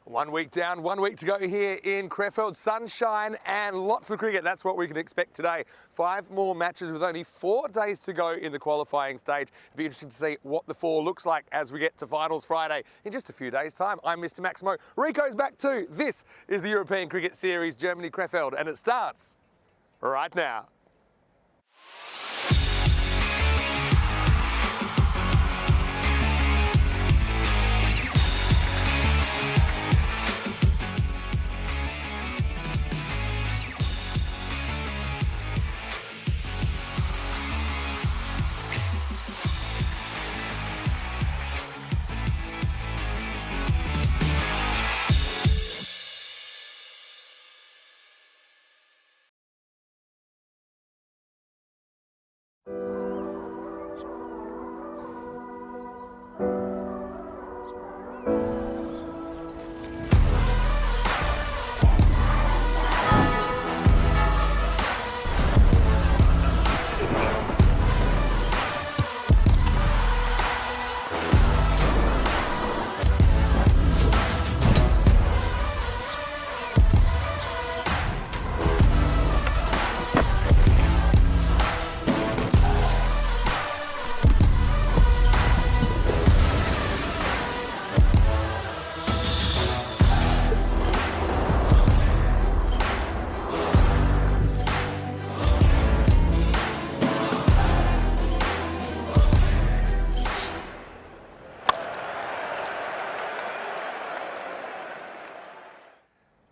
1 week down, 1 week to go here in Krefeld. Sunshine and lots of cricket. That's what we can expect today. 5 more matches with only 4 days to go in the qualifying stage. It'll be interesting to see what the 4 looks like as we get to finals Friday in just a few days' time. I'm Mr. Maximo. Rico's back too. This is the European Cricket Series, Germany Krefeld, and it starts right now.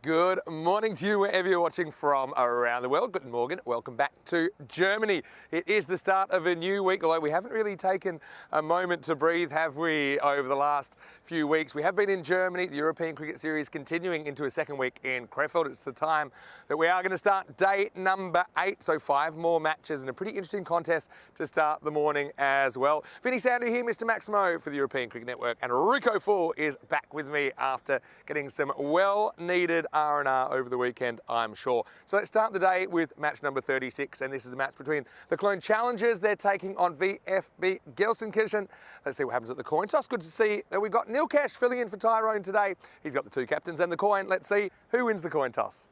Good morning to you wherever you're watching from around the world. Good morning. Welcome back to Germany. It is the start of a new week, although we haven't really taken a moment to breathe, have we, over the last few weeks. We have been in Germany, the European Cricket Series continuing into a second week in Krefeld. It's the time that we are going to start day number 8, so 5 more matches and a pretty interesting contest to start the morning as well. Vinny Sandu here, Mr. Maximo for the European Cricket Network, and Rico Full is back with me after getting some well-needed R&R over the weekend, I'm sure. So let's start the day with match number 36, and this is the match between the Cologne Challengers. They're taking on VfB Gelsenkirchen. Let's see what happens at the coin toss. Good to see that we've got Nilkesh filling in for Tyrone today. He's got the 2 captains and the coin. Let's see who wins the coin toss.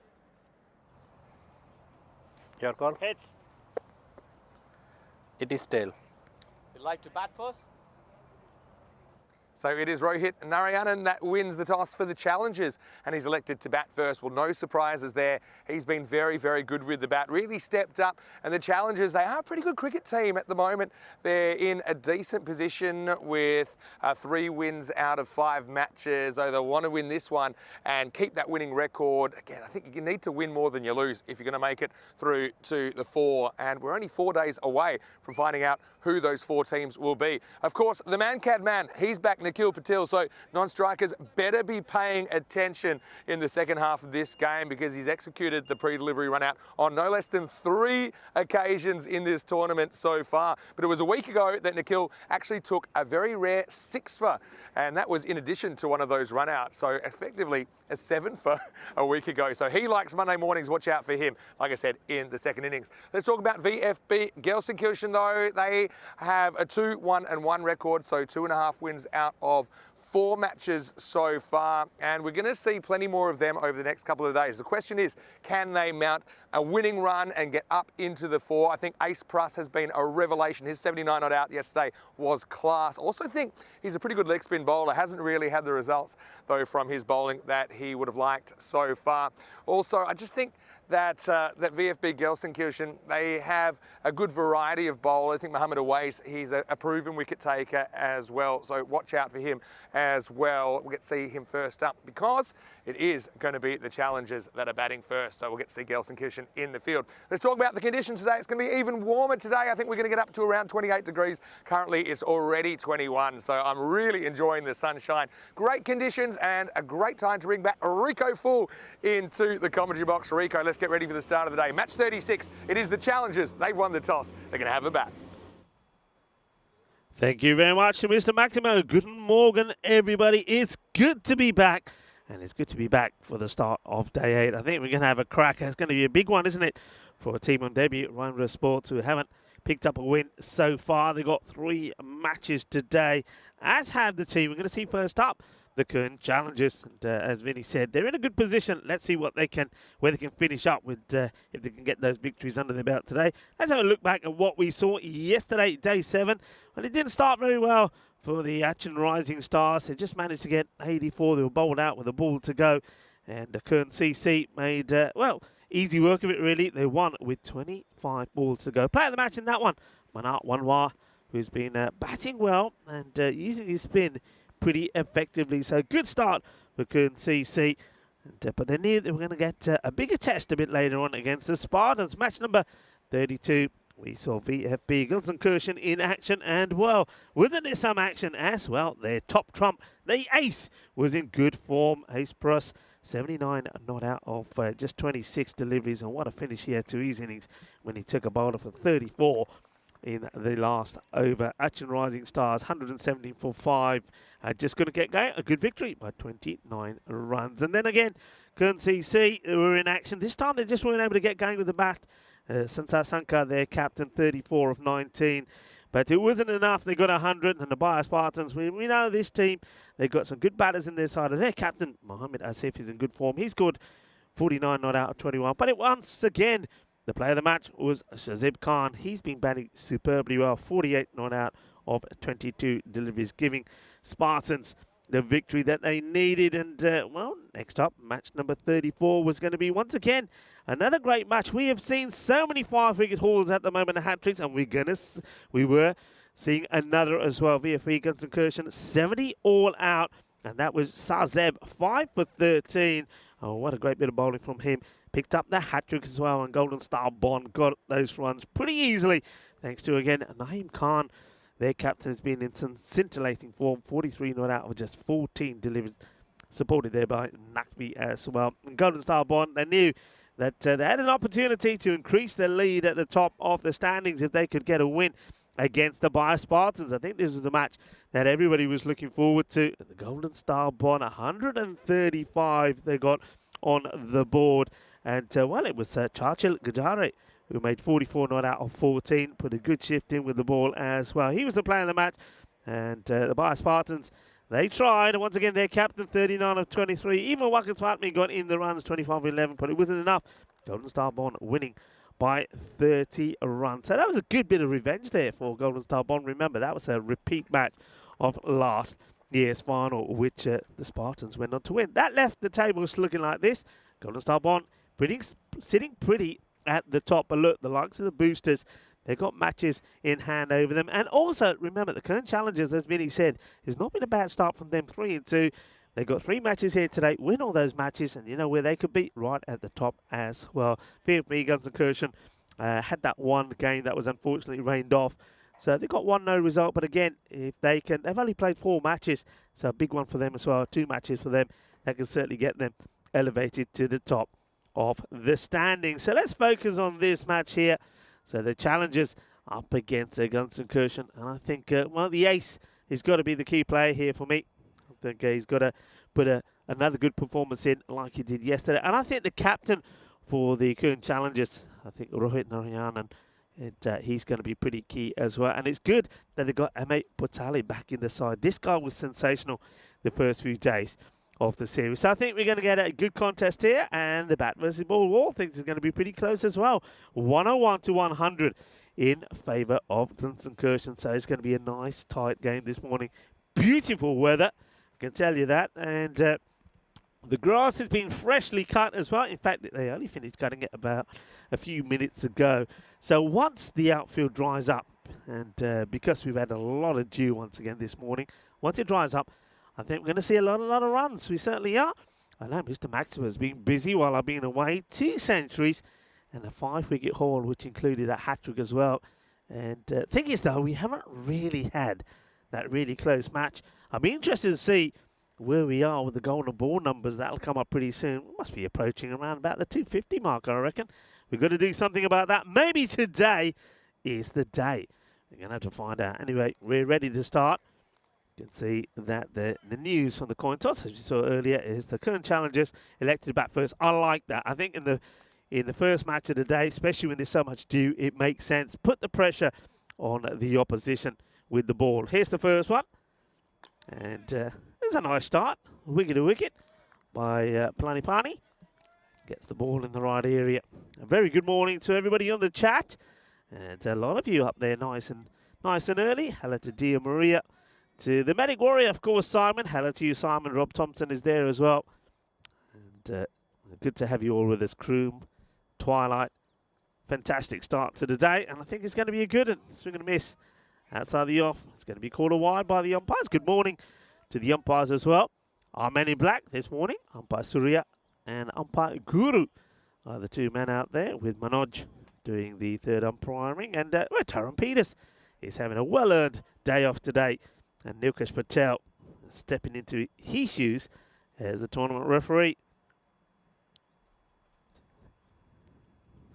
Your call? Heads. It is tail. You'd like to bat first? So it is Rohit Narayanan that wins the toss for the Challengers, and he's elected to bat first. Well, no surprises there. He's been very, very good with the bat, really stepped up. And the Challengers, they are a pretty good cricket team at the moment. They're in a decent position with 3 wins out of 5 matches. So they'll want to win this one and keep that winning record. Again, I think you need to win more than you lose if you're going to make it through to the 4. And we're only 4 days away from finding out who those 4 teams will be. Of course, the man-cad man, he's back, Nikhil Patil, so non-strikers better be paying attention in the second half of this game because he's executed the pre-delivery run out on no less than 3 occasions in this tournament so far. But it was a week ago that Nikhil actually took a very rare 6-for, and that was in addition to one of those run outs, so effectively a 7-for a week ago. So he likes Monday mornings. Watch out for him, like I said, in the second innings. Let's talk about VfB Gelsenkirchen, though. They have a 2-1-1 record, so 2.5 wins out of 4 matches so far, and we're going to see plenty more of them over the next couple of days. The question is, can they mount a winning run and get up into the 4? I think Ace Pruss has been a revelation. His 79 not out yesterday was class. Also think he's a pretty good leg spin bowler. Hasn't really had the results, though, from his bowling that he would have liked so far. Also, I just think that VfB Gelsenkirchen, they have a good variety of bowlers. I think Mohammed Awais, he's a proven wicket taker as well, so watch out for him as well. We'll get to see him first up because it is going to be the Challengers that are batting first, so we'll get to see Gelsenkirchen in the field. Let's talk about the conditions today. It's going to be even warmer today. I think we're going to get up to around 28 degrees. Currently, it's already 21, so I'm really enjoying the sunshine. Great conditions and a great time to bring back Rico Full into the commentary box. Rico, let's get ready for the start of the day. Match 36, it is the Challengers. They've won the toss. They're going to have a bat. Thank you very much to Mr. Maximo. Good morning, everybody. It's good to be back, and it's good to be back for the start of day 8. I think we're going to have a crack. It's going to be a big one, isn't it, for a team on debut, Rwanda Sports, who haven't picked up a win so far. They've got 3 matches today, as have the team. We're going to see first up the Kern Challengers. And as Vinny said, they're in a good position. Let's see what they can, where they can finish up with, if they can get those victories under their belt today. Let's have a look back at what we saw yesterday, day 7. Well, it didn't start very well for the Action Rising Stars. They just managed to get 84. They were bowled out with a ball to go. And the Kern CC made, well, easy work of it, really. They won with 25 balls to go. Player of the match in that one, Manat Wanwar, who's been batting well and using his spin pretty effectively. So good start for Kern CC. And, but they knew they were going to get a bigger test a bit later on against the Spartans. Match number 32. We saw VFB Gelsenkirchen in action, and well, wasn't there some action as well? Their top trump, the ace, was in good form. Ace Prus, 79 not out of just 26 deliveries, and what a finish he had to his innings when he took a bowler for 34 in the last over. Action Rising Stars, 117 for 5. Just going to get going. A good victory by 29 runs. And then again, Kern CC were in action. This time they just weren't able to get going with the bat. Sansar Sankar, their captain, 34 of 19. But it wasn't enough. They got 100. And the Bayer Spartans, we know this team, they've got some good batters in their side. And their captain, Mohammed Asif, is in good form. He scored 49 not out of 21. But once again, the player of the match was Shazib Khan. He's been batting superbly well. 48 not out of 22 deliveries, giving Spartans the victory that they needed. And, well, next up, match number 34 was going to be, once again, another great match. We have seen so many 5-wicket hauls at the moment, the hat-tricks, and we were seeing another as well. VFB Gelsenkirchen, 70 all out, and that was Sazeb, 5 for 13. Oh, what a great bit of bowling from him. Picked up the hat-trick as well, and Golden Star Bond got those runs pretty easily, thanks to, again, Naeem Khan. Their captain has been in some scintillating form, 43 not out of just 14 delivered, supported there by Nakvi as well. And Golden Star Bond, they knew that they had an opportunity to increase their lead at the top of the standings if they could get a win against the Bayer Spartans. I think this was the match that everybody was looking forward to. The Golden Star Bond, 135 they got on the board. And, well, it was Chachil Gajare who made 44 not out of 14, put a good shift in with the ball as well. He was the player of the match. And the Bayer Spartans, they tried, and once again, their captain, 39 of 23. Even Wakas Fatmi got in the runs, 25 of 11, but it wasn't enough. Golden Star Bond winning by 30 runs. So that was a good bit of revenge there for Golden Star Bond. Remember, that was a repeat match of last year's final, which the Spartans went on to win. That left the tables looking like this. Golden Star Bond sitting pretty at the top. But look, the likes of the boosters, they've got matches in hand over them. And also, remember, the Kern Challengers, as Vinny said, has not been a bad start from them. 3-2. They've got 3 matches here today. Win all those matches, and you know where they could be? Right at the top as well. VFB Gelsenkirchen had that one game that was unfortunately rained off. So they've got 1-0 result. But again, if they can, they've only played 4 matches. So a big one for them as well. 2 matches for them. That can certainly get them elevated to the top of the standings. So let's focus on this match here. So the Challengers up against Gelsenkirchen, and I think well, the ace has got to be the key player here for me. I think he's got to put another good performance in like he did yesterday. And I think the captain for the Kern Challengers, I think Rohit Narayanan, he's going to be pretty key as well. And it's good that they got M.A. Potali back in the side. This guy was sensational the first few days of the series. So I think we're going to get a good contest here, and the bat versus ball wall things is going to be pretty close as well. 101 to 100 in favour of Gelsenkirchen. So it's going to be a nice tight game this morning. Beautiful weather, I can tell you that. And the grass has been freshly cut as well. In fact, they only finished cutting it about a few minutes ago. So once the outfield dries up, and because we've had a lot of dew once again this morning, once it dries up, I think we're going to see a lot of runs. We certainly are. I know Mr. Maxima has been busy while I've been away. 2 centuries and a 5-wicket haul, which included a hat-trick as well. And thing is, though, we haven't really had that really close match. I'll be interested to see where we are with the golden ball numbers. That'll come up pretty soon. We must be approaching around about the 250 mark, I reckon. We've got to do something about that. Maybe today is the day. We're going to have to find out. Anyway, we're ready to start. You can see that the news from the coin toss, as you saw earlier, is the Kern Challengers elected to bat first. I like that. I think in the first match of the day, especially when there's so much dew, it makes sense. Put the pressure on the opposition with the ball. Here's the first one. And there's There's a nice start. Wicket to wicket by Planipani. Gets the ball in the right area. A very good morning to everybody on the chat. And a lot of you up there nice and early. Hello to Dia Maria. To the Medic Warrior, of course, Simon. Hello to you, Simon. Rob Thompson is there as well. And good to have you all with us. Kroom, Twilight. Fantastic start to the day. And I think it's going to be a good one. Swing and a miss outside the off. It's going to be called a wide by the umpires. Good morning to the umpires as well. Our men in black this morning. Umpire Surya and umpire Guru are the two men out there, with Manoj doing the third umpiring. And Taran Peters is having a well-earned day off today. And Nilkesh Patel stepping into his shoes as the tournament referee.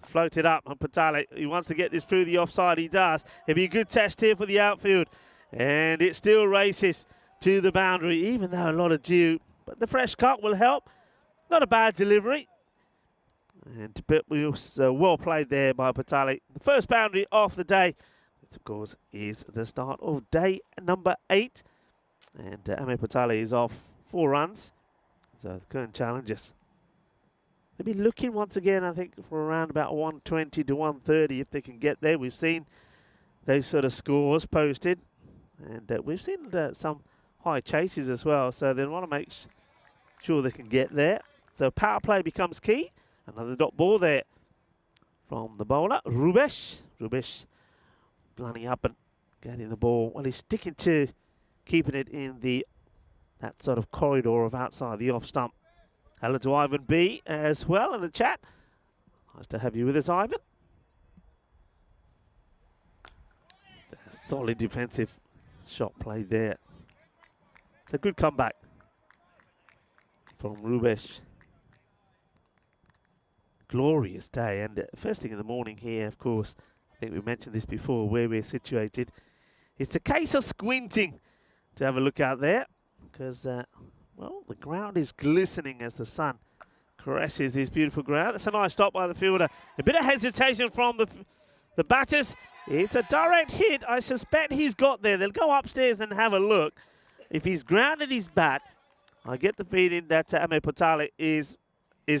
Floated up on Patale. He wants to get this through the offside. He does. It'll be a good test here for the outfield. And it still races to the boundary, even though a lot of dew. But the fresh cut will help. Not a bad delivery. And well played there by Patale. The first boundary off the day. Of course, is the start of day number 8. And Ame Patale is off 4 runs. So the current challengers. They'll be looking once again, I think, for around about 120 to 130 if they can get there. We've seen those sort of scores posted. And we've seen some high chases as well. So they want to make sure they can get there. So power play becomes key. Another dot ball there from the bowler, Rubesh. Rubesh running up and getting the ball. Well, he's sticking to keeping it in that sort of corridor of outside the off stump. Hello to Ivan B as well in the chat. Nice to have you with us, Ivan. Solid defensive shot play there. It's a good comeback from Rubesh. Glorious day, and first thing in the morning here, of course, I think we mentioned this before, where we're situated. It's a case of squinting to have a look out there, because, well, the ground is glistening as the sun caresses this beautiful ground. That's a nice stop by the fielder. A bit of hesitation from the batters. It's a direct hit. I suspect he's got there. They'll go upstairs and have a look. If he's grounded his bat, I get the feeling that Ame Patale is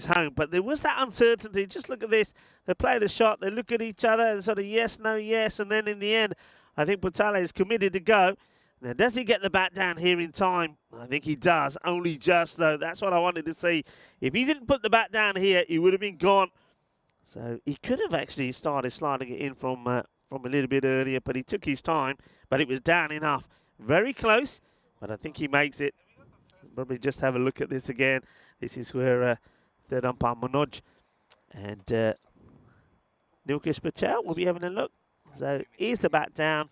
home. But there was that uncertainty. Just look at this. They play the shot. They look at each other and sort of yes, no, yes. And then in the end, I think Patale is committed to go. Now, does he get the bat down here in time? I think he does. Only just, though. That's what I wanted to see. If he didn't put the bat down here, he would have been gone. So he could have actually started sliding it in from a little bit earlier, but he took his time. But it was down enough. Very close, but I think he makes it. Probably just have a look at this again. This is where third umpire Manoj and Nilkesh Patel will be having a look. So is the bat down?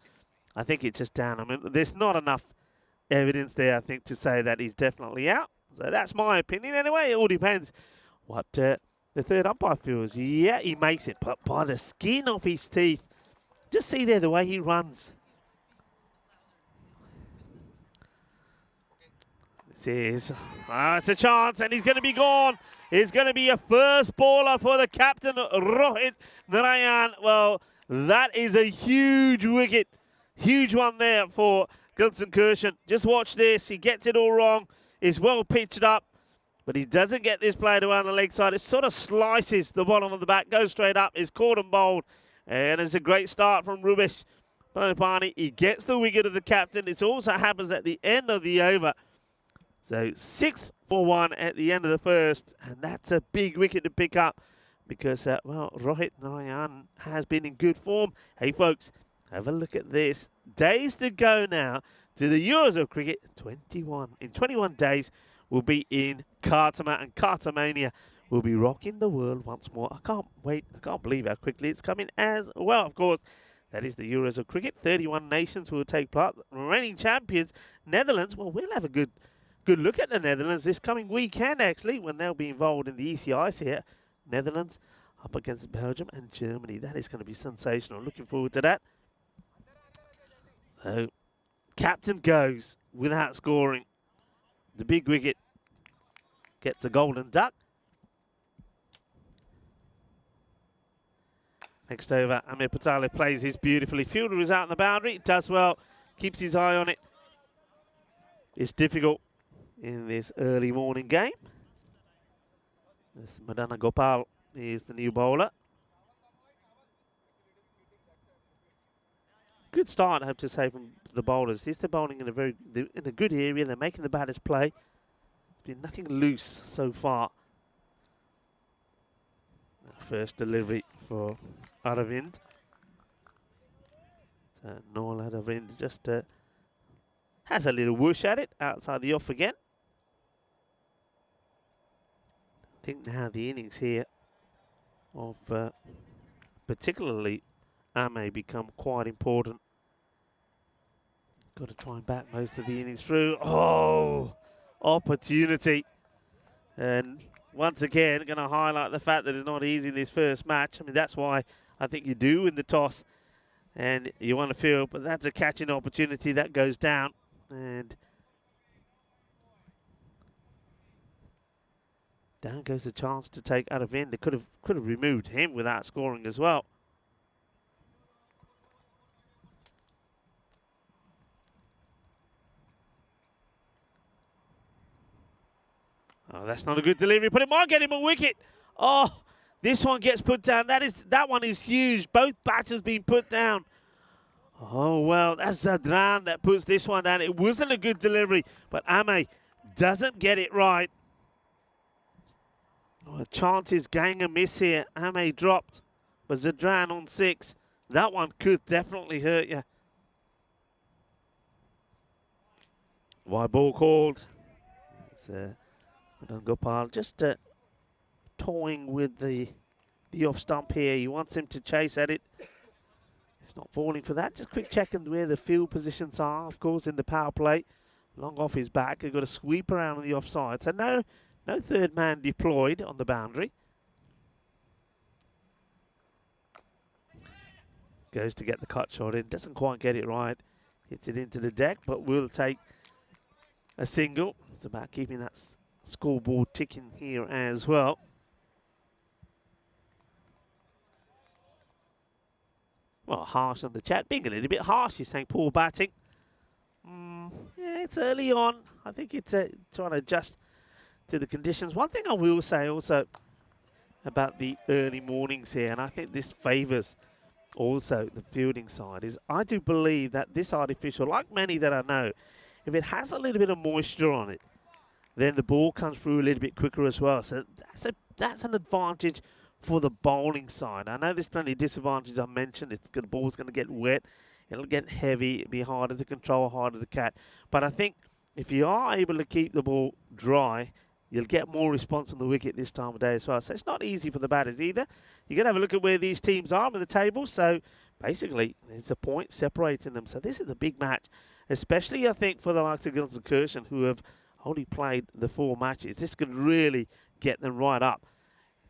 I think it's just down. I mean, there's not enough evidence there, I think, to say that he's definitely out. So that's my opinion. Anyway, it all depends what the third umpire feels. Yeah, he makes it, but by the skin of his teeth. Just see there the way he runs. It's a chance, and he's going to be gone. It's going to be a first baller for the captain, Rohit Narayan. Well, that is a huge wicket. Huge one there for Gilson Kirshen. Just watch this. He gets it all wrong. Is well pitched up, but he doesn't get this play to on the leg side. It sort of slices the bottom of the bat, goes straight up. Is caught and bowled, and it's a great start from Rubesh Panipani. He gets the wicket of the captain. It also happens at the end of the over. So 6 for 1 at the end of the first, and that's a big wicket to pick up because, well, Rohit Narayan has been in good form. Hey, folks, have a look at this. Days to go now to the Euros of Cricket. 21. In 21 days, we'll be in Khartoum, and Khartoumania will be rocking the world once more. I can't wait. I can't believe how quickly it's coming as well, of course. That is the Euros of Cricket. 31 nations will take part. Reigning champions, Netherlands. Well, we'll have a good look at the Netherlands this coming weekend, actually, when they'll be involved in the ECS here. Netherlands up against Belgium and Germany. That is going to be sensational. Looking forward to that. So, captain goes without scoring. The big wicket gets a golden duck. Next over, Amir Patale plays his beautifully. Fielder is out on the boundary. Does well. Keeps his eye on it. It's difficult. in this early morning game. This Madana Gopal is the new bowler. Good start, I have to say, from the bowlers. They're bowling in a good area. They're making the batters play. There's been nothing loose so far. First delivery for Aravind. So Noel Aravind just has a little whoosh at it outside the off again. I think now the innings here of particularly Ame become quite important. Got to try and bat most of the innings through. Oh, opportunity. And once again, going to highlight the fact that it's not easy in this first match. I mean, that's why I think you do win the toss and you want to field, but that's a catching opportunity that goes down. And down goes the chance to take Aravind. They could have removed him without scoring as well. Oh, that's not a good delivery, but it might get him a wicket. Oh, this one gets put down. That one is huge. Both batters being put down. Oh, well, that's Zadran that puts this one down. It wasn't a good delivery, but Ame doesn't get it right. Oh, a chance is gang a miss here. Ame dropped, but Zadran on 6. That one could definitely hurt you. Wide ball called. It's Gopal just toying with the off stump here. He wants him to chase at it. He's not falling for that. Just quick checking where the field positions are, of course, in the power play. Long off his back. They've got to sweep around on the offside. So no third man deployed on the boundary. Goes to get the cut shot in. Doesn't quite get it right. Hits it into the deck, but will take a single. It's about keeping that scoreboard ticking here as well. Well, harsh on the chat. Being a little bit harsh, he's saying poor batting. Yeah, it's early on. I think it's trying to adjust to the conditions. One thing I will say also about the early mornings here, and I think this favours also the fielding side, is I do believe that this artificial, like many that I know, if it has a little bit of moisture on it, then the ball comes through a little bit quicker as well. So that's an advantage for the bowling side. I know there's plenty of disadvantages I mentioned. The ball's going to get wet. It'll get heavy. It'll be harder to control, harder to catch. But I think if you are able to keep the ball dry, you'll get more response on the wicket this time of day as well. So it's not easy for the batters either. You're going to have a look at where these teams are in the table. So basically, there's a point separating them. So this is a big match, especially I think for the likes of Gilson Kirshen, who have only played the 4 matches. This could really get them right up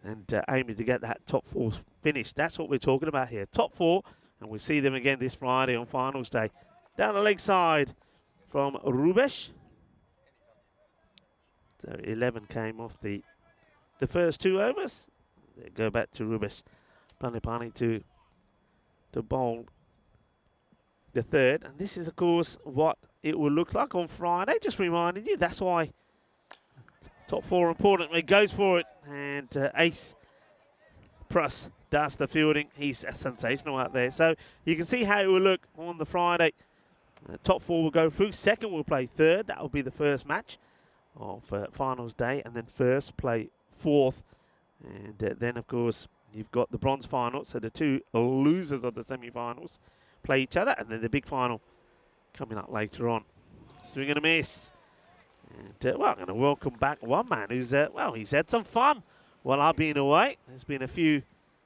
and aiming to get that top 4 finished. That's what we're talking about here. Top 4, and we'll see them again this Friday on finals day. Down the leg side from Rubesh. So 11 came off the first 2 overs. They go back to Rubesh Planipani to bowl the third. And this is, of course, what it will look like on Friday. Just reminding you, that's why top 4 important. He goes for it, and Ace Pruss does the fielding. He's sensational out there. So you can see how it will look on the Friday. Top 4 will go through. Second will play third. That will be the first match of finals day, and then first play fourth. And then, of course, you've got the bronze final. So the 2 losers of the semi-finals play each other, and then the big final coming up later on. Swing and a miss. And, well, I'm going to welcome back one man who's, well, he's had some fun while I've been away. There's been a few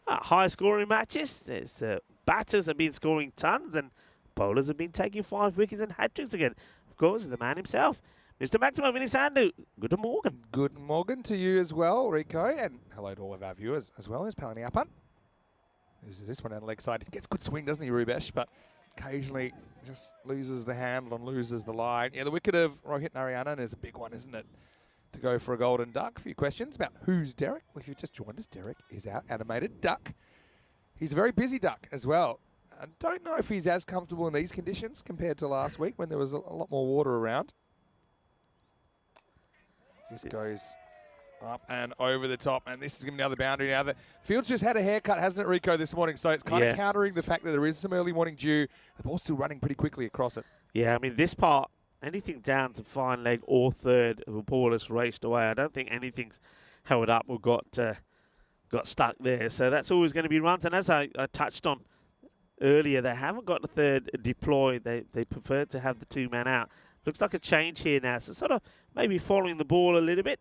high-scoring matches. There's batters have been scoring tons, and bowlers have been taking 5 wickets and hat-tricks again. Of course, the man himself, Mr. Maximo Vinisandu. Good morning. Good morning to you as well, Rico, and hello to all of our viewers as well. There's Palani Appan. Loses this one down the leg side. He gets good swing, doesn't he, Rubesh? But occasionally just loses the handle and loses the line. Yeah, the wicket of Rohit Narayanan is a big one, isn't it? To go for a golden duck. A few questions about who's Derek. Well, if you've just joined us, Derek is our animated duck. He's a very busy duck as well. I don't know if he's as comfortable in these conditions compared to last week when there was a lot more water around. This goes up and over the top, and this is going to be another boundary now. The field's just had a haircut, hasn't it, Rico, this morning? So it's kind of countering the fact that there is some early morning dew. The ball's still running pretty quickly across it. Yeah, I mean, this part, anything down to fine leg or third, the ball has raced away. I don't think anything's held up or got stuck there. So that's always going to be runs. And as I touched on earlier, they haven't got the third deployed. They prefer to have the 2-man out. Looks like a change here now. So sort of maybe following the ball a little bit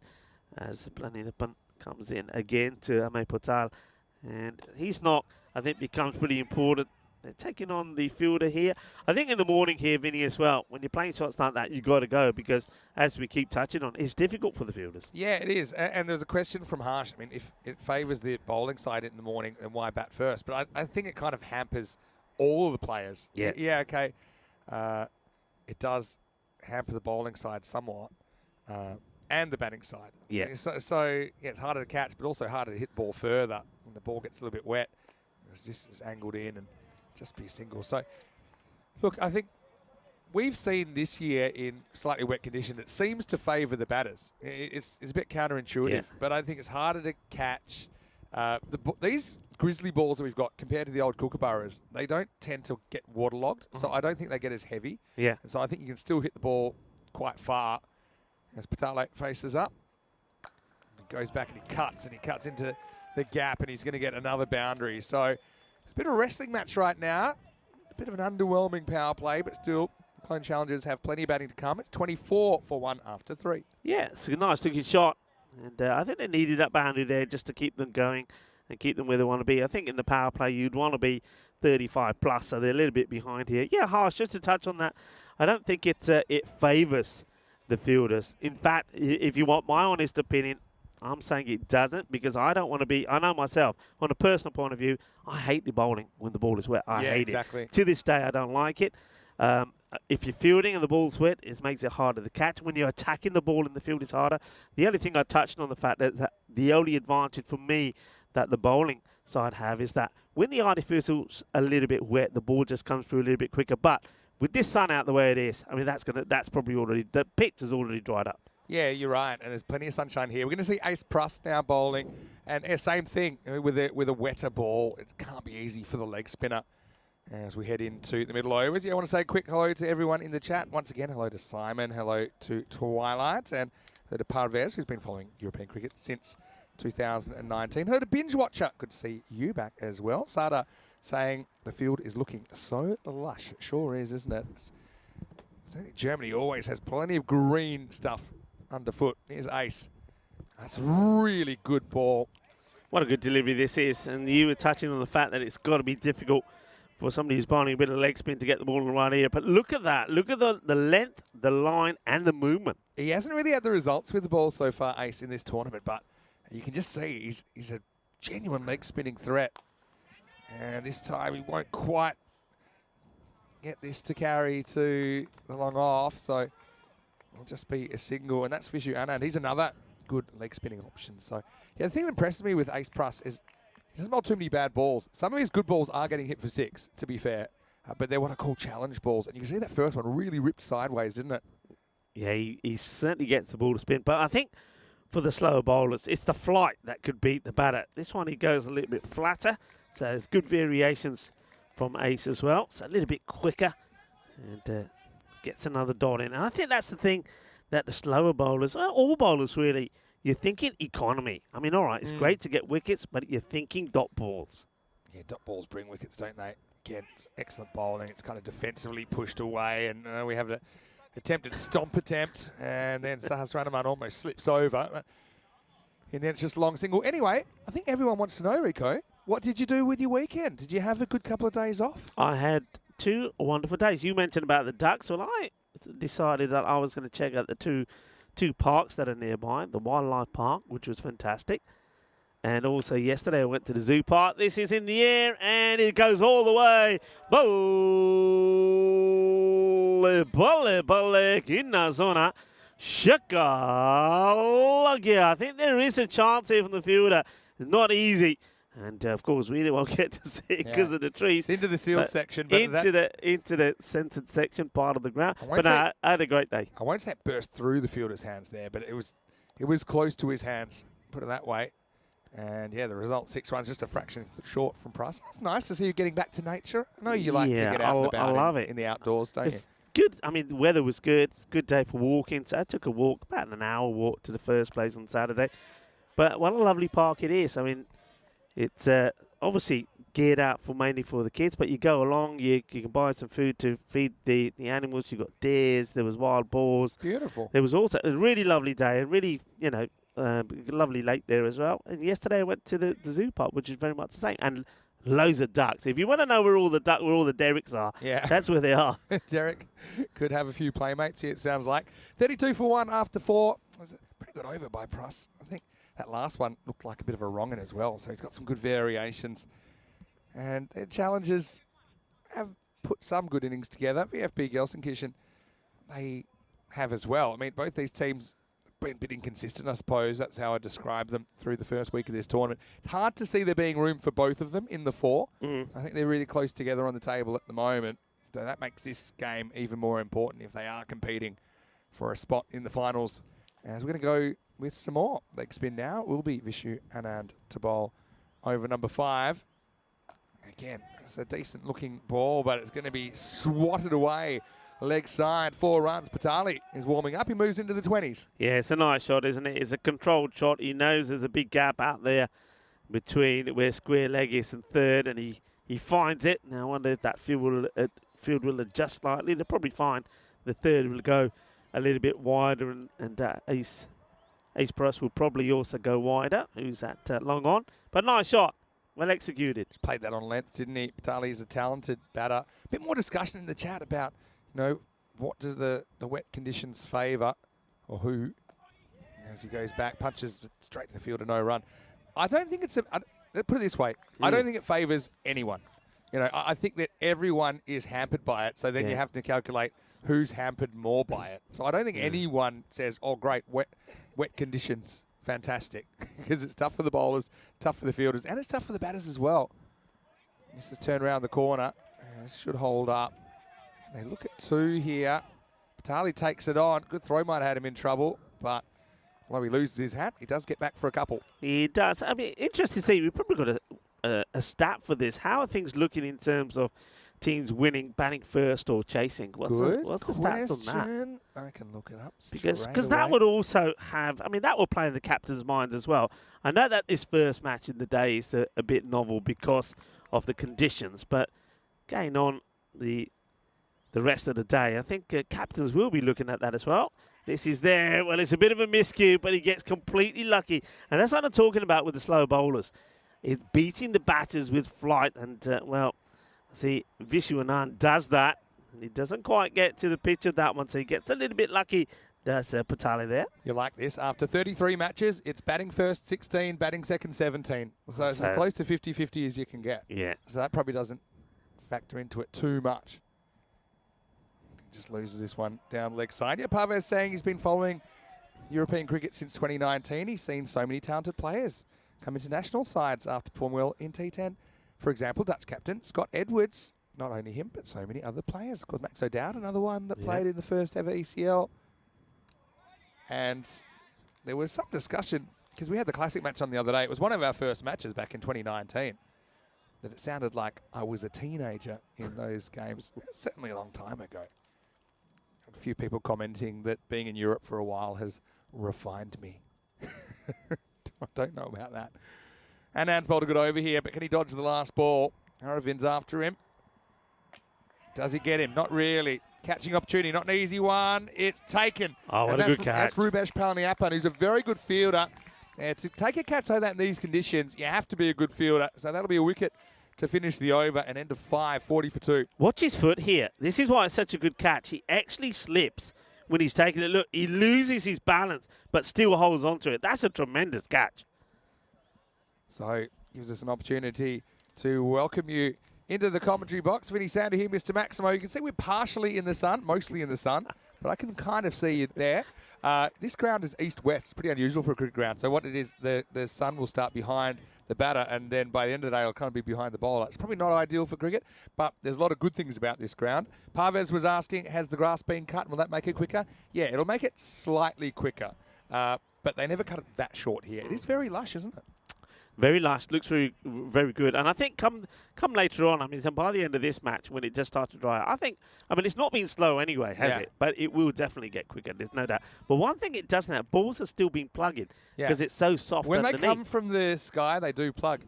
as Plani the punt comes in again to Ame Potal. And he's not, I think, becomes pretty important. They're taking on the fielder here. I think in the morning here, Vinny, as well, when you're playing shots like that, you've got to go because, as we keep touching on, it's difficult for the fielders. Yeah, it is. And there's a question from Harsh. I mean, if it favours the bowling side in the morning, then why bat first? But I think it kind of hampers all of the players. Yeah. Yeah, okay. It does hamper the bowling side somewhat and the batting side. Yeah. So yeah, it's harder to catch, but also harder to hit the ball further when the ball gets a little bit wet. Whereas this is angled in and just be single. So, look, I think we've seen this year in slightly wet condition, it seems to favour the batters. It's a bit counterintuitive, but I think it's harder to catch. These grizzly balls that we've got compared to the old kookaburras, they don't tend to get waterlogged, so I don't think they get as heavy. Yeah. And so I think you can still hit the ball quite far as Patale faces up. He goes back and he cuts into the gap, and he's going to get another boundary. So it's a bit of a wrestling match right now. A bit of an underwhelming power play, but still, Clone Challengers have plenty of batting to come. It's 24 for 1 after 3. Yeah, it's a nice looking shot. And I think they needed that boundary there just to keep them going and keep them where they want to be. I think in the power play, you'd want to be 35 plus, so they're a little bit behind here. Yeah, Harsh, just to touch on that, I don't think it favours the fielders. In fact, if you want my honest opinion, I'm saying it doesn't, because I don't want to be, I know myself, on a personal point of view, I hate the bowling when the ball is wet. I hate it. To this day, I don't like it. If you're fielding and the ball's wet, it makes it harder to catch. When you're attacking the ball in the field, it's harder. The only thing I touched on the fact that the only advantage for me that the bowling side have is that when the artificial's a little bit wet, the ball just comes through a little bit quicker. But with this sun out the way it is, I mean, that's probably already, the pitch is already dried up. Yeah, you're right, and there's plenty of sunshine here. We're going to see Ace Prust now bowling, and same thing with a wetter ball. It can't be easy for the leg spinner as we head into the middle overs. Yeah, I want to say a quick hello to everyone in the chat. Once again, hello to Simon, hello to Twilight, and hello to Parvez, who's been following European cricket since 2019. Hello to Binge Watcher. Good to see you back as well. Sada saying the field is looking so lush. It sure is, isn't it? Germany always has plenty of green stuff underfoot. Here's Ace. That's a really good ball. What a good delivery this is. And you were touching on the fact that it's got to be difficult for somebody who's bowling a bit of leg spin to get the ball in the right ear. But look at that. Look at the length, the line, and the movement. He hasn't really had the results with the ball so far, Ace, in this tournament. But you can just see he's a genuine leg spinning threat. And this time he won't quite get this to carry to the long off. So it'll just be a single, and that's Vishu Anand. He's another good leg spinning option. So yeah, the thing that impresses me with Ace Prust is he doesn't bowl too many bad balls. Some of his good balls are getting hit for 6, to be fair, but they're what I call challenge balls. And you can see that first one really ripped sideways, didn't it? Yeah, he certainly gets the ball to spin. But I think for the slower bowlers, it's the flight that could beat the batter. This one, he goes a little bit flatter, so there's good variations from Ace as well. So a little bit quicker, and gets another dot in. And I think that's the thing that the slower bowlers, well, all bowlers really, you're thinking economy. I mean, all right, it's great to get wickets, but you're thinking dot balls. Yeah, dot balls bring wickets, don't they? Again, it's excellent bowling. It's kind of defensively pushed away, and we have the attempted stomp attempt, and then Sahasranaman almost slips over. And then it's just long single. Anyway, I think everyone wants to know, Rico, what did you do with your weekend? Did you have a good couple of days off? I had 2 wonderful days. You mentioned about the ducks. Well, I decided that I was going to check out the two parks that are nearby, the wildlife park, which was fantastic. And also yesterday I went to the zoo park. This is in the air, and it goes all the way. In the zona. I think there is a chance here from the fielder. It's not easy. And, of course, we won't get to see it because of the trees. It's into the sealed section. But into the censored section part of the ground. But I had a great day. I won't say it burst through the fielder's hands there, but it was it was close to his hands, put it that way. And yeah, the result 6 runs, just a fraction short from Price. It's nice to see you getting back to nature. I know you like to get out and about I love it. in the outdoors, don't you? It's good. I mean, the weather was good. It's a good day for walking. So I took a walk, about an hour walk to the first place on Saturday. But what a lovely park it is. I mean, it's obviously geared out mainly for the kids, but you go along, you can buy some food to feed the animals. You've got deers, there was wild boars. Beautiful. There was also a really lovely day, a really, lovely lake there as well. And yesterday I went to the zoo park, which is very much the same, and loads of ducks. If you want to know where all the derricks are, that's where they are. Derek could have a few playmates here, it sounds like. 32 for 1 after 4. It was a pretty good over by Price. I think that last one looked like a bit of a wrong-un as well, so he's got some good variations. And their challengers have put some good innings together. VFB Gelsenkirchen, they have as well. I mean, both these teams have been a bit inconsistent, I suppose. That's how I describe them through the first week of this tournament. It's hard to see there being room for both of them in the 4. I think they're really close together on the table at the moment. So that makes this game even more important if they are competing for a spot in the finals. As we're going to go with some more leg spin now, it will be Vishu Anand to bowl over number 5. Again, it's a decent looking ball, but it's going to be swatted away. Leg side, 4 runs. Patali is warming up. He moves into the 20s. Yeah, it's a nice shot, isn't it? It's a controlled shot. He knows there's a big gap out there between where square leg is and third, and he finds it. Now, I wonder if that field will adjust slightly. They're probably fine. The third will go a little bit wider, and Ace Price will probably also go wider, who's at long on. But nice shot. Well executed. He's played that on length, didn't he? Patali is a talented batter. A bit more discussion in the chat about, what do the wet conditions favour, or who, as he goes back, punches straight to the field, a no run. I don't think it's let's put it this way. I don't think it favours anyone. I think that everyone is hampered by it, so then you have to calculate who's hampered more by it. So I don't think anyone says, oh, great, wet conditions. Fantastic, because it's tough for the bowlers, tough for the fielders, and it's tough for the batters as well. This is turned around the corner. Should hold up. They look at 2 here. Patali takes it on. Good throw might have had him in trouble, but although he loses his hat, he does get back for a couple. He does. I mean, interesting to see. We've probably got a stat for this. How are things looking in terms of teams winning, batting first or chasing? What's the stats on that? I can look it up. Because that would also have, that will play in the captain's mind as well. I know that this first match in the day is a bit novel because of the conditions, but going on the rest of the day, I think captains will be looking at that as well. This is there. Well, it's a bit of a miscue, but he gets completely lucky. And that's what I'm talking about with the slow bowlers. It's beating the batters with flight. And, see, Vishu Anand does that. And he doesn't quite get to the pitch of that one, so he gets a little bit lucky. Does Patali there. You like this. After 33 matches, it's batting first 16, batting second 17. So it's as close to 50-50 as you can get. Yeah. So that probably doesn't factor into it too much. Just loses this one down leg side. Yeah, Parvez saying he's been following European cricket since 2019. He's seen so many talented players come into national sides after performing well in T10. For example, Dutch captain Scott Edwards. Not only him, but so many other players. Of course, Max O'Dowd, another one that played in the first ever ECL. And there was some discussion, because we had the classic match on the other day. It was one of our first matches back in 2019. That it sounded like I was a teenager in those games. Certainly a long time ago. A few people commenting that being in Europe for a while has refined me. I don't know about that. And Anand's bowled a good over here, but can he dodge the last ball? Aravin's after him. Does he get him? Not really. Catching opportunity, not an easy one. It's taken. Oh, what a good catch. That's Rubesh Palaniappan, who's a very good fielder. To take a catch like that in these conditions, you have to be a good fielder. So that'll be a wicket to finish the over and end of 5, 40 for 2. Watch his foot here. This is why it's such a good catch. He actually slips when he's taking it. Look, he loses his balance, but still holds on to it. That's a tremendous catch. So gives us an opportunity to welcome you into the commentary box. Vinny Sander here, Mr. Maximo. You can see we're partially in the sun, mostly in the sun, but I can kind of see it there. This ground is east-west, pretty unusual for a cricket ground. So what it is, the sun will start behind the batter, and then by the end of the day, it'll kind of be behind the bowler. It's probably not ideal for cricket, but there's a lot of good things about this ground. Parvez was asking, has the grass been cut? Will that make it quicker? Yeah, it'll make it slightly quicker. But but they never cut it that short here. It is very lush, isn't it? Very lush, looks very, very good. And I think come later on, I mean, by the end of this match, when it just starts to dry out, I mean, it's not been slow anyway, has it? But it will definitely get quicker, there's no doubt. But one thing it doesn't have, balls are still being plugged because it's so soft underneath. When they come from the sky, they do plug.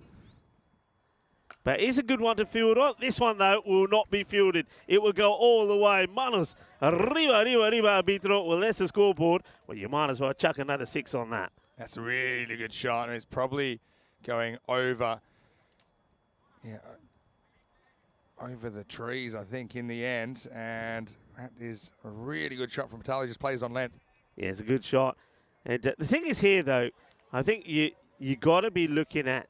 But it's a good one to field on. This one, though, will not be fielded. It will go all the way. Manos, arriba, arbitro. Well, that's the scoreboard. Well, you might as well chuck another 6 on that. That's a really good shot, and it's probably going over, over the trees, I think, in the end. And that is a really good shot from Vitali. Just plays on length. Yeah, it's a good shot. And the thing is here, though, I think you got to be looking at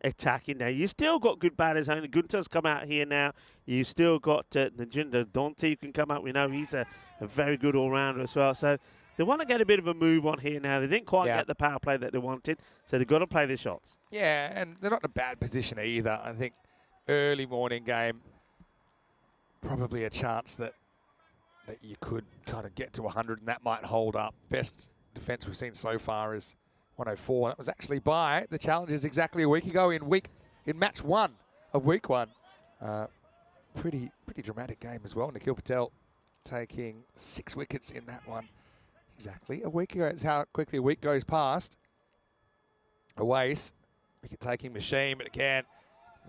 attacking now. You still got good batters. Only Gunter's come out here now. You still got Najinder Dante who can come up. We know he's a very good all-rounder as well. So they want to get a bit of a move on here now. They didn't quite get the power play that they wanted, so they've got to play their shots. Yeah, and they're not in a bad position either. I think early morning game, probably a chance that you could kind of get to 100, and that might hold up. Best defence we've seen so far is 104. That was actually by the Challengers exactly a week ago in match 1 of week 1. Pretty dramatic game as well. Nikhil Patel taking 6 wickets in that one. Exactly a week ago. It's how quickly a week goes past. Awais, wicket-taking machine, but again,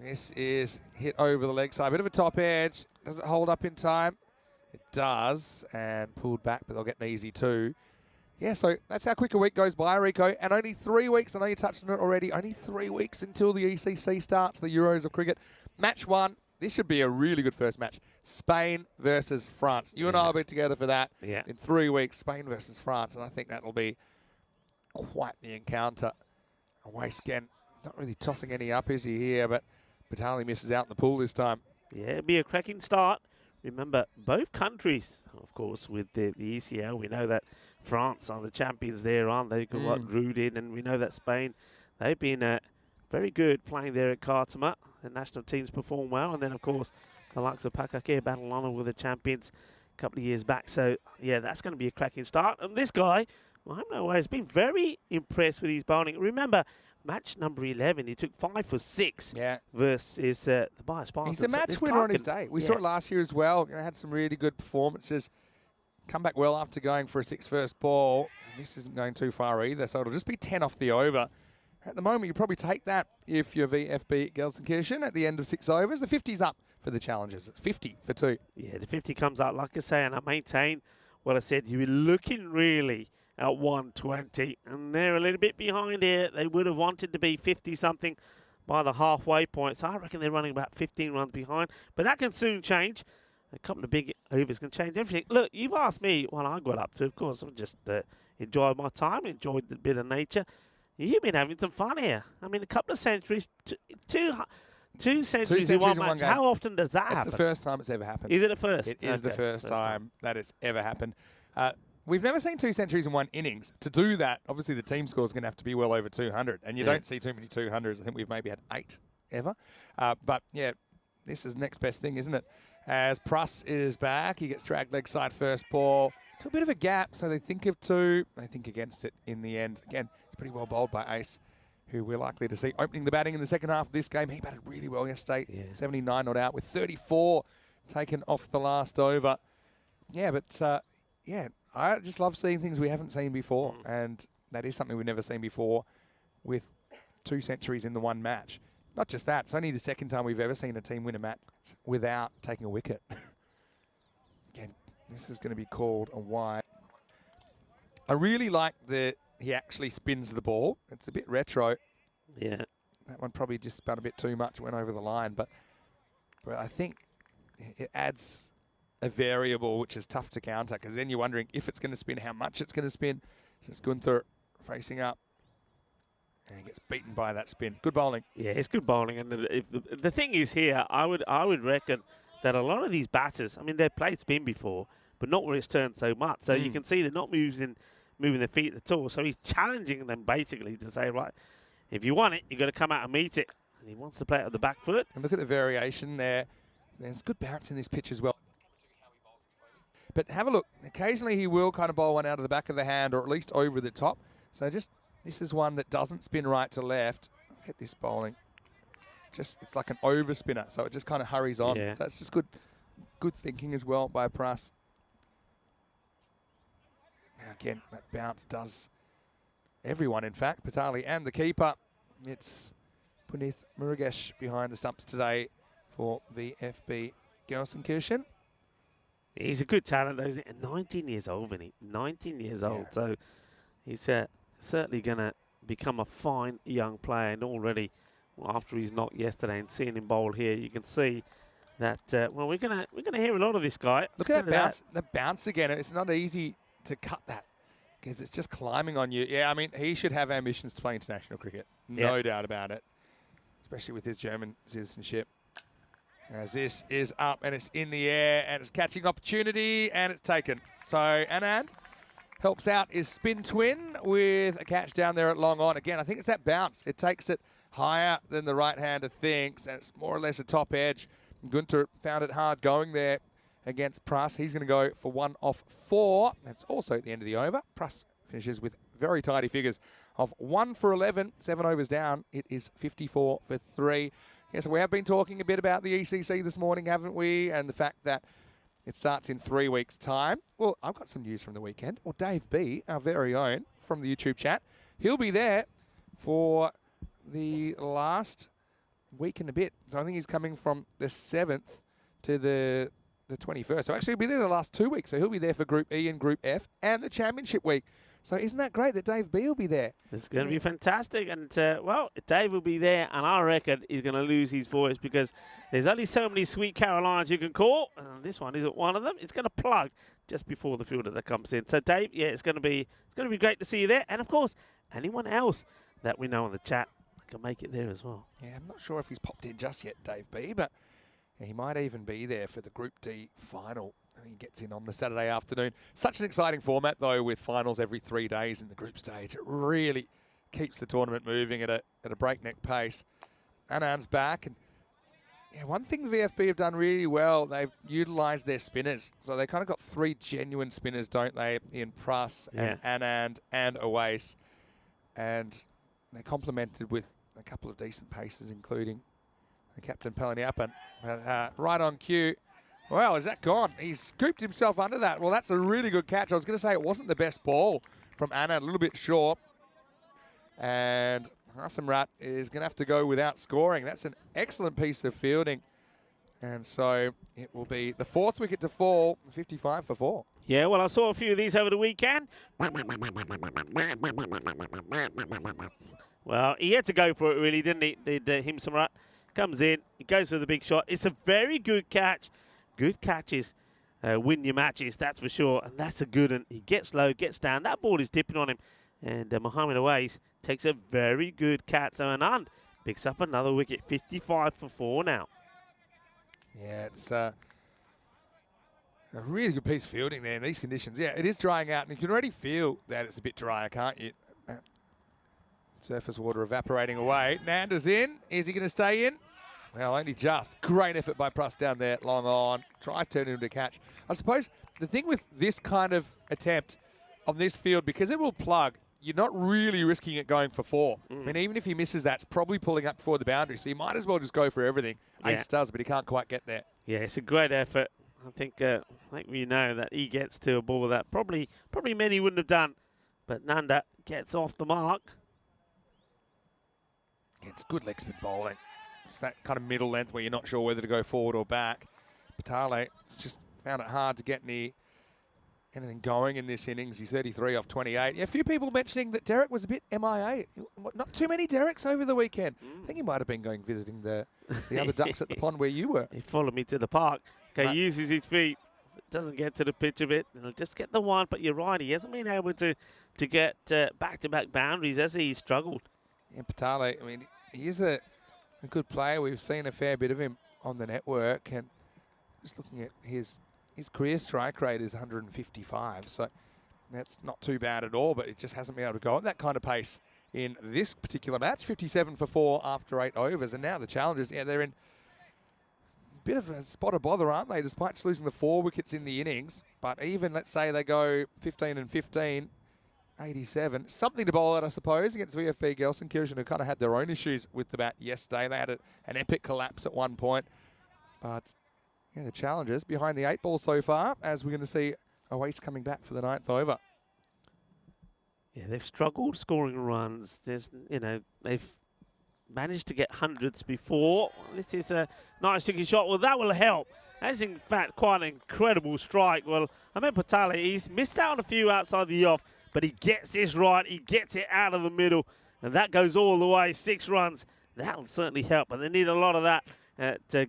this is hit over the leg side. Bit of a top edge. Does it hold up in time? It does, and pulled back, but they'll get an easy 2. Yeah, so that's how quick a week goes by, Rico. And only 3 weeks, I know you touched on it already, only 3 weeks until the ECC starts, the Euros of cricket. Match 1, this should be a really good first match. Spain versus France. You and I will be together for that in 3 weeks, Spain versus France, and I think that'll be quite the encounter. Awais again, not really tossing any up, is he here, but Batali misses out in the pool this time. Yeah, it'll be a cracking start. Remember, both countries, of course, with the ECL, we know that France are the champions there, aren't they? Got rooted, and we know that Spain, they've been very good playing there at Khartoum. The national teams perform well, and then, of course, the likes of Pakake Badalona were the champions a couple of years back. So, yeah, that's going to be a cracking start. And this guy, well, I don't know why, has been very impressed with his bowling. Remember, match number 11, he took 5 for 6 versus the Bayer Spartans. He's a match winner on his day. We saw it last year as well. Had some really good performances. Come back well after going for a 6 first ball. This isn't going too far either, so it'll just be 10 off the over. At the moment, you probably take that if you're VFB Gelsenkirchen at the end of 6 overs. The 50's up for the Challengers. It's 50 for 2. Yeah, the 50 comes up, like I say, and I maintain what I said. You were looking really at 120, and they're a little bit behind here. They would have wanted to be 50-something by the halfway point, so I reckon they're running about 15 runs behind, but that can soon change. A couple of big overs can change everything. Look, you've asked me what I got up to. Of course, I've just enjoyed my time, enjoyed the bit of nature. You've been having some fun here. I mean, a couple of centuries, two centuries in one match. How often does that happen? It's the first time it's ever happened. Is it the first? It is the first time that it's ever happened. We've never seen 2 centuries in one innings. To do that, obviously the team score is going to have to be well over 200, and you don't see too many 200s. I think we've maybe had 8 ever. But, yeah, this is next best thing, isn't it? As Pruss is back, he gets dragged leg side first ball to a bit of a gap, so they think of 2. They think against it in the end. Again, it's pretty well bowled by Ace, who we're likely to see opening the batting in the second half of this game. He batted really well yesterday, 79 not out, with 34 taken off the last over. Yeah, but, I just love seeing things we haven't seen before, and that is something we've never seen before with 2 centuries in the one match. Not just that, it's only the second time we've ever seen a team win a match without taking a wicket. Again, this is going to be called a wide. I really like that he actually spins the ball. It's a bit retro. Yeah. That one probably just spun a bit too much, went over the line, but I think it adds a variable which is tough to counter, because then you're wondering if it's going to spin, how much it's going to spin. So it's Gunther facing up. And he gets beaten by that spin. Good bowling. Yeah, it's good bowling. And the thing is here, I would reckon that a lot of these batters, I mean, they've played spin before, but not where it's turned so much. So you can see they're not moving their feet at all. So he's challenging them basically to say, right, if you want it, you've got to come out and meet it. And he wants to play it at the back foot. And look at the variation there. There's good bounce in this pitch as well. But have a look. Occasionally he will kind of bowl one out of the back of the hand, or at least over the top. So just, this is one that doesn't spin right to left. Look at this bowling. It's like an over spinner, so it just kind of hurries on. Yeah. So it's just good thinking as well by Pras. Now again, that bounce does everyone, in fact, Patali and the keeper. It's Punith Murugesh behind the stumps today for VFB Gelsenkirchen. He's a good talent, though, isn't he? 19 years old, isn't he? 19 years old. So he's certainly going to become a fine young player. And already, after his knock yesterday and seeing him bowl here, you can see that, well, we're gonna hear a lot of this guy. Look at that bounce. The bounce again. It's not easy to cut that because it's just climbing on you. Yeah, I mean, he should have ambitions to play international cricket. No doubt about it, especially with his German citizenship. As this is up and it's in the air and it's catching opportunity and it's taken. So Anand helps out his spin twin with a catch down there at long on. Again, I think it's that bounce. It takes it higher than the right-hander thinks, and it's more or less a top edge. Gunter found it hard going there against Pras. He's going to go for 1 off 4. That's also at the end of the over. Pras finishes with very tidy figures of 1 for 11, 7 overs down. It is 54 for 3. Yes, we have been talking a bit about the ECC this morning, haven't we? And the fact that it starts in 3 weeks' time. Well, I've got some news from the weekend. Well, Dave B, our very own from the YouTube chat, he'll be there for the last week and a bit. So I think he's coming from the 7th to the 21st. So actually he'll be there the last 2 weeks. So he'll be there for Group E and Group F and the Championship week. So isn't that great that Dave B will be there? It's going to be fantastic. And, well, Dave will be there, and I reckon he's going to lose his voice because there's only so many Sweet Carolines you can call, and this one isn't one of them. It's going to plug just before the fielder that comes in. So, Dave, yeah, it's going to be great to see you there. And, of course, anyone else that we know in the chat can make it there as well. Yeah, I'm not sure if he's popped in just yet, Dave B, but he might even be there for the Group D final. He gets in on the Saturday afternoon. Such an exciting format, though, with finals every 3 days in the group stage. It really keeps the tournament moving at a breakneck pace. Anand's back. And yeah, one thing the VFB have done really well, they've utilised their spinners. So they kind of got 3 genuine spinners, don't they, in Pras and Anand and Awais. And they complemented with a couple of decent paces, including the captain Palaniappan. Right on cue. Well, is that gone? He's scooped himself under that. Well, that's a really good catch. I was going to say it wasn't the best ball from Anand, a little bit short. And Hassamrat is going to have to go without scoring. That's an excellent piece of fielding. And so it will be the 4th wicket to fall, 55 for 4. Yeah, well, I saw a few of these over the weekend. Well, he had to go for it, really, didn't he? Himsamrat comes in, he goes for the big shot. It's a very good catch. Good catches win your matches, that's for sure. And that's a good one. He gets low, gets down. That ball is dipping on him. And Mohammed Awais takes a very good catch. So Anand picks up another wicket, 55 for 4 now. Yeah, it's a really good piece of fielding there in these conditions. Yeah, it is drying out, and you can already feel that it's a bit drier, can't you? Surface water evaporating away. Nanda's in. Is he going to stay in? Well, only just. Great effort by Pras down there, long on. Tries to turn it into a catch. I suppose the thing with this kind of attempt on this field, because it will plug, you're not really risking it going for 4. I mean, even if he misses that, it's probably pulling up before the boundary, so you might as well just go for everything. Yeah. Ace does, but he can't quite get there. Yeah, it's a great effort. I think we know that he gets to a ball that probably many wouldn't have done, but Nanda gets off the mark. It's good leg spin bowling. It's that kind of middle length where you're not sure whether to go forward or back. Patale just found it hard to get anything going in this innings. He's 33 off 28. Yeah, a few people mentioning that Derek was a bit MIA. Not too many Dereks over the weekend. I think he might have been going visiting the other ducks at the pond where you were. He followed me to the park. Okay, uses his feet. Doesn't get to the pitch of it. He'll just get the one, but you're right. He hasn't been able to get back-to-back boundaries as he struggled. Yeah, Patale, I mean, he is a good player. We've seen a fair bit of him on the network, and just looking at his career strike rate is 155, so that's not too bad at all, but it just hasn't been able to go at that kind of pace in this particular match. 57 for 4 after 8 overs, and now the challengers, yeah, they're in a bit of a spot of bother, aren't they, despite losing the 4 wickets in the innings. But even, let's say they go 15 and 15, 87. Something to bowl at, I suppose, against VfB Gelsenkirchen, who kind of had their own issues with the bat yesterday. They had an epic collapse at one point. But, yeah, the Challengers behind the 8 ball so far, as we're going to see Oasis coming back for the 9th over. Yeah, they've struggled scoring runs. They've managed to get hundreds before. This is a nice looking shot. Well, that will help. That's in fact quite an incredible strike. Well, I mean, Patale, he's missed out on a few outside the off, but he gets this right. He gets it out of the middle, and that goes all the way. 6 runs. That'll certainly help, but they need a lot of that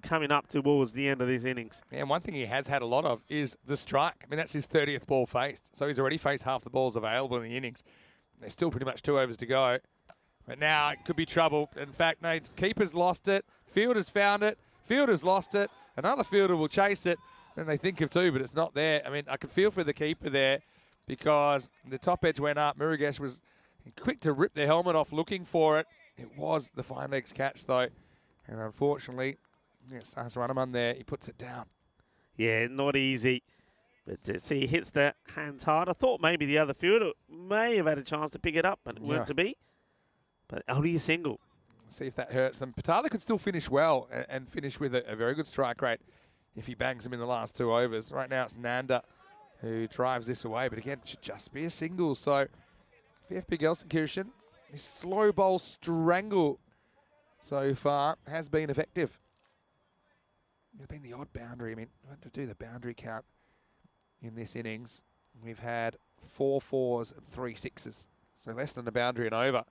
coming up towards the end of this innings. Yeah, and one thing he has had a lot of is the strike. I mean, that's his 30th ball faced, so he's already faced half the balls available in the innings. There's still pretty much 2 overs to go, but now it could be trouble. In fact, no, keeper's lost it, fielder's found it, fielder's lost it, another fielder will chase it, then they think of 2, but it's not there. I mean, I could feel for the keeper there because the top edge went up. Murugesh was quick to rip the helmet off looking for it. It was the fine legs catch, though. And unfortunately, yes, Hasranaman there, he puts it down. Yeah, not easy. But see, he hits the hands hard. I thought maybe the other fielder may have had a chance to pick it up, but it weren't to be. But only a single. See if that hurts them. Patala could still finish well and finish with a very good strike rate if he bangs them in the last 2 overs. Right now it's Nanda who drives this away, but again, it should just be a single. So VfB Gelsenkirchen, his slow bowl strangle so far has been effective. It's been the odd boundary. I mean, to do the boundary count in this innings, we've had 4 4s and 3 6s. So less than the boundary and over.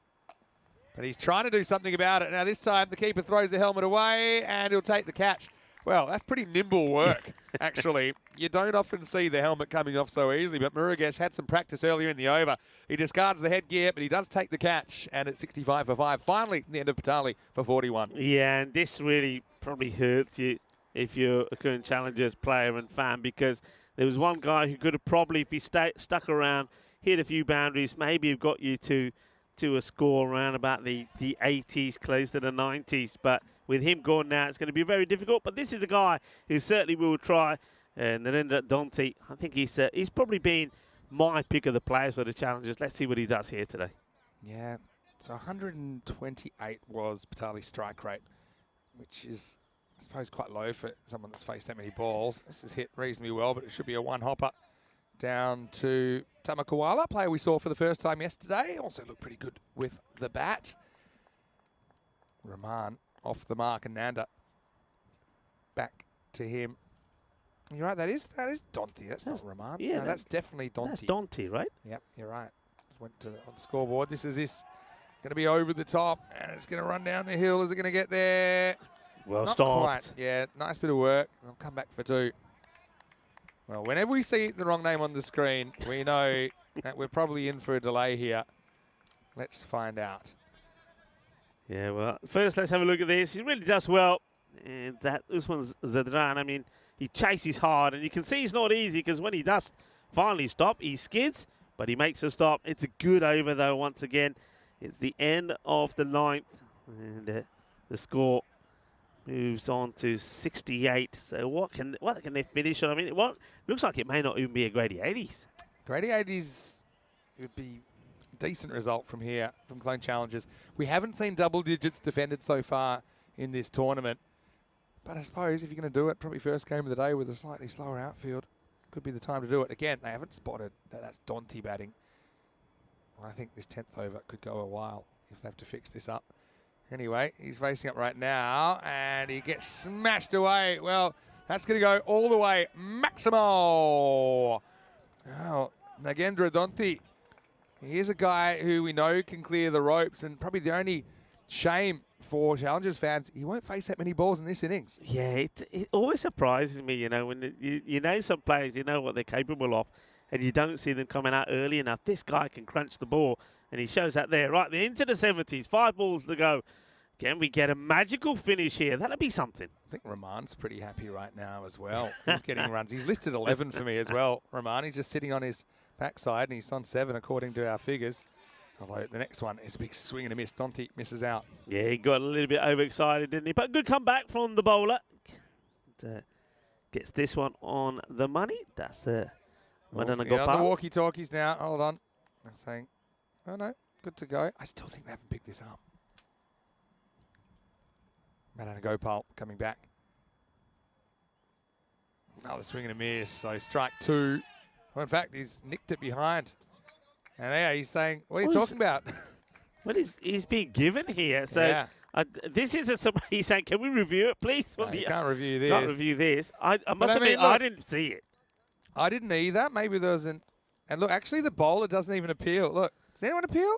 But he's trying to do something about it. Now this time the keeper throws the helmet away and he'll take the catch. Well, that's pretty nimble work, actually. You don't often see the helmet coming off so easily, but Murugesh had some practice earlier in the over. He discards the headgear, but he does take the catch, and it's 65 for 5. Finally, the end of Patali for 41. Yeah, and this really probably hurts you if you're a current Challengers player and fan, because there was one guy who could have probably, if he stuck around, hit a few boundaries, maybe have got you to a score around about the 80s, close to the 90s. But with him gone now, it's going to be very difficult. But this is a guy who certainly will try. And Narendra Donti, I think he's probably been my pick of the players for the Challengers. Let's see what he does here today. Yeah, so 128 was Patali's strike rate, which is, I suppose, quite low for someone that's faced that many balls. This is hit reasonably well, but it should be a one-hopper down to Tamakawala, player we saw for the first time yesterday. Also looked pretty good with the bat. Rahman off the mark, and Nanda back to him. You're right, that is Donti. That's not Rahman. Yeah, no, that's definitely Donti. That's Donti, right? Yep, you're right. Just went on the scoreboard. This is going to be over the top, and it's going to run down the hill. Is it going to get there? Well Not stopped. quite. Yeah, nice bit of work. I'll come back for 2. Well, whenever we see the wrong name on the screen, we know that we're probably in for a delay here. Let's find out. Yeah, well, first let's have a look at this. He really does well. And that Usman Zadran, I mean, he chases hard, and you can see it's not easy because when he does finally stop, he skids, but he makes a stop. It's a good over, though, once again. It's the end of the 9th, and the score moves on to 68. So what can they finish on? I mean, looks like it may not even be a Grady 80s. Grady 80s would be a decent result from here, from Clone Challengers. We haven't seen double digits defended so far in this tournament. But I suppose if you're going to do it, probably first game of the day with a slightly slower outfield, could be the time to do it. Again, they haven't spotted that that's Donti batting. I think this 10th over could go a while if they have to fix this up. Anyway, he's facing up right now, and he gets smashed away. Well, that's going to go all the way. Maximo! Oh, Nagendra Donti. He is a guy who we know can clear the ropes, and probably the only shame for Challengers fans, he won't face that many balls in this innings. Yeah, it always surprises me, when you know some players, you know what they're capable of, and you don't see them coming out early enough. This guy can crunch the ball, and he shows that there. Right, they're into the 70s, 5 balls to go. Can we get a magical finish here? That'll be something. I think Rahman's pretty happy right now as well. He's getting runs. He's listed 11 for me as well. Rahman, he's just sitting on his backside, and he's on 7 according to our figures. Although the next one is a big swing and a miss. Donti misses out. Yeah, he got a little bit overexcited, didn't he? But good comeback from the bowler. Gets this one on the money. That's on the walkie-talkies now. Hold on. I'm saying, oh no, good to go. I still think they haven't picked this up. Madana Gopal coming back. Another swing and a miss, so strike 2. Well, in fact, he's nicked it behind. And yeah, he's saying, what are you talking about? What is he's being given here? So Yeah. this isn't somebody he's saying, can we review it, please? No, you can't review this. Can't review this. I must admit, look, I didn't see it. I didn't either. Maybe there wasn't. And look, actually, the bowler doesn't even appeal. Look, does anyone appeal?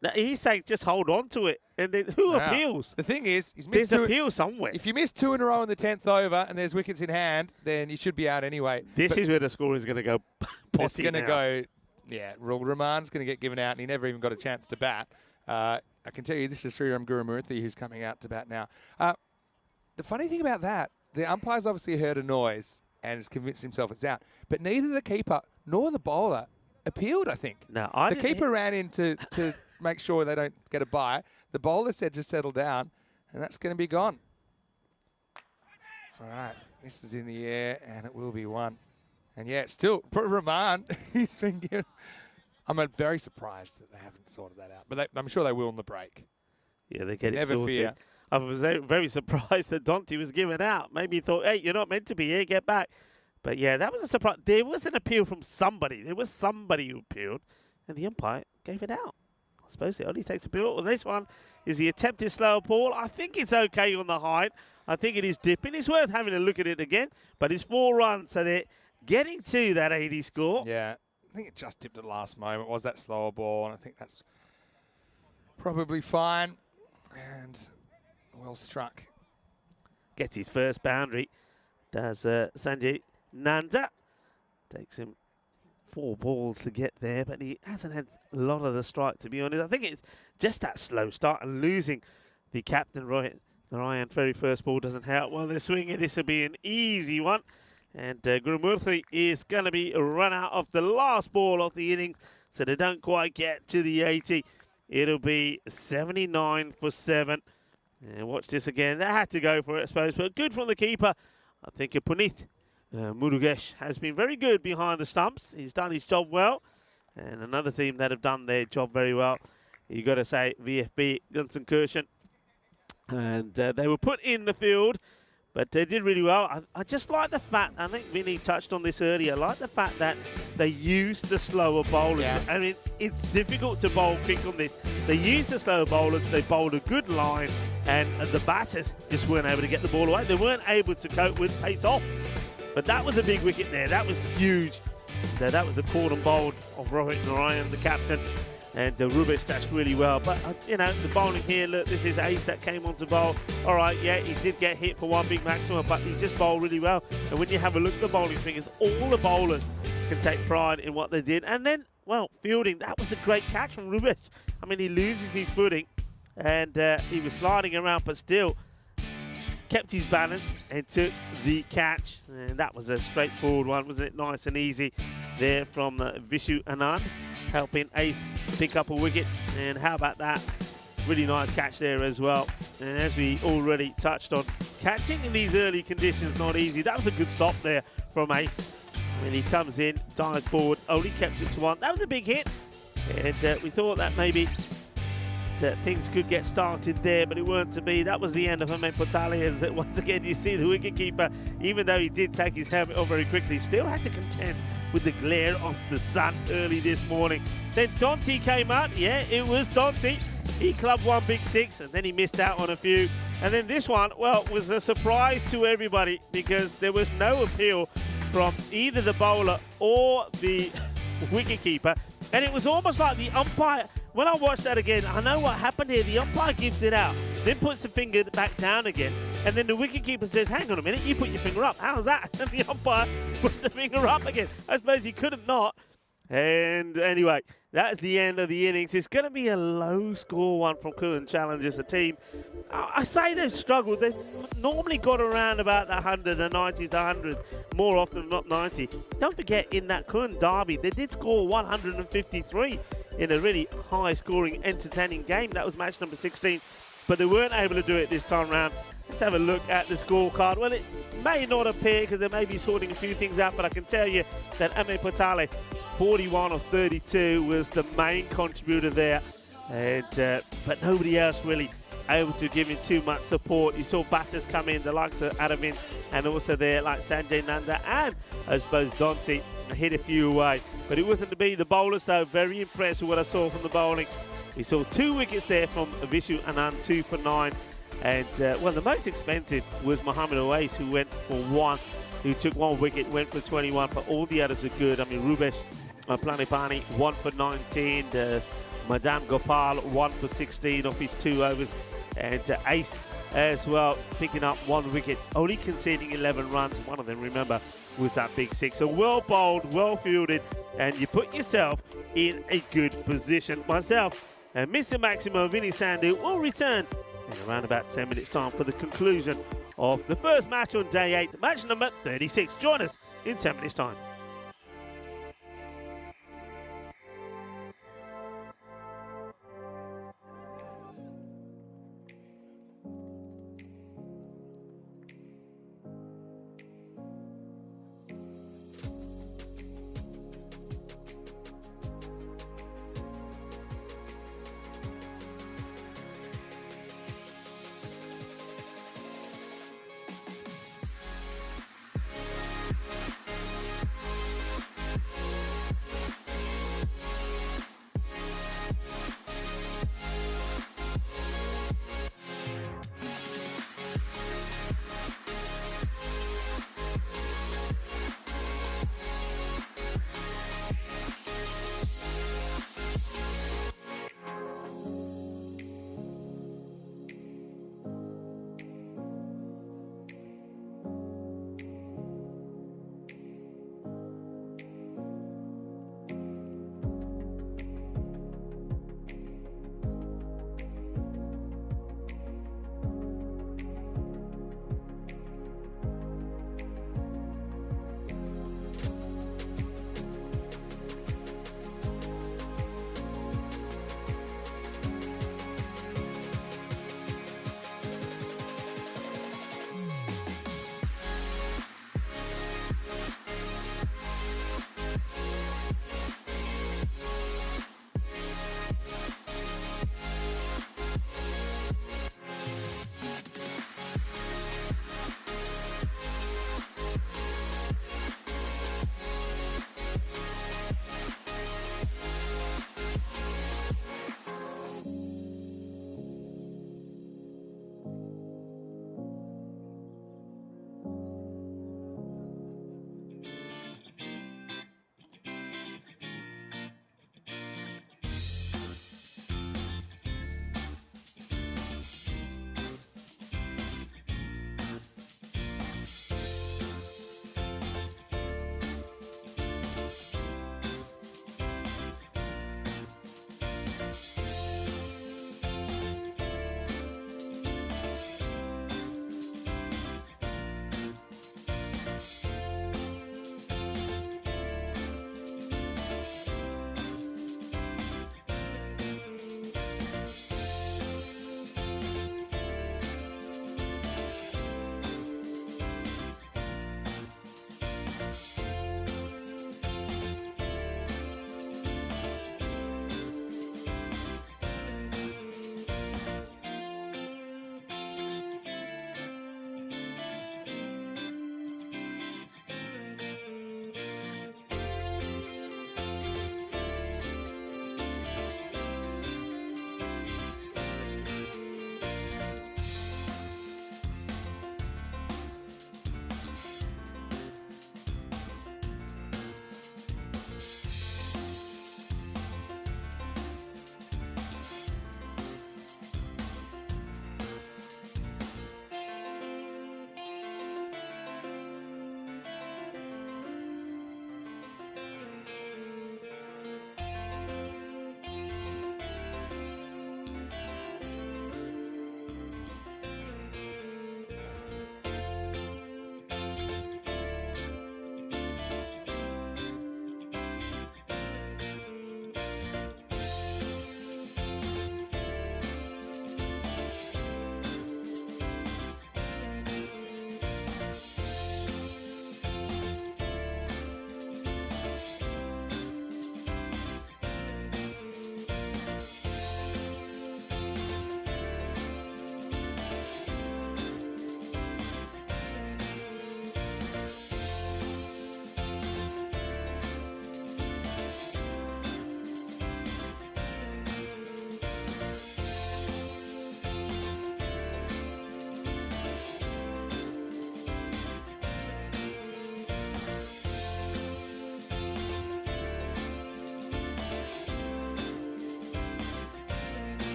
No, he's saying just hold on to it. And then who appeals? The thing is, he's missed There's appeal somewhere. If you miss 2 in a row in the 10th over and there's wickets in hand, then you should be out anyway. This is where the score is going to go. It's going to go, yeah, Rahman's going to get given out, and he never even got a chance to bat. I can tell you this is Sriram Gurumurthy who's coming out to bat now. The funny thing about that, the umpire's obviously heard a noise and has convinced himself it's out. But neither the keeper nor the bowler appealed, I think. No, the keeper ran in to make sure they don't get a bye. The bowler said just settle down, and that's going to be gone. All right, this is in the air, and it will be 1. And yeah, it's still, Rahman, he's been given. I'm very surprised that they haven't sorted that out. But I'm sure they will in the break. Yeah, they get it Never sorted. fear. I was very surprised that Dante was given out. Maybe he thought, hey, you're not meant to be here, get back. But yeah, that was a surprise. There was an appeal from somebody. There was somebody who appealed, and the umpire gave it out. I suppose it only takes appeal. Well, this one is the attempted slower ball. I think it's okay on the height. I think it is dipping. It's worth having a look at it again. But it's 4 runs, so they're getting to that 80 score. Yeah, I think it just dipped at the last moment. Was that slower ball? And I think that's probably fine. And well struck. Gets his first boundary. Does Sanjay Nanda. Takes him 4 balls to get there, but he hasn't had a lot of the strike, to be honest. I think it's just that slow start and losing the captain, Rohit Narayan. Very first ball doesn't help. Well, they're swinging. This will be an easy one. And Gurumurthy is going to be run out of the last ball of the innings, so they don't quite get to the 80. It'll be 79 for 7. And watch this again. They had to go for it, I suppose, but good from the keeper. I think Puneeth Murugesh has been very good behind the stumps. He's done his job well. And another team that have done their job very well, you got to say VFB, Gunston Kirshen. And they were put in the field, but they did really well. I just like the fact, I think Vinny touched on this earlier, I like the fact that they used the slower bowlers. Yeah. I mean, it's difficult to bowl quick on this. They used the slower bowlers, they bowled a good line, and the batters just weren't able to get the ball away. They weren't able to cope with pace off. But that was a big wicket there. That was huge. So that was a cordon bowled of Rohit Narayan, the captain. And Rubish touched really well. But, you know, the bowling here, look, this is Ace that came on to bowl. All right, yeah, he did get hit for 1 big maximum, but he just bowled really well. And when you have a look at the bowling figures, all the bowlers can take pride in what they did. And then, well, fielding, that was a great catch from Rubish. I mean, he loses his footing, and he was sliding around, but still kept his balance and took the catch. And that was a straightforward one, wasn't it? Nice and easy there from Vishu Anand, helping Ace pick up a wicket. And how about that? Really nice catch there as well. And as we already touched on, catching in these early conditions not easy. That was a good stop there from Ace. When he comes in, dives forward, only kept it to 1. That was a big hit. And we thought that maybe that things could get started there, but it weren't to be. That was the end of Ahmed Patali, as that once again you see the wicketkeeper, even though he did take his helmet off very quickly, still had to contend with the glare of the sun early this morning. Then Dante came out. Yeah, it was Dante. He clubbed 1 big 6, and then he missed out on a few. And then this one, well, was a surprise to everybody because there was no appeal from either the bowler or the wicketkeeper. And it was almost like the umpire, when I watched that again, I know what happened here. The umpire gives it out, then puts the finger back down again, and then the wicketkeeper says, hang on a minute, you put your finger up. How's that? And the umpire put the finger up again. I suppose he could have not. And anyway, that's the end of the innings. It's going to be a low-score one from Curran Challengers, the team. I say they've struggled. They've normally got around about the 100, the 90s, 100, more often than not 90. Don't forget, in that Curran derby, they did score 153 in a really high-scoring, entertaining game. That was match number 16. but they weren't able to do it this time round. Let's have a look at the scorecard. Well, it may not appear because they may be sorting a few things out, but I can tell you that Ame Patale, 41 of 32, was the main contributor there, and but nobody else really able to give him too much support. You saw batters come in, the likes of Aravind, and also there like Sanjay Nanda and I suppose Dante hit a few away. But it wasn't to be. The bowlers though, very impressed with what I saw from the bowling. We saw 2 wickets there from Vishu Anand, 2 for 9. And well, the most expensive was Mohammad Awais, who went for 1, who took 1 wicket, went for 21, but all the others were good. I mean, Rubesh Planipani, 1 for 19. Madan Gopal, 1 for 16 off his 2 overs. And Ace as well, picking up 1 wicket, only conceding 11 runs. One of them, remember, was that big 6. So well bowled, well fielded, and you put yourself in a good position. Myself and Mr. Maximo Vinny Sandhu will return in around about 10 minutes time for the conclusion of the first match on day 8, match number 36. Join us in 10 minutes time.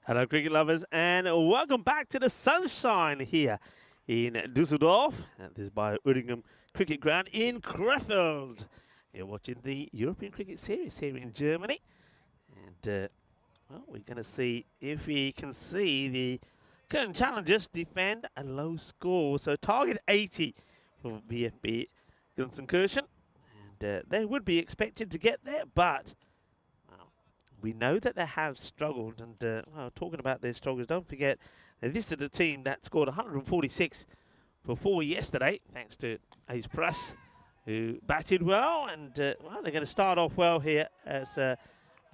Hello, cricket lovers, and welcome back to the sunshine here in Düsseldorf at this Bio-Uerdingen cricket ground in Krefeld. You're watching the European Cricket Series here in Germany, and well, we're going to see if we can see the current challengers defend a low score. So target 80 for VfB Gelsenkirchen, and they would be expected to get there, but we know that they have struggled, and well, talking about their struggles, don't forget this is the team that scored 146 for 4 yesterday, thanks to Ace Press, who batted well, and well, they're going to start off well here as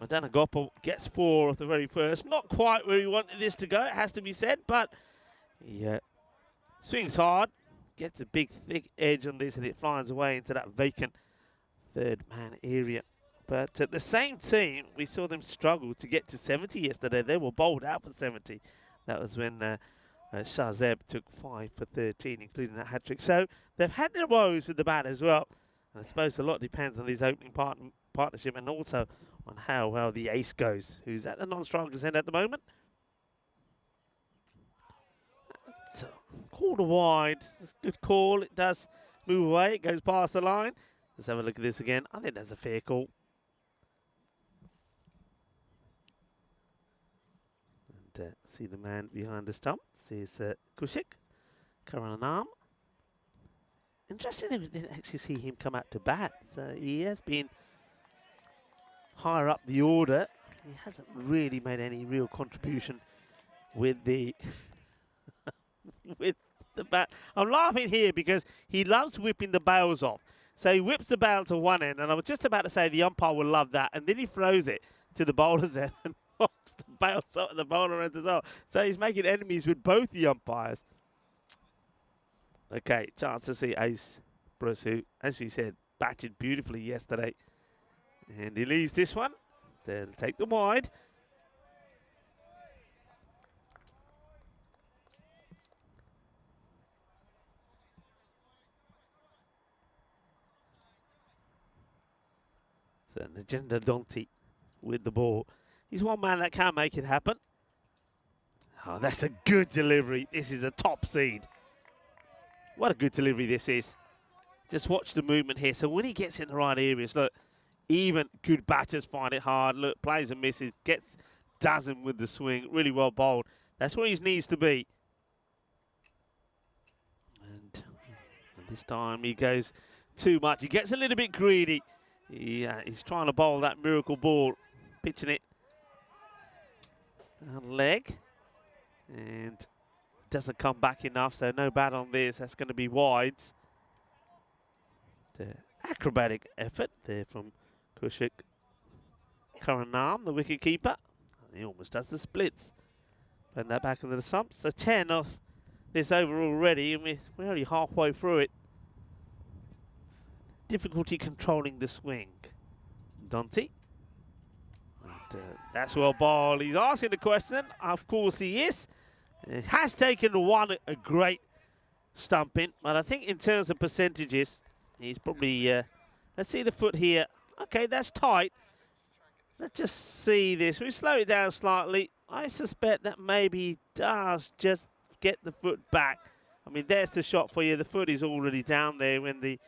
Madana Gopal gets 4 off the very first. Not quite where he wanted this to go, it has to be said, but he swings hard, gets a big thick edge on this, and it flies away into that vacant third man area. But at the same team, we saw them struggle to get to 70 yesterday. They were bowled out for 70. That was when Shahzeb took 5 for 13, including that hat-trick. So they've had their woes with the bat as well. And I suppose a lot depends on this opening partnership and also on how well the ace goes, who's at the non-striker's end at the moment. So, called wide. It's a good call. It does move away. It goes past the line. Let's have a look at this again. I think that's a fair call. See the man behind the stumps is Kushik, Karanam. Interesting, we didn't actually see him come out to bat. So he has been higher up the order. He hasn't really made any real contribution with the with the bat. I'm laughing here because he loves whipping the bails off. So he whips the bail to one end, and I was just about to say the umpire will love that, and then he throws it to the bowler's end and knocks the bails off the bowler end as well. So he's making enemies with both the umpires. Okay, chance to see Ace Bruce, who, as we said, batted beautifully yesterday. And he leaves this one. They'll take them wide. So Najenda Donti with the ball. He's one man that can make it happen. Oh, that's a good delivery. This is a top seed. What a good delivery this is. Just watch the movement here. So when he gets in the right areas, look, even good batters find it hard. Look, plays and misses, does him with the swing. Really well bowled. That's where he needs to be. And this time he goes too much. He gets a little bit greedy. He's trying to bowl that miracle ball, pitching it on leg, and doesn't come back enough, so no bat on this. That's going to be wides. The acrobatic effort there from Kushik Karanam, the wicket keeper. He almost does the splits. Playing that back into the stumps. So 10 off this over already, and we're only halfway through it. Difficulty controlling the swing. Donti. And, that's well bowled. He's asking the question. Of course he is. It has taken a great stumping, but I think in terms of percentages, he's probably, let's see the foot here. Okay, that's tight. Let's just see this. We slow it down slightly. I suspect that maybe he does just get the foot back. I mean, there's the shot for you. The foot is already down there when the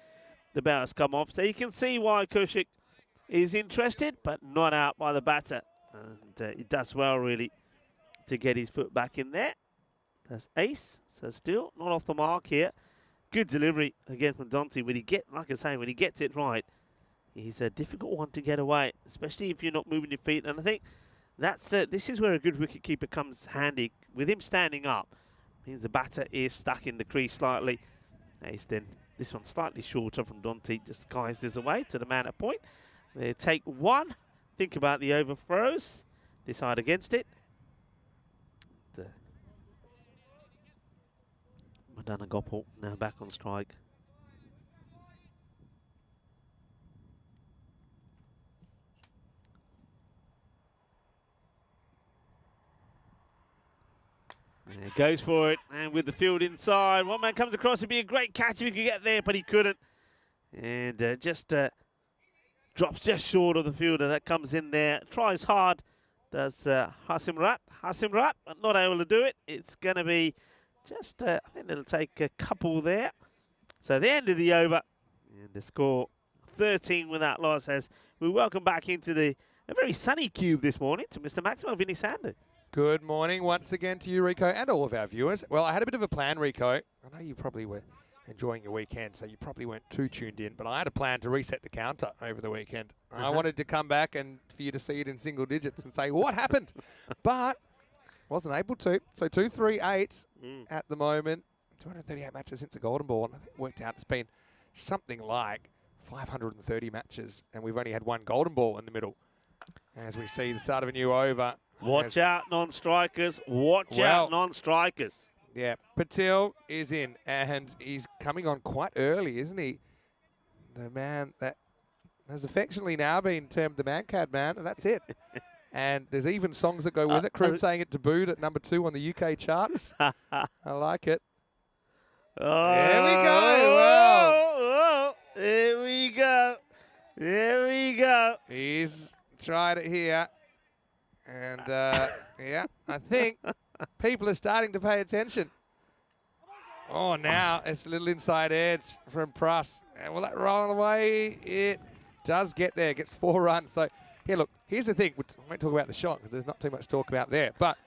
batters come off. So you can see why Kushik is interested, but not out by the batter. And he does well, really, to get his foot back in there. That's ace. So still not off the mark here. Good delivery again from Donti. When he like I say, when he gets it right, he's a difficult one to get away, especially if you're not moving your feet. And I think that's this is where a good wicketkeeper comes handy. With him standing up, means the batter is stuck in the crease slightly. Ace then. This one's slightly shorter from Donti, just guides this away to the man at point. They take one. Think about the overthrows. Decide against it. Madonna Gopal now back on strike. And he goes for it, and with the field inside, one man comes across. It'd be a great catch if he could get there, but he couldn't. And just drops just short of the fielder that comes in there. Tries hard, does Hasimrat, but not able to do it. It's going to be just, I think it'll take a couple there. So the end of the over, and the score 13 without loss, as we welcome back into a very sunny cube this morning to Mr. Maximo Vinny Sandu. Good morning once again to you, Rico, and all of our viewers. Well, I had a bit of a plan, Rico. I know you probably were enjoying your weekend, so you probably weren't too tuned in, but I had a plan to reset the counter over the weekend. I wanted to come back and for you to see it in single digits and say, what happened? But wasn't able to. So 238 at the moment. 238 matches since the Golden Ball, and I think it worked out it's been something like 530 matches, and we've only had one Golden Ball in the middle. As we see the start of a new over. Watch out, non-strikers. Watch out, non-strikers. Yeah, Patil is in, and he's coming on quite early, isn't he? The man that has affectionately now been termed the Man-Cad Man, and that's it. And there's even songs that go with it. Krefeld saying it tabooed at #2 on the UK charts. I like it. Oh, there we go. Wow. There we go. There we go. He's tried it here. And, yeah, I think people are starting to pay attention. Oh, now it's a little inside edge from Pruss. And will that roll away? It does get there. Gets 4 runs. So, yeah, look, here's the thing. We won't talk about the shot because there's not too much to talk about there. But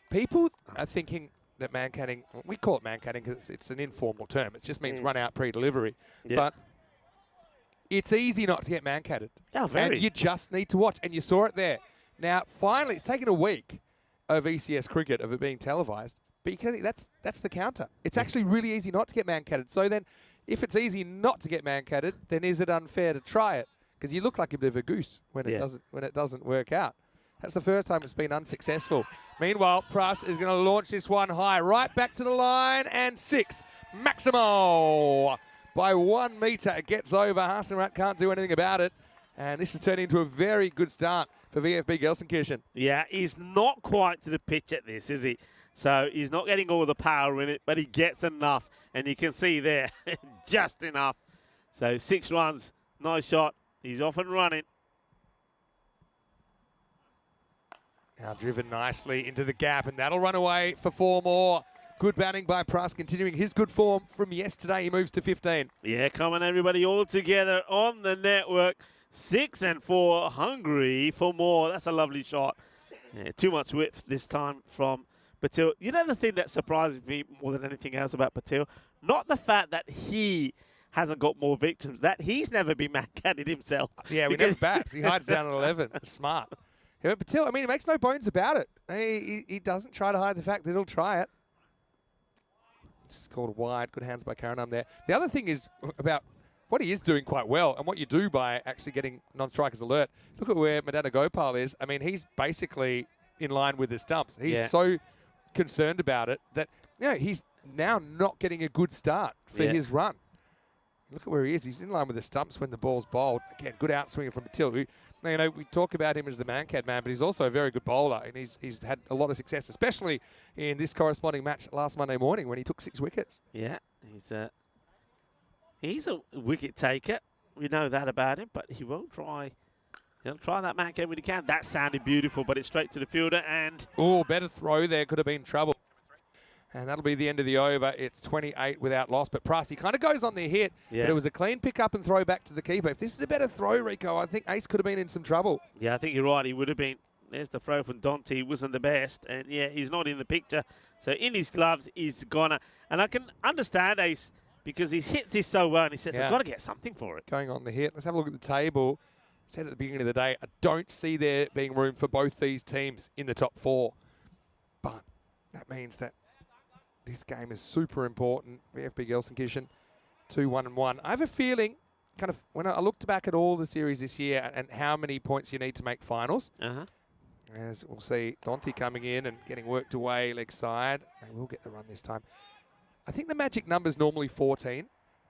people are thinking that man-catting, we call it man-catting because it's an informal term. It just means run out pre-delivery. Yep. But it's easy not to get man-catted. Oh, very. And you just need to watch. And you saw it there. Now, finally, it's taken a week of ECS cricket, of it being televised, because that's the counter. It's actually really easy not to get man-catted. So then, if it's easy not to get man-catted, then is it unfair to try it? Because you look like a bit of a goose when it doesn't work out. That's the first time it's been unsuccessful. Meanwhile, Pruss is going to launch this one high, right back to the line, and 6. Maximo! By 1 metre, it gets over. Hasenrat can't do anything about it. And this has turned into a very good start for VfB Gelsenkirchen. Yeah, he's not quite to the pitch at this, is he? So he's not getting all the power in it, but he gets enough. And you can see there, just enough. So 6 runs, nice shot. He's off and running. Now driven nicely into the gap, and that'll run away for 4 more. Good batting by Pruss, continuing his good form from yesterday. He moves to 15. Yeah, come on, everybody, all together on the network. 6 and 4, hungry for more. That's a lovely shot. Yeah, too much width this time from Patil. You know the thing that surprises me more than anything else about Patil? Not the fact that he hasn't got more victims, that he's never been man-catted himself. Yeah, we never bats. He hides down at 11. Smart. Yeah, but Patil, I mean, he makes no bones about it. He doesn't try to hide the fact that he'll try it. This is called wide. Good hands by Karanam there. The other thing is about what he is doing quite well, and what you do by actually getting non-strikers alert. Look at where Madana Gopal is. I mean, he's basically in line with the stumps. He's so concerned about it that he's now not getting a good start for his run. Look at where he is. He's in line with the stumps when the ball's bowled. Again, good outswinger from Patil. Who, we talk about him as the man-cad man, but he's also a very good bowler, and he's had a lot of success, especially in this corresponding match last Monday morning when he took 6 wickets. Yeah, he's a wicket taker. We know that about him, but he will try. He'll try that man-cad when he can. That sounded beautiful, but it's straight to the fielder, and oh, better throw there. Could have been trouble. And that'll be the end of the over. It's 28 without loss. But Pruss, he kind of goes on the hit. Yeah. But it was a clean pick-up and throw back to the keeper. If this is a better throw, Rico, I think Ace could have been in some trouble. Yeah, I think you're right. He would have been. There's the throw from Dante. He wasn't the best. And, yeah, he's not in the picture. So in his gloves, he's gonna. And I can understand Ace because he hits this so well. And he says, I've got to get something for it. Going on the hit. Let's have a look at the table. I said at the beginning of the day, I don't see there being room for both these teams in the top 4. But that means that this game is super important. VfB Gelsenkirchen 2-1-1. I have a feeling kind of, when I looked back at all the series this year and how many points you need to make finals, as we'll see Dante coming in and getting worked away leg side. They will get the run this time. I think the magic number is normally 14.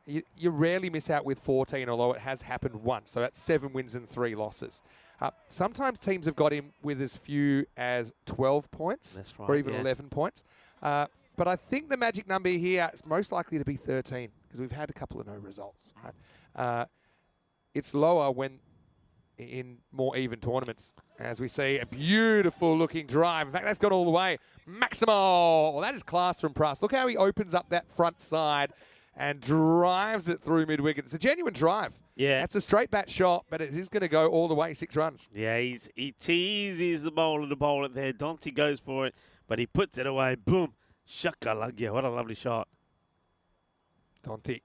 You rarely miss out with 14, although it has happened once. So that's 7 wins and 3 losses. Sometimes teams have got him with as few as 12 points or even 11 points. But I think the magic number here is most likely to be 13 because we've had a couple of no results. Right? It's lower when in more even tournaments, as we see a beautiful looking drive. In fact, that's got all the way. Maximo, well, that is class from Pruss. Look how he opens up that front side and drives it through mid-wicket. It's a genuine drive. Yeah. That's a straight bat shot, but it is going to go all the way, 6 runs. Yeah, he teases the bowler there. Dante goes for it, but he puts it away. Boom. Shakalagya. What a lovely shot. Dante.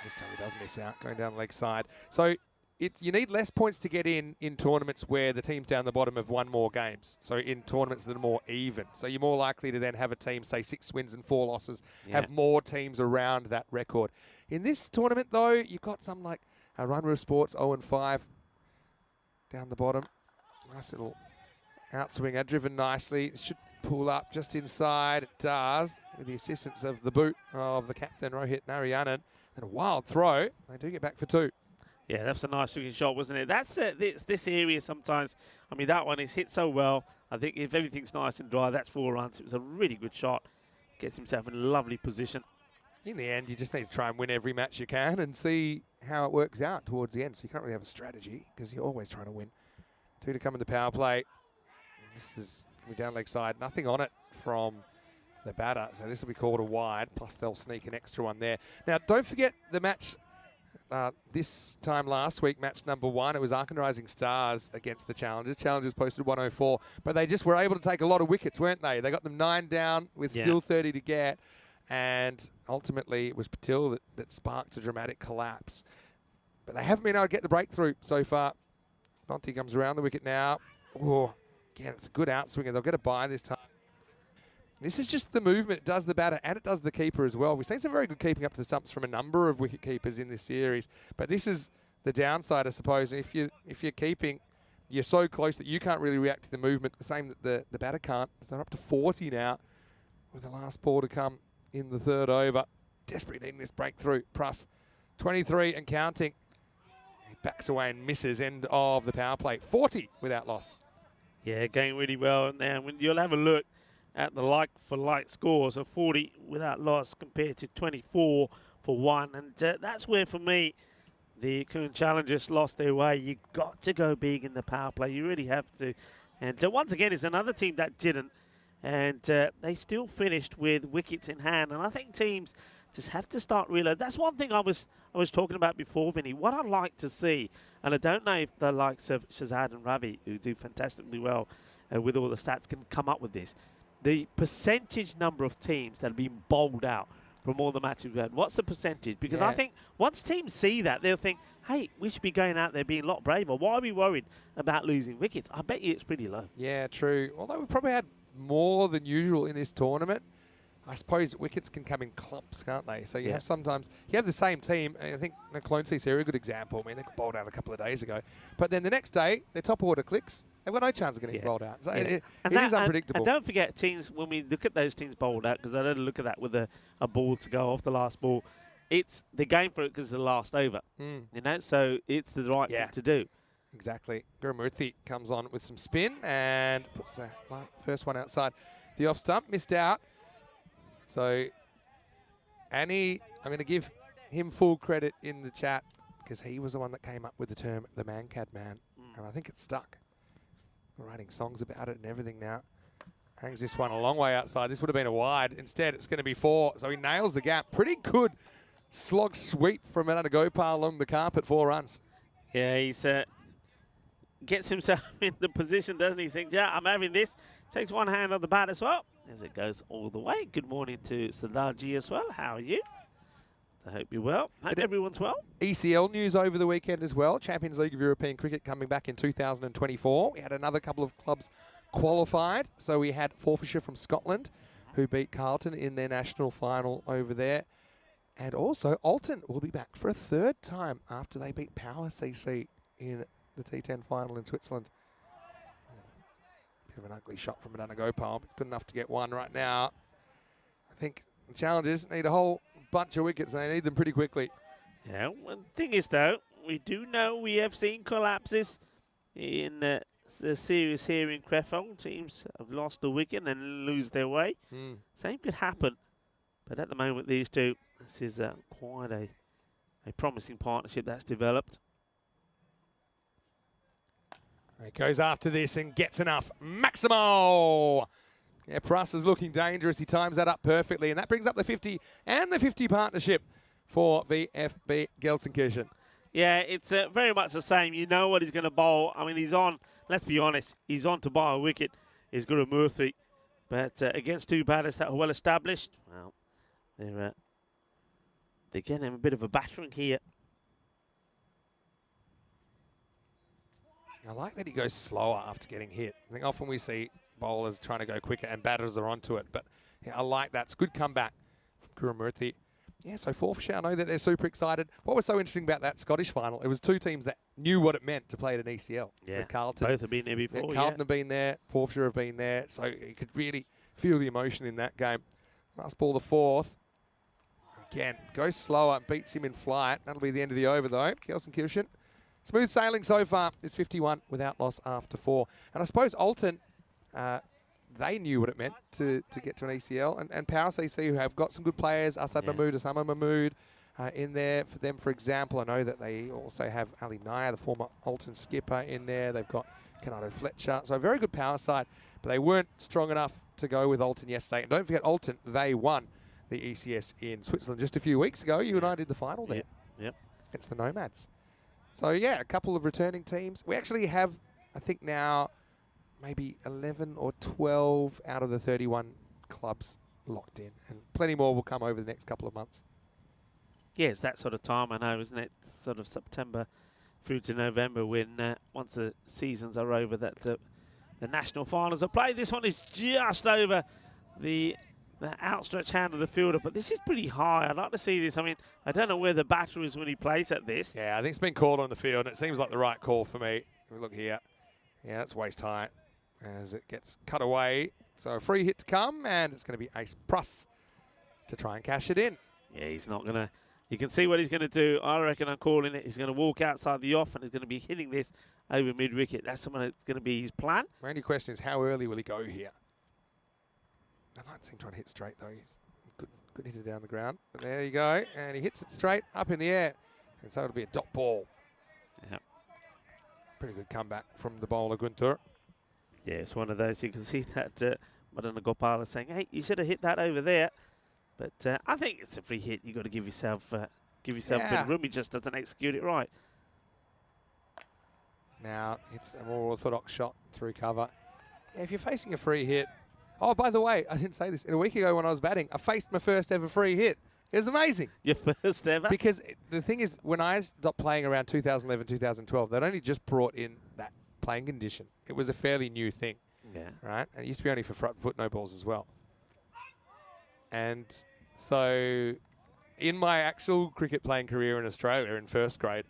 This time he does miss out, going down the leg side. So you need less points to get in tournaments where the teams down the bottom have won more games. So in tournaments that are more even. So you're more likely to then have a team, say 6 wins and 4 losses, have more teams around that record. In this tournament, though, you've got some like Runner Sports 0-5 down the bottom. Nice little outswinger, driven nicely. It should pull up just inside. It does, with the assistance of the boot of the captain, Rohit Narayanan. And a wild throw. They do get back for 2. Yeah, that's a nice looking shot, wasn't it? That's this area sometimes. I mean, that one is hit so well. I think if everything's nice and dry, that's 4 runs. It was a really good shot. Gets himself in a lovely position. In the end, you just need to try and win every match you can and see how it works out towards the end. So you can't really have a strategy because you're always trying to win. 2 to come in the power play. This is down leg side. Nothing on it from the batter. So this will be called a wide. Plus they'll sneak an extra one there. Now, don't forget the match this time last week, match number 1, it was Arkan Rising Stars against the Challengers. Challengers posted 104, but they just were able to take a lot of wickets, weren't they? They got them 9 down with still 30 to get, and ultimately it was Patil that sparked a dramatic collapse. But they haven't been able to get the breakthrough so far. Dante comes around the wicket now. Oh, again, it's a good outswinger. They'll get a bye this time. This is just the movement. It does the batter and it does the keeper as well. We've seen some very good keeping up to the stumps from a number of wicket keepers in this series. But this is the downside, I suppose. If you're keeping, you're so close that you can't really react to the movement, the same that the batter can't. So they're up to 40 now with the last ball to come in the 3rd over. Desperately needing this breakthrough. Pruss, 23 and counting. He backs away and misses. End of the power play. 40 without loss. Yeah, going really well. Now, when you'll have a look at the like-for-like scores of 40 without loss compared to 24 for 1. And that's where, for me, the Coon Challengers lost their way. You've got to go big in the power play. You really have to. And once again, it's another team that didn't. And they still finished with wickets in hand. And I think teams just have to start realizing. That's one thing I was talking about before, Vinny. What I'd like to see, and I don't know if the likes of Shazad and Ravi, who do fantastically well with all the stats, can come up with this. The percentage number of teams that have been bowled out from all the matches we've had. What's the percentage? Because I think once teams see that, they'll think, hey, we should be going out there being a lot braver. Why are we worried about losing wickets? I bet you it's pretty low. Yeah, true. Although we probably had more than usual in this tournament, I suppose wickets can come in clumps, can't they? So you have sometimes, you have the same team. I think the Clone Seas are a good example. I mean, they got bowled out a couple of days ago. But then the next day, their top order clicks. They've got no chance of getting bowled out. So it is unpredictable. And don't forget teams, when we look at those teams bowled out, because I don't look at that with a ball to go off the last ball, it's the game for it because of the last over. You know, so it's the right thing to do. Exactly. Gurumurthy comes on with some spin and puts the first one outside the off stump. Missed out. So Annie, I'm going to give him full credit in the chat because he was the one that came up with the term the man-cad man. And I think it's stuck. We're writing songs about it and everything now. Hangs this one a long way outside. This would have been a wide. Instead, it's going to be 4. So he nails the gap. Pretty good slog sweep from Anandagopal along the carpet, 4 runs. Yeah, he's gets himself in the position, doesn't he? Thinks, yeah, I'm having this. Takes one hand on the bat as well as it goes all the way. Good morning to Sardarji as well. How are you? I hope you're well. Hope everyone's well. ECL news over the weekend as well. Champions League of European Cricket coming back in 2024. We had another couple of clubs qualified. So we had Forfarshire from Scotland, who beat Carlton in their national final over there. And also, Alton will be back for a third time after they beat Power CC in the T10 final in Switzerland. Bit of an ugly shot from Gopal, but good enough to get one right now. I think the challengers need a whole bunch of wickets, and they need them pretty quickly. Yeah, one thing is, though, we do know we have seen collapses in the series here in Krefeld. Teams have lost the wicket and lose their way. Same could happen. But at the moment, these two, this is quite a promising partnership that's developed. He goes after this and gets enough. Maximo! Yeah, Pruss is looking dangerous. He times that up perfectly, and that brings up the 50 and the 50 partnership for VFB Gelsenkirchen. Yeah, it's very much the same. You know what he's going to bowl. I mean, he's on, let's be honest, he's on to bowl a wicket. He's got a Murthy. But against two batters that are well established, well, they're getting him a bit of a battering here. I like that he goes slower after getting hit. I think often we see bowlers trying to go quicker and batters are onto it. But yeah, I like that. It's a good comeback from Kurumurthy. Yeah, so Forfarshire, I know that they're super excited. What was so interesting about that Scottish final, it was two teams that knew what it meant to play at an ECL. Yeah, Carlton, both have been there before. Yeah, Carlton have been there, Forfarshire have been there, so you could really feel the emotion in that game. Last ball, the fourth. Again, goes slower, beats him in flight. That'll be the end of the over, though. Gelsenkirchen. Smooth sailing so far. It's 51 without loss after 4. And I suppose Alton, they knew what it meant to get to an ECL. And Power CC, who have got some good players, Asad Mahmood, Osama Mahmood, in there for them, for example. I know that they also have Ali Naya, the former Alton skipper, in there. They've got Canado Fletcher. So a very good power side. But they weren't strong enough to go with Alton yesterday. And don't forget, Alton, they won the ECS in Switzerland just a few weeks ago. You and I did the final there. Yep. Against the Nomads. So, yeah, a couple of returning teams. We actually have, I think now, maybe 11 or 12 out of the 31 clubs locked in. And plenty more will come over the next couple of months. Yeah, it's that sort of time, I know, isn't it? Sort of September through to November when once the seasons are over that the national finals are played. This one is just over the outstretched hand of the fielder, but this is pretty high. I'd like to see this. I mean, I don't know where the batter is when he plays at this. Yeah, I think it's been called on the field, and it seems like the right call for me. Look here. Yeah, it's waist high as it gets cut away. So a free hit to come, and it's going to be Ace Pruss to try and cash it in. Yeah, he's not going to. You can see what he's going to do. I reckon I'm calling it. He's going to walk outside the off, and he's going to be hitting this over mid-wicket. That's going to be his plan. My only question is, how early will he go here? I like to see him trying to hit straight, though. He's good hitter down the ground. But there you go. And he hits it straight up in the air. And so it'll be a dot ball. Yep. Pretty good comeback from the bowler, Guntur. Yeah, it's one of those. You can see that Madonna Gopal is saying, hey, you should have hit that over there. But I think it's a free hit. You've got to give yourself a bit of room. He just doesn't execute it right. Now, it's a more orthodox shot through cover. Yeah, if you're facing a free hit. Oh, by the way, I didn't say this. A week ago when I was batting, I faced my first ever free hit. It was amazing. Your first ever? Because the thing is, when I stopped playing around 2011, 2012, they'd only just brought in that playing condition. It was a fairly new thing. Yeah. Right? And it used to be only for front foot no balls as well. And so in my actual cricket playing career in Australia in first grade,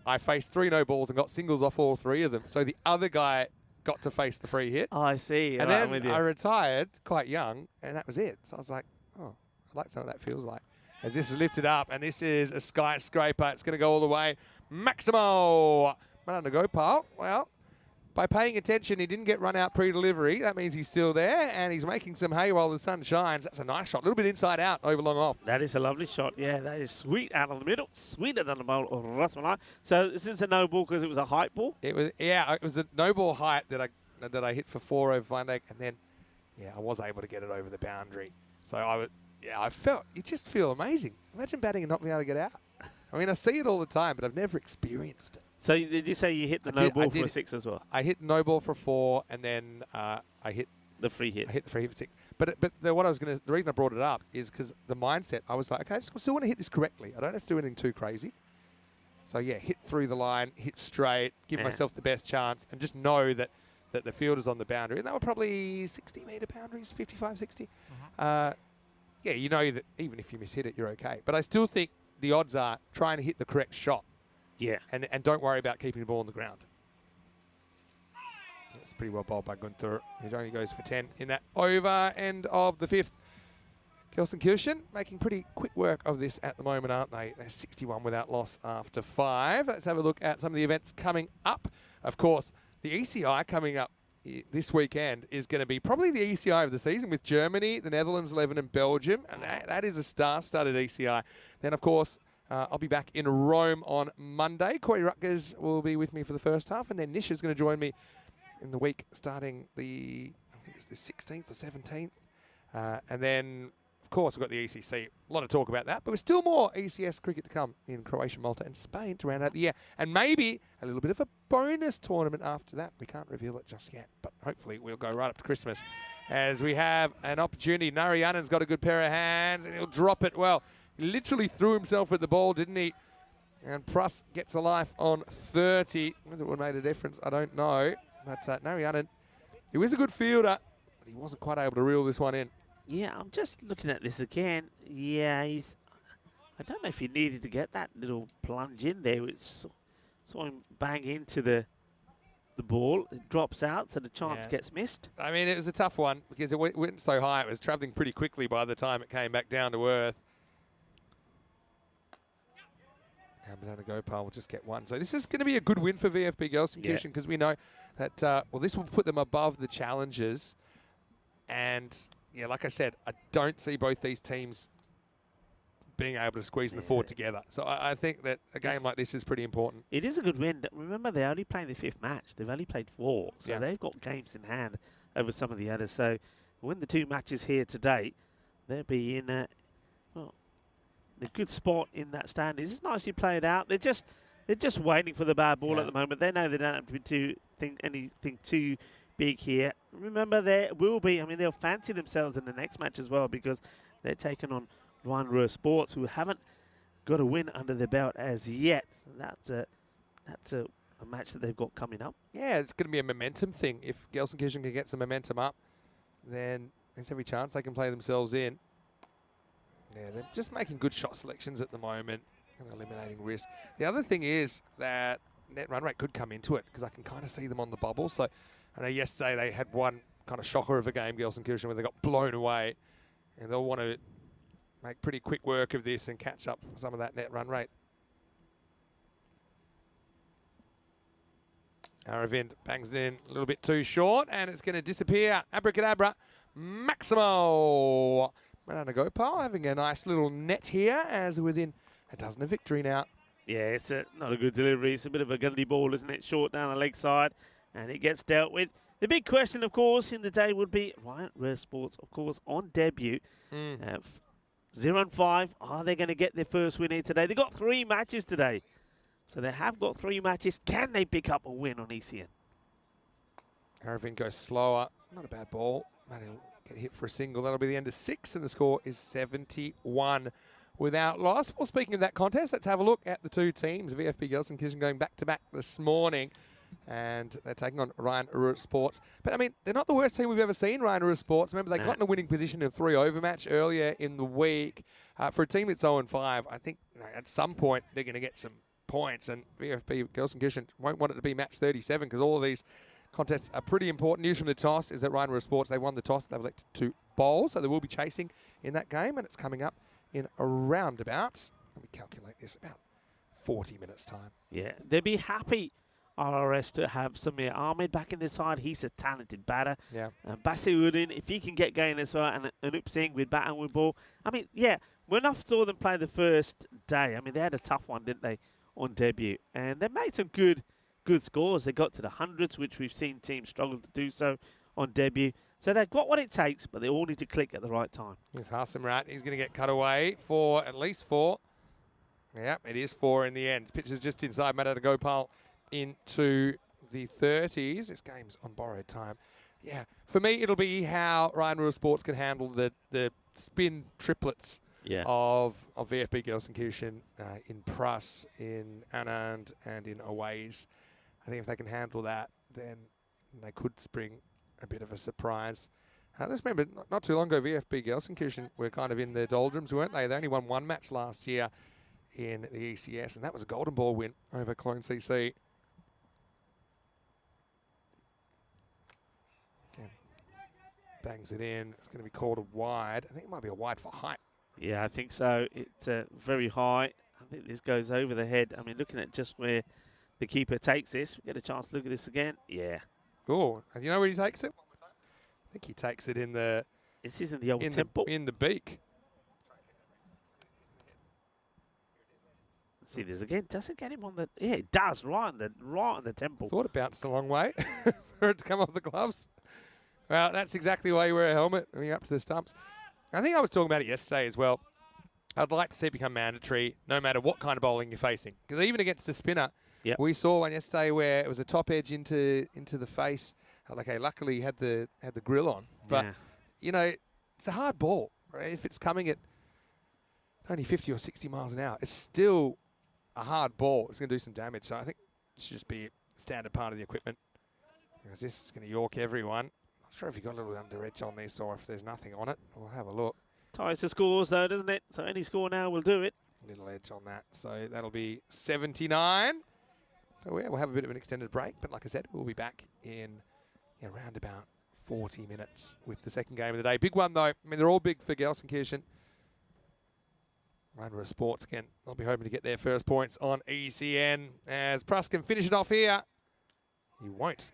I faced 3 no balls and got singles off all 3 of them. So the other guy got to face the free hit. Oh, I see. And then I retired quite young, and that was it. So I was like, oh, I'd like to know what that feels like. As this is lifted up, and this is a skyscraper. It's going to go all the way. Maximo! Madonna Gopal, well, by paying attention, he didn't get run out pre-delivery. That means he's still there, and he's making some hay while the sun shines. That's a nice shot. A little bit inside out, over long off. That is a lovely shot. Yeah, that is sweet out of the middle. Sweeter than the ball of Rasmalai. So this is a no ball because it was a height ball? It was, yeah, it was a no ball height that I hit for 4 over Van Dijk, and then, yeah, I was able to get it over the boundary. So I felt, you just feel amazing. Imagine batting and not being able to get out. I mean, I see it all the time, but I've never experienced it. So did you say you hit the no ball for 6 as well? I hit no ball for 4, and then I hit the free hit. I hit the free hit for 6. But the reason I brought it up is because the mindset, I was like, okay, I still want to hit this correctly. I don't have to do anything too crazy. So yeah, hit through the line, hit straight, give myself the best chance, and just know that the field is on the boundary. And they were probably 60-metre boundaries, 55, 60. yeah, you know that even if you mishit it, you're okay. But I still think the odds are trying to hit the correct shot. Yeah. And don't worry about keeping the ball on the ground. That's pretty well bowled by Gunther. He only goes for 10 in that over end of the 5th. Gelsenkirchen making pretty quick work of this at the moment, aren't they? They're 61 without loss after 5. Let's have a look at some of the events coming up. Of course, the ECI coming up this weekend is going to be probably the ECI of the season with Germany, the Netherlands 11 and Belgium. And that is a star-studded ECI. Then, of course, I'll be back in Rome on Monday. Corey Rutgers will be with me for the first half. And then Nish is going to join me in the week starting I think it's the 16th or 17th. And then, of course, we've got the ECC. A lot of talk about that, but there's still more ECS cricket to come in Croatia, Malta, and Spain to round out the year. And maybe a little bit of a bonus tournament after that. We can't reveal it just yet, but hopefully we'll go right up to Christmas as we have an opportunity. Narayanan's got a good pair of hands, and he'll drop it well. He literally threw himself at the ball, didn't he? And Pruss gets a life on 30. Whether it would have made a difference, I don't know. But Narayanan, he was a good fielder, but he wasn't quite able to reel this one in. Yeah, I'm just looking at this again. Yeah, I don't know if he needed to get that little plunge in there. It's saw him bang into the ball. It drops out, so the chance gets missed. I mean, it was a tough one because it went so high. It was travelling pretty quickly by the time it came back down to earth. Banana Gopal will just get one. So this is going to be a good win for VFB Gelsenkirchen because we know that, well, this will put them above the challengers. And, yeah, like I said, I don't see both these teams being able to squeeze in the 4 together. So I think that a game like this is pretty important. It is a good win. Remember, they're only playing the 5th match. They've only played 4. So they've got games in hand over some of the others. So win the 2 matches here today, they'll be in a good spot in that standing. It's nicely played out. They're just waiting for the bad ball at the moment. They know they don't have to think anything too big here. Remember, there will be, I mean, they'll fancy themselves in the next match as well because they're taking on Rhein Sports, who haven't got a win under their belt as yet. So that's a match that they've got coming up. Yeah, it's going to be a momentum thing. If Gelsenkirchen can get some momentum up, then there's every chance they can play themselves in. Yeah, they're just making good shot selections at the moment and eliminating risk. The other thing is that net run rate could come into it because I can kind of see them on the bubble. So I know yesterday they had one kind of shocker of a game, Gelsenkirchen, where they got blown away. And they'll want to make pretty quick work of this and catch up some of that net run rate. Aravind bangs it in a little bit too short, and it's going to disappear. Abracadabra, Maximo. Banana Gopal having a nice little net here as within a dozen of victory now. Yeah, it's not a good delivery. It's a bit of a gundy ball, isn't it? Short down the leg side, and it gets dealt with. The big question, of course, in the day would be Rhein Sports, of course, on debut. 0-5. Are they going to get their first win here today? They've got 3 matches today. So they have got 3 matches. Can they pick up a win on ECN? Aravind goes slower. Not a bad ball. Maybe he'll get hit for a single. That'll be the end of 6, and the score is 71 without loss. Well, speaking of that contest, let's have a look at the 2 teams. VFB Gelsenkirchen going back-to-back this morning, and they're taking on Rhein Sports. But, I mean, they're not the worst team we've ever seen, Rhein Sports. Remember, they got in a winning position in a 3-over match earlier in the week. For a team that's 0-5, I think at some point they're going to get some points, and VFB Gelsenkirchen won't want it to be match 37 because all of these contests are pretty important. News from the toss is that Rhein Sports, they won the toss. They've elected to bowl, so they will be chasing in that game, and it's coming up in around about, let me calculate this, about 40 minutes' time. Yeah, they'd be happy, RRS, to have Samir Ahmed back in the side. He's a talented batter. Yeah. Basiruddin, if he can get going as well, and Anup Singh with bat and with ball. I mean, yeah, when I saw them play the first day, I mean, they had a tough one, didn't they, on debut? And they made some good scores. They got to the hundreds, which we've seen teams struggle to do so on debut. So they've got what it takes, but they all need to click at the right time. Here's Hasim Rat. He's going to get cut away for at least 4. Yep, it is 4 in the end. Pitch is just inside Madana Gopal into the 30s. This game's on borrowed time. Yeah, for me, it'll be how Rhein Sports can handle the spin triplets of VFB Gelsenkirchen in Pruss, in Anand, and in Aways. I think if they can handle that, then they could spring a bit of a surprise. I just remember not too long ago, VFB Gelsenkirchen were kind of in the doldrums, weren't they? They only won one match last year in the ECS, and that was a golden ball win over Cologne CC. Again, bangs it in. It's going to be called a wide. I think it might be a wide for height. Yeah, I think so. It's very high. I think this goes over the head. I mean, looking at just where the keeper takes this, we get a chance to look at this again. Yeah. Oh, and you know where he takes it? I think he takes it in the... This isn't the old temple. In the beak. See this again. Does it get him on the... Yeah, it does. Right on the temple. Thought it bounced a long way for it to come off the gloves. Well, that's exactly why you wear a helmet when you're up to the stumps. I think I was talking about it yesterday as well. I'd like to see it become mandatory no matter what kind of bowling you're facing. Because even against a spinner, we saw one yesterday where it was a top edge into the face. Okay, luckily he had the grill on. But, you know, it's a hard ball. Right? If it's coming at only 50 or 60 miles an hour, it's still a hard ball. It's going to do some damage. So I think it should just be a standard part of the equipment. Because this is going to york everyone. Not sure if you've got a little under edge on this or if there's nothing on it. We'll have a look. Ties the scores though, doesn't it? So any score now will do it. Little edge on that. So that'll be 79. So we'll have a bit of an extended break. But like I said, we'll be back in around about 40 minutes with the second game of the day. Big one though. I mean, they're all big for Gelsenkirchen. Runner Sports again. They'll be hoping to get their first points on ECN. As Pruss can finish it off here. He won't.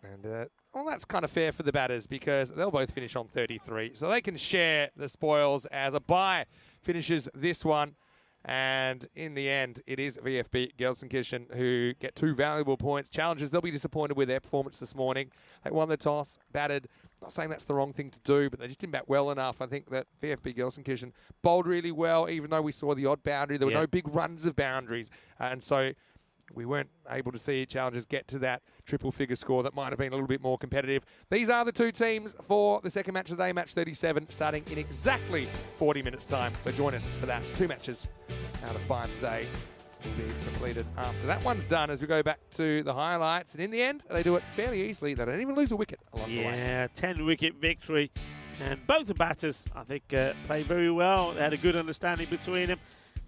And well, that's kind of fair for the batters because they'll both finish on 33. So they can share the spoils as a bye finishes this one. And in the end, it is VFB Gelsenkirchen who get 2 valuable points. Challengers, they'll be disappointed with their performance this morning. They won the toss, batted. Not saying that's the wrong thing to do, but they just didn't bat well enough. I think that VFB Gelsenkirchen bowled really well, even though we saw the odd boundary. There were no big runs of boundaries. And so we weren't able to see challengers get to that triple figure score that might have been a little bit more competitive. These are the two teams for the second match of the day, match 37, starting in exactly 40 minutes time. So join us for that. 2 matches out of 5 today will be completed after that one's done as we go back to the highlights. And in the end, they do it fairly easily. They don't even lose a wicket along the way. Yeah, 10-wicket victory. And both the batters, I think, played very well. They had a good understanding between them.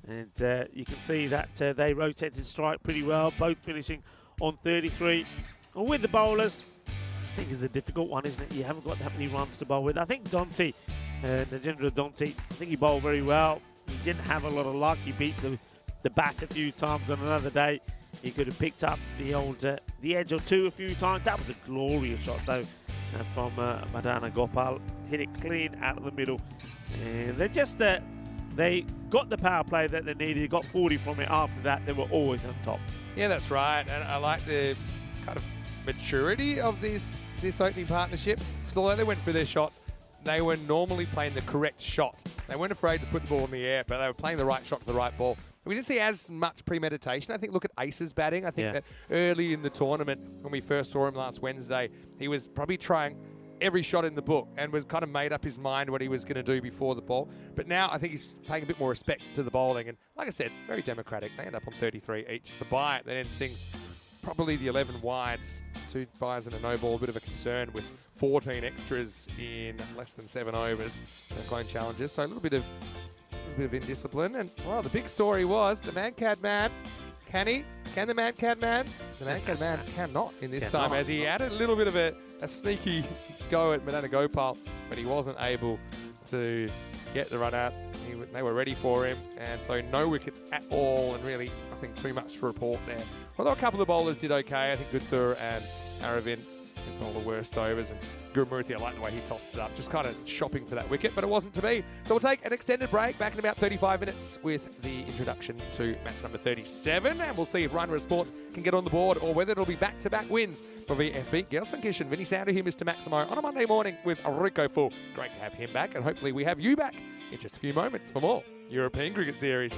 And you can see that they rotated strike pretty well, both finishing on 33. And with the bowlers, I think it's a difficult one, isn't it? You haven't got that many runs to bowl with. I think Dante, Najendra Dante, I think he bowled very well. He didn't have a lot of luck. He beat the bat a few times on another day. He could have picked up the old the edge or two a few times. That was a glorious shot, though, from Madana Gopal. Hit it clean out of the middle. And they're just... They got the power play that they needed, got 40 from it. After that, they were always on top. Yeah, that's right. And I like the kind of maturity of this opening partnership. Because although they went for their shots, they were normally playing the correct shot. They weren't afraid to put the ball in the air, but they were playing the right shot to the right ball. We didn't see as much premeditation. I think look at Ace's batting. I think that early in the tournament, when we first saw him last Wednesday, he was probably trying every shot in the book and was kind of made up his mind what he was going to do before the ball. But now I think he's paying a bit more respect to the bowling. And like I said, very democratic. They end up on 33 each. It's a bye. That ends things. Probably the 11 wides, 2 byes and a no ball. A bit of a concern with 14 extras in less than 7 overs. Clone challenges. So a little bit of indiscipline. And well, the big story was the Man-Cad Man. Can he? Can the Man-Cad Man? The Man-Cad Man cannot in this time, as he had a little bit of a sneaky go at Madana Gopal, but he wasn't able to get the run out. They were ready for him, and so no wickets at all, and really nothing too much to report there. Although a couple of bowlers did okay. I think Guthur and Aravind did bowl the worst overs, and Gurumurthy, I like the way he tossed it up, just kind of shopping for that wicket, but it wasn't to be. So we'll take an extended break, back in about 35 minutes with the introduction to match number 37, and we'll see if Runner Sports can get on the board or whether it'll be back-to-back wins for VFB Gelsenkirchen. Vinny Sounder here, Mr. Maximo, on a Monday morning with Rico Full. Great to have him back, and hopefully we have you back in just a few moments for more European Cricket Series.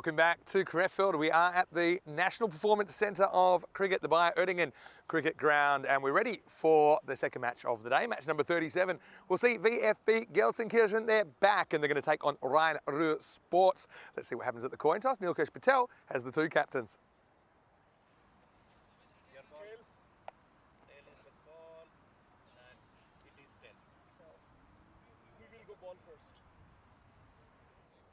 Welcome back to Krefeld. We are at the National Performance Centre of Cricket, the Bayer Oettingen Cricket Ground, and we're ready for the second match of the day, match number 37. We'll see VfB Gelsenkirchen, they're back and they're going to take on Rhein-Ruhr Sports. Let's see what happens at the coin toss. Nilkesh Patel has the two captains.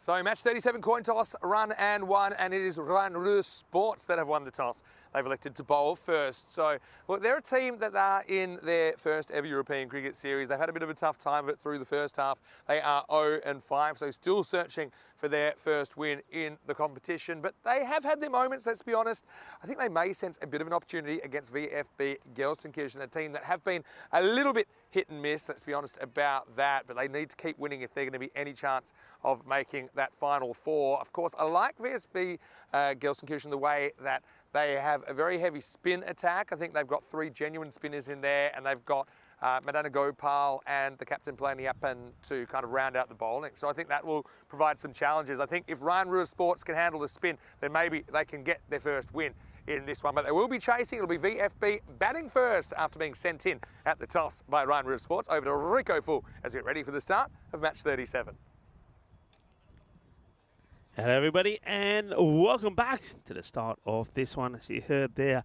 So match 37 coin toss, run and one, and it is Rhein-Ruhr Sports that have won the toss. They've elected to bowl first. So look, they're a team that are in their first ever European cricket series. They've had a bit of a tough time of it through the first half. They are 0-5, so still searching for their first win in the competition. But they have had their moments, let's be honest. I think they may sense a bit of an opportunity against VfB Gelsenkirchen, a team that have been a little bit hit and miss, let's be honest about that, but they need to keep winning if they're going to be any chance of making that final four. Of course, I like VfB Gelsenkirchen the way that they have a very heavy spin attack. I think they've got three genuine spinners in there, and they've got Madana Gopal and the captain playing the up and to kind of round out the bowling. So I think that will provide some challenges. I think if Rhein-Ruhr Sports can handle the spin, then maybe they can get their first win in this one, but they will be chasing. It'll be VfB batting first after being sent in at the toss by Rhein-Ruhr Sports. Over to Rico Full as we get ready for the start of match 37. Hello everybody and welcome back to the start of this one. As you heard there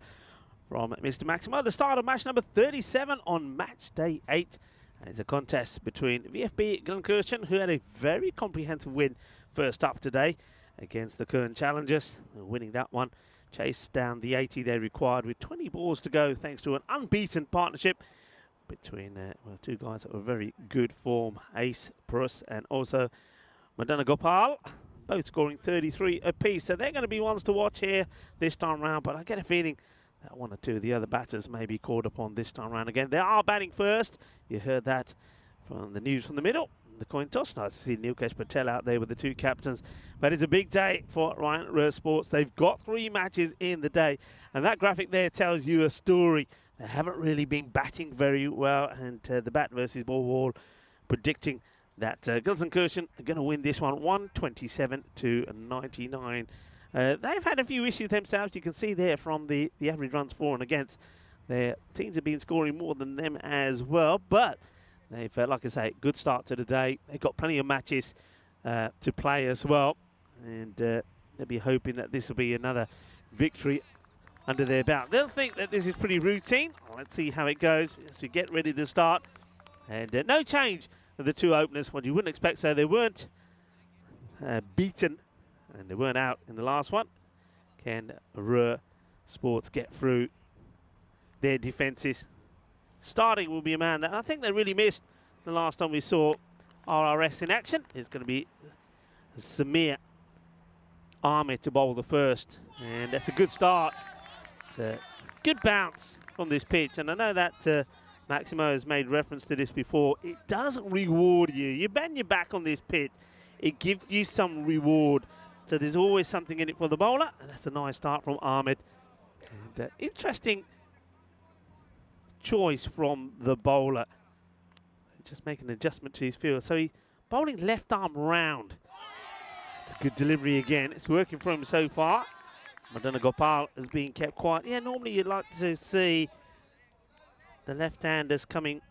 from Mr. Maximo, the start of match number 37 on match day 8. And it's a contest between VfB Gelsenkirchen, who had a very comprehensive win first up today against the Köln Challengers, winning that one. Chased down the 80 they required with 20 balls to go, thanks to an unbeaten partnership between two guys that were very good form, Ace Prus and also Madana Gopal, both scoring 33 apiece. So they're going to be ones to watch here this time round, but I get a feeling that one or two of the other batters may be called upon this time round again. They are batting first. You heard that from the news from the middle. The coin toss. Nice to see Nilkesh Patel out there with the two captains. But it's a big day for Rhein-Ruhr Sports. They've got 3 matches in the day. And that graphic there tells you a story. They haven't really been batting very well. And the bat versus ball wall predicting that Gelsenkirchen are going to win this one 127 to 99. They've had a few issues themselves. You can see there from the average runs for and against. Their teams have been scoring more than them as well. But they've, like I say, good start to the day. They've got plenty of matches to play as well. And they'll be hoping that this will be another victory under their belt. They'll think that this is pretty routine. Let's see how it goes as we get ready to start. And no change of the two openers. What you wouldn't expect, so they weren't beaten and they weren't out in the last one. Can Ruhr Sports get through their defences? Starting will be a man that I think they really missed the last time we saw RRS in action. It's going to be Samir Ahmed to bowl the first. And that's a good start. It's a good bounce from this pitch. And I know that Maximo has made reference to this before. It does reward you. You bend your back on this pitch, it gives you some reward. So there's always something in it for the bowler. And that's a nice start from Ahmed. And interesting choice from the bowler. Just making an adjustment to his field. So he's bowling left arm round. It's a good delivery again. It's working for him so far. Madana Gopal has been kept quiet. Yeah, normally you'd like to see the left-handers coming,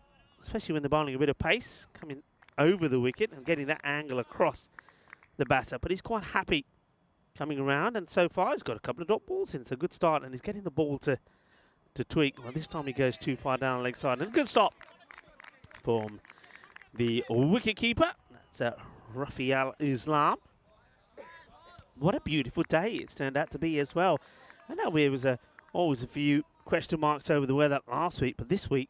especially when they're bowling a bit of pace, coming over the wicket and getting that angle across the batter. But he's quite happy coming around, and so far he's got a couple of drop balls in. It's a good start, and he's getting the ball to tweak. Well, this time he goes too far down the leg side. And a good stop from the wicket keeper. That's Rafial Islam. What a beautiful day it's turned out to be as well. I know there was always a few question marks over the weather last week, but this week,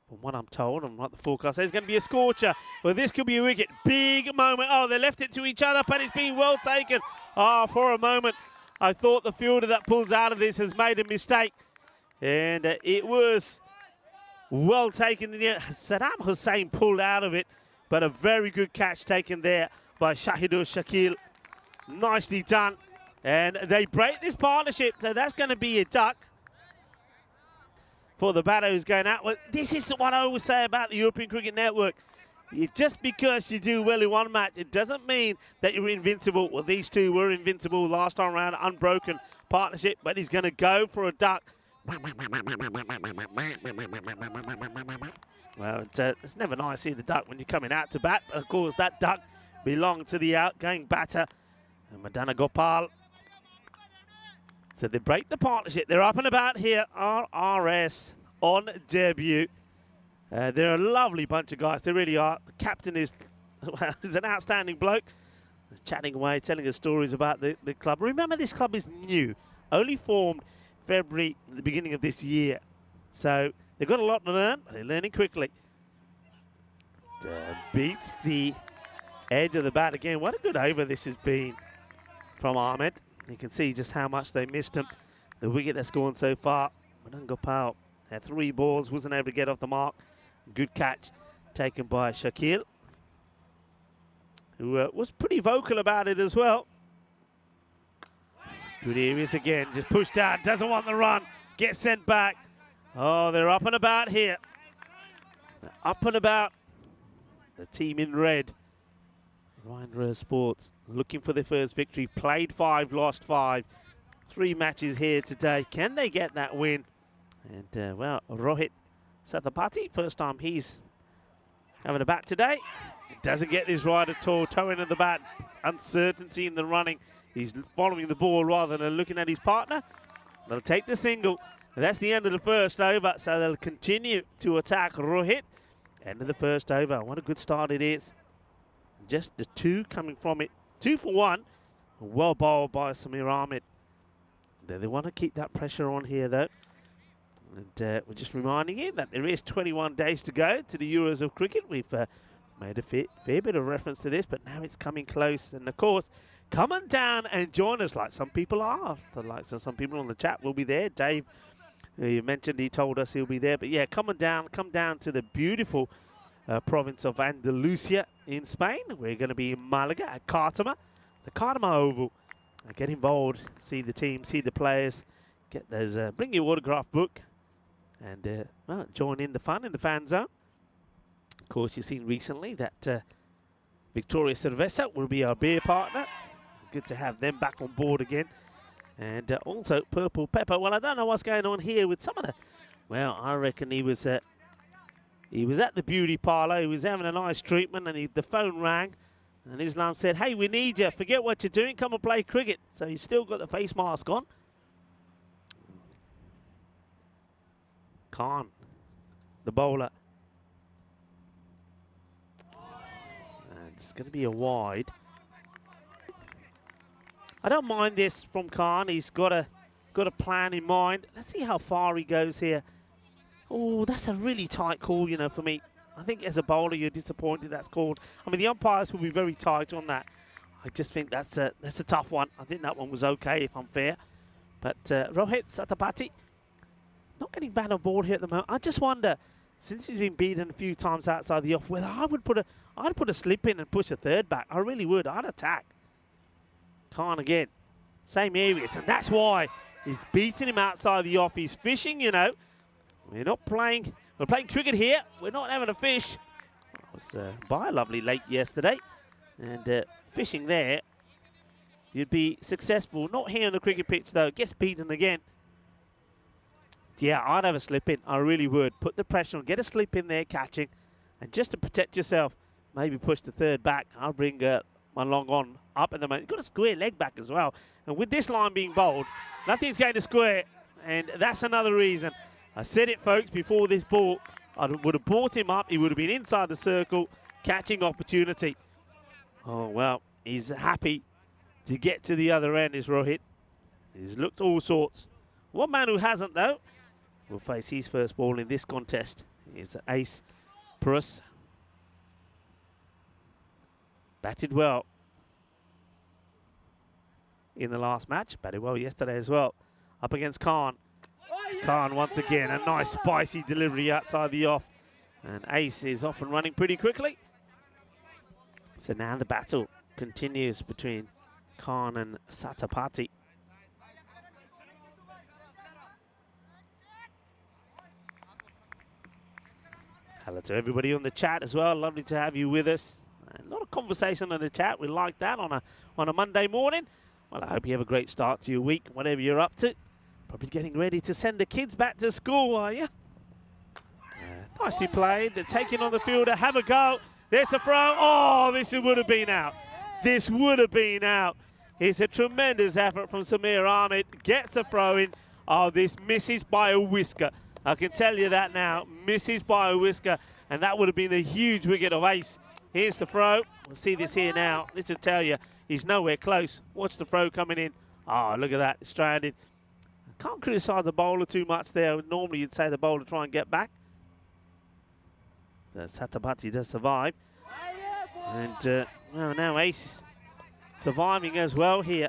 from what I'm told, and what the forecast says, it's going to be a scorcher. Well, this could be a wicket. Big moment. Oh, they left it to each other, but it's been well taken. Oh, for a moment, I thought the fielder that pulls out of this has made a mistake. And it was well taken. Saddam Hussein pulled out of it, but a very good catch taken there by Shahidur Shakil. Nicely done. And they break this partnership, so that's going to be a duck for the batter who's going out. Well, this is what I always say about the European Cricket Network. Just because you do well in one match, it doesn't mean that you're invincible. Well, these two were invincible last time around, unbroken partnership, but he's going to go for a duck. Well, it's never nice to see the duck when you're coming out to bat. Of course, that duck belonged to the outgoing batter, Madana Gopal. So they break the partnership. They're up and about here. RRS on debut. They're a lovely bunch of guys. They really are. The captain is, well, he's an outstanding bloke. Chatting away, telling us stories about the club. Remember, this club is new. Only formed February, the beginning of this year. So they've got a lot to learn, but they're learning quickly. Beats the edge of the bat again. What a good over this has been from Ahmed. You can see just how much they missed him. The wicket that's gone so far. Madan Gopal had 3 balls, wasn't able to get off the mark. Good catch taken by Shakil, who was pretty vocal about it as well. Good areas again, just pushed out, doesn't want the run, gets sent back. Oh, they're up and about here. They're up and about. The team in red. Ryan Sports looking for their first victory. Played 5, lost 5. 3 matches here today. Can they get that win? And, well, Rohit Sathapathy, first time he's having a bat today. Doesn't get this right at all. Toe in at the bat. Uncertainty in the running. He's following the ball rather than looking at his partner. They'll take the single. And that's the end of the first over. So they'll continue to attack Rohit. End of the first over. What a good start it is. Just the 2 coming from it. 2 for 1. Well bowled by Samir Ahmed. They want to keep that pressure on here, though. And we're just reminding you that there is 21 days to go to the Euros of cricket. We've made a fair bit of reference to this, but now it's coming close. And, of course, come on down and join us like some people are. Like some people on the chat will be there. Dave, you mentioned, he told us he'll be there. But, yeah, come down to the beautiful province of Andalusia in Spain. We're going to be in Malaga at Cartama, the Cartama Oval. Get involved, see the team, see the players, get those, bring your autograph book, and well, join in the fun in the fan zone. Of course, you've seen recently that Victoria Cerveza will be our beer partner. Good to have them back on board again. And also Purple Pepper. Well, I don't know what's going on here with some of the, well, I reckon he was at the beauty parlour. He was having a nice treatment, and the phone rang. And Islam said, hey, we need you. Forget what you're doing. Come and play cricket. So he's still got the face mask on. Khan, the bowler. And it's going to be a wide. I don't mind this from Khan. He's got a plan in mind. Let's see how far he goes here. Oh, that's a really tight call, you know, for me. I think as a bowler, you're disappointed that's called. I mean, the umpires will be very tight on that. I just think that's a tough one. I think that one was okay, if I'm fair. But Rohit Sathapathy, not getting bad on board here at the moment. I just wonder, since he's been beaten a few times outside the off, whether I'd put a slip in and push a third back. I really would. I'd attack. Khan again, same areas, and that's why he's beating him outside the off. He's fishing, you know. We're not playing. We're playing cricket here. We're not having a fish. I was by a lovely lake yesterday. And fishing there, you'd be successful. Not here on the cricket pitch, though. Gets beaten again. Yeah, I'd have a slip in. I really would. Put the pressure on. Get a slip in there, catching. And just to protect yourself, maybe push the third back. I'll bring my long on up at the moment. You've got a square leg back as well. And with this line being bowled, nothing's going to square. And that's another reason. I said it, folks, before this ball. I would have brought him up. He would have been inside the circle, catching opportunity. Oh, well, he's happy to get to the other end, is Rohit. He's looked all sorts. One man who hasn't, though, will face his first ball in this contest. Is Ace Prus. Batted well in the last match. Batted well yesterday as well. Up against Khan. Khan once again, a nice spicy delivery outside the off. And Ace is off and running pretty quickly. So now the battle continues between Khan and Sathapathy. Hello to everybody on the chat as well. Lovely to have you with us. A lot of conversation on the chat. We like that on a Monday morning. Well, I hope you have a great start to your week, whatever you're up to. Probably getting ready to send the kids back to school, are you? Nicely played. They're taking on the fielder. Have a go. There's a throw. Oh, this would have been out. This would have been out. It's a tremendous effort from Samir Ahmed. Gets the throw in. Oh, this misses by a whisker. I can tell you that now. Misses by a whisker. And that would have been a huge wicket of ace. Here's the throw. We'll see this here now. This will tell you he's nowhere close. Watch the throw coming in. Oh, look at that. Stranded. Can't criticise the bowler too much there. Normally you'd say the bowler try and get back. Satabati does survive. And well, now Ace is surviving as well here.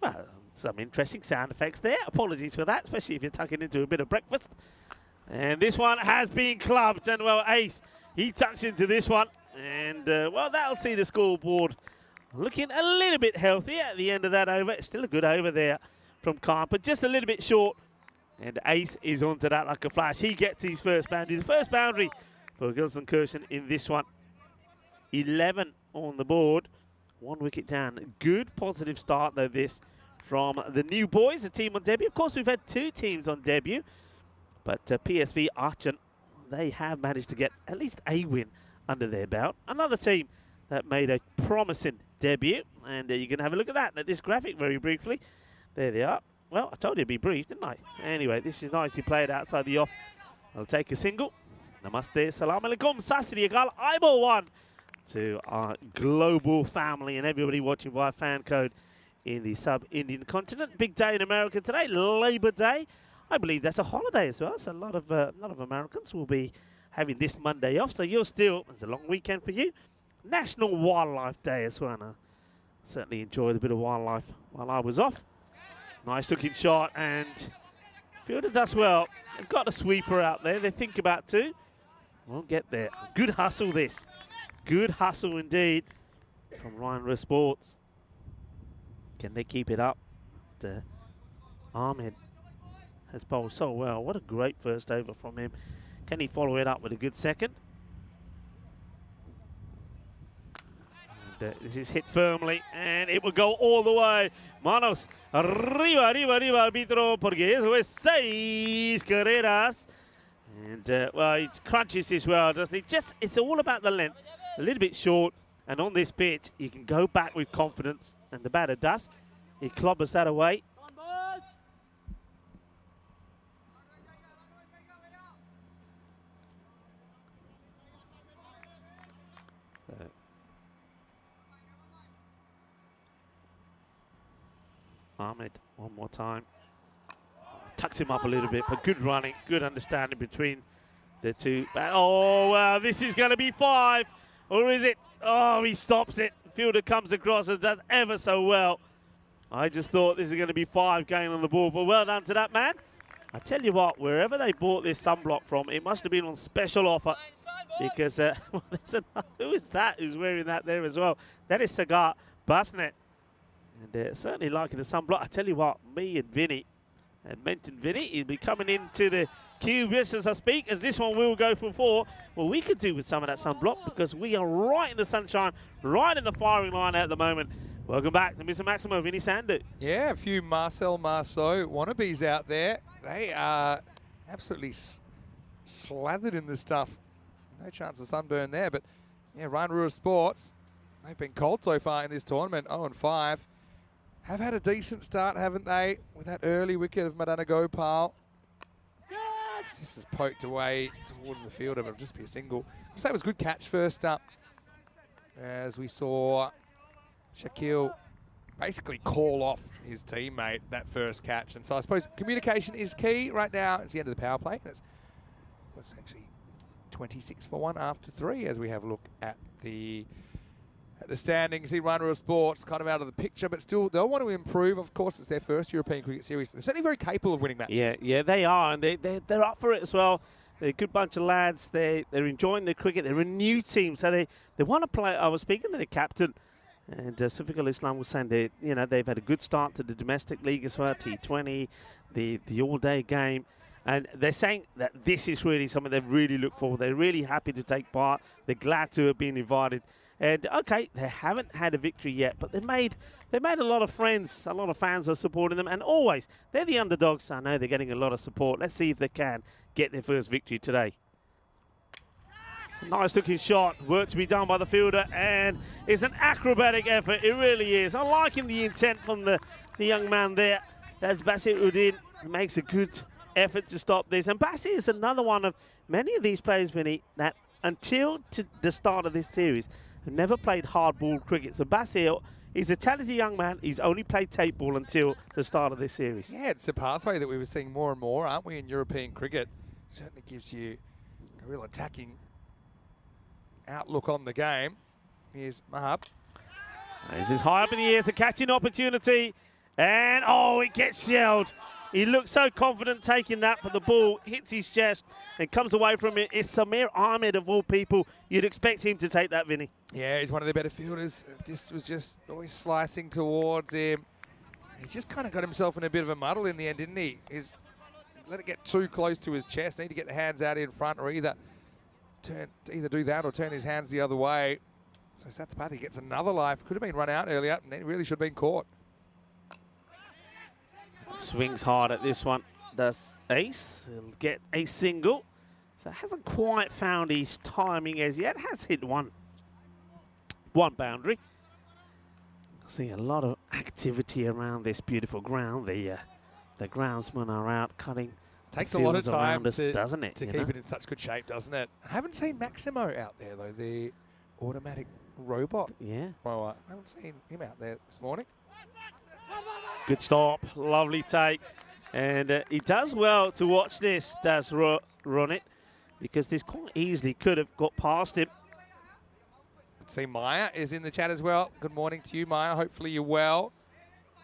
Well, some interesting sound effects there. Apologies for that, especially if you're tucking into a bit of breakfast. And this one has been clubbed. And, well, Ace, he tucks into this one. And, well, that'll see the scoreboard looking a little bit healthier at the end of that over. Still a good over there from Khan, but just a little bit short. And Ace is onto that like a flash. He gets his first boundary. The first boundary for Gilson Kirshen in this one. 11 on the board. 1 wicket down. Good positive start, though, this from the new boys, the team on debut. Of course, we've had 2 teams on debut, but PSV Archon, they have managed to get at least a win under their belt. Another team that made a promising debut, and you can have a look at that at this graphic very briefly. There they are. Well, I told you it'd be brief, didn't I? Anyway, this is nicely played outside the off. I'll take a single. Namaste, salam alaikum, sasri akal, eyeball one to our global family and everybody watching via fan code in the sub-Indian continent. Big day in America today, Labor Day. I believe that's a holiday as well, so a lot of Americans will be having this Monday off. So you're still, it's a long weekend for you. National Wildlife Day as well. I certainly enjoyed a bit of wildlife while I was off. Nice looking shot, and fielder does well. They've got a sweeper out there. They think about 2. Won't get there. Good hustle this. Good hustle indeed from Ryan Riss Sports. Can they keep it up? Ahmed has bowled so well. What a great first over from him. Can he follow it up with a good second? And, this is hit firmly, and it will go all the way. Manos, arriba, arriba, arriba, arbitro, porque eso es 6 carreras. And, well, he crunches this well, doesn't he? Just, it's all about the length. A little bit short, and on this pitch, you can go back with confidence, and the batter does. He clobbers that away. So, Ahmed, one more time. Tucks him up a little bit, but good running, good understanding between the 2. Oh, wow, this is going to be 5. Or is it? Oh, he stops it. Fielder comes across and does ever so well. I just thought this is going to be 5 going on the board, but well done to that man. I tell you what, wherever they bought this sunblock from, it must have been on special offer, because well, who is that who's wearing that there as well? That is Sagar Basnet. And certainly liking the sunblock. I tell you what, me and Vinny, and mentioned Vinny, he'll be coming into the queue just as I speak, as this one will go for 4. Well, we could do with some of that sunblock, because we are right in the sunshine, right in the firing line at the moment. Welcome back to Mr. Maximo, Vinny Sandu. Yeah, a few Marcel Marceau wannabes out there. They are absolutely slathered in this stuff. No chance of sunburn there, but yeah, Ryan Ruhr Sports, they've been cold so far in this tournament, 0-5. Have had a decent start, haven't they, with that early wicket of Madana Gopal. This is poked away towards the fielder, but it'll just be a single. So that was a good catch first up, as we saw Shaquille basically call off his teammate that first catch. And so I suppose communication is key right now. It's the end of the power play. It's actually 26 for 1 after 3, as we have a look at the at the standings. See Rhino Sports kind of out of the picture, but still they'll want to improve. Of course, it's their first European Cricket Series. They're certainly very capable of winning matches. Yeah, they are, and they're up for it as well. They're a good bunch of lads. They're enjoying the cricket. They're a new team, so they want to play. I was speaking to the captain, and Safiqul Islam was saying they've had a good start to the domestic league as well, T20, the all-day game. And they're saying that this is really something they really look forward. They're really happy to take part. They're glad to have been invited. And okay, they haven't had a victory yet, but they made a lot of friends. A lot of fans are supporting them, and always they're the underdogs. So I know they're getting a lot of support. Let's see if they can get their first victory today. It's a nice-looking shot. Work to be done by the fielder, and it's an acrobatic effort. It really is. I'm liking the intent from the young man there. That's Basir Udin. Makes a good effort to stop this. And Basir is another one of many of these players, Vinny, that until the start of this series have never played hard-ball cricket. So Basir is a talented young man. He's only played tape ball until the start of this series. Yeah, it's a pathway that we were seeing more and more, aren't we, in European cricket. Certainly gives you a real attacking outlook on the game. Here's Mahab. This is high up in the air. It's a catching opportunity. And, oh, it gets shelled. He looks so confident taking that, but the ball hits his chest and comes away from it. It's Samir Ahmed, of all people. You'd expect him to take that, Vinny. Yeah, he's one of the better fielders. This was just always slicing towards him. He just kind of got himself in a bit of a muddle in the end, didn't he? He's let it get too close to his chest. Need to get the hands out in front, or either do that or turn his hands the other way. So Satapathy gets another life. Could have been run out earlier, and then really should have been caught. Swings hard at this one. Does Ace. He'll get a single. So hasn't quite found his timing as yet. Has hit one boundary. Seeing a lot of activity around this beautiful ground. The groundsmen are out cutting. Takes a lot of time us, doesn't it, to keep it in such good shape, doesn't it? I haven't seen Maximo out there, though, the automatic robot. Yeah. Well, I haven't seen him out there this morning. Good stop, lovely take. And he does well to watch this, does Ronit, because this quite easily could have got past him. See, Maya is in the chat as well. Good morning to you, Maya. Hopefully you're well.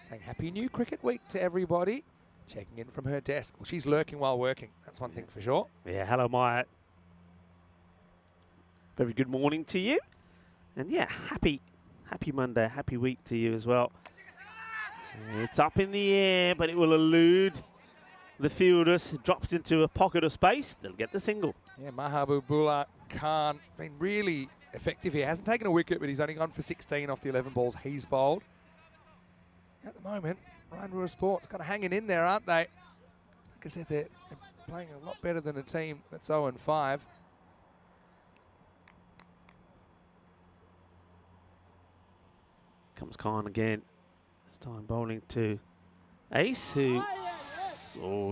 Saying Happy New Cricket Week to everybody. Checking in from her desk. Well, she's lurking while working. That's one thing for sure. Yeah, hello, Maya. Very good morning to you. And yeah, happy Monday, happy week to you as well. It's up in the air, but it will elude the fielders. It drops into a pocket of space. They'll get the single. Yeah, Mahabubullah Khan been really effective here. Hasn't taken a wicket, but he's only gone for 16 off the 11 balls he's bowled. At the moment, Rhino Sports kind of hanging in there, aren't they? Like I said, they're playing a lot better than a team that's 0-5. Comes Khan again. This time bowling to Ace, who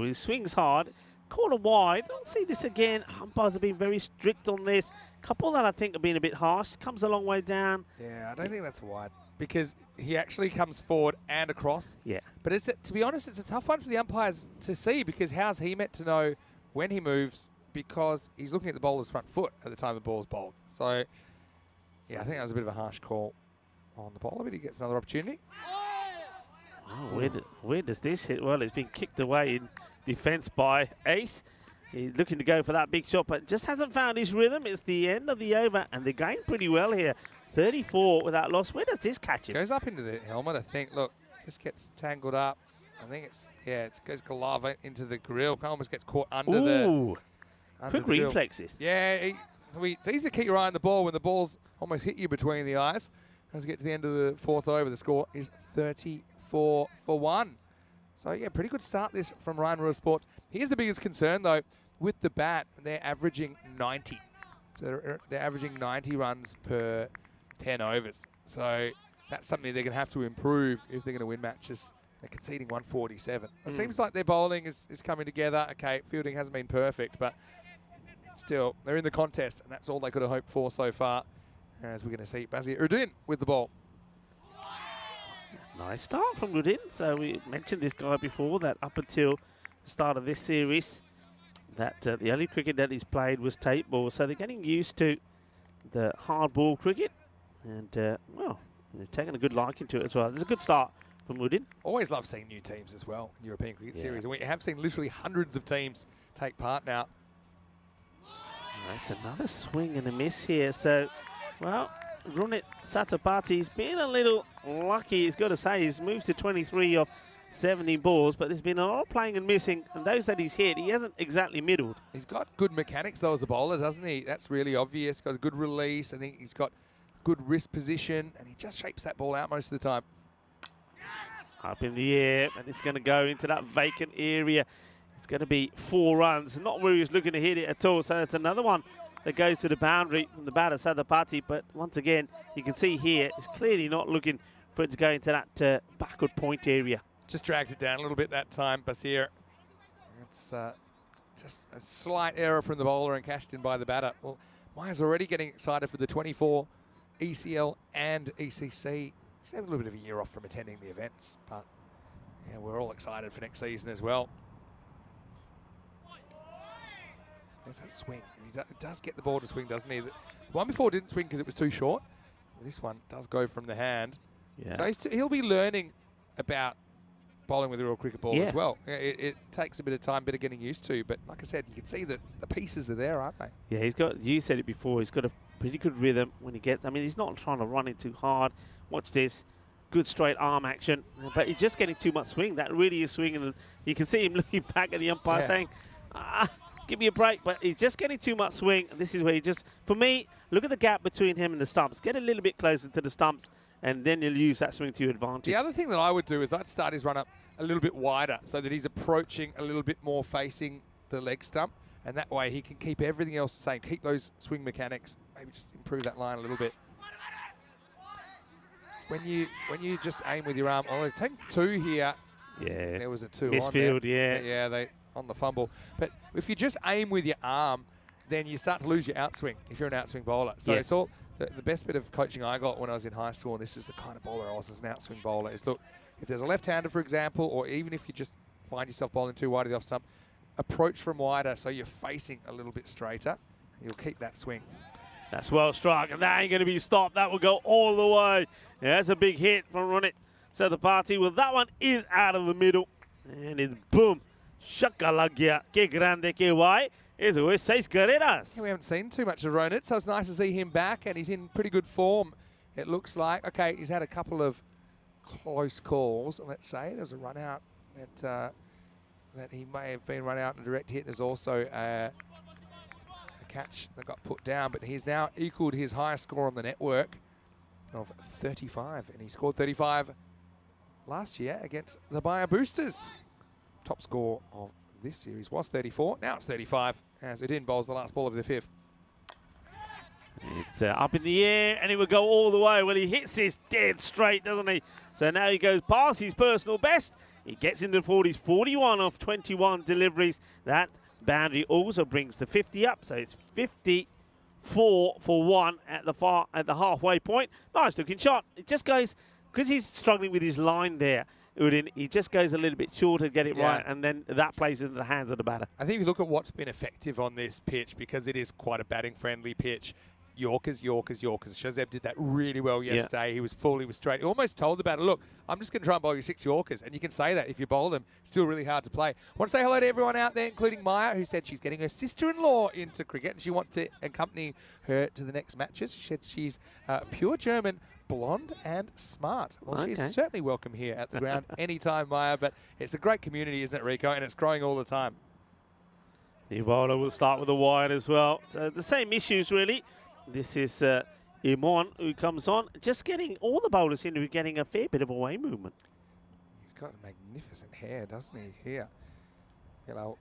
he swings hard. Corner wide. I'll see this again. Umpires have been very strict on this. Couple that I think have been a bit harsh. Comes a long way down. Yeah, I don't think that's wide because he actually comes forward and across. Yeah. But to be honest, it's a tough one for the umpires to see because how's he meant to know when he moves because he's looking at the bowler's front foot at the time the ball's bowled. So, yeah, I think that was a bit of a harsh call on the bowler, but he gets another opportunity. Oh, where does this hit? Well, it's been kicked away in defence by Ace. He's looking to go for that big shot, but just hasn't found his rhythm. It's the end of the over, and they're going pretty well here. 34 without loss. Where does this catch him? Goes up into the helmet, I think. Look, just gets tangled up. I think it goes Galava into the grill. Almost gets caught under the quick reflexes. Yeah, it's easy to keep your eye on the ball when the ball's almost hit you between the eyes. As we get to the end of the fourth over, the score is 34 for 1. So, yeah, pretty good start this from Ryan Ruhr Sports. Here's the biggest concern, though. With the bat, they're averaging 90. So they're averaging 90 runs per 10 overs. So that's something they're going to have to improve if they're going to win matches. They're conceding 147. It seems like their bowling is coming together. Okay, fielding hasn't been perfect, but still, they're in the contest, and that's all they could have hoped for so far. As we're going to see Basir Udin with the ball. Nice start from Udin. So we mentioned this guy before, that up until the start of this series, that the only cricket that he's played was tape ball. So they're getting used to the hard ball cricket. And, well, they're taking a good liking to it as well. There's a good start from Woodin. Always love seeing new teams as well in European Cricket Series. And we have seen literally hundreds of teams take part now. That's another swing and a miss here. So, well, Runit Satapathi's been a little lucky, he's got to say. He's moved to 23 of 70 balls, but there's been a lot of playing and missing. And those that he's hit, he hasn't exactly middled. He's got good mechanics, though, as a bowler, doesn't he? That's really obvious. Got a good release. I think he's got good wrist position, and he just shapes that ball out most of the time. Up in the air, and it's going to go into that vacant area. It's going to be 4 runs. Not where he was looking to hit it at all. So it's another one that goes to the boundary from the batter, Satapathy. But once again, you can see here, it's clearly not looking for it to go into that backward point area. Just dragged it down a little bit that time, Basir. It's just a slight error from the bowler and cashed in by the batter. Well, Maya's already getting excited for the 24 ECL and ECC. She's having a little bit of a year off from attending the events, but yeah, we're all excited for next season as well. There's that swing. He does get the ball to swing, doesn't he? The one before didn't swing because it was too short. This one does go from the hand. Yeah. So he'll be learning about bowling with a real cricket ball as well. It takes a bit of time, bit of getting used to, but like I said, you can see that the pieces are there, aren't they? Yeah, he's got, you said it before, he's got a pretty good rhythm when he gets, I mean, he's not trying to run it too hard. Watch this, good straight arm action, but he's just getting too much swing. That really is swinging, and you can see him looking back at the umpire saying, give me a break, but he's just getting too much swing. And this is where he just, for me, look at the gap between him and the stumps. Get a little bit closer to the stumps, and then you'll use that swing to your advantage. The other thing that I would do is I'd start his run up a little bit wider so that he's approaching a little bit more facing the leg stump, and that way he can keep everything else the same, keep those swing mechanics, maybe just improve that line a little bit. When you just aim with your arm, oh, take 2 here. Yeah. There was a 2 Misfield, on there. Yeah, they on the fumble. But if you just aim with your arm, then you start to lose your outswing if you're an outswing bowler. So it's all the best bit of coaching I got when I was in high school, and this is the kind of bowler I was as an outswing bowler, is look, if there's a left-hander, for example, or even if you just find yourself bowling too wide of the off stump, approach from wider so you're facing a little bit straighter. You'll keep that swing. That's well struck, and that ain't going to be stopped. That will go all the way. Yeah, that's a big hit from Runit Satapathy. Well, that one is out of the middle, and it's boom. Shakalagya, que grande, que guay. It's always 6 carreras. Yeah, we haven't seen too much of Ronit, so it's nice to see him back, and he's in pretty good form. It looks like, okay, he's had a couple of close calls, let's say. There was a run out that he may have been run out in a direct hit. There's also a catch that got put down, but he's now equaled his highest score on the network of 35, and he scored 35 last year against the Bayer Boosters. Top score of this series was 34. Now it's 35 as Udin bowls the last ball of the 5th. It's up in the air, and he will go all the way. Well, he hits this dead straight, doesn't he? So now he goes past his personal best. He gets into the 40s, 41 of 21 deliveries. That boundary also brings the 50 up, so it's 54 for 1 at the halfway point. Nice looking shot. It just goes, because he's struggling with his line there, Udin, he just goes a little bit short to get it right, and then that plays into the hands of the batter. I think if you look at what's been effective on this pitch, because it is quite a batting-friendly pitch, Yorkers, Yorkers, Yorkers. Shazeb did that really well yesterday. He was full, he was straight. He almost told the batter, look, I'm just going to try and bowl you 6 Yorkers. And you can say that if you bowl them. Still really hard to play. I want to say hello to everyone out there, including Maya, who said she's getting her sister-in-law into cricket and she wants to accompany her to the next matches. She said she's pure German, blonde and smart. Well, she's certainly welcome here at the ground anytime, Maya. But it's a great community, isn't it, Rico? And it's growing all the time. The bowler will start with a wide as well. So the same issues, really. This is Imon who comes on, just getting all the bowlers seem to be getting a fair bit of away movement. He's got a magnificent hair, doesn't he? Here, hello,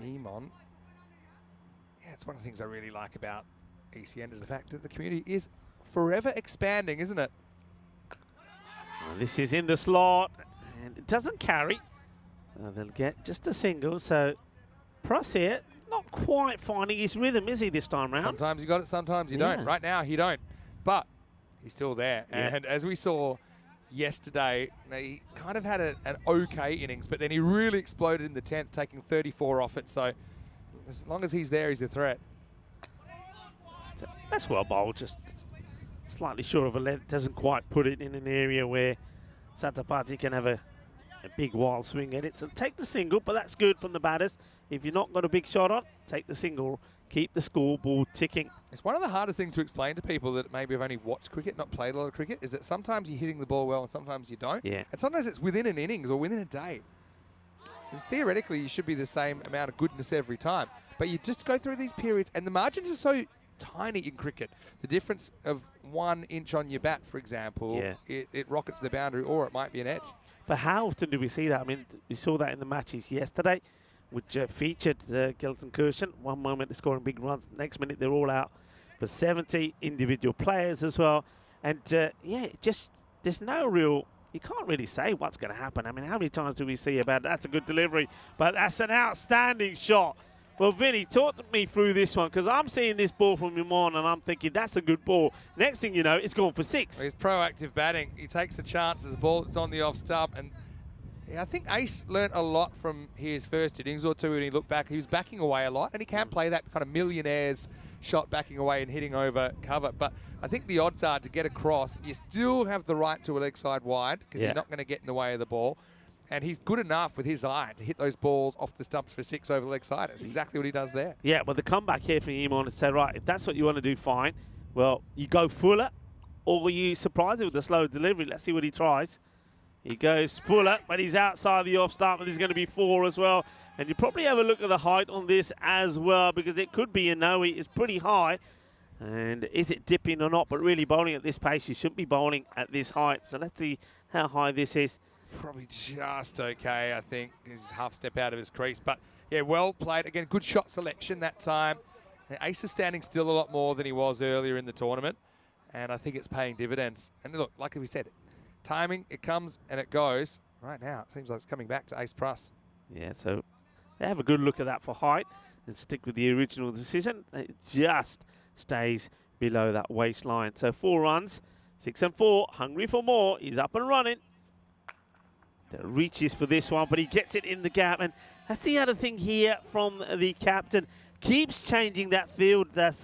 Imon. Yeah, it's one of the things I really like about ECN is the fact that the community is forever expanding, isn't it? Well, this is in the slot, and it doesn't carry, so they'll get just a single. So Pross here, not quite finding his rhythm, is he, this time round? Sometimes you got it, sometimes you don't. Right now, he don't. But he's still there. And as we saw yesterday, he kind of had an okay innings, but then he really exploded in the 10th, taking 34 off it. So as long as he's there, he's a threat. That's well bowled, just slightly short of a lead. Doesn't quite put it in an area where Satapati can have a big wild swing at it. So take the single, but that's good from the batters. If you're not got a big shot on, take the single. Keep the scoreboard ticking. It's one of the hardest things to explain to people that maybe have only watched cricket, not played a lot of cricket, is that sometimes you're hitting the ball well and sometimes you don't. Yeah. And sometimes it's within an innings or within a day. Because theoretically, you should be the same amount of goodness every time. But you just go through these periods, and the margins are so tiny in cricket. The difference of 1 inch on your bat, for example, it rockets the boundary, or it might be an edge. But how often do we see that? I mean, we saw that in the matches yesterday, which featured Gelton Kirshen. One moment they're scoring big runs, next minute they're all out for 70 individual players as well. And yeah, just there's no real, you can't really say what's going to happen. I mean, how many times do we see about that's a good delivery, but that's an outstanding shot. Well, Vinny, talk me through this one, because I'm seeing this ball from Imran and I'm thinking that's a good ball. Next thing you know, it's gone for 6. He's proactive batting. He takes the chances, the ball that's on the off stump, and yeah, I think Ace learnt a lot from his first innings or two when he looked back. He was backing away a lot, and he can play that kind of millionaire's shot backing away and hitting over cover. But I think the odds are to get across, you still have the right to a leg side wide because you're not going to get in the way of the ball. And he's good enough with his eye to hit those balls off the stumps for 6 over the leg side. That's exactly what he does there. Yeah, but the comeback here from Imran is say, right, if that's what you want to do, fine. Well, you go fuller, or you surprise him with a slow delivery. Let's see what he tries. He goes fuller, but he's outside the off stump, and there's going to be 4 as well. And you probably have a look at the height on this as well, because it could be a no. It's pretty high. And is it dipping or not? But really, bowling at this pace, you shouldn't be bowling at this height. So let's see how high this is. Probably just okay, I think. He's half step out of his crease. But, yeah, well played. Again, good shot selection that time. And Ace is standing still a lot more than he was earlier in the tournament. And I think it's paying dividends. And look, like we said, timing, it comes and it goes. Right now, it seems like it's coming back to Ace Plus. Yeah, so have a good look at that for height and stick with the original decision. It just stays below that waistline. So 4 runs, 6 and 4, hungry for more. He's up and running. Reaches for this one, but he gets it in the gap. And that's the other thing here from the captain. Keeps changing that field. That's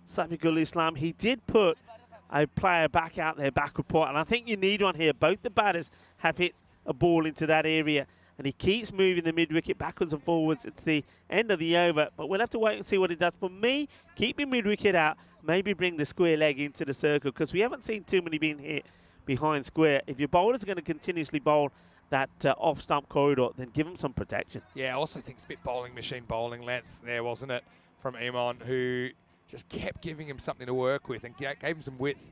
Safiqul Islam. He did put a player back out there, backward point, and I think you need one here. Both the batters have hit a ball into that area, and he keeps moving the mid-wicket backwards and forwards. It's the end of the over, but we'll have to wait and see what he does. For me, keep your mid-wicket out, maybe bring the square leg into the circle, because we haven't seen too many being hit behind square. If your bowler's going to continuously bowl that off-stump corridor, then give him some protection. Yeah, I also think it's a bit bowling machine bowling length there, wasn't it, from Iman, who just kept giving him something to work with and gave him some width.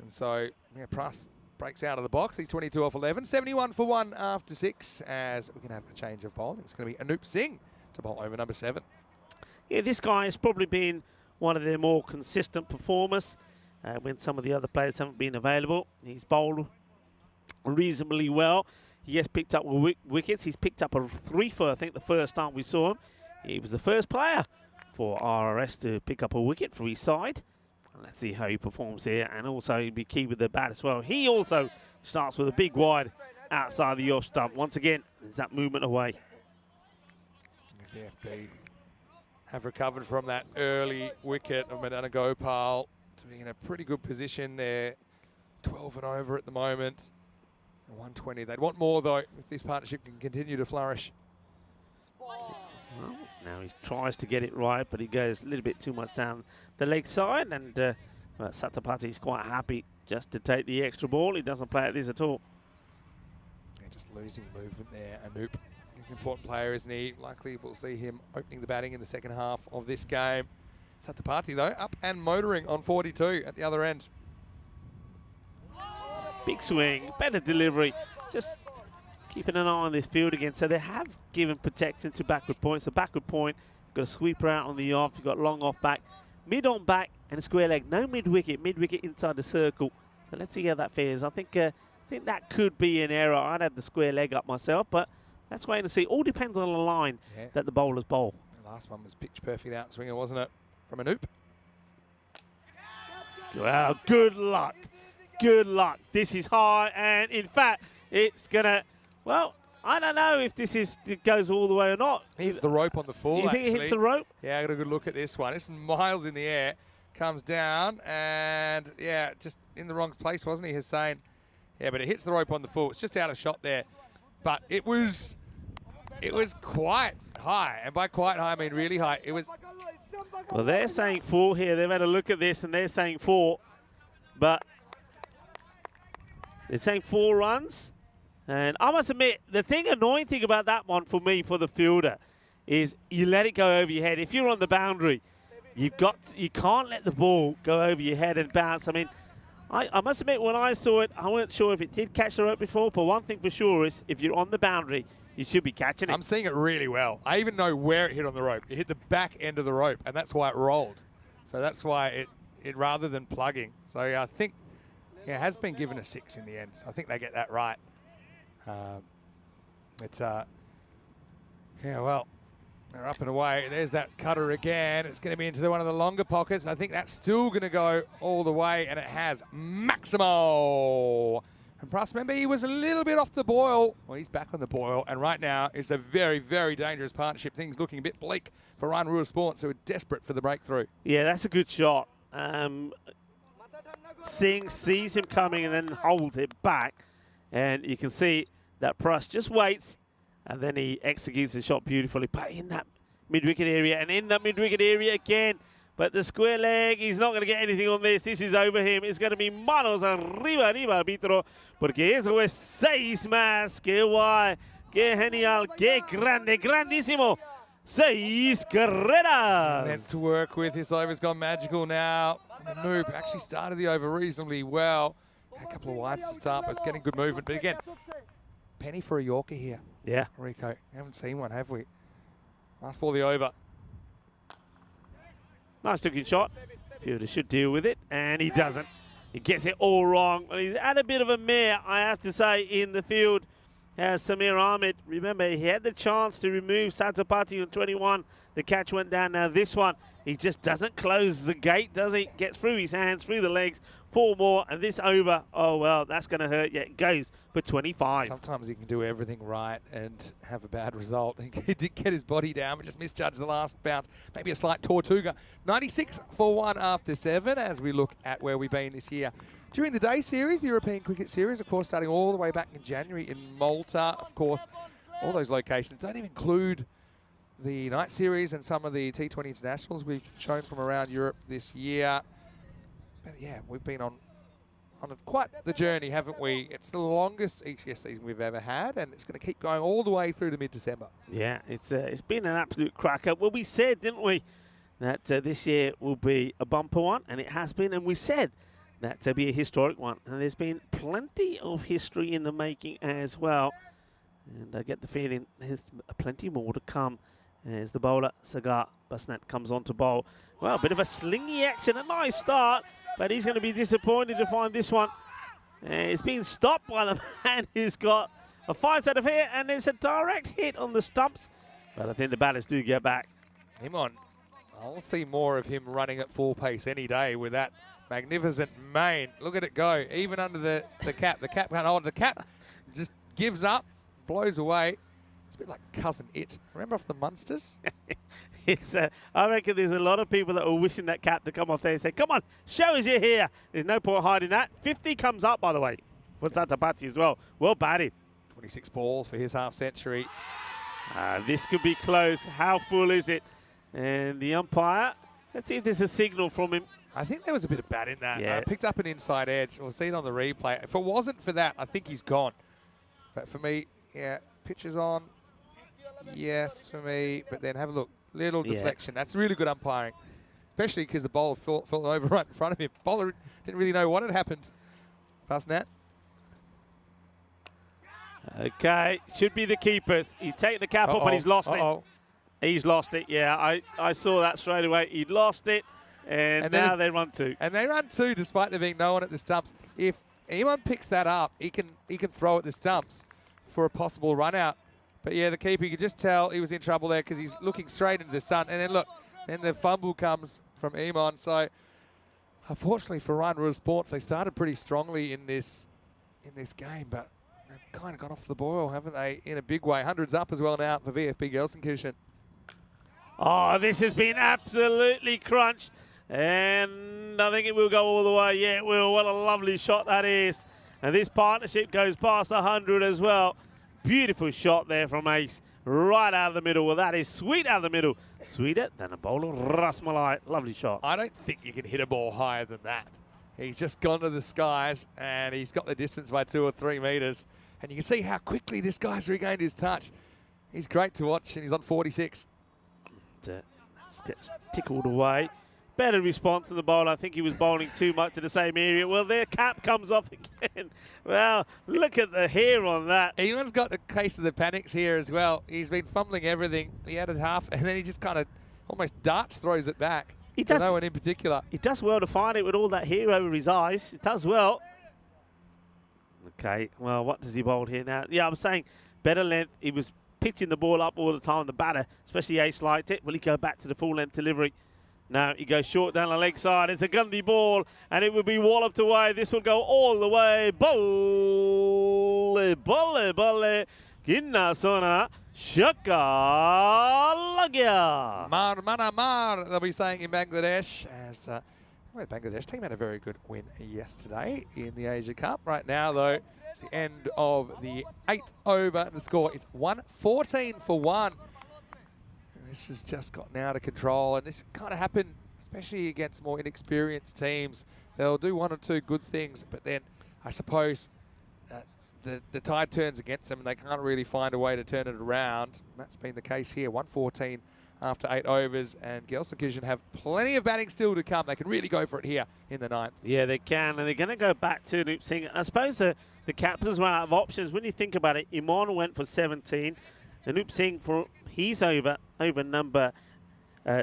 And so, yeah, Pruss breaks out of the box. He's 22 off 11. 71 for 1 after 6, as we can have a change of bowling. It's going to be Anoop Singh to bowl over number 7. Yeah, this guy has probably been one of their more consistent performers when some of the other players haven't been available. He's bowled reasonably well. He has picked up wickets. He's picked up a 3 for, I think, the first time we saw him. He was the first player for RRS to pick up a wicket for his side. Let's see how he performs here, and also he'll be key with the bat as well. He also starts with a big wide outside the off stump. Once again, there's that movement away. The VFB have recovered from that early wicket of Madana Gopal to be in a pretty good position there. 12 and over at the moment. 120. They'd want more, though, if this partnership can continue to flourish. Well, now he tries to get it right, but he goes a little bit too much down the leg side, and Satapati is quite happy just to take the extra ball. He doesn't play at this at all. Yeah, just losing movement there. Anoop, he's an important player, isn't he? Likely we'll see him opening the batting in the second half of this game. Satapati, though, up and motoring on 42 at the other end. Big swing, better delivery. Just keeping an eye on this field again. So they have given protection to backward point. So backward point, got a sweeper out on the off. You've got long off back, mid on back, and a square leg. No mid-wicket inside the circle. So let's see how that fares. I think that could be an error. I'd have the square leg up myself, but let's wait and see. All depends on the line that the bowlers bowl. The last one was pitch perfect outswinger, wasn't it? From Anoop. Well, good luck. Good luck. This is high, and in fact, it's gonna. Well, I don't know if it goes all the way or not. Here's the rope on the full. You think actually. It hits the rope? Yeah, I got a good look at this one. It's miles in the air. comes down and, yeah, just in the wrong place, wasn't he, Hussein? Yeah, but it hits the rope on the full. It's just out of shot there. But it was quite high. And by quite high, I mean really high. It was... Well, they're saying 4 here. They've had a look at this, and they're saying 4. But they're saying 4 runs. And I must admit, the annoying thing about that one for me, for the fielder, is you let it go over your head. If you're on the boundary, you can't let the ball go over your head and bounce. I mean, I must admit, when I saw it, I weren't sure if it did catch the rope before, but one thing for sure is if you're on the boundary, you should be catching it. I'm seeing it really well. I even know where it hit on the rope. It hit the back end of the rope, and that's why it rolled. So that's why it rather than plugging. So I think it has been given a 6 in the end. So I think they get that right. Yeah, well, they're up and away. There's that cutter again. It's going to be into one of the longer pockets. I think that's still going to go all the way, and it has. Maximo! And plus, remember, he was a little bit off the boil. Well, he's back on the boil, and right now it's a very, very dangerous partnership. Things looking a bit bleak for Ryan Rural Sports, who are desperate for the breakthrough. Yeah, that's a good shot. Singh sees him coming and then holds it back, and you can see that Pruss just waits, and then he executes the shot beautifully. But in that mid-wicket area, and in that mid-wicket area again. But the square leg, he's not going to get anything on this. This is over him. It's going to be manos arriba, arbitro, porque eso es 6 más. Qué guay, qué genial, qué grande, grandísimo. 6 carreras. Meant to work with. His over's gone magical now. The Noob actually started the over reasonably well. A couple of wides to start, but it's getting good movement. But again, penny for a Yorker here. Yeah. Rico, haven't seen one, have we? Last ball, the over. Nice looking shot. Fielder should deal with it, and he doesn't. He gets it all wrong. He's had a bit of a mare, I have to say, in the field. Samir Ahmed, remember, he had the chance to remove Satapati on 21. The catch went down. Now this one, he just doesn't close the gate, does he? Gets through his hands, through the legs. 4 more, and this over, oh, well, that's going to hurt. Yeah, it goes for 25. Sometimes he can do everything right and have a bad result. He did get his body down, but just misjudged the last bounce. Maybe a slight Tortuga. 96 for 1 after 7 as we look at where we've been this year. During the day series, the European Cricket Series, of course, starting all the way back in January in Malta. Of course, all those locations don't even include the night series and some of the T20 internationals we've shown from around Europe this year. But yeah, we've been on quite the journey, haven't we? It's the longest ECS season we've ever had, and it's going to keep going all the way through to mid-December. Yeah, it's been an absolute cracker. Well, we said, didn't we, that this year will be a bumper one, and it has been. And we said that to be a historic one, and there's been plenty of history in the making as well. And I get the feeling there's plenty more to come as the bowler, Sagar Basnat, comes on to bowl. Well, a bit of a slingy action, a nice start, but he's going to be disappointed to find this one. It's been stopped by the man who's got a 5 set of here, and there's a direct hit on the stumps. But I think the batters do get back. Him on. I'll see more of him running at full pace any day with that magnificent mane. Look at it go, even under the cap. The cap can't hold. The cap just gives up, blows away. It's a bit like Cousin It. Remember off the Munsters? I reckon there's a lot of people that are wishing that cap to come off there and say, come on, show us you're here. There's no point hiding that. 50 comes up, by the way, for Satapati as well. Well batted. 26 balls for his half century. This could be close. How full is it? And the umpire, let's see if there's a signal from him. I think there was a bit of bat in that. Yeah. Picked up an inside edge. We'll see it on the replay. If it wasn't for that, I think he's gone. But for me, yeah, pitcher's on. Yes, for me. But then have a look. Little deflection. That's really good umpiring, especially because the bowler fell over right in front of him. Bowler didn't really know what had happened. Basnat. Okay, should be the keepers. He's taken the cap up, but he's lost it. He's lost it, yeah. I saw that straight away. He'd lost it, and now they run 2. And they run 2 despite there being no one at the stumps. If anyone picks that up, he can throw at the stumps for a possible run out. But yeah, the keeper, you could just tell he was in trouble there because he's looking straight into the sun. And then look, then the fumble comes from Iman. So unfortunately for Ryan Rural Sports, they started pretty strongly in this game, but they've kind of got off the boil, haven't they, in a big way. Hundreds up as well now for VFB Gelsenkirchen. Oh, this has been absolutely crunched. And I think it will go all the way. Yeah, it will. What a lovely shot that is. And this partnership goes past 100 as well. Beautiful shot there from Ace. Right out of the middle. Well, that is sweet out of the middle. Sweeter than a bowl of rasmalai. Lovely shot. I don't think you can hit a ball higher than that. He's just gone to the skies, and he's got the distance by 2 or 3 metres. And you can see how quickly this guy's regained his touch. He's great to watch, and he's on 46. Gets tickled away. Better response than the bowler. I think he was bowling too much in the same area. Well, their cap comes off again. Well, look at the hair on that. Ewan's got the case of the panics here as well. He's been fumbling everything. He had it half, and then he just kind of almost darts throws it back. He does. No one in particular. He does well to find it with all that hair over his eyes. He does well. Okay, well, what does he bowl here now? Yeah, I'm saying better length. He was pitching the ball up all the time. The batter, especially Ace, liked it. Will he go back to the full length delivery? No, he goes short down the leg side. It's a Gundy ball, and it will be walloped away. This will go all the way. Bolle, bolle, bolle. Ginna sona shaka lagya. Mar mana mar, they'll be saying in Bangladesh. As the Bangladesh team had a very good win yesterday in the Asia Cup. Right now, though, it's the end of the 8th over, and the score is 114 for 1. This has just gotten out of control, and this kind of happened, especially against more inexperienced teams. They'll do 1 or 2 good things, but then I suppose the tide turns against them, and they can't really find a way to turn it around. And that's been the case here. 114 after 8 overs, and Gelsenkirchen have plenty of batting still to come. They can really go for it here in the 9th. Yeah, they can, and they're going to go back to Anup Singh. I suppose the captains run out of options. When you think about it, Imran went for 17. Anup Singh, for his over number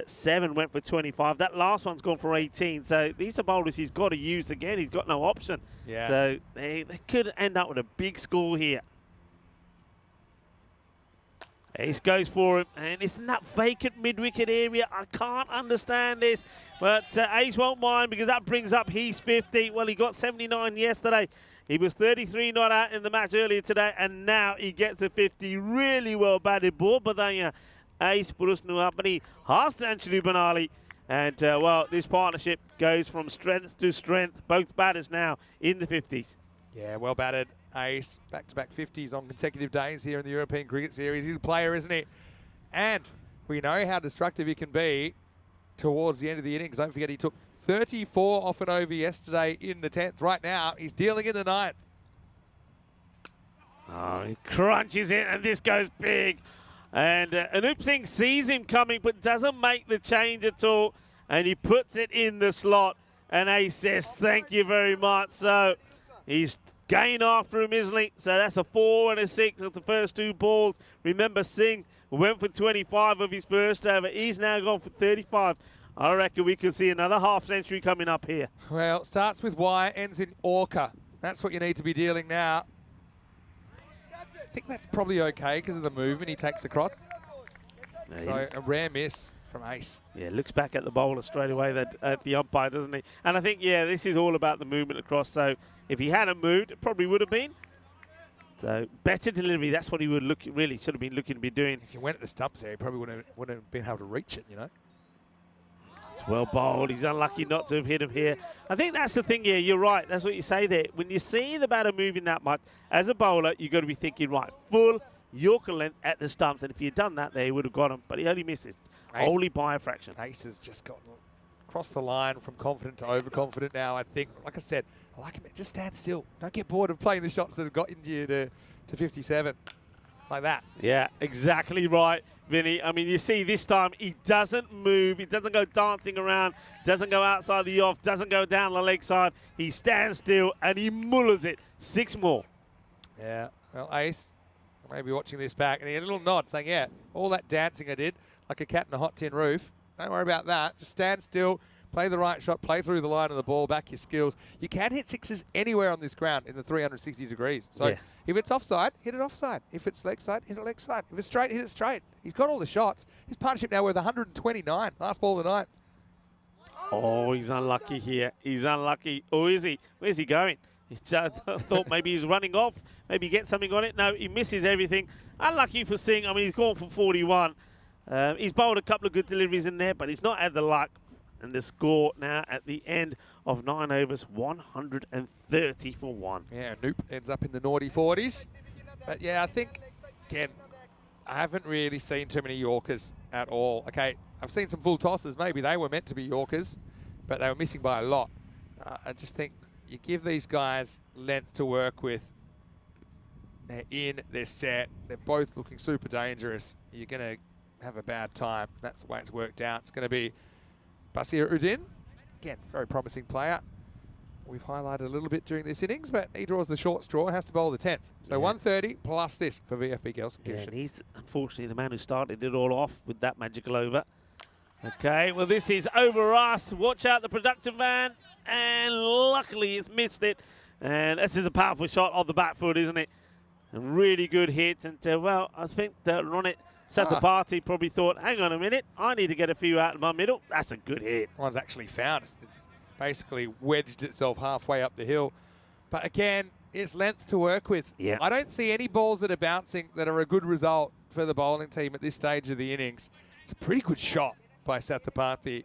7, went for 25. That last one's gone for 18. So these are bowlers he's got to use again. He's got no option. Yeah. So they could end up with a big score here. Ace goes for him, and it's in that vacant mid-wicket area. I can't understand this, but Ace won't mind because that brings up his 50. Well, he got 79 yesterday. He was 33 not out in the match earlier today, and now he gets a 50. Really well batted ball, but then Ace Purusnu Apani, half century Banali. And, well, this partnership goes from strength to strength. Both batters now in the 50s. Yeah, well batted. Ace, back-to-back 50s on consecutive days here in the European Cricket Series. He's a player, isn't he? And we know how destructive he can be towards the end of the innings. Don't forget he took 34 off and over yesterday in the 10th. Right now, he's dealing in the 9th. Oh, he crunches it, and this goes big. And Anup Singh sees him coming, but doesn't make the change at all. And he puts it in the slot. And Ace says, thank you very much. So he's gained after him, isn't he? So that's a 4 and a 6 of the first 2 balls. Remember, Singh went for 25 of his first over. He's now gone for 35. I reckon we could see another half century coming up here. Well, starts with Y, ends in Orca. That's what you need to be dealing now. I think that's probably okay because of the movement he takes across. No, so a rare miss from Ace. Yeah, looks back at the bowler straight away at the umpire, doesn't he? And I think, yeah, this is all about the movement across. So if he hadn't moved, it probably would have been. So better delivery, that's what he would really should have been looking to be doing. If he went at the stumps there, he probably wouldn't have been able to reach it, you know. It's well bowled. He's unlucky not to have hit him here. I think that's the thing here. You're right. That's what you say there. When you see the batter moving that much, as a bowler, you've got to be thinking, right, full Yorker length at the stumps. And if you'd done that there, he would have got him. But he only misses. Only by a fraction. Ace has just gotten across the line from confident to overconfident now, I think. Like I said, I like him. Just stand still. Don't get bored of playing the shots that have gotten you to 57. Like that. Yeah, exactly right, Vinny. I mean, you see this time he doesn't move. He doesn't go dancing around, doesn't go outside the off, doesn't go down the leg side. He stands still and he mullers it. 6 more. Yeah, well, Ace may be watching this back and he had a little nod saying, yeah, all that dancing I did, like a cat in a hot tin roof. Don't worry about that. Just stand still. Play the right shot, play through the line of the ball, back your skills. You can hit sixes anywhere on this ground in the 360 degrees. So yeah. If it's offside, hit it offside. If it's leg side, hit it leg side. If it's straight, hit it straight. He's got all the shots. His partnership now worth 129. Last ball of the 9th. Oh, he's unlucky here. He's unlucky. Oh, is he? Where's he going? He just thought maybe he's running off. Maybe get something on it. No, he misses everything. Unlucky for Singh. I mean, he's gone for 41. He's bowled a couple of good deliveries in there, but he's not had the luck. And the score now at the end of 9 overs, 130 for 1. Yeah, Noop ends up in the naughty 40s. But yeah, I think, again, I haven't really seen too many Yorkers at all. Okay, I've seen some full tosses. Maybe they were meant to be Yorkers, but they were missing by a lot. I just think you give these guys length to work with. They're in, they're set, they're both looking super dangerous. You're going to have a bad time. That's the way it's worked out. It's going to be Basir Udin. Again, very promising player. We've highlighted a little bit during this innings, but he draws the short straw and has to bowl the 10th. So 130 plus this for VFB Gelsenkirchen. Yeah, and he's unfortunately the man who started it all off with that magical over. Okay, well, this is over us. Watch out the production van. And luckily it's missed it. And this is a powerful shot of the back foot, isn't it? A really good hit. And, well, I think that Ronit Satapathy probably thought, hang on a minute, I need to get a few out of my middle. That's a good hit. One's actually found. It's basically wedged itself halfway up the hill. But again, it's length to work with. Yeah. I don't see any balls that are bouncing that are a good result for the bowling team at this stage of the innings. It's a pretty good shot by Satapathy.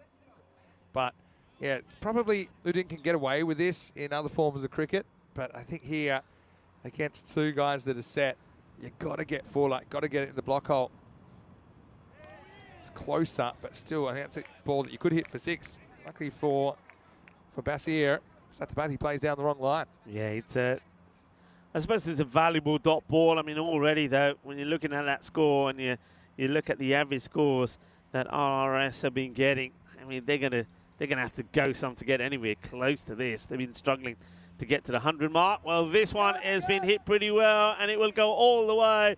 But, yeah, probably Udin can get away with this in other forms of cricket. But I think here, against two guys that are set, you've got to get fuller, got to get it in the block hole. It's close up, but still, I think that's a ball that you could hit for 6. Luckily for Basir, Satapathy plays down the wrong line. Yeah, it's I suppose it's a valuable dot ball. I mean, already though, when you're looking at that score and you look at the average scores that RRS have been getting, I mean, they're gonna have to go some to get anywhere close to this. They've been struggling to get to the 100 mark. Well, this one has been hit pretty well, and it will go all the way.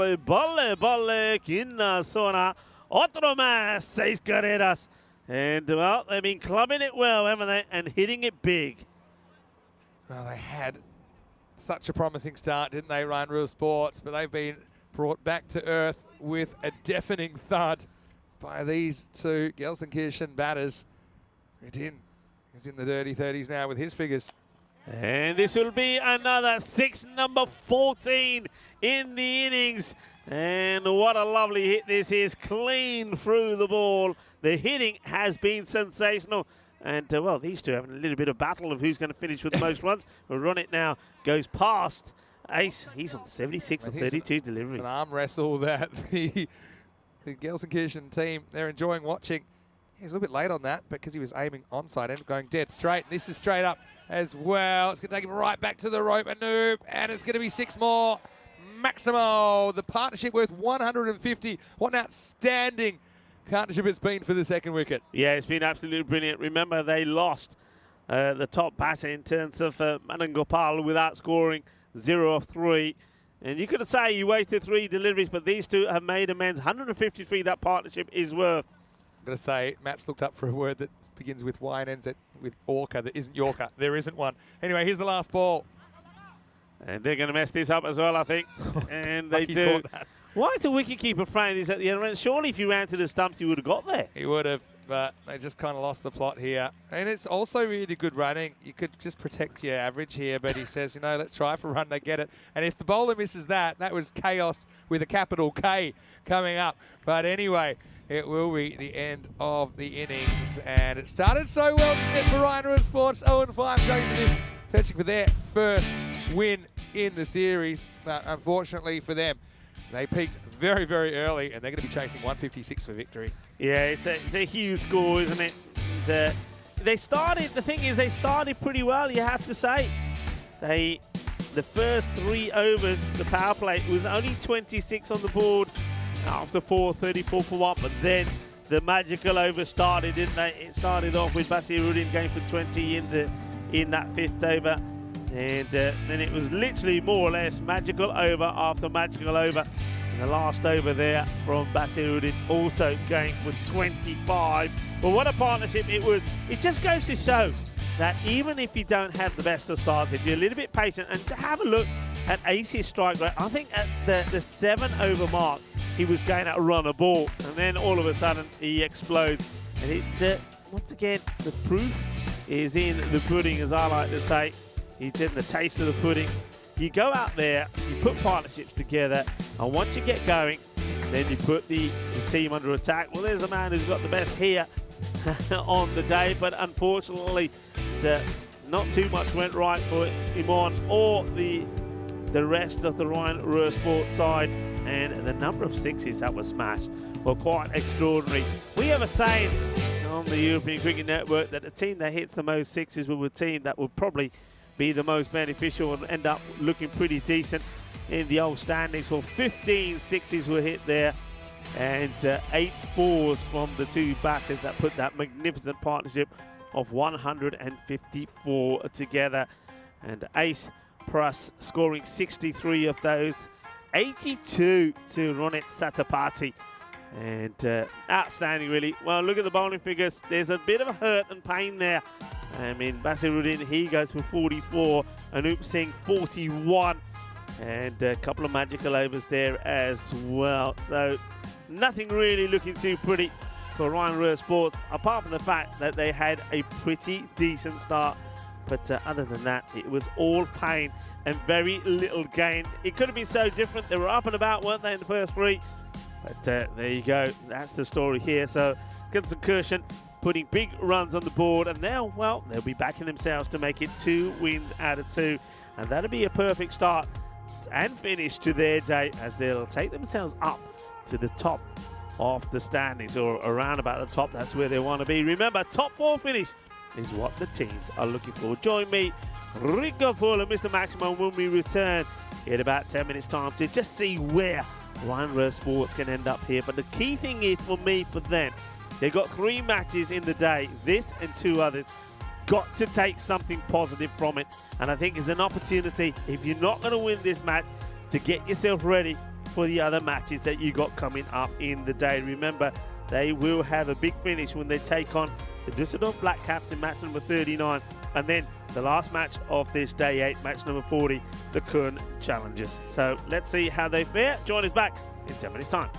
Bolle, bolle, bolle, kinna sona, otro más, 6 carreras. And, well, they've been clubbing it well, haven't they, and hitting it big. Well, they had such a promising start, didn't they, Ryan Real Sports? But they've been brought back to earth with a deafening thud by these two Gelsenkirchen batters. Udin is in the dirty 30s now with his figures. And this will be another 6, number 14 in the innings. And what a lovely hit this is, clean through the ball. The hitting has been sensational. And, well, these two having a little bit of battle of who's going to finish with the most runs. We'll run it now, goes past Ace. He's on 76 of 32 deliveries. It's an arm wrestle that the Gelsenkirchen team, they're enjoying watching. He's a little bit late on that because he was aiming onside and going dead straight. And this is straight up as well. It's going to take him right back to the rope, Anoop, and it's going to be 6 more. Maximo, the partnership worth 150. What an outstanding partnership it's been for the second wicket. Yeah, it's been absolutely brilliant. Remember, they lost the top batter in terms of Manan Gopal without scoring 0 of 3. And you could say you wasted 3 deliveries, but these two have made amends. 153 that partnership is worth. I'm going to say, Matt's looked up for a word that begins with Y and ends with Orca that isn't Yorker. There isn't one. Anyway, here's the last ball. And they're going to mess this up as well, I think. And they do. Why is the wicketkeeper throwing this at the other end? Surely if you ran to the stumps, you would have got there. He would have, but they just kind of lost the plot here. And it's also really good running. You could just protect your average here, but he says, you know, let's try for a run. They get it. And if the bowler misses that was chaos with a capital K coming up. But anyway, it will be the end of the innings. And it started so well for Ryan Real Sports. 0-5 going to this, searching for their first win in the series. But unfortunately for them, they peaked very, very early, and they're going to be chasing 156 for victory. Yeah, it's a huge score, isn't it? They started pretty well, you have to say. The first 3 overs, the power play, was only 26 on the board after 34 for 1, but then the magical over started, didn't they? It started off with Basir Udin going for 20 in that 5th over. And then it was literally more or less magical over after magical over. And the last over there from Basir Udin also going for 25. But what a partnership it was. It just goes to show that even if you don't have the best of starts, if you're a little bit patient and to have a look at Ace's strike rate, I think at the 7 over mark, he was going at a run a ball. And then all of a sudden he explodes. And it, once again, the proof is in the pudding, as I like to say. It's in the taste of the pudding. You go out there, you put partnerships together, and once you get going, then you put the team under attack. Well, there's a man who's got the best here on the day, but unfortunately, not too much went right for Imon or the rest of the Ryan Ruhr Sports side, and the number of sixes that were smashed were quite extraordinary. We have a saying on the European Cricket Network that the team that hits the most sixes will be the team that will probably be the most beneficial and end up looking pretty decent in the old standings. Well, 15 sixes were hit there, and 8 fours from the two batters that put that magnificent partnership of 154 together. And Ace Pras scoring 63 of those, 82 to Ronit Satapathy. And outstanding, really. Well, look at the bowling figures. There's a bit of a hurt and pain there. I mean, Basiruddin, he goes for 44, Anup Singh 41, and a couple of magical overs there as well. So nothing really looking too pretty for Ryan Ruhr Sports, apart from the fact that they had a pretty decent start. But other than that, it was all pain and very little gain. It could have been so different. They were up and about, weren't they, in the first three? But there you go. That's the story here. So Gunston Kirshen putting big runs on the board. And now, well, they'll be backing themselves to make it 2 wins out of 2. And that'll be a perfect start and finish to their day, as they'll take themselves up to the top of the standings, or around about the top. That's where they want to be. Remember, top 4 finish is what the teams are looking for. Join me, Rico Full and Mr. Maximo, when we return in about 10 minutes time to just see where Ryan Ruhr Sports can end up here. But the key thing is, for me, for them, they've got 3 matches in the day, this and 2 others. Got to take something positive from it. And I think it's an opportunity, if you're not going to win this match, to get yourself ready for the other matches that you got coming up in the day. Remember, they will have a big finish when they take on the Düsseldorf Black Caps in match number 39, and then the last match of this day 8, match number 40, the Köln Challengers. So let's see how they fare. Join us back in 10 minutes time.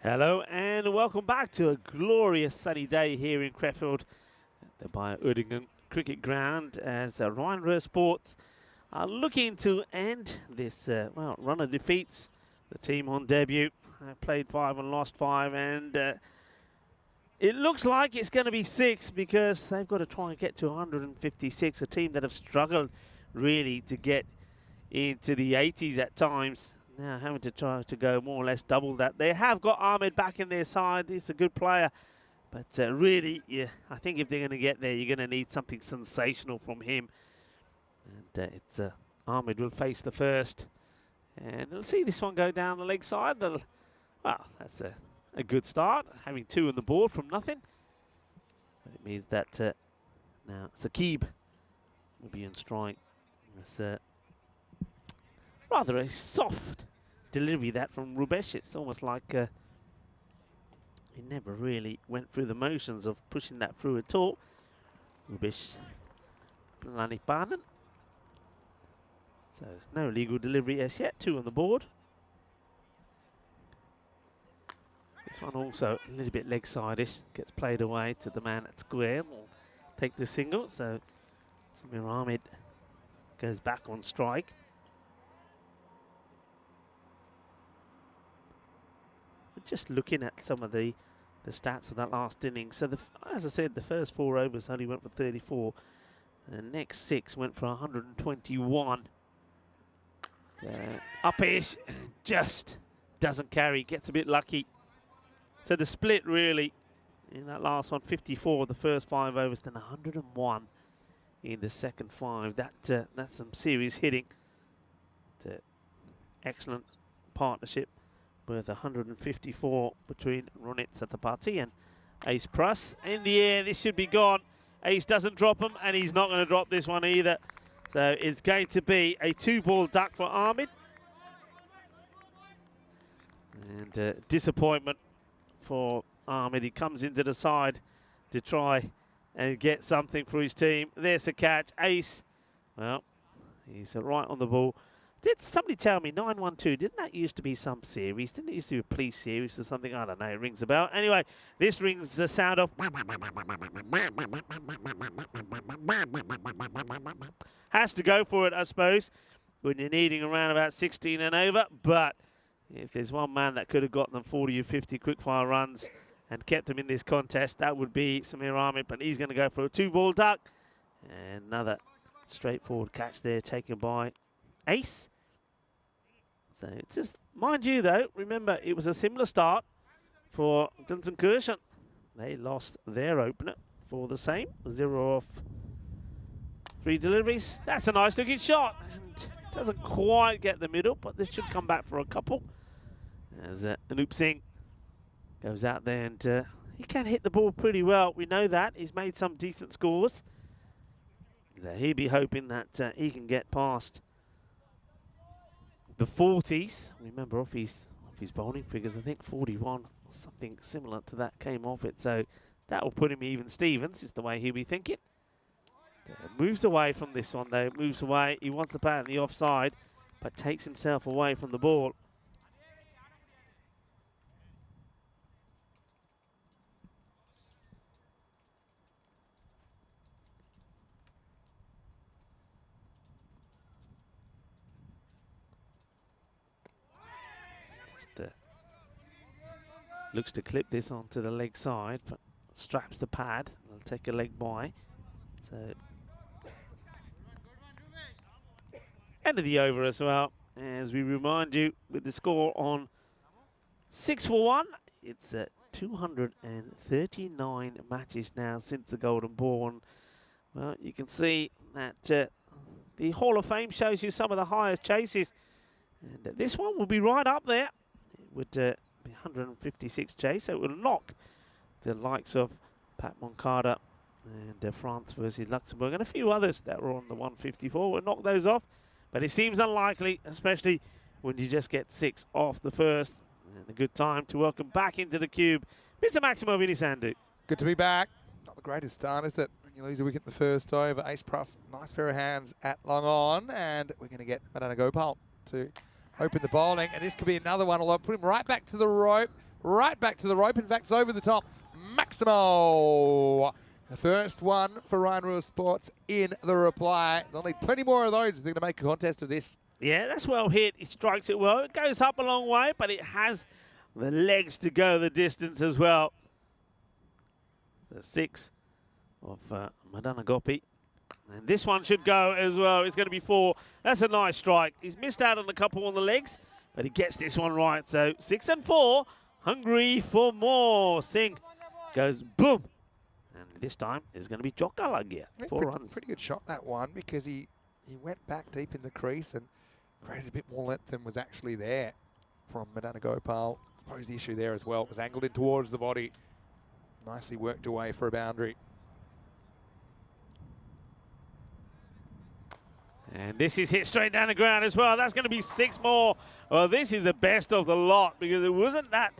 Hello and welcome back to a glorious sunny day here in Krefeld at the Bayer-Uerdingen Cricket Ground as Rheinruhr Sports are looking to end this run of defeats. The team on debut played 5 and lost 5, and it looks like it's going to be 6 because they've got to try and get to 156, a team that have struggled really to get into the 80s at times. Now having to try to go more or less double that. They have got Ahmed back in their side. He's a good player. But really, yeah, I think if they're going to get there, you're going to need something sensational from him. And it's Ahmed will face the first. And we'll see this one go down the leg side. Well, that's a good start, having 2 on the board from nothing. But it means that now Saqib will be in strike. It's rather a soft delivery that from Rubesh. It's almost like he never really went through the motions of pushing that through at all. Rubesh Planipanan. So it's no legal delivery as yet. 2 on the board. This one also a little bit leg side-ish. Gets played away to the man at square. Will take the single. So Samir Ahmed goes back on strike. Just looking at some of the stats of that last inning. So, as I said, the first 4 overs only went for 34. The next 6 went for 121. Up-ish, just doesn't carry, gets a bit lucky. So the split really in that last one, 54 the first 5 overs, then 101 in the second 5. That's some serious hitting. Excellent partnership with 154 between Ronit Satapathy and Ace Pruss. In the air, this should be gone. Ace doesn't drop him, and he's not going to drop this one either. So it's going to be a 2-ball duck for Ahmed. And disappointment for Ahmed. He comes into the side to try and get something for his team. There's the catch. Ace, well, he's right on the ball. Did somebody tell me 912? Didn't that used to be some series? Didn't it used to be a police series or something? I don't know. It rings a bell. Anyway, this rings the sound of has to go for it, I suppose, when you're needing around about 16 and over. But if there's one man that could have gotten them 40 or 50 quickfire runs and kept them in this contest, that would be Samir Ahmed. But he's going to go for a 2-ball duck. And another straightforward catch there taken by Ace. So it's just, mind you though, remember it was a similar start for Dunsenkirchen. They lost their opener for the same, 0 off 3 deliveries. That's a nice looking shot, and doesn't quite get the middle, but this should come back for a couple. As Anup Singh goes out there, and he can hit the ball pretty well. We know that. He's made some decent scores. He'll be hoping that he can get past the 40s. Remember, off his bowling figures, I think 41 or something similar to that came off it. So that will put him even Stevens, is the way he'll be thinking. Moves away from this one though, moves away. He wants to play on the offside, but takes himself away from the ball. Looks to clip this onto the leg side, but straps the pad. They'll take a leg by. So end of the over as well. As we remind you, with the score on 6 for 1, it's 239 matches now since the Golden Ball. And, well, you can see that the Hall of Fame shows you some of the highest chases, and this one will be right up there. It would 156 chase, so it will knock the likes of Pat Moncada and France versus Luxembourg and a few others that were on the 154. Will knock those off, but it seems unlikely, especially when you just get 6 off the first. And a good time to welcome back into the cube Mr. Maximo Vinisandu. Good to be back. Not the greatest start, is it? When you lose a wicket in the first over. Ace Pruss, nice pair of hands at long on, and we're going to get Madana Gopal to open the bowling, and this could be another one. I'll put him right back to the rope. right back to the rope. In fact, it's over the top. Maximo. The first one for Ryan Ruhr Sports in the reply. They'll need plenty more of those if they're going to make a contest of this. Yeah, that's well hit. It strikes it well. It goes up a long way, but it has the legs to go the distance as well. The 6 of Madonna Gopi. And this one should go as well. It's going to be 4. That's a nice strike. He's missed out on a couple on the legs, but he gets this one right. So 6 and 4, hungry for more. Singh goes boom. And this time it's going to be Jokala gear. 4 runs. Pretty good shot, that one, because he went back deep in the crease and created a bit more length than was actually there from Madonna Gopal. I suppose the issue there as well was angled in towards the body. Nicely worked away for a boundary. And this is hit straight down the ground as well. That's going to be 6 more. Well, this is the best of the lot because it wasn't that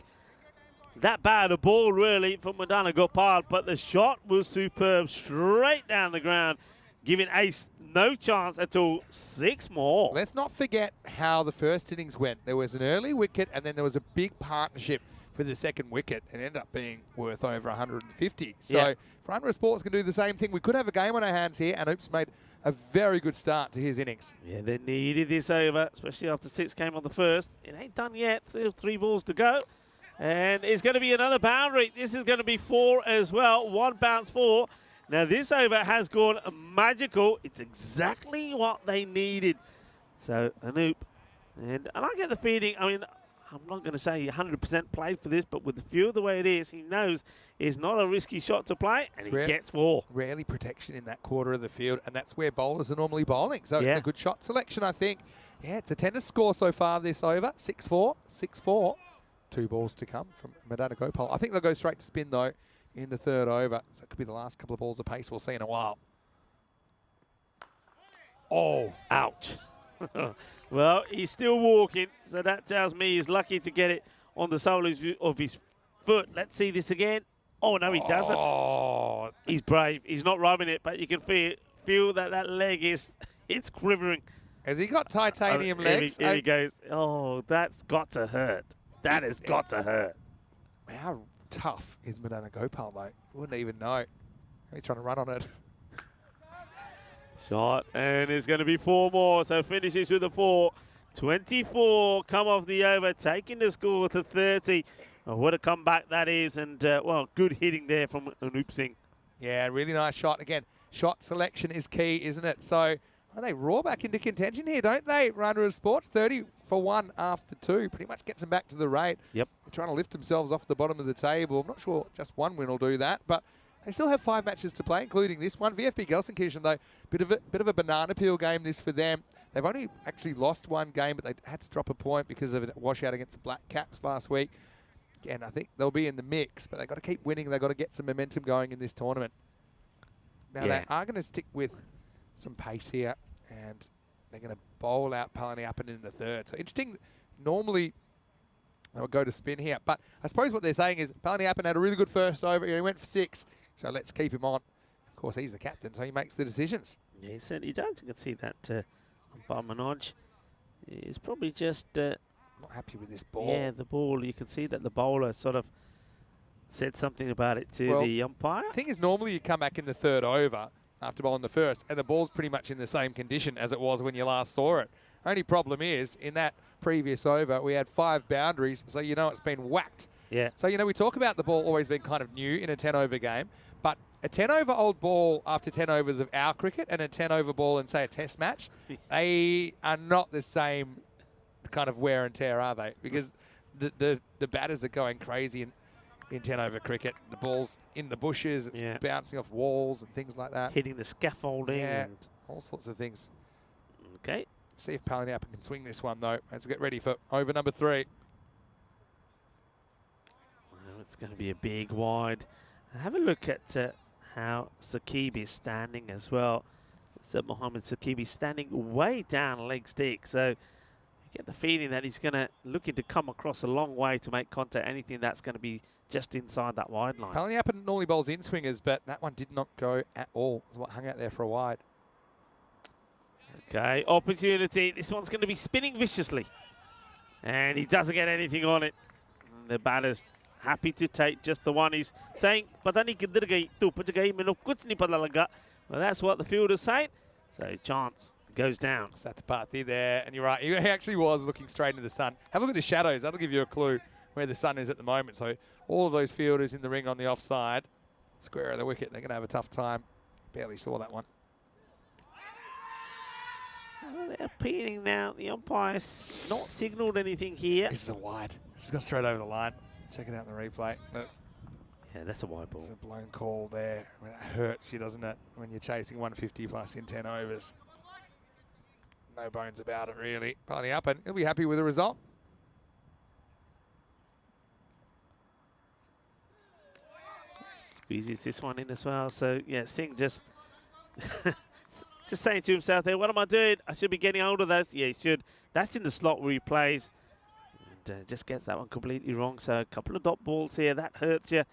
bad a ball really from Madonna Gopal, but the shot was superb, straight down the ground, giving Ace no chance at all. 6 more. Let's not forget how the first innings went. There was an early wicket and then there was a big partnership for the second wicket. It ended up being worth over 150. So yeah. Ryan Ruhr Sports can do the same thing. We could have a game on our hands here, and Oops made a very good start to his innings. Yeah, they needed this over, especially after 6 came on the first. It ain't done yet. Still 3 balls to go. And it's going to be another boundary. This is going to be 4 as well. 1 bounce 4. Now, this over has gone magical. It's exactly what they needed. So, Anoop. And I get the feeling, I mean, I'm not going to say he 100% played for this, but with the field the way it is, he knows it's not a risky shot to play, and he gets 4. Rarely protection in that quarter of the field, and that's where bowlers are normally bowling. So it's a good shot selection, I think. Yeah, it's a tennis score so far this over. 6-4, 6-4. 2 balls to come from Madonna Gopal. I think they'll go straight to spin, though, in the third over. So it could be the last couple of balls of pace we'll see in a while. Oh, ouch. Well, he's still walking, so that tells me he's lucky to get it on the sole of his foot. Let's see this again. Oh, no, he doesn't. Oh. He's brave. He's not rubbing it, but you can feel that leg is it's quivering. Has he got titanium legs? Here he goes. Oh, that's got to hurt. That has got to hurt. How tough is Madonna Gopal, though? Wouldn't even know. He's trying to run on it. Shot, and it's going to be 4 more, so finishes with a 4. 24 come off the over, taking the score to 30. Oh, what a comeback that is, and, well, good hitting there from Anoop Singh. Yeah, really nice shot. Again, shot selection is key, isn't it? So, well, they roar back into contention here, don't they? Ryan Ruhr Sports, 30 for 1 after 2. Pretty much gets them back to the rate. Yep. They're trying to lift themselves off the bottom of the table. I'm not sure just 1 win will do that, but they still have 5 matches to play, including this one. VfB Gelsenkirchen, though, bit of a banana peel game this for them. They've only actually lost 1 game, but they had to drop a point because of a washout against the Black Caps last week. Again, I think they'll be in the mix, but they've got to keep winning. They've got to get some momentum going in this tournament. Now, they are going to stick with some pace here, and they're going to bowl out Palaniappan in the third. So interesting. Normally, they would go to spin here, but I suppose what they're saying is Palaniappan had a really good first over. He went for 6. So let's keep him on. Of course, he's the captain, so he makes the decisions. Yeah, he certainly does. You can see that umpire Manoj is probably just... not happy with this ball. Yeah, the ball. You can see that the bowler sort of said something about it to the umpire. The thing is, normally you come back in the third over after bowling the first, and the ball's pretty much in the same condition as it was when you last saw it. Only problem is, in that previous over, we had 5 boundaries, so you know it's been whacked. Yeah. So, you know, we talk about the ball always being kind of new in a 10-over game, but a 10-over old ball after 10 overs of our cricket and a 10-over ball in, say, a test match, they are not the same kind of wear and tear, are they? Because the batters are going crazy in 10-over cricket. The ball's in the bushes, it's bouncing off walls and things like that. Hitting the scaffolding. Yeah, and all sorts of things. Okay. See if Palaniappan can swing this one, though, as we get ready for over number 3. It's going to be a big wide. Have a look at how Saqib is standing as well. So Mohammed Saqib is standing way down leg stick. So you get the feeling that he's going to looking to come across a long way to make contact. Anything that's going to be just inside that wide line. Palaniappan normally bowls in swingers, but that one did not go at all. It was what hung out there for a wide. Okay, opportunity. This one's going to be spinning viciously. And he doesn't get anything on it. And the batter's happy to take just the one. He's saying, "Pata nahi kidhar gayi, tu pach gayi, mainu kuch nahi pata laga." Well, that's what the fielder's saying. So chance goes down. Satapathy there, and you're right. He actually was looking straight into the sun. Have a look at the shadows. That'll give you a clue where the sun is at the moment. So all of those fielders in the ring on the offside, square of the wicket, they're going to have a tough time. Barely saw that one. Well, they're appealing now. The umpire's not signalled anything here. This is a wide. It's gone straight over the line. Check it out in the replay. Look. Yeah, that's a wide ball. It's a blown call there. I mean, it hurts you, doesn't it, when you're chasing 150 plus in 10 overs. No bones about it, really. Piling up, and he'll be happy with the result. Squeezes this one in as well. So, yeah, Singh just just saying to himself there, what am I doing? I should be getting hold of those. Yeah, he should. That's in the slot where he plays. And just gets that one completely wrong. So, a couple of dot balls here. That hurts you.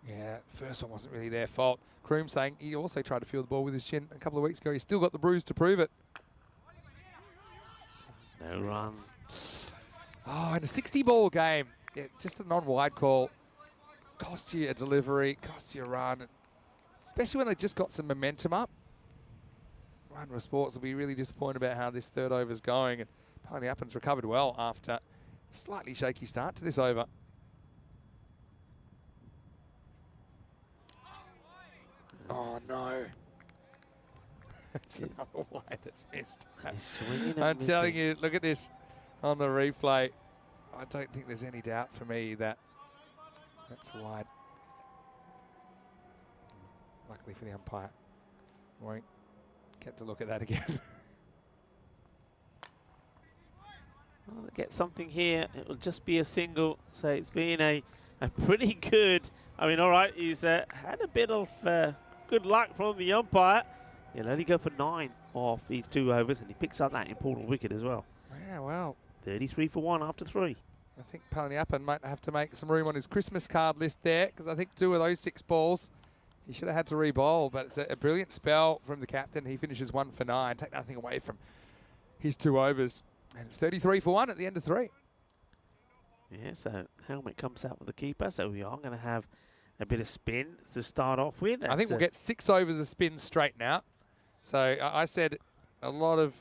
Yeah, first one wasn't really their fault. Kroom saying he also tried to field the ball with his chin a couple of weeks ago. He's still got the bruise to prove it. No runs. Oh, and a 60-ball game. Yeah, just a non-wide call. Cost you a delivery, cost you a run. Especially when they just got some momentum up. Run Sports will be really disappointed about how this third over's going. And Pony Uppen's recovered well after a slightly shaky start to this over. Oh, no. It's another wide that's missed. I'm telling you, look at this on the replay. I don't think there's any doubt for me that that's wide. Luckily for the umpire, won't get to look at that again. Well, to get something here, it will just be a single. So it's been a pretty good, I mean, all right, he's had a bit of good luck from the umpire. He'll only go for 9 off these 2 overs, and he picks up that important wicket as well. Yeah, well. 33 for 1 after 3. I think Palaniappan might have to make some room on his Christmas card list there, because I think 2 of those 6 balls he should have had to re-bowl, but it's a brilliant spell from the captain. He finishes 1 for 9, take nothing away from his 2 overs. And it's 33 for 1 at the end of 3. Yeah, so helmet comes out with the keeper, so we are going to have a bit of spin to start off with. I think we'll get 6 overs of spin straight now. So I said a lot of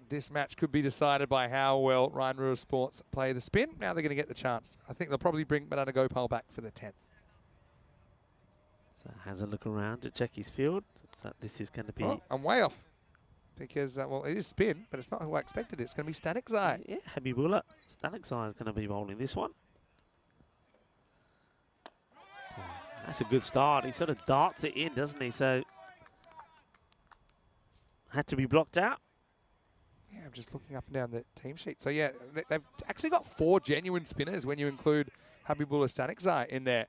this match could be decided by how well Ryan Rural Sports play the spin. Now they're going to get the chance. I think they'll probably bring Madana Gopal back for the 10th. So has a look around to check his field. So this is going to be... Oh, I'm way off. Because, well, it is spin, but it's not who I expected. It's going to be Stanek Zai. Yeah, Habibullah. Stanek Zai is going to be bowling this one. That's a good start. He sort of darts it in, doesn't he? So had to be blocked out. Yeah, I'm just looking up and down the team sheet. So, yeah, they've actually got 4 genuine spinners when you include Habibullah Stanek Zai in there.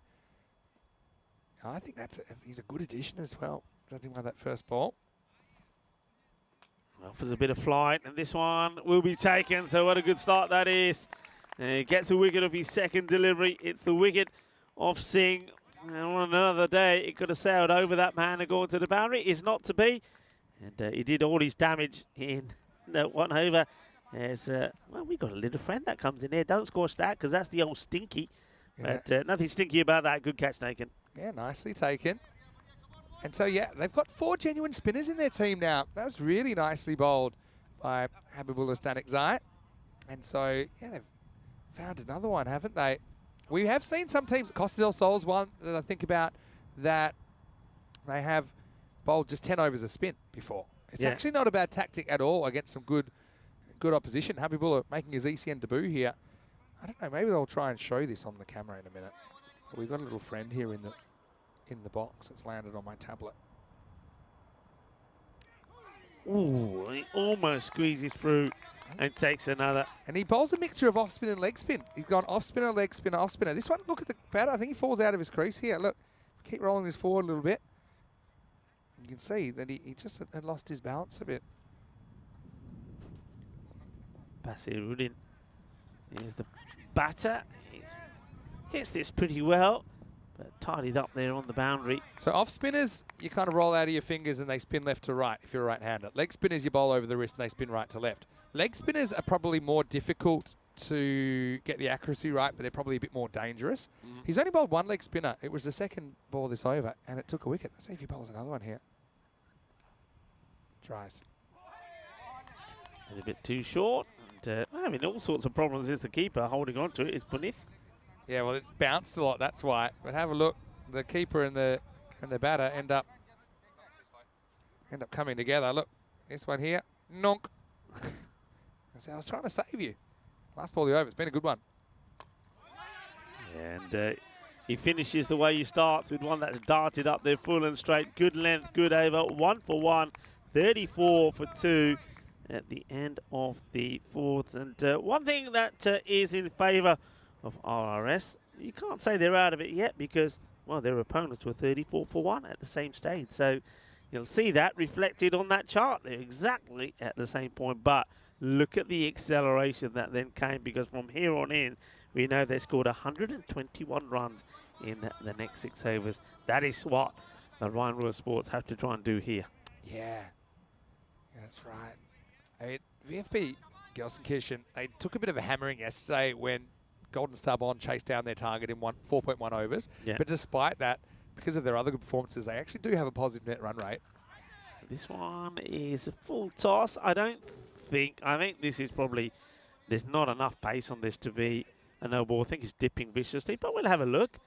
I think he's a good addition as well, judging by that first ball. Offers a bit of flight, and this one will be taken. So what a good start that is. And he gets a wicket of his second delivery. It's the wicket of Singh. And on another day, it could have sailed over that man and gone to the boundary. It's not to be. And he did all his damage in that 1 over. As, well, we got a little friend that comes in there. Don't squash that, because that's the old stinky. Yeah. But nothing stinky about that. Good catch taken. Yeah, nicely taken. And so, yeah, they've got 4 genuine spinners in their team now. That was really nicely bowled by Habibullah Stanek Zai. And so, yeah, they've found another one, haven't they? We have seen some teams, Costa del Sol's one that I think about, that they have bowled just 10 overs of spin before. It's actually not a bad tactic at all against some good opposition. Habibullah making his ECN debut here. I don't know, maybe they'll try and show this on the camera in a minute. But we've got a little friend here in the box that's landed on my tablet. Ooh, he almost squeezes through and takes another. And he bowls a mixture of off spin and leg spin. He's gone off spinner, leg spinner, off spinner. This one, look at the batter. I think he falls out of his crease here. Look, keep rolling this forward a little bit. You can see that he just had lost his balance a bit. Basiruddin is the batter. He hits this pretty well, but tidied up there on the boundary. So off spinners, you kind of roll out of your fingers and they spin left to right if you're a right-hander. Leg spinners, you bowl over the wrist and they spin right to left. Leg spinners are probably more difficult to get the accuracy right, but they're probably a bit more dangerous. Mm. He's only bowled one leg spinner. It was the second ball this over, and it took a wicket. Let's see if he bowls another one here. Tries. A little bit too short. And, having all sorts of problems is the keeper holding on to it. Is Punith. Yeah, well, it's bounced a lot. That's why. But have a look. The keeper and the batter end up coming together. Look, this one here. Nonk. I was trying to save you. Last ball of the over. It's been a good one. And he finishes the way he starts with one that's darted up there full and straight. Good length, good over. 1 for 1, 34 for 2 at the end of the fourth. And one thing that is in favour of RRS, you can't say they're out of it yet because, well, their opponents were 34 for 1 at the same stage. So you'll see that reflected on that chart. They're exactly at the same point, but look at the acceleration that then came, because from here on in, we know they scored 121 runs in the next 6 overs. That is what the Ryan Ruhr Sports have to try and do here. Yeah, that's right. I mean, VFB Gelsenkirchen, they took a bit of a hammering yesterday when Golden Star Bond chased down their target in 4.1 overs. Yeah. But despite that, because of their other good performances, they actually do have a positive net run rate. This one is a full toss. I think this is probably, there's not enough pace on this to be a no ball. I think it's dipping viciously, but we'll have a look.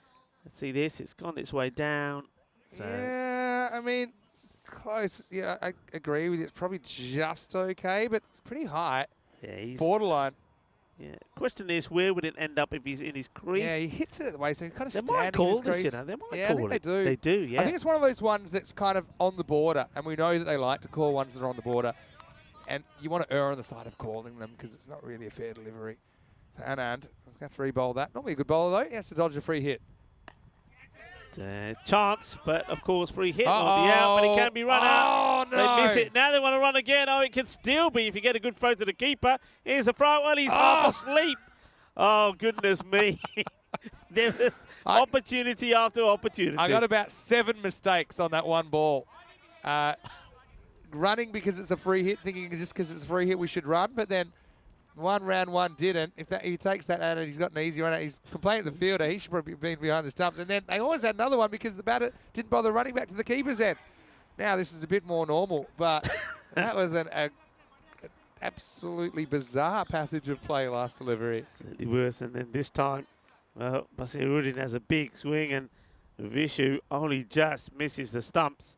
Let's see this. It's gone its way down. So Yeah, I mean, close. Yeah, I agree with you. It's probably just okay, but it's pretty high. yeah, he's Borderline. yeah. Question is, where would it end up if he's in his crease? Yeah, he hits it at the way, so he's kind of They standing might in call his this, crease. you know. They might Yeah, I call think they it. do. They do, yeah. I think it's one of those ones that's kind of on the border, and we know that they like to call ones that are on the border. And you want to err on the side of calling them because it's not really a fair delivery. So Anand, I was going to have to re-bowl that. Not really a good bowler, though. He has to dodge a free hit. Chance, but of course free hit won't be out, but it can be run out. No. They miss it. Now they want to run again. Oh, it can still be if you get a good throw to the keeper. Here's the throw. Well, he's half asleep. Oh, goodness me. There was opportunity after opportunity. I got about 7 mistakes on that one ball. Running because it's a free hit, thinking just because it's a free hit we should run, but then one round one didn't. If he takes that out and he's got an easy run out, he's complaining to the fielder. He should probably be behind the stumps. And then they always had another one because the batter didn't bother running back to the keeper's end. Now this is a bit more normal, but that was an absolutely bizarre passage of play last delivery. Slightly worse, and then this time, well, Basiruddin has a big swing and Vishu only just misses the stumps.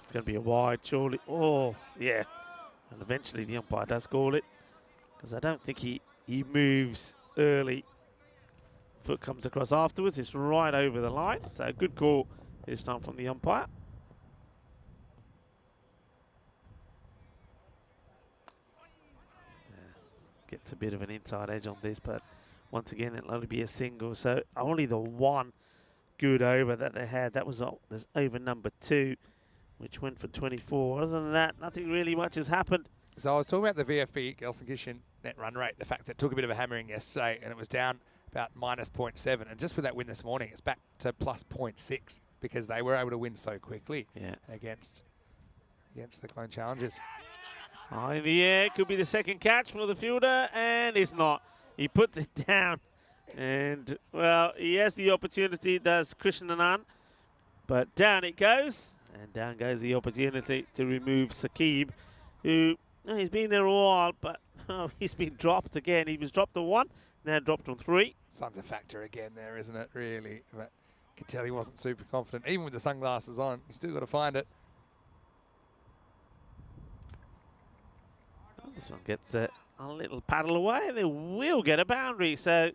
It's going to be a wide, surely. Oh, yeah. And eventually the umpire does call it, because I don't think he moves early. Foot comes across afterwards. It's right over the line. So a good call this time from the umpire. Gets a bit of an inside edge on this, but once again, it'll only be a single. So only the one good over that they had. That was over number 2, which went for 24. Other than that, nothing really much has happened. So I was talking about the VFB Gelsenkirchen net run rate, the fact that it took a bit of a hammering yesterday and it was down about minus 0.7. And just with that win this morning, it's back to plus 0.6 because they were able to win so quickly against the Clone Challengers. High in the air, could be the second catch for the fielder, and it's not. He puts it down, and, well, he has the opportunity, does Krishnan Anand, but down it goes, and down goes the opportunity to remove Saqib, who, he's been there a while, but he's been dropped again. He was dropped on 1, now dropped on 3. Sun's a factor again there, isn't it, really? But you could tell he wasn't super confident. Even with the sunglasses on, he's still got to find it. This one gets a little paddle away. They will get a boundary, so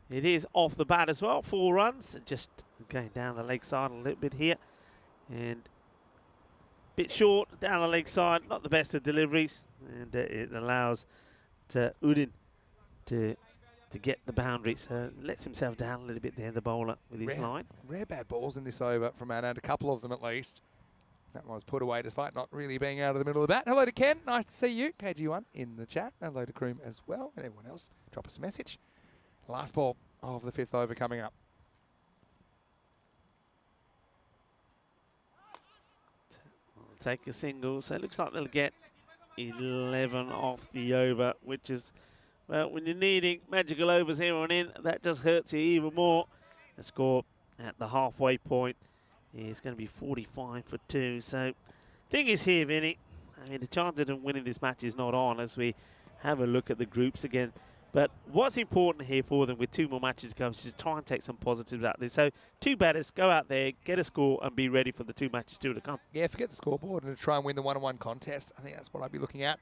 it is off the bat as well. 4 runs, just going down the leg side a little bit here, and a bit short down the leg side. Not the best of deliveries, and it allows Udin to get the boundary. So lets himself down a little bit there, the bowler with his line. Rare bad balls in this over from Anand, a couple of them at least. That one was put away despite not really being out of the middle of the bat. Hello to Ken. Nice to see you. KG1 in the chat. Hello to Kroom as well. And everyone else, drop us a message. Last ball of the 5th over coming up. Take a single. So it looks like they'll get 11 off the over, which is, well, when you're needing magical overs here on in, that just hurts you even more. The score at the halfway point is going to be 45 for 2. So, thing is here, Vinny, I mean, the chance of them winning this match is not on as we have a look at the groups again. But what's important here for them with 2 more matches to come is to try and take some positives out there. So 2 batters, go out there, get a score, and be ready for the 2 matches still to come. Yeah, forget the scoreboard and try and win the one-on-one contest. I think that's what I'd be looking at.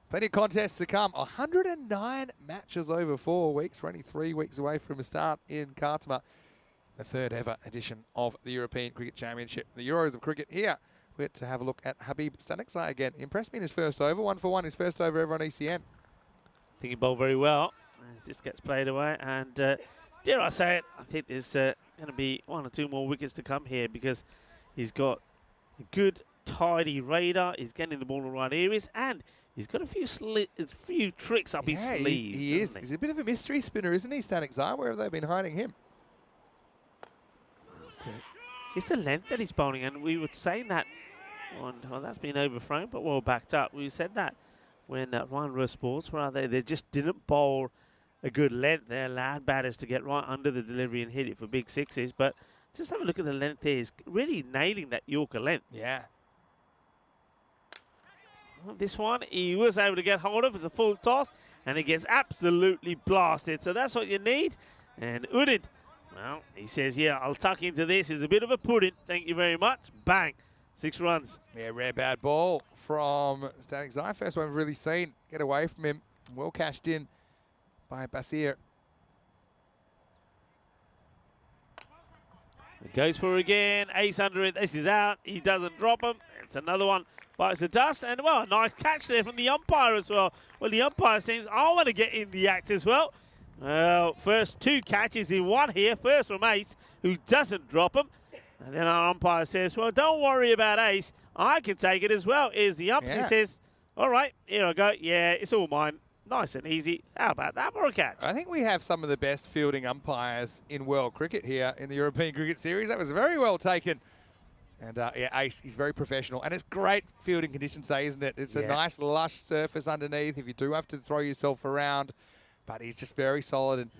Plenty of contests to come. 109 matches over 4 weeks. We're only 3 weeks away from a start in Khartoum, the 3rd ever edition of the European Cricket Championship. The Euros of cricket here. We get to have a look at Habib Stanekzai again. Impressed me in his first over. 1 for 1, his first over ever on ECN. I think he bowled very well as this gets played away. And dare I say it, I think there's going to be 1 or 2 more wickets to come here because he's got a good, tidy radar. He's getting the ball in the right areas. And he's got a few tricks up his sleeves. He is. He's a bit of a mystery spinner, isn't he, Stanekzai? Where have they been hiding him? It's the length that he's bowling, and we were saying that well, that's been overthrown, but well backed up. We said that when Ryan Russ Sports were out there, they just didn't bowl a good length. They allowed batters to get right under the delivery and hit it for big sixes, but just have a look at the length there. He's really nailing that Yorker length. Yeah. Well, this one, he was able to get hold of. It's a full toss, and it gets absolutely blasted. So that's what you need. And Udin, well, he says, yeah, I'll tuck into this. It's a bit of a pudding. Thank you very much. Bang. 6 runs. Yeah, rare bad ball from Stanekzai. First one we've really seen. Get away from him. Well cashed in by Basir. It goes for it again. Ace under it. This is out. He doesn't drop him. It's another one. Bites the dust. And, well, a nice catch there from the umpire as well. Well, the umpire says, I want to get in the act as well. Well, first 2 catches in 1 here. First from Ace, who doesn't drop him. And then our umpire says, well, don't worry about Ace. I can take it as well. Here's the ump. He says, all right, here I go. Yeah, it's all mine. Nice and easy. How about that for a catch? I think we have some of the best fielding umpires in world cricket here in the European Cricket Series. That was very well taken. And, yeah, Ace, he's very professional. And it's great fielding conditions, say, isn't it? It's a nice, lush surface underneath if you do have to throw yourself around. But he's just very solid. And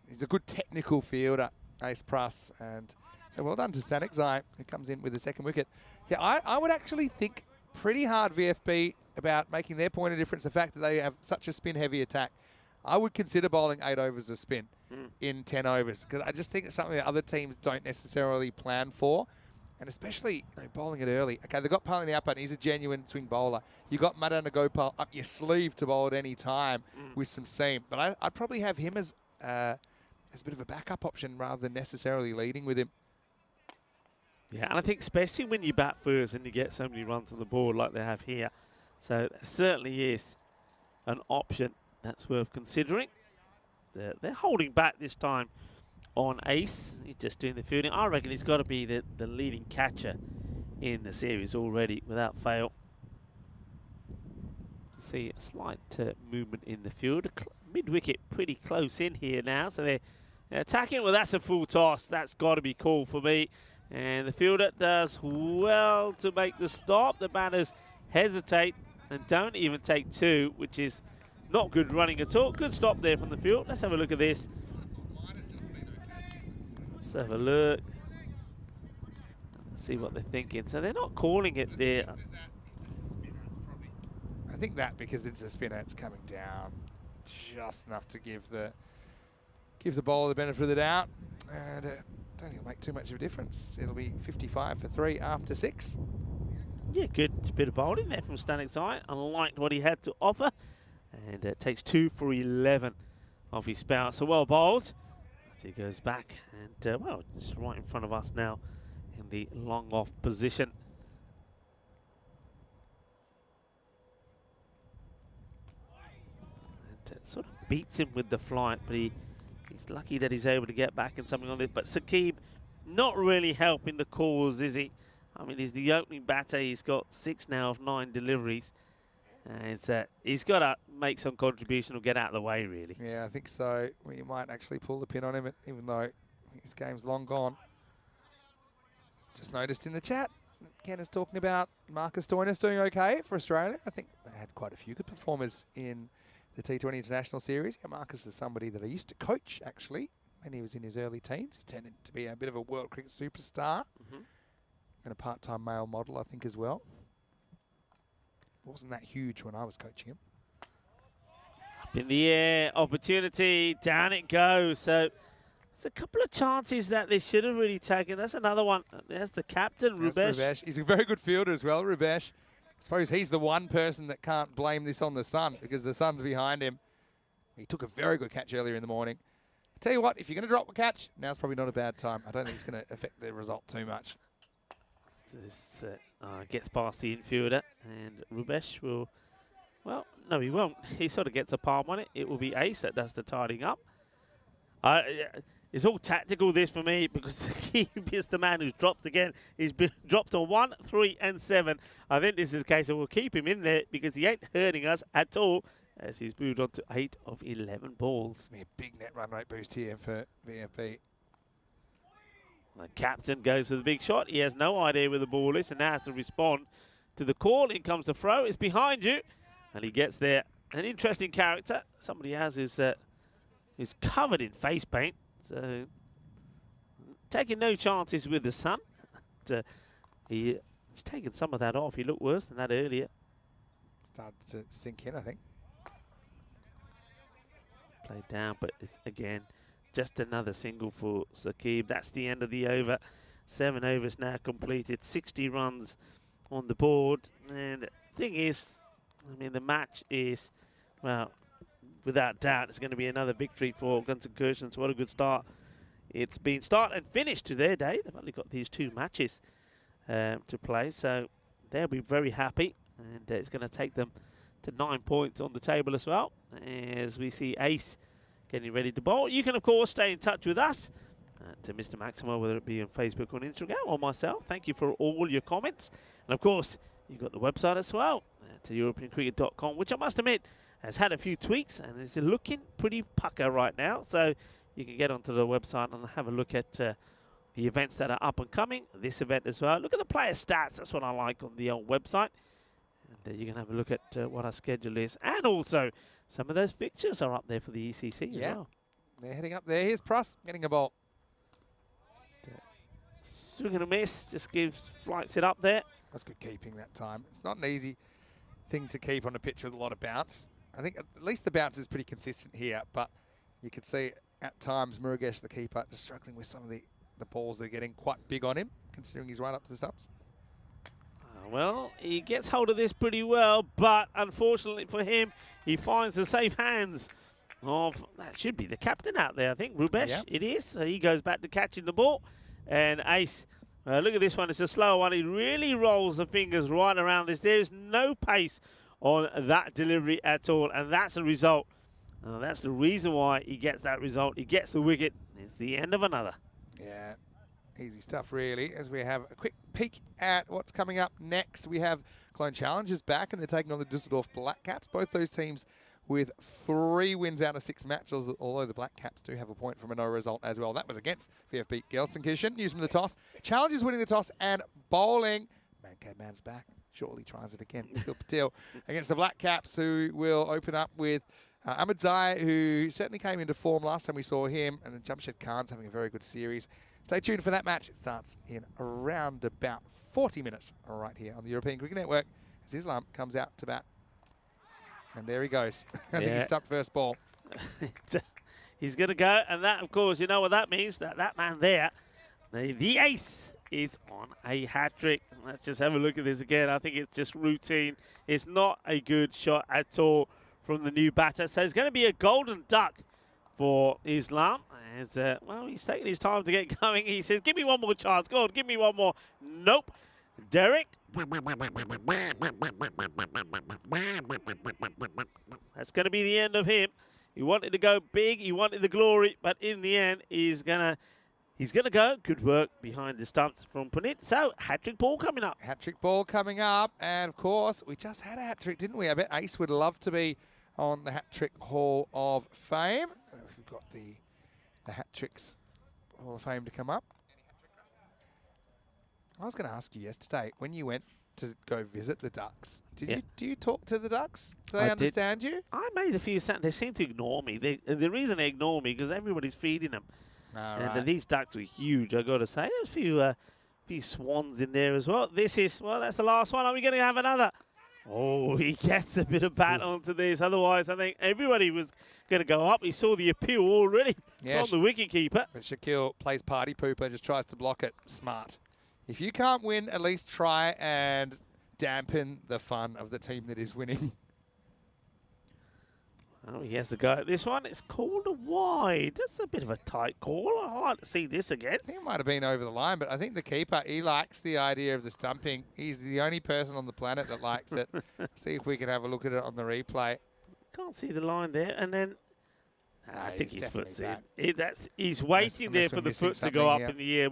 he's a good technical fielder, Ace Pruss. And so well done to Stanekzai, who comes in with the 2nd wicket. Yeah, I would actually think pretty hard, VFB, about making their point of difference, the fact that they have such a spin-heavy attack. I would consider bowling 8 overs of spin in 10 overs, because I just think it's something that other teams don't necessarily plan for, and especially bowling it early. Okay, they've got Palaniappa, and he's a genuine swing bowler. You've got Madana Gopal up your sleeve to bowl at any time with some seam, but I'd probably have him as a bit of a backup option rather than necessarily leading with him. Yeah, and I think especially when you bat first and you get so many runs on the board like they have here. So it certainly is an option that's worth considering. They're holding back this time on Ace. He's just doing the fielding. I reckon he's got to be the leading catcher in the series already without fail. To see a slight movement in the field. Mid-wicket pretty close in here now. So they're attacking. Well, that's a full toss. That's got to be cool for me. And the fielder does well to make the stop. The batters hesitate and don't even take 2, which is not good running at all. Good stop there from the field. Let's have a look at this. Let's have a look. Let's see what they're thinking. So they're not calling it there. I think that because it's a spinner, it's coming down just enough to give the bowler the benefit of the doubt. And I don't think it'll make too much of a difference. It'll be 55 for 3 after 6. Yeah, good bit of bowling there from Stanekzai. I liked what he had to offer. And it takes 2 for 11 off his spout. So well bowled. As he goes back and, well, just right in front of us now in the long off position. And sort of beats him with the flight, but he's lucky that he's able to get back in something on it. But Saqib not really helping the cause, is he? I mean, he's the opening batter. He's got 6 now of 9 deliveries. And he's got to make some contribution or get out of the way, really. Yeah, I think so. Well, you might actually pull the pin on him, even though his game's long gone. Just noticed in the chat, Ken is talking about Marcus Stoinis doing okay for Australia. I think they had quite a few good performers in the T20 International Series. Yeah, Marcus is somebody that I used to coach, actually, when he was in his early teens. He's tended to be a bit of a world cricket superstar and a part-time male model, I think, as well. Wasn't that huge when I was coaching him. Up in the air, opportunity, down it goes. So there's a couple of chances that they should have really taken. That's another one. There's the captain, Rubesh. He's a very good fielder as well, Rubesh. I suppose he's the one person that can't blame this on the sun because the sun's behind him. He took a very good catch earlier in the morning. I tell you what, if you're going to drop a catch, now's probably not a bad time. I don't think it's going to affect the result too much. This gets past the infielder, and Rubesh will, well, no, he won't. He sort of gets a palm on it. It will be Ace that does the tidying up. It's all tactical, this, for me, because Sakib is the man who's dropped again. He's been dropped on 1, 3, and 7. I think this is a case of we'll keep him in there because he ain't hurting us at all as he's moved on to 8 of 11 balls. Be a big net run rate boost here for VFB. The captain goes for the big shot. He has no idea where the ball is and now has to respond to the call. In comes the throw. It's behind you. And he gets there. An interesting character. Somebody has is covered in face paint. So taking no chances with the sun. He's taken some of that off. He looked worse than that earlier. Started to sink in, I think. Played down, but again, just another single for Sakib. That's the end of the over. 7 overs now completed. 60 runs on the board. And the thing is, I mean, the match is, well, without doubt, it's going to be another victory for Guns Incursions. What a good start. It's been start and finish to their day. They've only got these 2 matches to play, so they'll be very happy. And it's going to take them to 9 points on the table as well, as we see Ace getting ready to bowl. You can, of course, stay in touch with us, to Mr. Maximo, whether it be on Facebook or on Instagram or myself. Thank you for all your comments. And, of course, you've got the website as well, to EuropeanCricket.com, which I must admit has had a few tweaks and is looking pretty pucker right now. So you can get onto the website and have a look at the events that are up and coming. This event as well. Look at the player stats. That's what I like on the old website. And you can have a look at what our schedule is. And also, some of those fixtures are up there for the ECC as well. They're heading up there. Here's Pruss getting a ball. Swing and a miss. Just flights it up there. That's good keeping that time. It's not an easy thing to keep on a pitch with a lot of bounce. I think at least the bounce is pretty consistent here, but you could see at times Murugesh, the keeper, just struggling with some of the balls. They're getting quite big on him, considering he's right up to the stumps. Well, he gets hold of this pretty well, but unfortunately for him, he finds the safe hands of, that should be the captain out there, I think, Rubesh. Yep. It is. So he goes back to catching the ball. And Ace, look at this one. It's a slower one. He really rolls the fingers right around this. There is no pace on that delivery at all, and that's the result. That's the reason why he gets that result. He gets the wicket. It's the end of another. Yeah. Easy stuff, really. As we have a quick peek at what's coming up next, we have Clone Challengers back, and they're taking on the Dusseldorf Black Caps. Both those teams with 3 wins out of 6 matches, although the Black Caps do have a point from a no result as well. That was against VFB Gelsenkirchen. News from the toss. Challengers winning the toss and bowling. Man's back. Surely tries it again. Phil Patel against the Black Caps, who will open up with Ahmed Zai, who certainly came into form last time we saw him, and then Jamshed Khan's having a very good series. Stay tuned for that match. It starts in around about 40 minutes right here on the European Cricket Network as Islam comes out to bat. And there he goes. I think he stuck first ball. He's going to go, and that, of course, you know what that means, that man there, the ace, is on a hat-trick. Let's just have a look at this again. I think it's just routine. It's not a good shot at all from the new batter. So it's going to be a golden duck for Islam. As, well, he's taking his time to get going. He says, give me one more chance. Go on, give me one more. Nope. Derek. That's going to be the end of him. He wanted to go big. He wanted the glory. But in the end, he's going to go. Good work behind the stumps from Punit. So, hat-trick ball coming up. Hat-trick ball coming up. And, of course, we just had a hat-trick, didn't we? I bet Ace would love to be on the hat-trick Hall of Fame. I don't know if we've got the hat-tricks Hall of Fame to come up. I was going to ask you yesterday, when you went to go visit the ducks. Yeah. Do you talk to the ducks? Do they I did. understand you? I made a few sounds. They seem to ignore me. The reason they ignore me because everybody's feeding them. And these ducks were huge, I got to say. There's a few swans in there as well. That's the last one. Are we going to have another? Oh, he gets a bit of bat onto this. Otherwise, I think everybody was going to go up. He saw the appeal already from the wicketkeeper. But Shaquille plays party pooper, just tries to block it. Smart. If you can't win, at least try and dampen the fun of the team that is winning. Oh, he has to go at this one. It's called a wide. That's a bit of a tight call. I'd like to see this again. I think it might have been over the line, but I think the keeper, he likes the idea of the stumping. He's the only person on the planet that likes it. See if we can have a look at it on the replay. Can't see the line there. And then I think his foot's in. back. He's waiting there for the foot to go up in the air.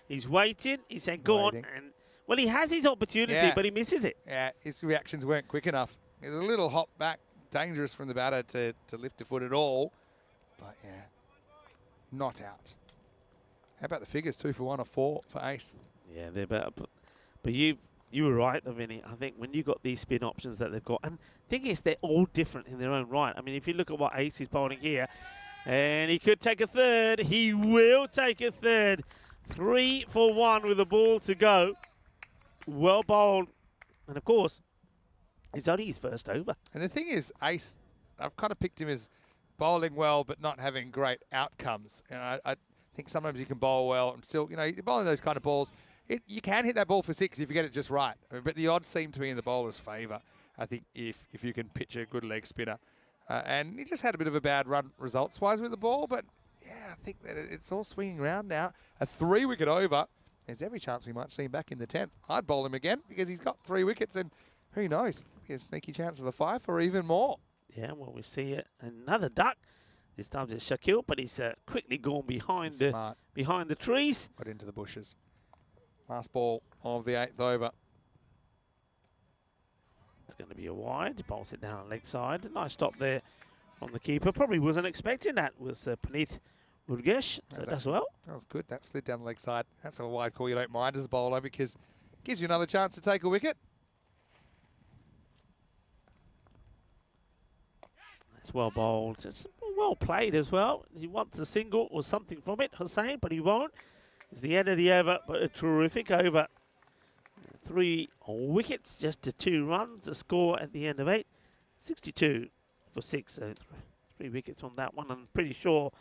He's waiting. He's saying, go on. And, well, he has his opportunity, but he misses it. Yeah, his reactions weren't quick enough. It was a little hop back. Dangerous from the batter to lift a foot at all. But, yeah, not out. How about the figures? 2 for 1 or 4 for Ace? Yeah, they're better. But you were right, Vinny. I think when you got these spin options that they've got, and the thing is, they're all different in their own right. I mean, if you look at what Ace is bowling here, and he could take a third. He will take a third. 3 for 1 with the ball to go. Well bowled. And, of course, it's only his first over. And the thing is, Ace, I've kind of picked him as bowling well but not having great outcomes. And I think sometimes you can bowl well and still, you're bowling those kind of balls. You can hit that ball for 6 if you get it just right. But the odds seem to be in the bowler's favour, I think, if you can pitch a good leg spinner. And he just had a bit of a bad run results-wise with the ball. But, yeah, I think that it's all swinging around now. A 3-wicket over. There's every chance we might see him back in the 10th. I'd bowl him again because he's got 3 wickets and who knows? A sneaky chance of a 5 or even more. Yeah, well, we see another duck. This time it's Shaquille, but he's quickly gone behind the trees. Got into the bushes. Last ball of the 8th over. It's going to be a wide. Bowls it down on leg side. Nice stop there from the keeper. Probably wasn't expecting that. Was Paneeth Murgesh. So that's well. That was good. That slid down the leg side. That's a wide call you don't mind as a bowler because it gives you another chance to take a wicket. It's well bowled. It's well played as well. He wants a single or something from it, Hussain, but he won't. It's the end of the over, but a terrific over. 3 wickets, just to 2 runs. The score at the end of 8, 62 for 6. So 3 wickets on that one. I'm pretty sure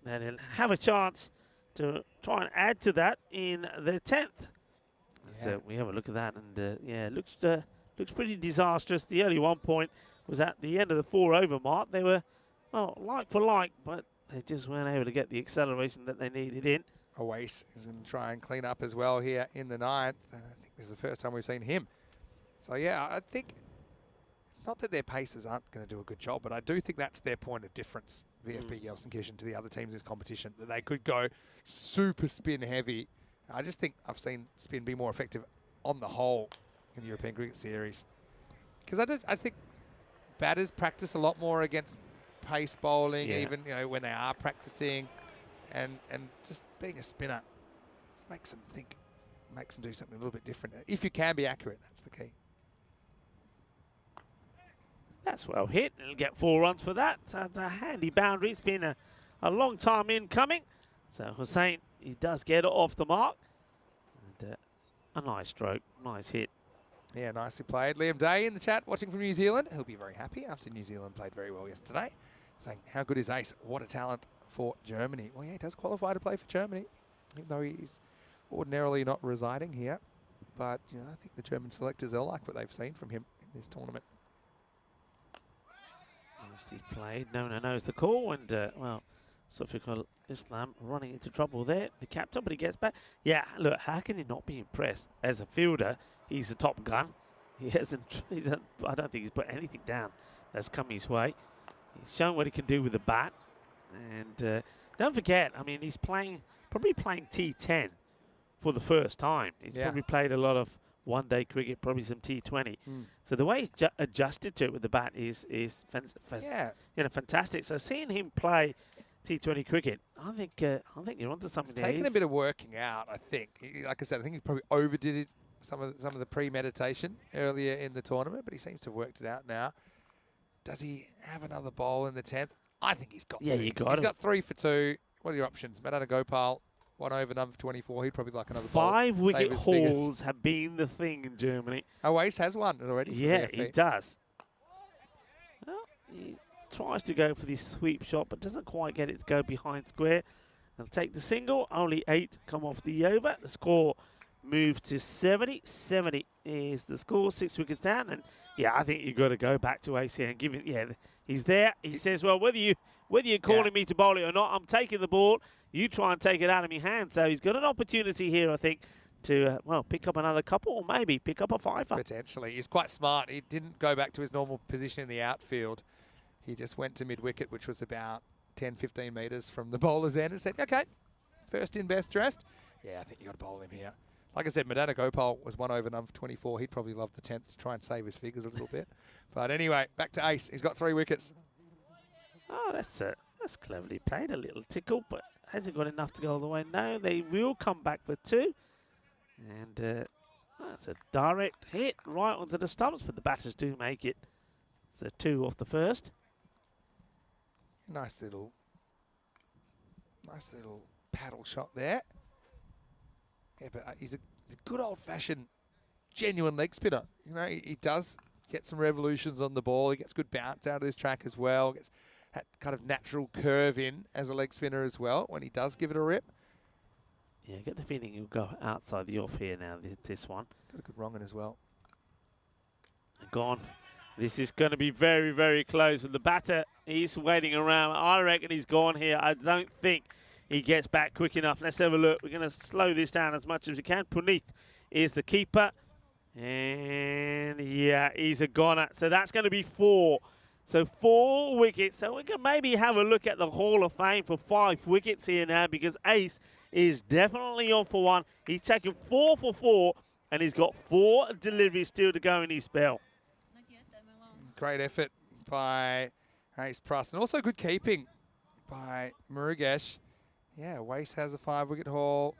that he'll have a chance to try and add to that in the 10th. Yeah. So we have a look at that, and yeah, looks pretty disastrous. The early 1 point was at the end of the 4-over mark. They were, well, like for like, but they just weren't able to get the acceleration that they needed in. Oase is going to try and clean up as well here in the 9th. I think this is the first time we've seen him. So, yeah, I think it's not that their pacers aren't going to do a good job, but I do think that's their point of difference, VFB Gelsenkirchen, to the other teams in this competition, that they could go super spin heavy. I just think I've seen spin be more effective on the whole in the European Cricket Series. Because I think batters practice a lot more against pace bowling, even when they are practicing, and just being a spinner makes them think, makes them do something a little bit different. If you can be accurate, that's the key. That's well hit. It'll get 4 runs for that. So it's a handy boundary. It's been a long time in coming. So Hussain, he does get it off the mark. And a nice stroke, nice hit. Yeah, nicely played. Liam Day in the chat, watching from New Zealand. He'll be very happy after New Zealand played very well yesterday. Saying, how good is Ace? What a talent for Germany. Well, yeah, he does qualify to play for Germany, even though he's ordinarily not residing here. But, I think the German selectors, they'll like what they've seen from him in this tournament. Nicely played. No knows the call. And, well, Sofiqul Islam running into trouble there. The captain, but he gets back. Yeah, look, how can he not be impressed? As a fielder, he's a top gun. He hasn't, I don't think he's put anything down that's come his way. He's shown what he can do with the bat. And don't forget, I mean, he's probably playing T10 for the first time. He's probably played a lot of one-day cricket, probably some T20. So the way he's adjusted to it with the bat is fantastic. So seeing him play T20 cricket, I think you're onto something. It's taken a bit of working out, I think. Like I said, I think he probably overdid it some of the premeditation earlier in the tournament, but he seems to have worked it out now. Does he have another bowl in the 10th? I think he's got Yeah, to. you got He's him. got 3 for 2. What are your options? Madana Gopal, 1 over number 24. He'd probably like another bowl. 5 wicket Save his figures. hauls have been the thing in Germany. Oh, Ace has one already. for Yeah, VFB. he does. Well, he tries to go for this sweep shot, but doesn't quite get it to go behind square. They'll take the single. Only 8 come off the over. The score moved to 70. 70 is the score. 6 wickets down. And yeah, I think you've got to go back to Ace here and give it. Yeah, he's there. He says, well, whether you're calling me to bowl it or not, I'm taking the ball. You try and take it out of my hand. So he's got an opportunity here, I think, to, well, pick up another couple or maybe pick up a 5-er. Potentially. He's quite smart. He didn't go back to his normal position in the outfield. He just went to mid-wicket, which was about 10, 15 metres from the bowler's end, and said, okay, first in, best dressed. Yeah, I think you got to bowl him here. Like I said, Madana Gopal was 1 over number 24. He'd probably love the 10th to try and save his figures a little bit. But anyway, back to Ace. He's got 3 wickets. Oh, that's cleverly played. A little tickle, but has it got enough to go all the way? No, they will come back for 2. And that's a direct hit right onto the stumps, but the batters do make it. It's a 2 off the first. Nice little paddle shot there. Yeah, but he's a good old-fashioned, genuine leg spinner. You know, he does get some revolutions on the ball. He gets good bounce out of this track as well. Gets that kind of natural curve in as a leg spinner as well when he does give it a rip. Yeah, I get the feeling he'll go outside the off here now, this one. Got a good wrong in as well. Gone. This is going to be very, very close. With the batter, he's waiting around. I reckon he's gone here. I don't think he gets back quick enough. Let's have a look. We're going to slow this down as much as we can. Puneeth is the keeper. And, yeah, he's a goner. So that's going to be 4. So 4 wickets. So we can maybe have a look at the Hall of Fame for 5 wickets here now, because Ace is definitely on for 1. He's taken 4 for 4, and he's got 4 deliveries still to go in his spell. Great effort by Ace Pruss, and also good keeping by Murugesh. Yeah, Wace has a 5-wicket haul,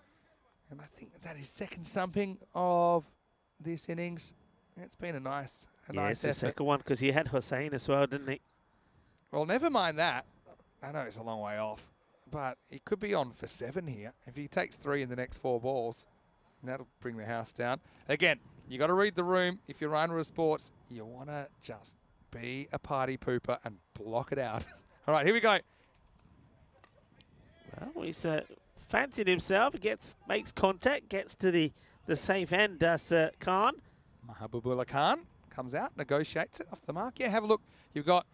and I think that is second stumping of this innings. It's been a nice It's the effort. second one, because he had Hussain as well, didn't he? Well, never mind that. I know it's a long way off, but he could be on for 7 here. If he takes 3 in the next 4 balls, that'll bring the house down. Again, you got to read the room. If you're runner of sports, you want to just be a party pooper and block it out. All right, here we go. Well, he's fancied himself. Makes contact, gets to the safe end, does Khan. Mahabubullah Khan comes out, negotiates it off the mark. Yeah, have a look. You've got,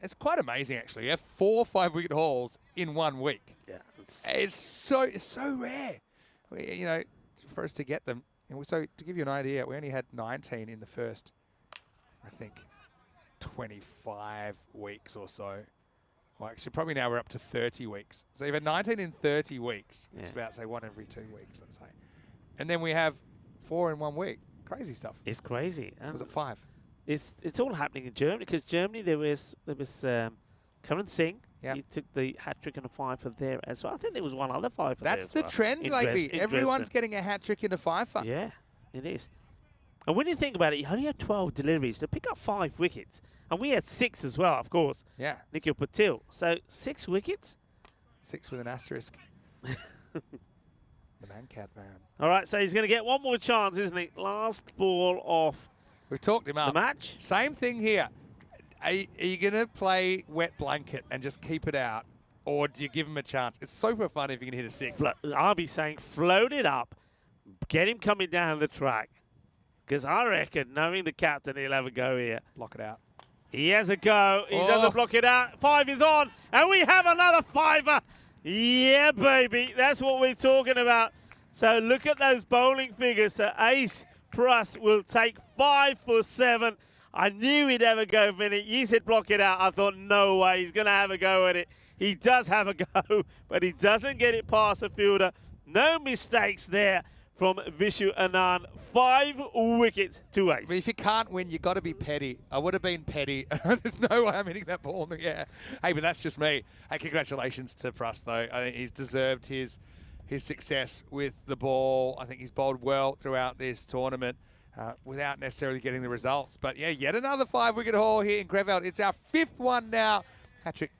it's quite amazing actually. You have 4 5-wicket hauls in 1 week. Yeah, It's so rare, you know, for us to get them. And so to give you an idea, we only had 19 in the first, I think, 25 weeks or so. Well, actually, probably now we're up to 30 weeks. So you've had 19 in 30 weeks. Yeah. It's about, say, 1 every 2 weeks, let's say. And then we have 4 in 1 week. Crazy stuff. It's crazy. Was it 5? It's all happening in Germany, because Germany there was Karan Singh. Yep. He took the hat trick and a 5 for there as well. I think there was one other 5 for That's there the as well. trend lately. In Everyone's Dresden. getting a hat trick and a 5-fer. Yeah, it is. And when you think about it, he only had 12 deliveries to pick up 5 wickets. And we had 6 as well, of course. Yeah. Nikhil Patil. So 6 wickets. 6 with an asterisk. The man-cat man. All right, so he's going to get one more chance, isn't he? Last ball off We've talked him the up. match. Same thing here. Are you going to play wet blanket and just keep it out? Or do you give him a chance? It's super fun if you can hit a 6. I'll be saying float it up. Get him coming down the track. Because I reckon, knowing the captain, he'll have a go here. Block it out. He has a go. He Oh. doesn't block it out. 5 is on. And we have another 5-er. Yeah, baby. That's what we're talking about. So look at those bowling figures. So Ace Pruss will take 5 for 7. I knew he'd have a go, Vinny. You said block it out. I thought, no way. He's going to have a go at it. He does have a go, but he doesn't get it past the fielder. No mistakes there from Vishu Anand. 5 wickets to Ace. I mean, if you can't win, you got to be petty. I would have been petty. There's no way I'm hitting that ball in the air. Hey, but that's just me. Hey, congratulations to Pruss, though. I think he's deserved his his success with the ball. I think he's bowled well throughout this tournament without necessarily getting the results. But yeah, yet another 5-wicket haul here in Krefeld. It's our 5th one now. Hat-trick,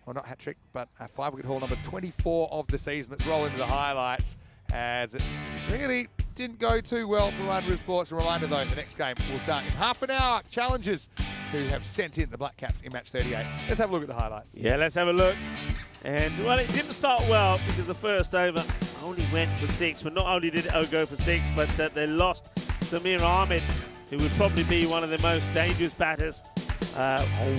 well not hat-trick, but a 5-wicket haul number 24 of the season. Let's roll into the highlights as it really didn't go too well for Wanderers Sports. A reminder though, the next game will start in half an hour. Challengers who have sent in the Black Caps in match 38. Let's have a look at the highlights. Yeah, let's have a look. And, well, it didn't start well because the first over only went for 6. But not only did it go for 6, but they lost Samir Ahmed, who would probably be one of the most dangerous batters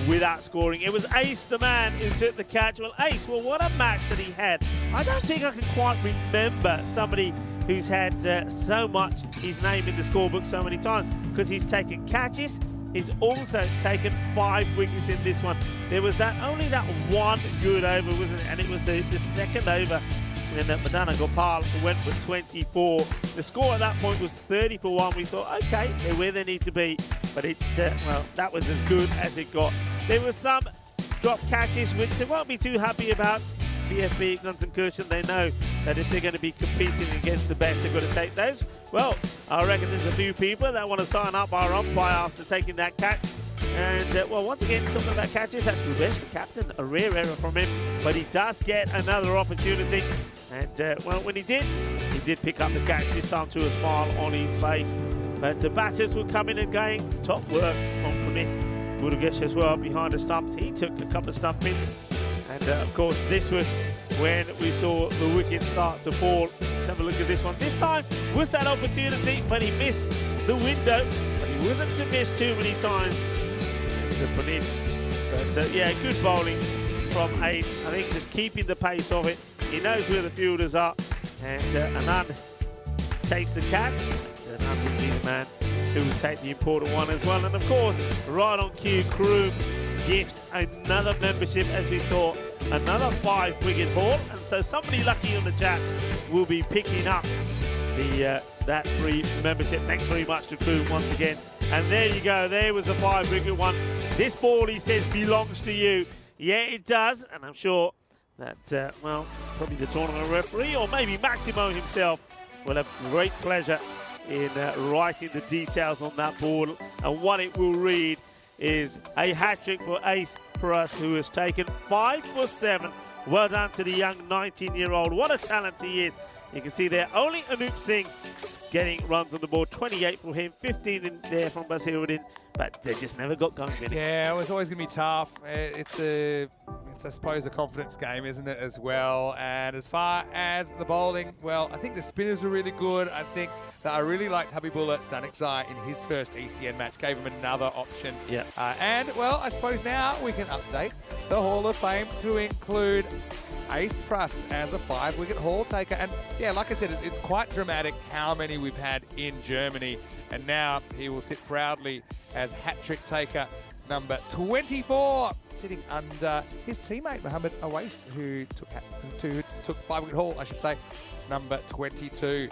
without scoring. It was Ace, the man, who took the catch. Well, Ace, well, what a match that he had. I don't think I can quite remember somebody who's had so much his name in the scorebook so many times, because he's taken catches. He's also taken 5 wickets in this one. There was only that one good over, wasn't it? And it was the second over when Madana Gopal went for 24. The score at that point was 30 for 1. We thought, okay, they're where they need to be. But well, that was as good as it got. There were some drop catches which they won't be too happy about. VFB, Guns & Cushion, they know that if they're going to be competing against the best, they've got to take those. Well, I reckon there's a few people that want to sign up our umpire after taking that catch. And, well, once again, some of that catches, that's Rubesh, the captain, a rare error from him. But he does get another opportunity. And, well, when he did pick up the catch, this time to a smile on his face. But the batters were coming and going. Top work from Punith Murugesh as well behind the stumps. He took a couple of stump ins. And, of course, this was when we saw the wicket start to fall. Let's have a look at this one. This time was that opportunity, but he missed the window. But he wasn't to miss too many times. But, yeah, good bowling from Ace. I think just keeping the pace of it. He knows where the fielders are. And Anand takes the catch. Anand will be the man who will take the important one as well. And, of course, right on cue, Kroom gifts another membership, as we saw, another 5-wicket haul, and so somebody lucky on the chat will be picking up that free membership. Thanks very much to Kroom once again. And there you go, there was a 5-wicket one. This ball, he says, belongs to you. Yeah, it does, and I'm sure that, well, probably the tournament referee or maybe Maximo himself will have great pleasure in writing the details on that ball, and what it will read is a hat-trick for Ace Prus, who has taken 5 for 7. Well done to the young 19-year-old. What a talent he is. You can see there, only Anup Singh getting runs on the board. 28 for him, 15 in there from Basiruddin, but they just never got going. Yeah, it was always going to be tough. It's I suppose, a confidence game, isn't it, as well? And as far as the bowling, well, I think the spinners were really good. I think that I really liked Habibullah Stanikzai in his first ECN match. Gave him another option. Yeah. And, well, I suppose now we can update the Hall of Fame to include Ace Prus as a 5-wicket haul taker. And, yeah, like I said, it's quite dramatic how many we've had in Germany. And now he will sit proudly as hat-trick taker number 24, sitting under his teammate Mohammed Awais, who took 5-wicket haul, I should say, number 22.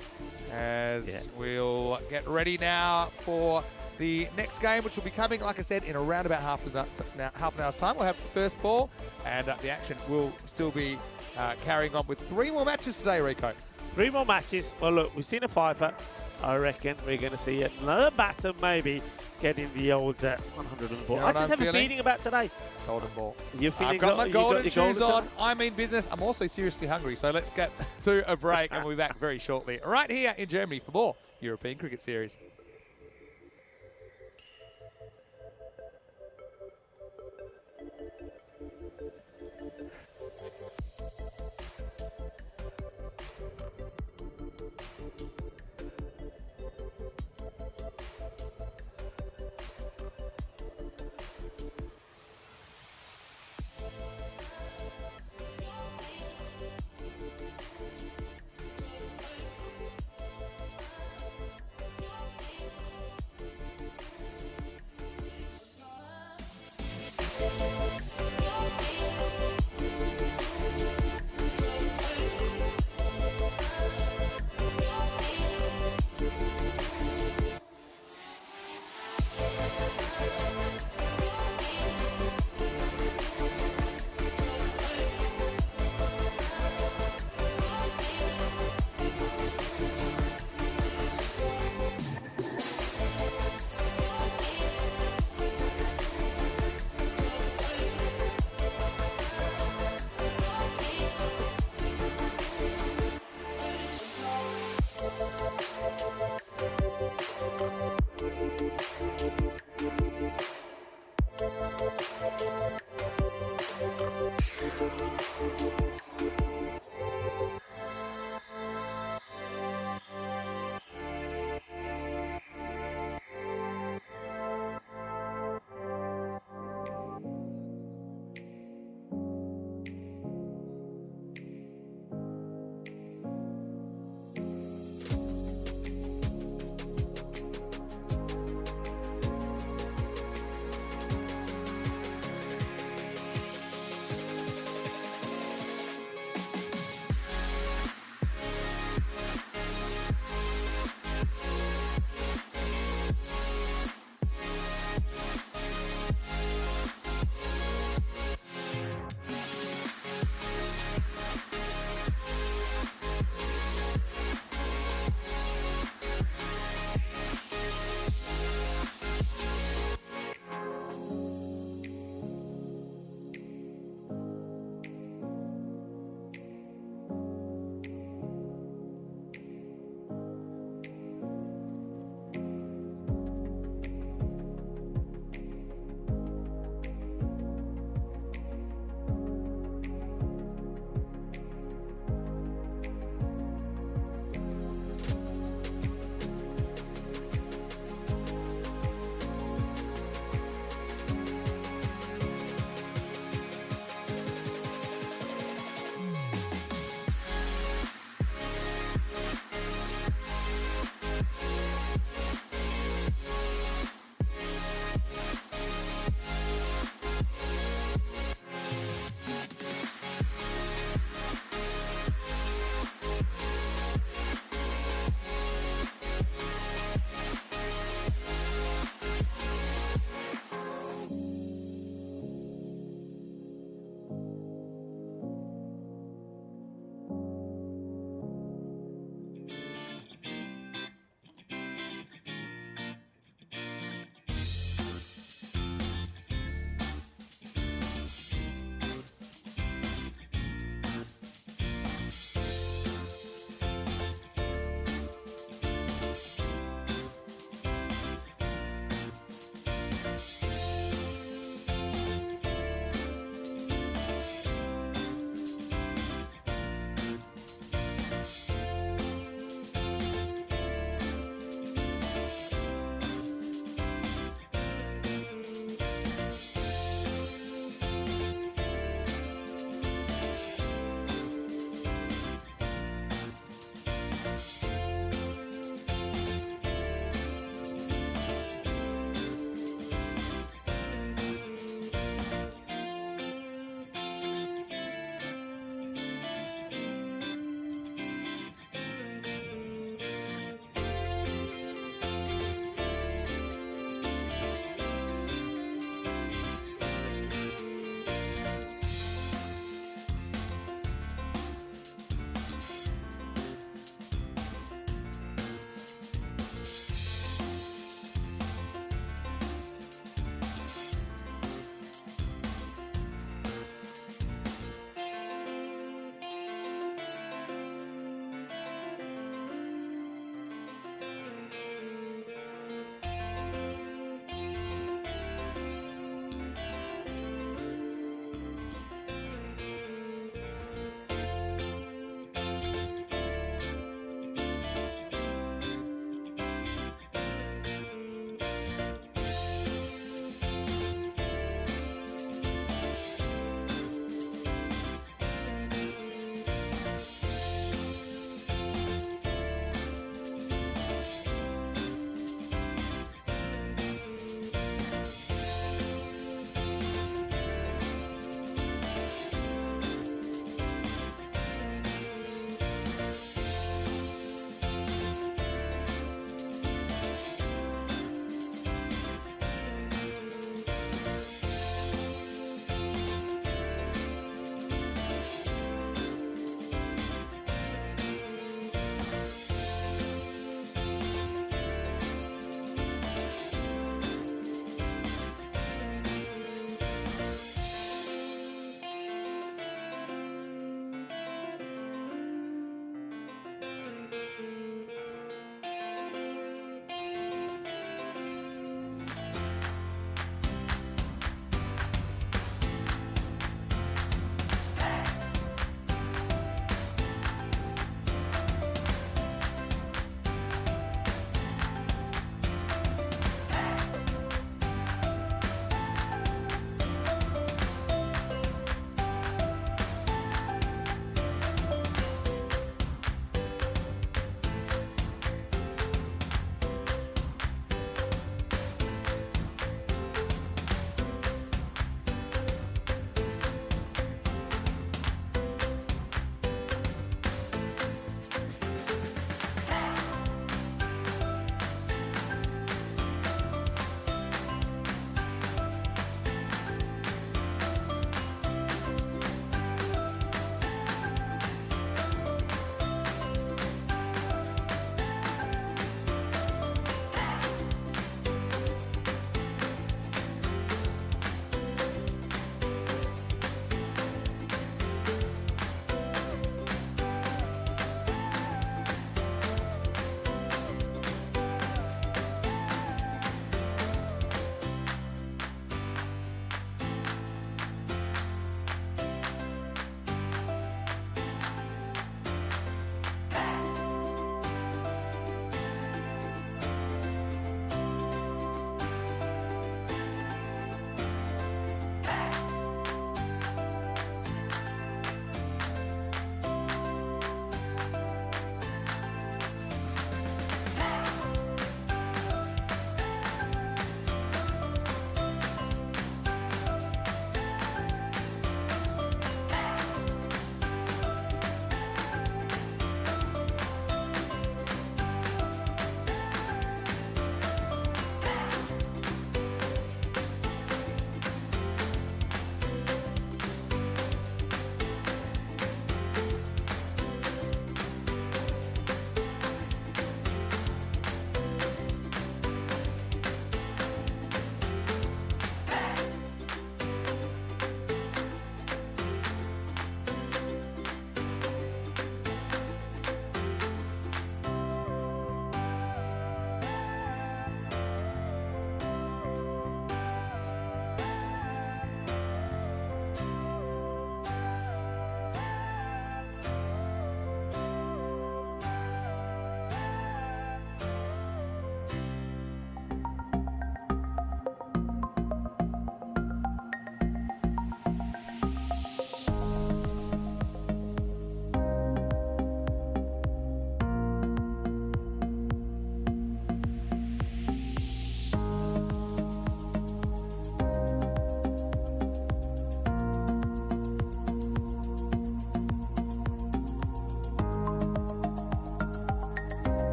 As we'll get ready now for the next game, which will be coming, like I said, in around about half an hour's time. We'll have the first ball, and the action will still be carrying on with 3 more matches today, Rico. 3 more matches. Well, look, we've seen a 5er. I reckon we're going to see another batter maybe getting the old 100 ball. I just have a feeling about today. Golden ball. You're feeling I've got my golden shoes on. today? I mean business. I'm also seriously hungry, so let's get to a break, and we'll be back very shortly, right here in Germany for more European Cricket Series.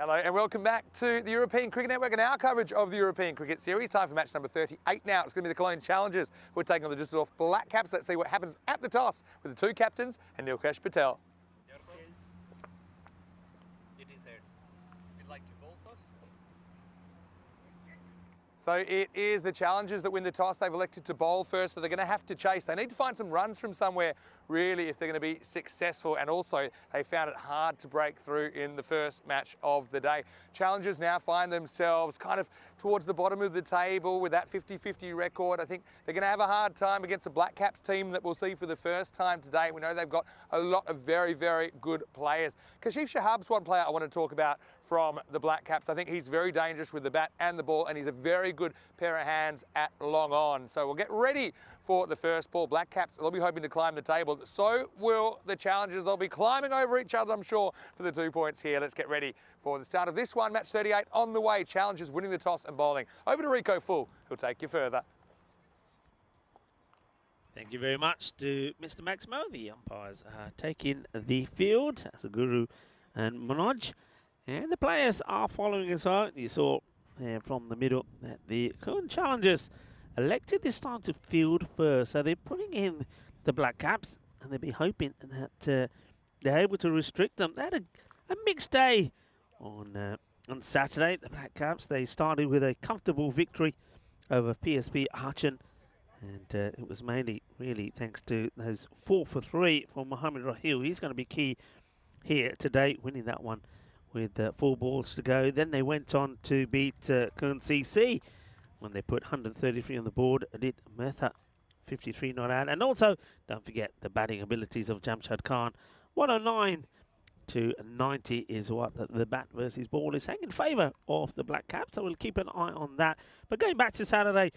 Hello and welcome back to the European Cricket Network and our coverage of the European Cricket Series. Time for match number 38 now. It's going to be the Cologne Challengers who are taking on the Düsseldorf Black Caps. Let's see what happens at the toss with the two captains and Nilkesh Patel. It is here. You'd like to bowl first? So it is the Challengers that win the toss. They've elected to bowl first, so they're going to have to chase. They need to find some runs from somewhere, really, if they're going to be successful. And also, they found it hard to break through in the first match of the day. Challengers now find themselves kind of towards the bottom of the table with that 50-50 record. I think they're going to have a hard time against the Black Caps team that we'll see for the first time today. We know they've got a lot of very, very good players. Kashif Shahab's one player I want to talk about from the Black Caps. I think he's very dangerous with the bat and the ball, and he's a very good pair of hands at long on. So we'll get ready for the first ball. Black Caps, they'll be hoping to climb the table. So will the Challengers. They'll be climbing over each other, I'm sure, for the 2 points here. Let's get ready for the start of this one. Match 38 on the way. Challengers winning the toss and bowling. Over to Rico Full, who'll take you further. Thank you very much to Mr. Maximo. The umpires are taking the field. That's a Guru and Manoj. And the players are following as well. You saw from the middle that the Cologne Challengers elected this time to field first. So they're putting in the Black Caps, and they'll be hoping that they're able to restrict them. They had a mixed day on Saturday. The Black Caps, they started with a comfortable victory over PSP Aachen. And it was mainly, really, thanks to those 4 for 3 from Mohamed Rahil. He's going to be key here today, winning that one with 4 balls to go. Then they went on to beat Kern CC when they put 133 on the board. Adit Mehta, 53 not out. And also, don't forget the batting abilities of Jamshad Khan. 109 to 90 is what the bat versus ball is saying in favour of the Black Caps. So we'll keep an eye on that. But going back to Saturday,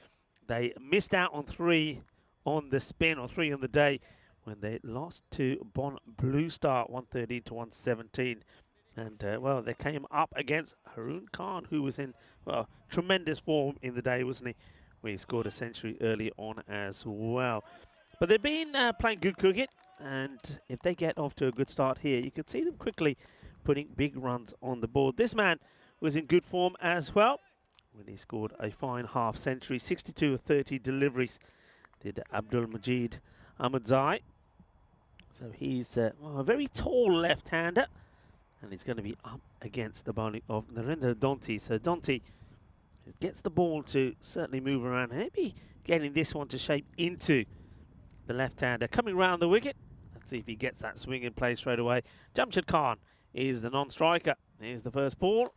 they missed out on 3 on the spin, or 3 on the day, when they lost to Bonn Blue Star 113 to 117. And, well, they came up against Haroon Khan, who was in, well, tremendous form in the day, wasn't he? Where he scored a century early on as well. But they've been playing good cricket, and if they get off to a good start here, you could see them quickly putting big runs on the board. This man was in good form as well when he scored a fine half century. 62 of 30 deliveries did Abdul Majid Ahmadzai. So he's well, a very tall left-hander, and he's going to be up against the bowling of Narendra Donti. So Donti gets the ball to certainly move around. Maybe getting this one to shape into the left-hander. Coming round the wicket. Let's see if he gets that swing in place straight away. Jamshad Khan is the non-striker. Here's the first ball.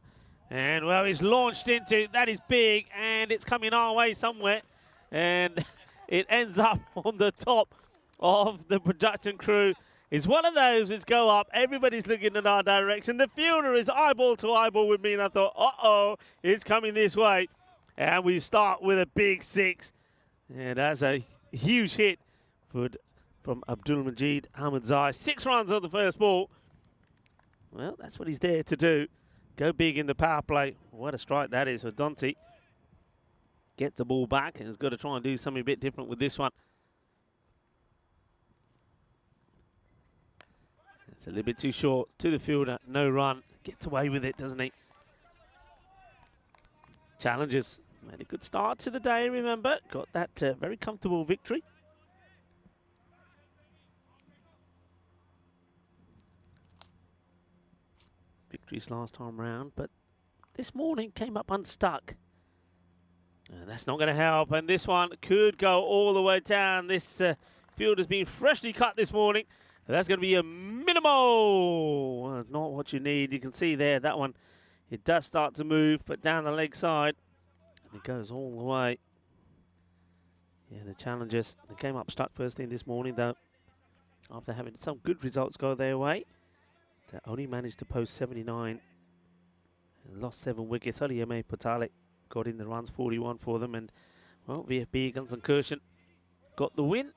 And, well, he's launched into, that is big, and it's coming our way somewhere. And it ends up on the top of the production crew. It's one of those which go up. Everybody's looking in our direction. The fielder is eyeball to eyeball with me, and I thought, uh-oh, it's coming this way. And we start with a big 6. And that's a huge hit from Abdul Majid Ahmadzai. 6 runs on the first ball. Well, that's what he's there to do. Go big in the power play. What a strike that is for Donti. Gets the ball back and has got to try and do something a bit different with this one. It's a little bit too short to the fielder. No run. Gets away with it, doesn't he? Challengers made a good start to the day, remember. Got that very comfortable victory. Victories last time round, but this morning came up unstuck. And that's not going to help, and this one could go all the way down. This field has been freshly cut this morning. That's going to be a minimal. Well, not what you need. You can see there, that one, it does start to move, but down the leg side, and it goes all the way. Yeah, the Challengers, they came up stuck first thing this morning, though, after having some good results go their way. They only managed to post 79 and lost 7 wickets. Only M.A. Patalik got in the runs, 41 for them. And, well, VFB Gelsenkirchen got the win.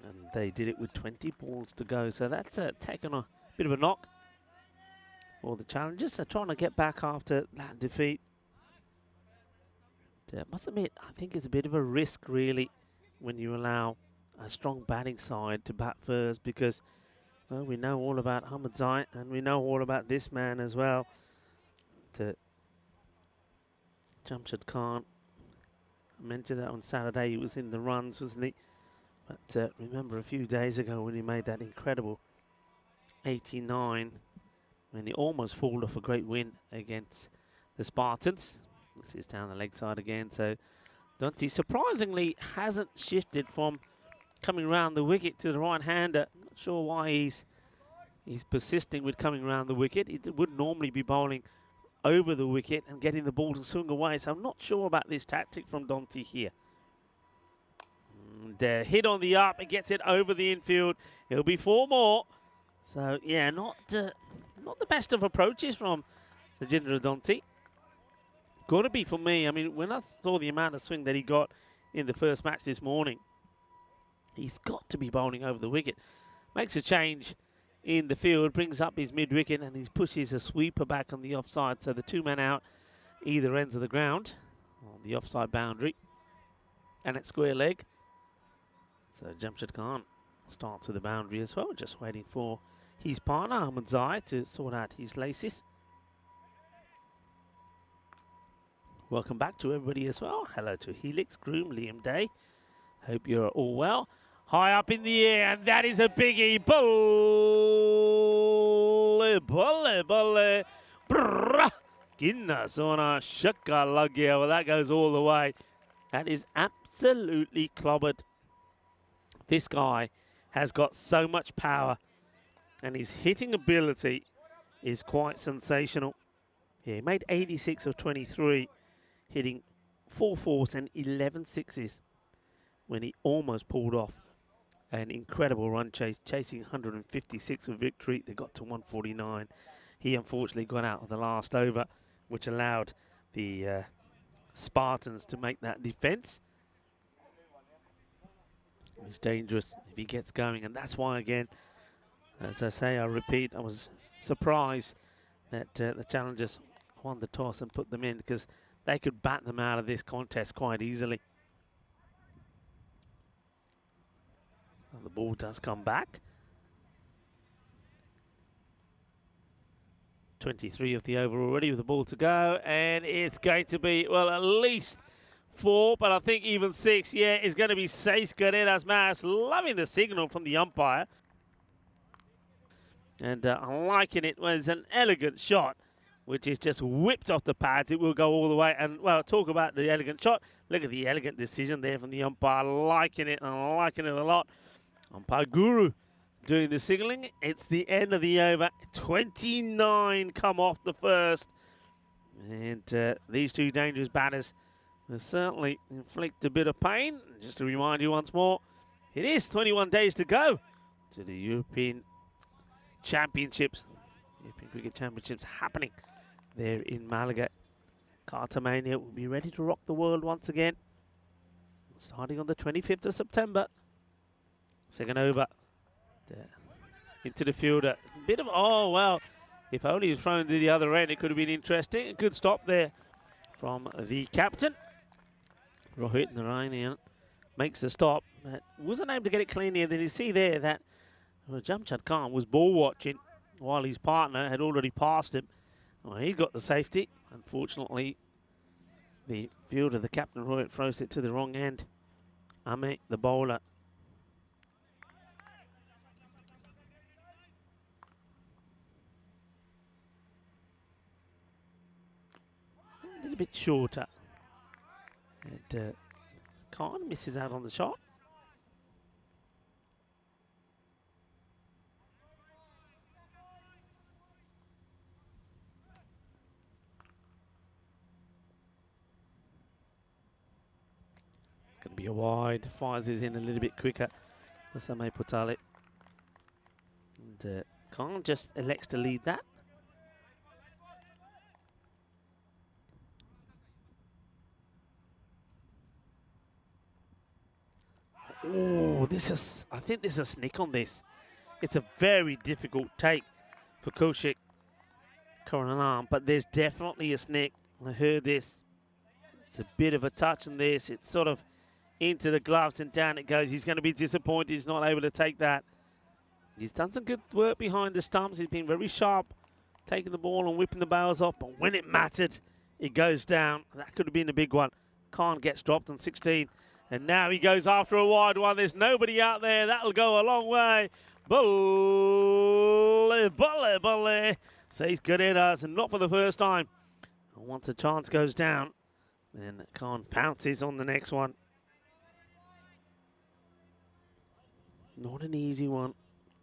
And they did it with 20 balls to go. So that's taken a bit of a knock for the Challengers. They're trying to get back after that defeat. I must admit, I think it's a bit of a risk, really, when you allow a strong batting side to bat first, because, well, we know all about Ahmadzai and we know all about this man as well. Jamshid Khan, I mentioned that on Saturday he was in the runs, wasn't he? But remember a few days ago when he made that incredible 89, when he almost pulled off a great win against the Spartans. This is down the leg side again, so Dante surprisingly hasn't shifted from coming round the wicket to the right-hander. Not sure why he's persisting with coming round the wicket. He would normally be bowling over the wicket and getting the ball to swing away, so I'm not sure about this tactic from Dante here. And hit on the up, it gets it over the infield. It'll be 4 more. So yeah, not the best of approaches from the Jinder Dante. Got to be for me. I mean, when I saw the amount of swing that he got in the first match this morning, he's got to be bowling over the wicket. Makes a change in the field, brings up his mid-wicket, and he pushes a sweeper back on the offside. So the 2 men out either ends of the ground on the offside boundary and at square leg. So Jamshid Khan starts with the boundary as well, just waiting for his partner Ahmed Zai to sort out his laces. Welcome back to everybody as well. Hello to Helix, Groom, Liam Day. Hope you're all well. High up in the air, and that is a biggie. Bolle, bolle, bolle. Brrrr. Ginna sona shakka lagya. Well, that goes all the way. That is absolutely clobbered. This guy has got so much power, and his hitting ability is quite sensational. Yeah, he made 86 of 23, hitting 4 fours and 11 sixes when he almost pulled off an incredible run chase, chasing 156 for victory. They got to 149. He unfortunately got out of the last over, which allowed the Spartans to make that defense. It's dangerous if he gets going, and that's why, again, as I say, I repeat, I was surprised that the challengers won the toss and put them in, because they could bat them out of this contest quite easily. And the ball does come back. 23 of the over already with the ball to go, and it's going to be, well, at least 4, but I think even 6, yeah, is going to be 6 carreras más. Loving the signal from the umpire. And I'm liking it. Well, it's an elegant shot, which is just whipped off the pads. It will go all the way. And, well, talk about the elegant shot. Look at the elegant decision there from the umpire. Liking it, and I'm liking it a lot. Umpire Guru doing the signaling. It's the end of the over. 29 come off the first. And these 2 dangerous batters will certainly inflict a bit of pain. Just to remind you once more, it is 21 days to go to the European Championships, European Cricket Championships happening there in Malaga. Cartamania will be ready to rock the world once again, starting on the 25th of September. Second over into the fielder. A bit of, oh, well, if only he's thrown to the other end, it could have been interesting. A good stop there from the captain. Rohit Narayan makes the stop. Wasn't able to get it cleanly. And then you see there that Jamshid Khan was ball watching while his partner had already passed him. Well, he got the safety. Unfortunately, the fielder, the captain Rohit, throws it to the wrong end. Ame, the bowler. A little bit shorter. And Khan misses out on the shot. It's going to be a wide. Fires this in a little bit quicker. Same Potale. And Khan just elects to lead that. Oh, I think there's a snick on this. It's a very difficult take for Kaushik Karanam, but there's definitely a snick. I heard this. It's a bit of a touch on this. It's sort of into the gloves and down it goes. He's going to be disappointed he's not able to take that. He's done some good work behind the stumps. He's been very sharp taking the ball and whipping the bails off, but when it mattered, it goes down. That could have been a big one. Khan gets dropped on 16, and now he goes after a wide one. There's nobody out there. That'll go a long way. Bully. Says Guerreras, and not for the first time. And once a chance goes down, then Khan pounces on the next one. Not an easy one.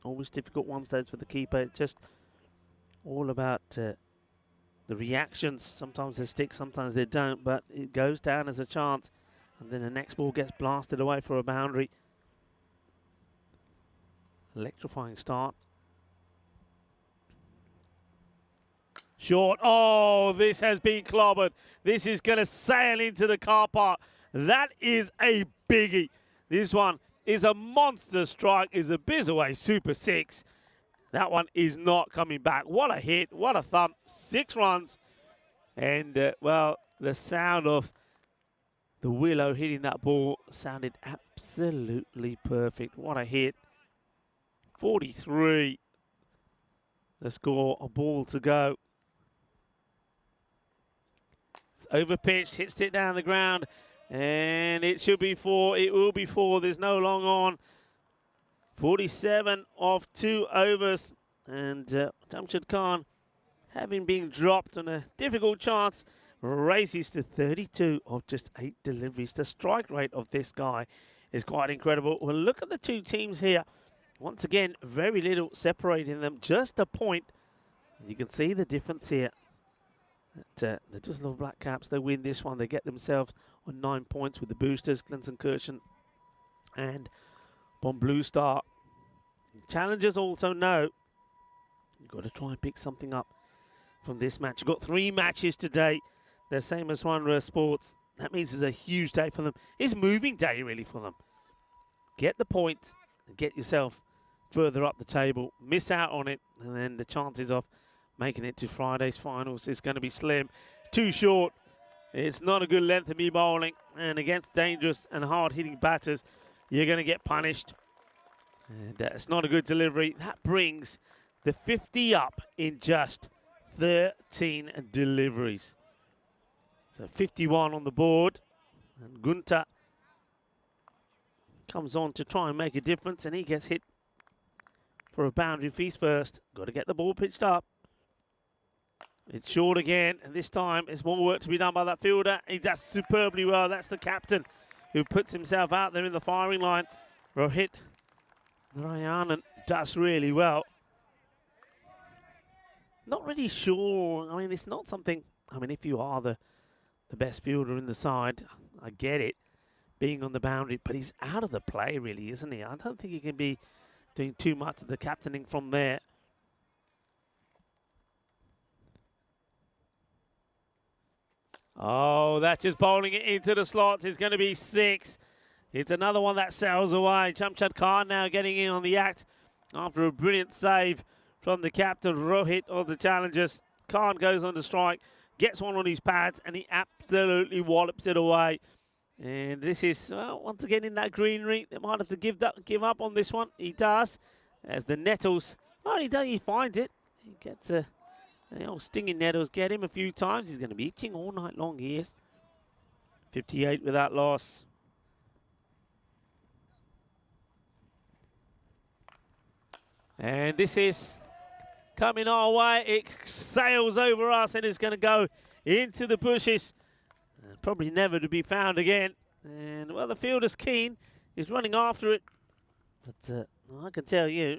Always difficult ones, those for the keeper. It's just all about the reactions. Sometimes they stick, sometimes they don't, but it goes down as a chance. And then the next ball gets blasted away for a boundary. Electrifying start. Short. Oh, this has been clobbered. This is going to sail into the car park. That is a biggie. This one is a monster strike. Is a Bizaway Super 6. That one is not coming back. What a hit. What a thump. 6 runs. And, well, the sound of the willow hitting that ball sounded absolutely perfect. What a hit. 43. The score, a ball to go. It's overpitched, hits it down the ground, and it should be 4. It will be 4. There's no long on. 47 off 2 overs, and Jamshid Khan, having been dropped on a difficult chance, races to 32 of just 8 deliveries. The strike rate of this guy is quite incredible. Well, look at the two teams here. Once again, very little separating them, just a point. You can see the difference here. The Düsseldorf Black Caps, they win this one. They get themselves on 9 points with the boosters, Glenson-Kirchen and Bon Blue Star. Challengers also know you've got to try and pick something up from this match. You've got 3 matches today. They're same as Wanderers Sports. That means it's a huge day for them. It's moving day, really, for them. Get the points and get yourself further up the table. Miss out on it, and then the chances of making it to Friday's finals is going to be slim. Too short. It's not a good length of me bowling, and against dangerous and hard-hitting batters, you're going to get punished. And it's not a good delivery. That brings the 50 up in just 13 deliveries. So 51 on the board, and Gunter comes on to try and make a difference, and he gets hit for a boundary feast first. Got to get the ball pitched up. It's short again, and this time it's more work to be done by that fielder. He does superbly well. That's the captain who puts himself out there in the firing line. Rohit Narayanan does really well. Not really sure. I mean, it's not something. I mean, if you are the best fielder in the side, I get it, being on the boundary, but he's out of the play, really, isn't he? I don't think he can be doing too much of the captaining from there. Oh, that's just bowling it into the slots. It's going to be 6. It's another one that sails away. Jamshid Khan now getting in on the act after a brilliant save from the captain, Rohit, of the challengers. Khan goes on to strike, gets one on his pads, and he absolutely wallops it away. And this is, well, once again in that greenery. They might have to give up on this one. He does, as the nettles, oh, he finds it. He gets a... The old stinging nettles get him a few times. He's going to be itching all night long, he is. 58 without loss. And this is coming our way. It sails over us and it's going to go into the bushes. Probably never to be found again. And, well, the fielder's keen. He's running after it. But I can tell you.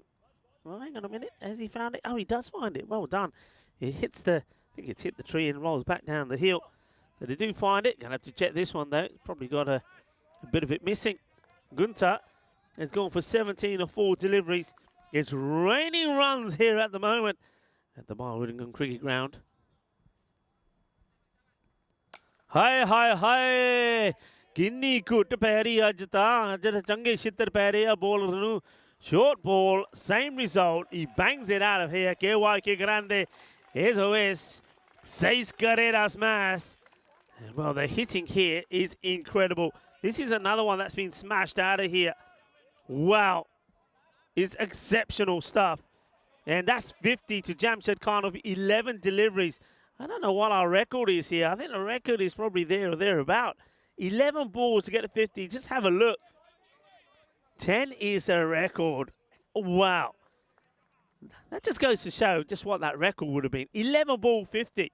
Well, hang on a minute. Has he found it? Oh, he does find it. Well done. It hits I think it's hit the tree and rolls back down the hill. So they do find it. Gonna have to check this one though. Probably got a bit of it missing. Gunter has gone for 17 of 4 deliveries. It's raining runs here at the moment at the Whittingham Cricket Ground. Hi. Ginni kut peri ajta ajata change shitter peri a bowler nu short ball, same result. He bangs it out of here. KYK Grande. SOS, 6 carreras más. Well, the hitting here is incredible. This is another one that's been smashed out of here. Wow. It's exceptional stuff. And that's 50 to Jamshed Khan of 11 deliveries. I don't know what our record is here. I think the record is probably there or thereabout. 11 balls to get to 50. Just have a look. 10 is a record. Wow. That just goes to show just what that record would have been. 11 ball 50.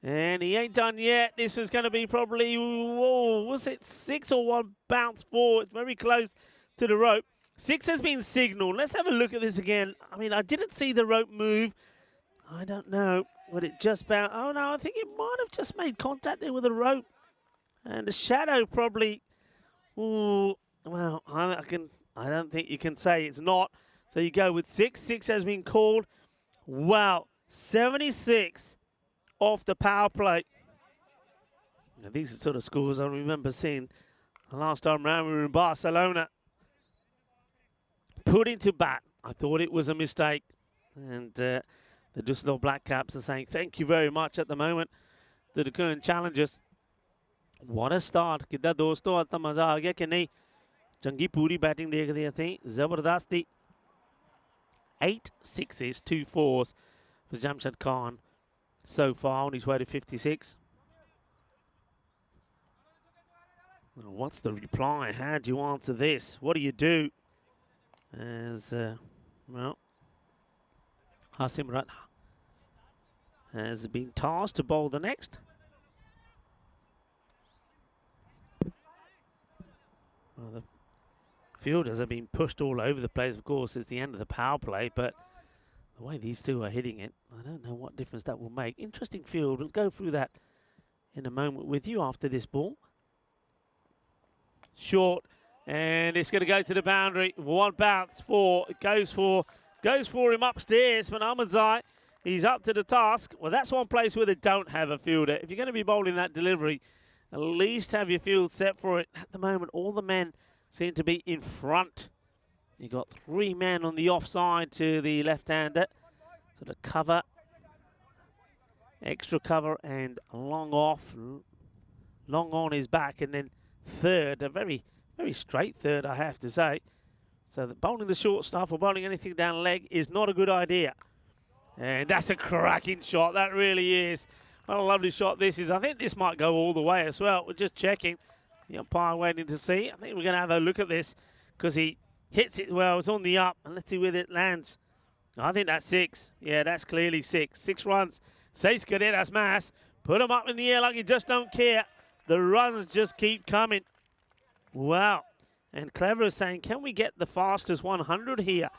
And he ain't done yet. This was going to be probably, whoa, was it 6 or 1 bounce 4? It's very close to the rope. 6 has been signaled. Let's have a look at this again. I mean, I didn't see the rope move. I don't know. Would it just bounce? Oh, no, I think it might have just made contact there with the rope. And the shadow probably, ooh, well, I don't think you can say it's not. So you go with 6. 6 has been called. Wow, 76 off the power play. Now, these are sort of scores I remember seeing the last time around we were in Barcelona. Put into bat. I thought it was a mistake. And the Düsseldorf Black Caps are saying thank you very much at the moment to the current challengers. What a start. कितना दोस्तों आता मजा आ गया कि नहीं चंगी पूरी batting देख रहे थे जबरदस्त थी 8 6s 2 4s for Jamshed Khan so far on his way to 56. Well, what's the reply? How do you answer this? What do you do? As well, Hasimrat has been tasked to bowl the next. Well, the fielders have been pushed all over the place, of course, it's the end of the power play, but the way these two are hitting it, I don't know what difference that will make. Interesting field. We'll go through that in a moment with you after this ball. Short, and it's going to go to the boundary. 1 bounce, 4. It goes for him upstairs, but Ahmadzai, he's up to the task. Well, that's one place where they don't have a fielder. If you're going to be bowling that delivery, at least have your field set for it. At the moment, all the men seem to be in front. You've got 3 men on the offside to the left-hander. So the cover, extra cover, and long off, long on his back, and then third, a very, very straight third, I have to say. So the bowling the short stuff or bowling anything down leg is not a good idea. And that's a cracking shot, that really is. What a lovely shot this is. I think this might go all the way as well. We're just checking. The umpire waiting to see. I think we're going to have a look at this because he hits it well. It's on the up, and let's see where it lands. I think that's 6. Yeah, that's clearly 6. 6 runs. 6 carreras más. Put them up in the air like you just don't care. The runs just keep coming. Wow. And Clever is saying, can we get the fastest 100 here?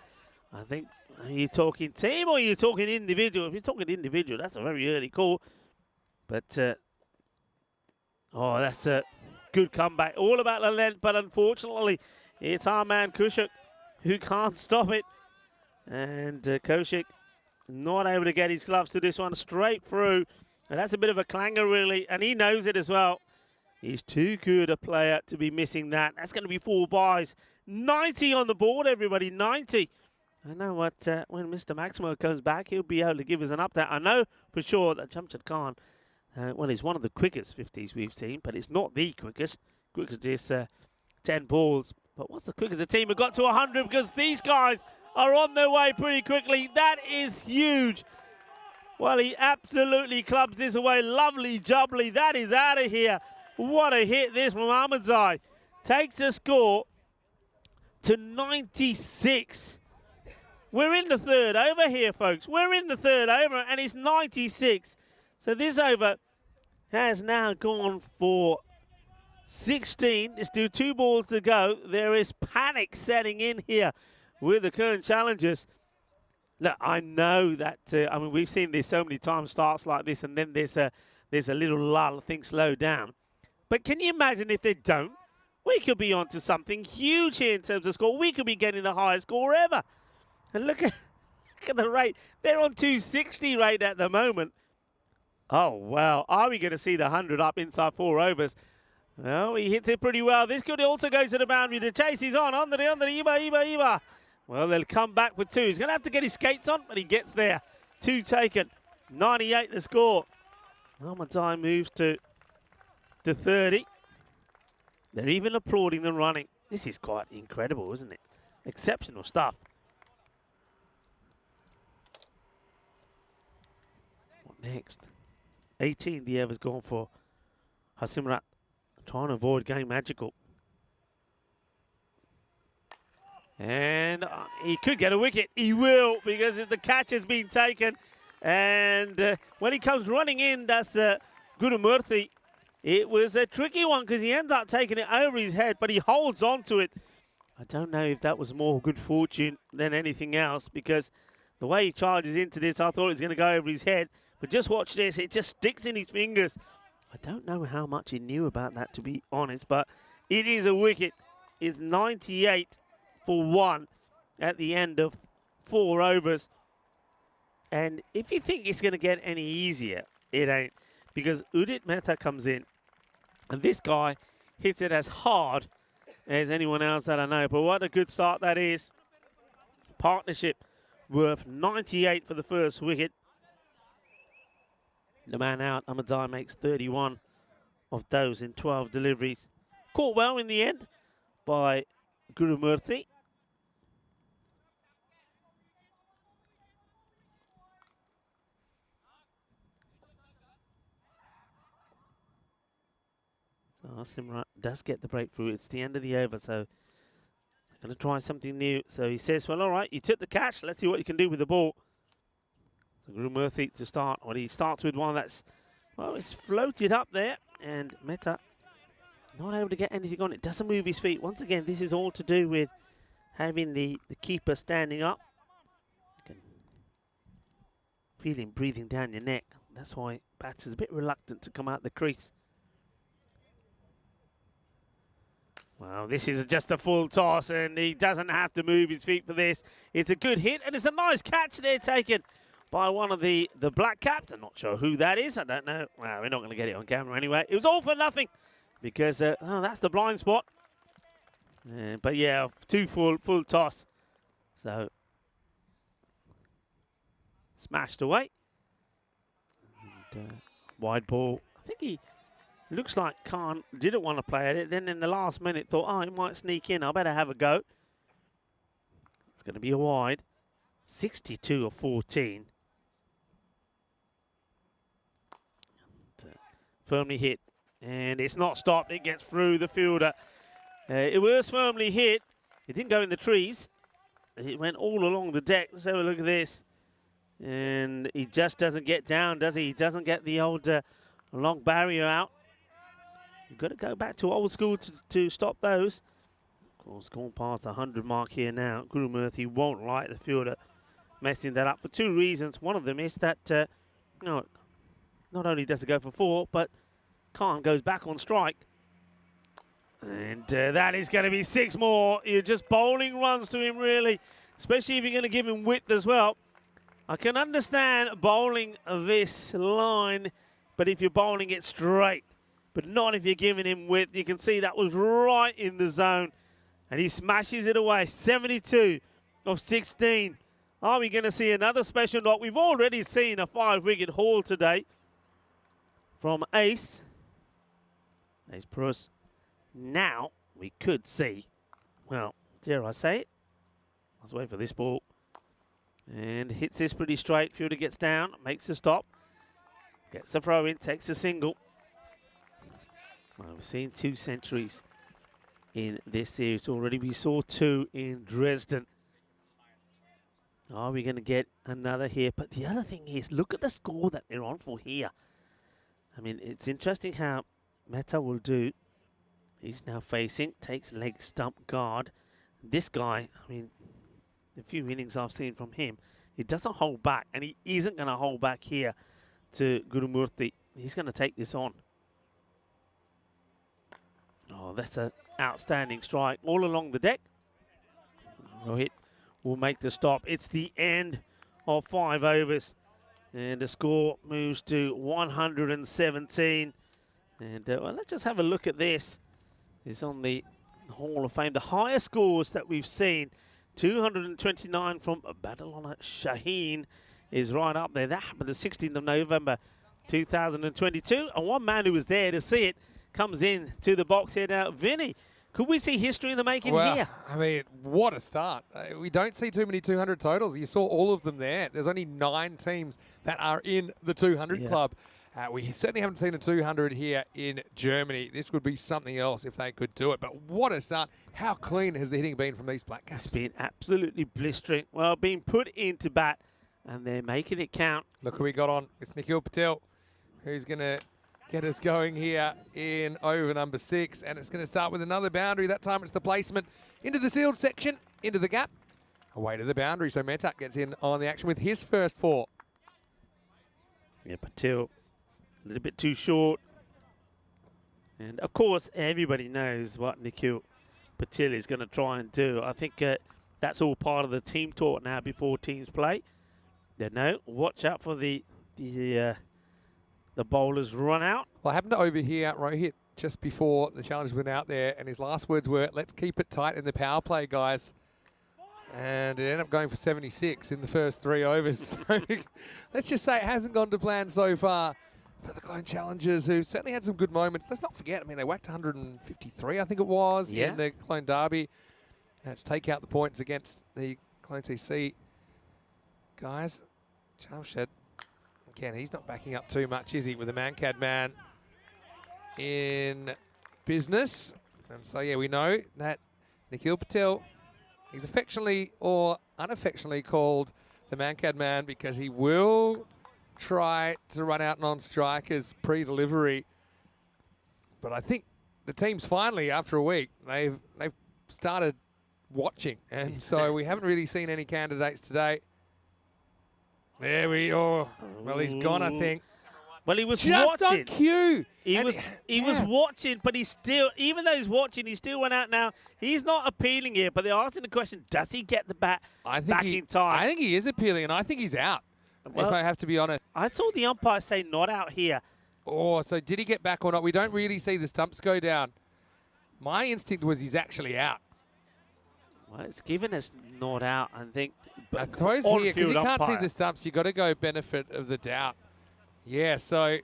I think, are you talking team or are you talking individual? If you're talking individual, that's a very early call. But, oh, that's a good comeback. All about the length, but unfortunately, it's our man Kushik who can't stop it. And Kushik not able to get his gloves to this one straight through. And that's a bit of a clanger, really, and he knows it as well. He's too good a player to be missing that. That's going to be 4 byes. 90 on the board, everybody, 90. I know what, when Mr. Maximo comes back, he'll be able to give us an update. I know for sure that Jamshed Khan, well, he's one of the quickest 50s we've seen, but it's not the quickest. Quickest is 10 balls. But what's the quickest the team have got to 100? Because these guys are on their way pretty quickly. That is huge. Well, he absolutely clubs this away. Lovely jubbly. That is out of here. What a hit this from Ahmadzai. Takes the score to 96. We're in the third over here, folks. We're in the third over, and it's 96. So this over has now gone for 16. Let's do 2 balls to go. There is panic setting in here with the current challengers. Look, I know that, I mean, we've seen this so many times, starts like this, and then there's a little lull, things slow down. But can you imagine if they don't? We could be on to something huge here in terms of score. We could be getting the highest score ever. And look at the rate. They're on 260 rate at the moment. Oh, wow. Are we going to see the 100 up inside 4 overs? Well, he hits it pretty well. This could also go to the boundary. The chase is on. Under, Iba. Well, they'll come back for 2. He's going to have to get his skates on, but he gets there. 2 taken. 98 the score. Ahmadzai moves to 30. They're even applauding the running. This is quite incredible, isn't it? Exceptional stuff. What next? 18 the over's gone for Hasimrat, trying to avoid going magical. And he could get a wicket. He will, because the catch has been taken. And when he comes running in, that's Gurumurthy. It was a tricky one because he ends up taking it over his head, but he holds on to it. I don't know if that was more good fortune than anything else, because the way he charges into this, I thought it was going to go over his head. But just watch this. It just sticks in his fingers. I don't know how much he knew about that, to be honest, but it is a wicket. It's 98 for 1 at the end of 4 overs. And if you think it's going to get any easier, it ain't. Because Udit Mehta comes in, and this guy hits it as hard as anyone else that I know. But what a good start that is. Partnership worth 98 for the first wicket. The man out, Ahmadzai, makes 31 of those in 12 deliveries. Caught well in the end by Gurumurthy. So Simrat does get the breakthrough. It's the end of the over, so going to try something new. So he says, well, all right, you took the catch. Let's see what you can do with the ball. So Gurumurthy to start. Well, he starts with one that's, well, it's floated up there. And Mehta not able to get anything on it. Doesn't move his feet. Once again, this is all to do with having the keeper standing up. You can feel him breathing down your neck. That's why batter's a bit reluctant to come out the crease. Well, this is just a full toss, and he doesn't have to move his feet for this. It's a good hit, and it's a nice catch there taken by one of the black caps. I'm not sure who that is. I don't know. Well, we're not going to get it on camera anyway. It was all for nothing because, oh, that's the blind spot. But, yeah, 2 full toss. So, smashed away. And, wide ball. I think he... Looks like Khan didn't want to play at it. Then in the last minute thought, oh, it might sneak in. I better have a go. It's going to be a wide. 62 of 14. And, firmly hit. And it's not stopped. It gets through the fielder. It was firmly hit. It didn't go in the trees. It went all along the deck. Let's have a look at this. And he just doesn't get down, does he? He doesn't get the old long barrier out. You've got to go back to old school to stop those. Of course, gone past the 100 mark here now. Gurumurthy won't like the fielder messing that up for 2 reasons. One of them is that, no, not only does it go for 4, but Khan goes back on strike. And that is going to be 6 more. You're just bowling runs to him, really, especially if you're going to give him width as well. I can understand bowling this line, but if you're bowling it straight, but not if you're giving him width. You can see that was right in the zone. And he smashes it away. 72 of 16. Are we going to see another special knock? We've already seen a 5-wicket haul today from Ace. Ace Prus. Now we could see, well, dare I say it? Let's wait for this ball. And hits this pretty straight. Fielder gets down, makes a stop. Gets the throw in, takes a single. Well, we've seen 2 centuries in this series already. We saw 2 in Dresden. Are we going to get another here? But the other thing is, look at the score that they're on for here. I mean, it's interesting how Mehta will do. He's now facing, takes leg stump guard. This guy, I mean, the few innings I've seen from him, he doesn't hold back, and he isn't going to hold back here to Gurumurthy. He's going to take this on. Oh, that's an outstanding strike all along the deck. Rohit will make the stop. It's the end of 5 overs. And the score moves to 117. And well, let's just have a look at this. It's on the Hall of Fame. The highest scores that we've seen, 229 from Badalona Shaheen is right up there. That happened the 16th of November 2022. And one man who was there to see it comes in to the box here now. Vinny Could we see history in the making Well, here? I mean, what a start. We don't see too many 200 totals. You saw all of them there. There's only 9 teams that are in the 200 Yeah. club. We certainly haven't seen a 200 here in Germany. This would be something else if they could do it. But what a start. How clean has the hitting been from these Black Caps? It's been absolutely blistering. Well, being put into bat, and they're making it count. Look who we got on. It's Nikhil Patel, who's going to get us going here in over number 6. And it's going to start with another boundary. That time it's the placement into the sealed section, into the gap, away to the boundary. So Metak gets in on the action with his first 4. Yeah, Patel, a little bit too short. And, of course, everybody knows what Nikhil Patel is going to try and do. I think that's all part of the team talk now before teams play. They know, watch out for the bowlers run out. Well, I happened to overhear Rohit just before the challenge went out there, and his last words were, let's keep it tight in the power play, guys. And it ended up going for 76 in the first 3 overs. So let's just say it hasn't gone to plan so far for the Clone Challengers, who certainly had some good moments. Let's not forget, I mean, they whacked 153, I think it was, Yeah. in the Clone Derby. Let's take out the points against the Clone TC guys. Jamshed, again, he's not backing up too much, is he, with the Mancad man in business. And so, yeah, we know that Nikhil Patel, he's affectionately or unaffectionately called the Mancad man because he will try to run out non-strikers pre-delivery. But I think the team's finally, after a week, they've started watching. And so we haven't really seen any candidates today. There we are. Well, he's gone, I think. Well, he was Just watching. on cue. He And was watching, but he's still, even though he's watching, he still went out now. He's not appealing here, but they're asking the question, does he get the bat back in time? I think he is appealing, and I think he's out, Well, if I have to be honest. I saw the umpire say not out here. Oh, so did he get back or not? We don't really see the stumps go down. My instinct was he's actually out. Well, it's given us not out, I think. I suppose on here, because you field can't see umpire. the stumps, you've got to go benefit of the doubt. Yeah, so,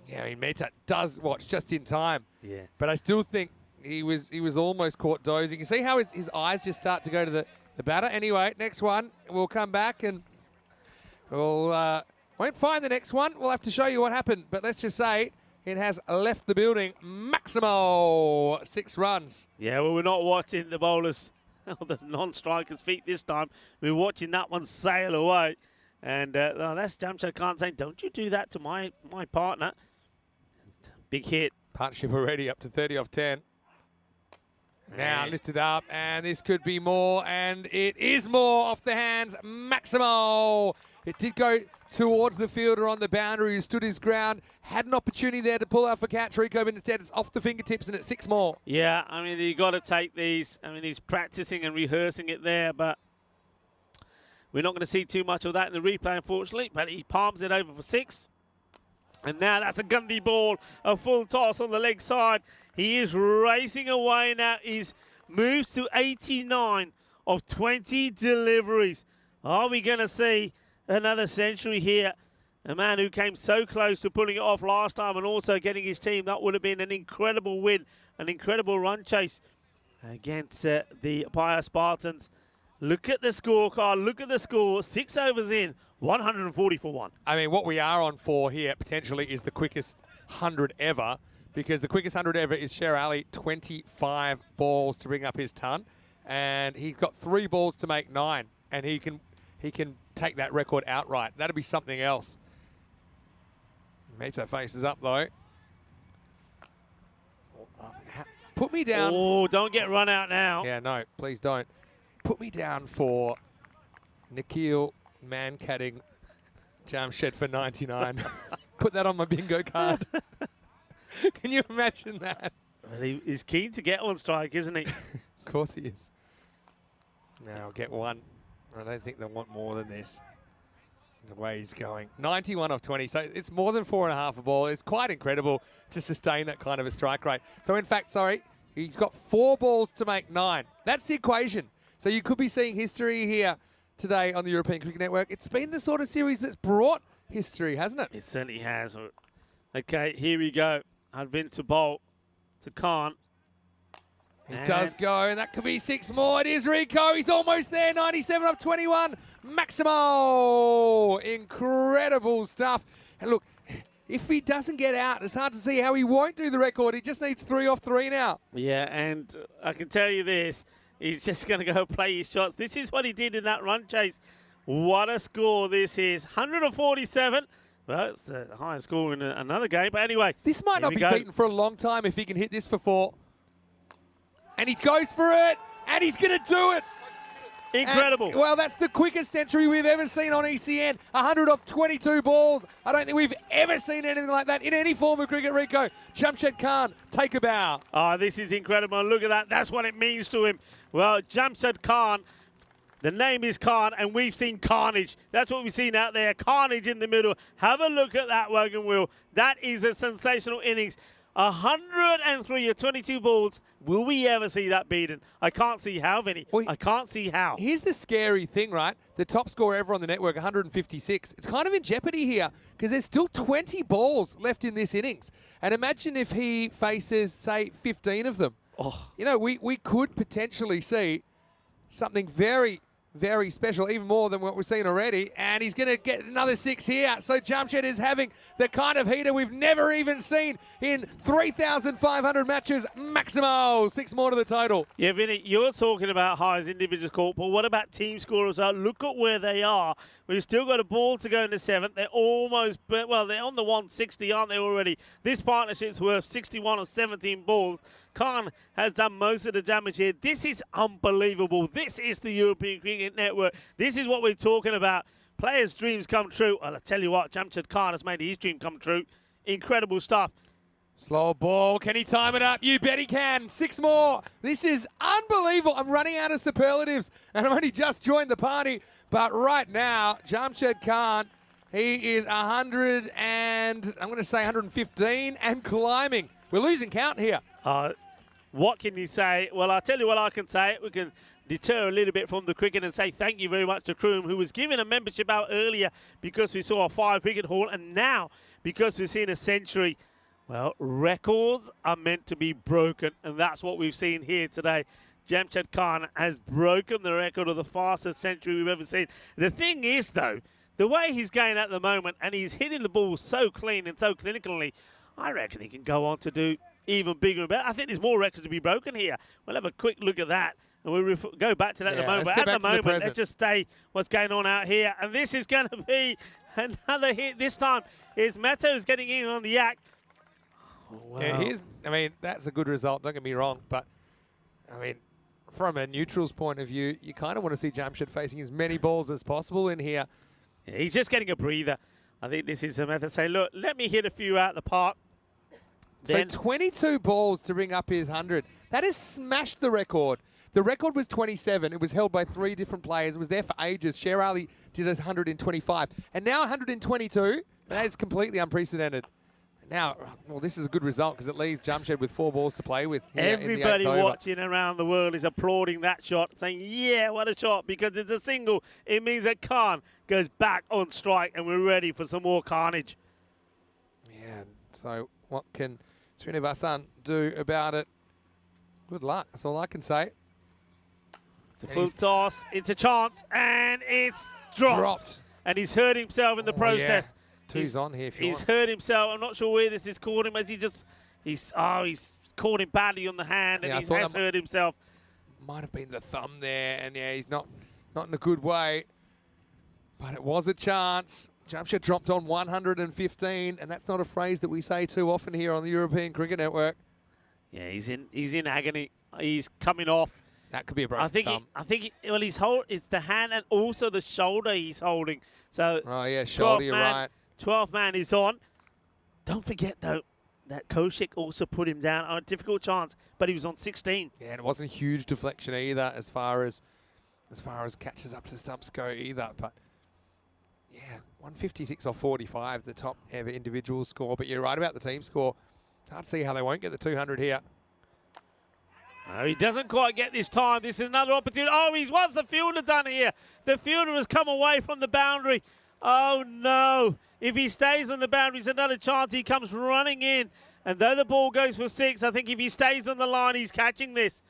yeah, I mean, Meta does watch just in time. Yeah. But I still think he was almost caught dozing. You see how his eyes just start to go to the batter? Anyway, next one, we'll come back and we'll won't find the next one. We'll have to show you what happened. But let's just say it has left the building. Maximo, 6 runs. Yeah, well, we're not watching the bowlers on the non-strikers' feet this time. We're watching that one sail away. And that's Jamshed Khan saying, don't you do that to my partner. Big hit. Partnership already up to 30 off 10. Now lifted up, and this could be more, and it is more off the hands. Maximo. It did go towards the fielder on the boundary who stood his ground. Had an opportunity there to pull out for catch, Rico, but instead it's off the fingertips and it's 6 more. Yeah, I mean, you got to take these. I mean, he's practicing and rehearsing it there, but we're not going to see too much of that in the replay, unfortunately. But he palms it over for 6. And now that's a Gundy ball, a full toss on the leg side. He is racing away now. He's moved to 89 of 20 deliveries. Are we going to see another century here? A man who came so close to pulling it off last time and also getting his team. That would have been an incredible win, an incredible run chase against the Paya Spartans. Look at the scorecard. Look at the score. 6 overs in, 140 for 1. I mean, what we are on for here potentially is the quickest 100 ever, because the quickest 100 ever is Sher Ali, 25 balls to bring up his ton, and he's got 3 balls to make 9, and he can take that record outright. That'd be something else. Meta faces up though. Put me down. Oh, don't get run out now. Yeah, no, please don't. Put me down for Nikhil man-catting Jamshed for 99. Put that on my bingo card. Can you imagine that? Well, he's keen to get on strike, isn't he? Of course he is. Now I'll get 1. I don't think they'll want more than this. The way he's going. 91 off 20. So it's more than 4.5 a ball. It's quite incredible to sustain that kind of a strike rate. So in fact, he's got 4 balls to make 9. That's the equation. So you could be seeing history here today on the European Cricket Network. It's been the sort of series that's brought history, hasn't it? It certainly has. Okay, here we go. Advin to bowl to Khan. He does go, and that could be 6 more. It is Rico. He's almost there. 97 off 21. Maximo. Incredible stuff. And look, if he doesn't get out, it's hard to see how he won't do the record. He just needs 3 off 3 now. Yeah, and I can tell you this. He's just going to go play his shots. This is what he did in that run chase. What a score this is. 147. Well, it's the highest score in another game. But anyway. This might not be beaten for a long time if he can hit this for 4. And he goes for it. And he's going to do it. Incredible. And, well, that's the quickest century we've ever seen on ECN. 100 off 22 balls. I don't think we've ever seen anything like that in any form of cricket, Rico. Jamshed Khan, take a bow. Oh, this is incredible. Look at that. That's what it means to him. Well, Jamshed Khan, the name is Khan, and we've seen carnage. That's what we've seen out there. Carnage in the middle. Have a look at that wagon wheel. That is a sensational innings. 103 of 22 balls. Will we ever see that beaten? I can't see how, Vinny. Well, I can't see how. Here's the scary thing, right? The top scorer ever on the network, 156. It's kind of in jeopardy here because there's still 20 balls left in this innings. And imagine if he faces, say, 15 of them. Oh. You know, we could potentially see something very, very special, even more than what we've seen already. And he's going to get another 6 here. So Jamshed is having the kind of heater we've never even seen in 3,500 matches. Maximo, 6 more to the total. Yeah, Vinny, you're talking about high as individual score, but what about team scorers? Look at where they are. We've still got a ball to go in the 7th. They're almost, well, they're on the 160, aren't they already? This partnership's worth 61 or 17 balls. Khan has done most of the damage here. This is unbelievable. This is the European Cricket Network. This is what we're talking about. Players' dreams come true. Well, I tell you what, Jamshed Khan has made his dream come true. Incredible stuff. Slow ball. Can he time it up? You bet he can. 6 more. This is unbelievable. I'm running out of superlatives, and I've only just joined the party. But right now, Jamshed Khan, he is 100 and I'm going to say 115 and climbing. We're losing count here. What can you say? Well, I'll tell you what I can say. We can deter a little bit from the cricket and say thank you very much to Kroom, who was given a membership out earlier because we saw a 5-wicket haul, and now because we've seen a century. Well, records are meant to be broken, and that's what we've seen here today. Jamshed Khan has broken the record of the fastest century we've ever seen. The thing is, though, the way he's going at the moment, and he's hitting the ball so clean and so clinically, I reckon he can go on to do even bigger and better. I think there's more records to be broken here. We'll have a quick look at that, and we'll go back to that in a moment. But at the moment, let's just stay what's going on out here. And this is going to be another hit. This time, it's Meto's getting in on the yak. Oh, wow. Yeah, I mean, that's a good result, don't get me wrong. But, I mean, from a neutral's point of view, you kind of want to see Jamshed facing as many balls as possible in here. Yeah, he's just getting a breather. I think this is a method. Say, look, let me hit a few out the park. So 22 balls to bring up his 100. That has smashed the record. The record was 27. It was held by 3 different players. It was there for ages. Sher Ali did 125. And now 122. That is completely unprecedented. Now, well, this is a good result because it leaves Jamshed with 4 balls to play with here. Everybody in the 8th over. watching around the world is applauding that shot, saying, yeah, what a shot, because it's a single. It means that Khan goes back on strike, and we're ready for some more carnage. Yeah, so what can Srinivasan do about it? Good luck, that's all I can say. It's a full toss, it's a chance, and it's dropped. And he's hurt himself in the process. Yeah. Two's on here if you He's want. hurt himself. I'm not sure where this is caught him. As he's caught him badly on the hand, and he has hurt himself. Might have been the thumb there, and yeah, he's not in a good way. But it was a chance. Jamshed dropped on 115, and that's not a phrase that we say too often here on the European Cricket Network. Yeah, he's in agony. He's coming off. That could be a broken thumb. It's the hand and also the shoulder he's holding. So oh yeah, shoulder, you're right. 12th man is on. Don't forget, though, that Kaushik also put him down on a difficult chance, but he was on 16. Yeah, and it wasn't a huge deflection either as far as catches up to the stumps go either. But, yeah, 156 off 45, the top ever individual score. But you're right about the team score. Hard to see how they won't get the 200 here. No, he doesn't quite get this time. This is another opportunity. Oh, what's the fielder done here? The fielder has come away from the boundary. Oh, no. If he stays on the boundary, it's another chance. He comes running in. And though the ball goes for 6, I think if he stays on the line, he's catching this.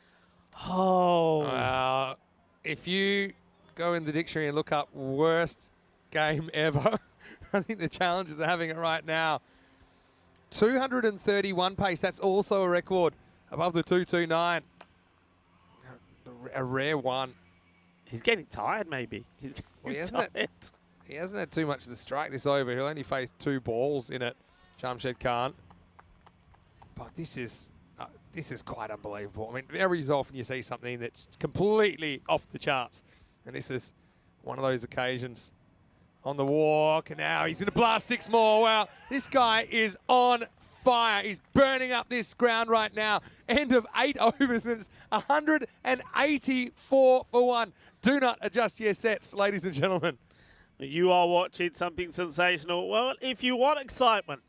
Oh. If you go in the dictionary and look up worst game ever, I think the Challengers are having it right now. 231 pace, that's also a record above the 229. A rare one. He's getting tired, maybe. He's getting tired. He hasn't had too much of the strike this over. He'll only face 2 balls in it, Jamshed Khan. But this is quite unbelievable. I mean, very often you see something that's completely off the charts. And this is one of those occasions. On the walk, and now he's going to blast 6 more. Wow, this guy is on fire. He's burning up this ground right now. End of 8 overs, and it's 184 for 1. Do not adjust your sets, ladies and gentlemen. You are watching something sensational. Well, if you want excitement,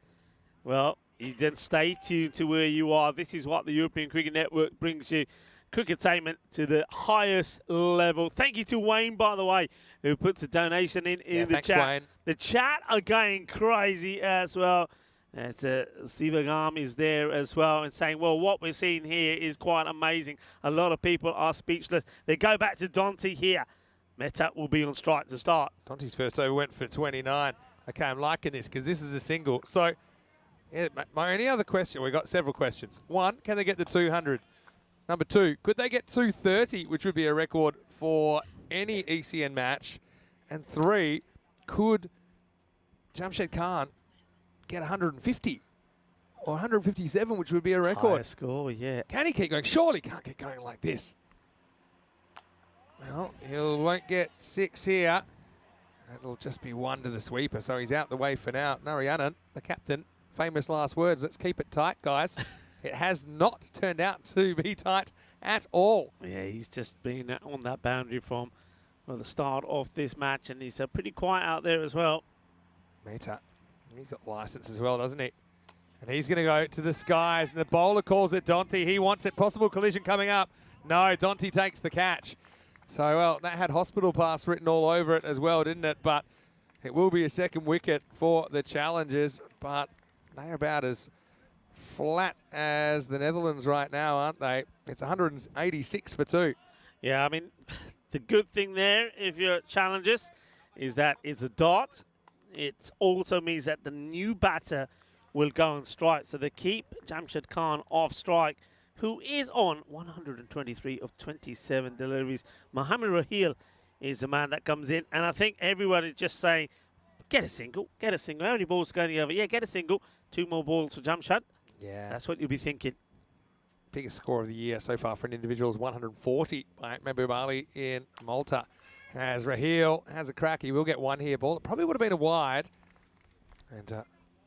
well, you then stay tuned to where you are. This is what the European Cricket Network brings you. Cricketainment to the highest level. Thank you to Wayne, by the way, who puts a donation in the thanks, chat. Wayne. The chat are going crazy as well. It's Sivagam is there as well and saying, well, what we're seeing here is quite amazing. A lot of people are speechless. They go back to Dante here. Mehta will be on strike to start. Dante's first over went for 29. Okay, I'm liking this because this is a single. So, yeah, my only other question, we've got several questions. 1, can they get the 200? Number 2, could they get 230, which would be a record for any ECN match? And 3, could Jamshed Khan get 150 or 157, which would be a record? Higher score, yeah. Can he keep going? Surely can't get going like this. Well, he won't get 6 here. It'll just be 1 to the sweeper, so he's out the way for now. Narayanan, the captain, famous last words. Let's keep it tight, guys. It has not turned out to be tight at all. Yeah, he's just been on that boundary from the start of this match, and he's pretty quiet out there as well. Mehta, he's got license as well, doesn't he? And he's going to go to the skies, and the bowler calls it Dante. He wants it. Possible collision coming up. No, Dante takes the catch. So, well, that had hospital pass written all over it as well, didn't it? But it will be a second wicket for the Challengers, but they're about as flat as the Netherlands right now, aren't they? It's 186 for 2. Yeah, I mean, the good thing there, if you're Challengers, is that it's a dot. It also means that the new batter will go on strike. So they keep Jamshed Khan off strike, who is on 123 of 27 deliveries. Mohamed Raheel is the man that comes in. And I think everyone is just saying, get a single, get a single. How many balls going the other? Yeah, get a single. 2 more balls for Jamshed. Yeah. That's what you'll be thinking. Biggest score of the year so far for an individual is 140 by Mahbub Ali in Malta. As Raheel has a crack, he will get 1 here. Ball, it probably would have been a wide. And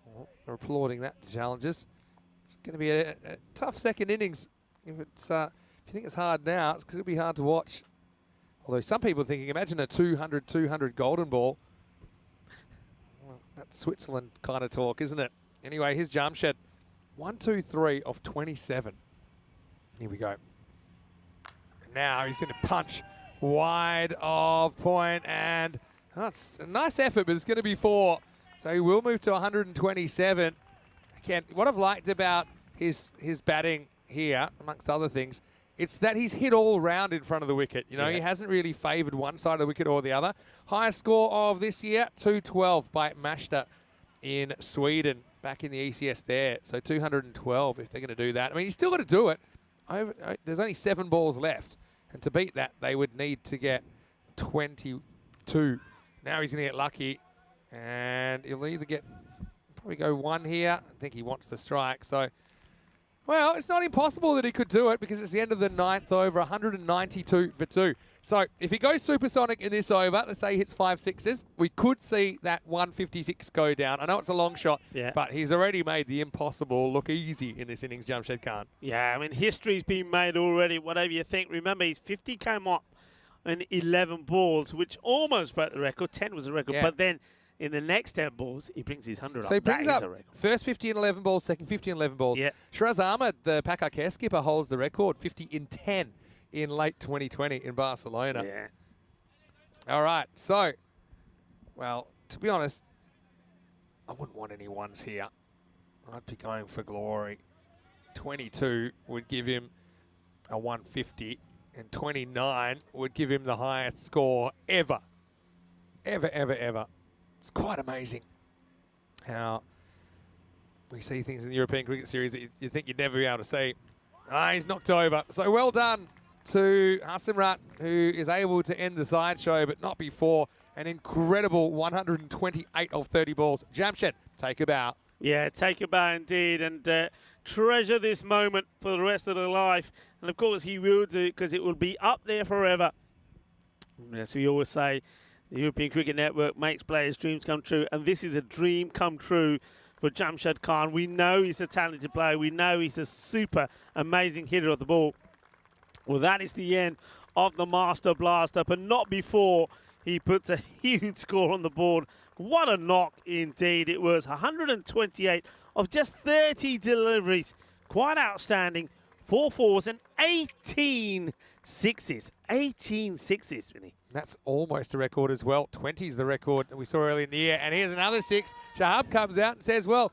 well, we're applauding that to Challengers. It's going to be a tough second innings. If it's if you think it's hard now, it's going to be hard to watch. Although some people are thinking, imagine a 200 golden ball. Well, that's Switzerland kind of talk, isn't it? Anyway, here's Jamshed. 1, 2, 3 of 27. Here we go. And now he's going to punch wide of point, and that's a nice effort, but it's going to be 4. So he will move to 127. Again, what I've liked about his batting here, amongst other things, it's that he's hit all round in front of the wicket. You know, He hasn't really favoured one side of the wicket or the other. Highest score of this year, 212 by Mashta in Sweden, back in the ECS there. So 212 if they're going to do that. I mean, he's still got to do it. There's only 7 balls left. And to beat that, they would need to get 22. Now he's going to get lucky. And he'll either get, probably go 1 here. I think he wants to strike. So, well, it's not impossible that he could do it because it's the end of the 9th over, 192 for 2. So if he goes supersonic in this over, let's say he hits 5 sixes, we could see that 156 go down. I know it's a long shot, but he's already made the impossible look easy in this innings, Jamshed Khan. Yeah, I mean, history's been made already, whatever you think. Remember, his 50 came up in 11 balls, which almost broke the record. 10 was a record, but then in the next 10 balls, he brings his 100 up. So he brings up a record. First 50 in 11 balls, second 50 in 11 balls. Yeah. Shiraz Ahmed, the Pakar care skipper, holds the record, 50 in 10 in late 2020 in Barcelona. Yeah. All right, so, well, to be honest, I wouldn't want any ones here. I'd be going for glory. 22 would give him a 150. and 29 would give him the highest score ever. Ever. It's quite amazing how we see things in the European Cricket Series that you think you'd never be able to see. He's knocked over. So well done to Hasimrat, who is able to end the sideshow, but not before. An incredible 128 of 30 balls. Jamshed, take a bow. Yeah, take a bow indeed, and treasure this moment for the rest of their life. And of course he will do, because it will be up there forever. As we always say, the European Cricket Network makes players' dreams come true, and this is a dream come true for Jamshed Khan. We know he's a talented player. We know he's a super amazing hitter of the ball. Well, that is the end of the Master Blaster, but not before he puts a huge score on the board. What a knock indeed it was. 128 of just 30 deliveries. Quite outstanding. 4 fours and 18 sixes. 18 sixes, really. That's almost a record as well. 20 is the record that we saw early in the year. And here's another 6. Shahab comes out and says, well,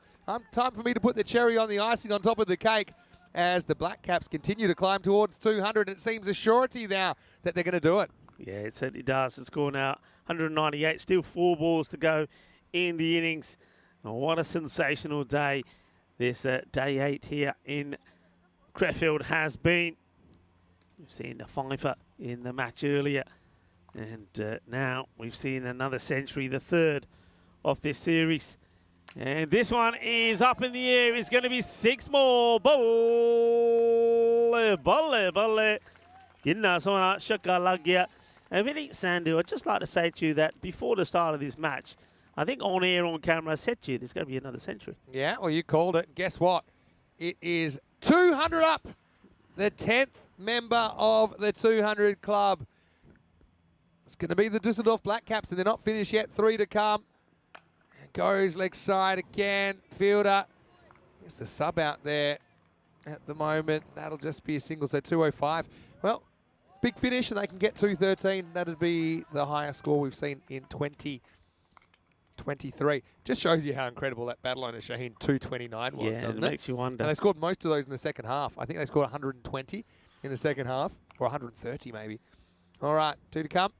time for me to put the cherry on the icing on top of the cake, as the Black Caps continue to climb towards 200. It seems a surety now that they're going to do it. Yeah, it certainly does. The score now 198. Still 4 balls to go in the innings. Oh, what a sensational day this day 8 here in Krefeld has been. We've seen the fifer in the match earlier. And now we've seen another century, the 3rd of this series. And this one is up in the air. It's going to be 6 more. Balle. And Vinny Sandhu, I'd just like to say to you that before the start of this match, I think on air, on camera, I said to you, there's going to be another century. Yeah, well, you called it. Guess what? It is 200 up. The 10th member of the 200 club. It's going to be the Dusseldorf Black Caps, and they're not finished yet. 3 to come. And goes leg side again. Fielder. It's the sub out there at the moment. That'll just be a single, so 205. Well, big finish, and they can get 213. That'd be the highest score we've seen in 2023. Just shows you how incredible that battle owner Shaheen 229 was, doesn't it? Makes you wonder. And they scored most of those in the second half. I think they scored 120 in the second half, or 130 maybe. All right, 2 to come.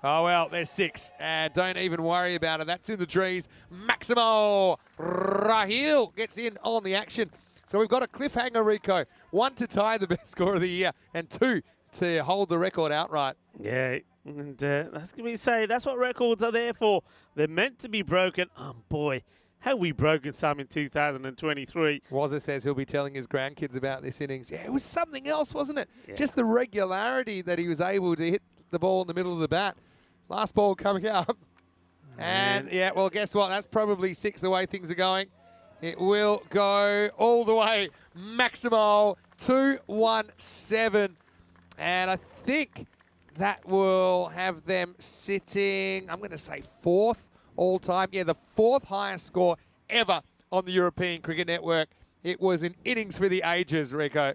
Oh, well, there's 6. And don't even worry about it. That's in the trees. Maximo Rahil gets in on the action. So we've got a cliffhanger, Rico. 1 to tie the best score of the year, and 2 to hold the record outright. Yeah, and that's going to say that's what records are there for. They're meant to be broken. Oh, boy, have we broken some in 2023. Wazza says he'll be telling his grandkids about this innings. Yeah, it was something else, wasn't it? Yeah. Just the regularity that he was able to hit the ball in the middle of the bat. Last ball coming up. And, yeah, well, guess what? That's probably 6 the way things are going. It will go all the way. Maximo 217. And I think that will have them sitting, I'm going to say 4th all time. Yeah, the 4th highest score ever on the European Cricket Network. It was an innings for the ages, Rico.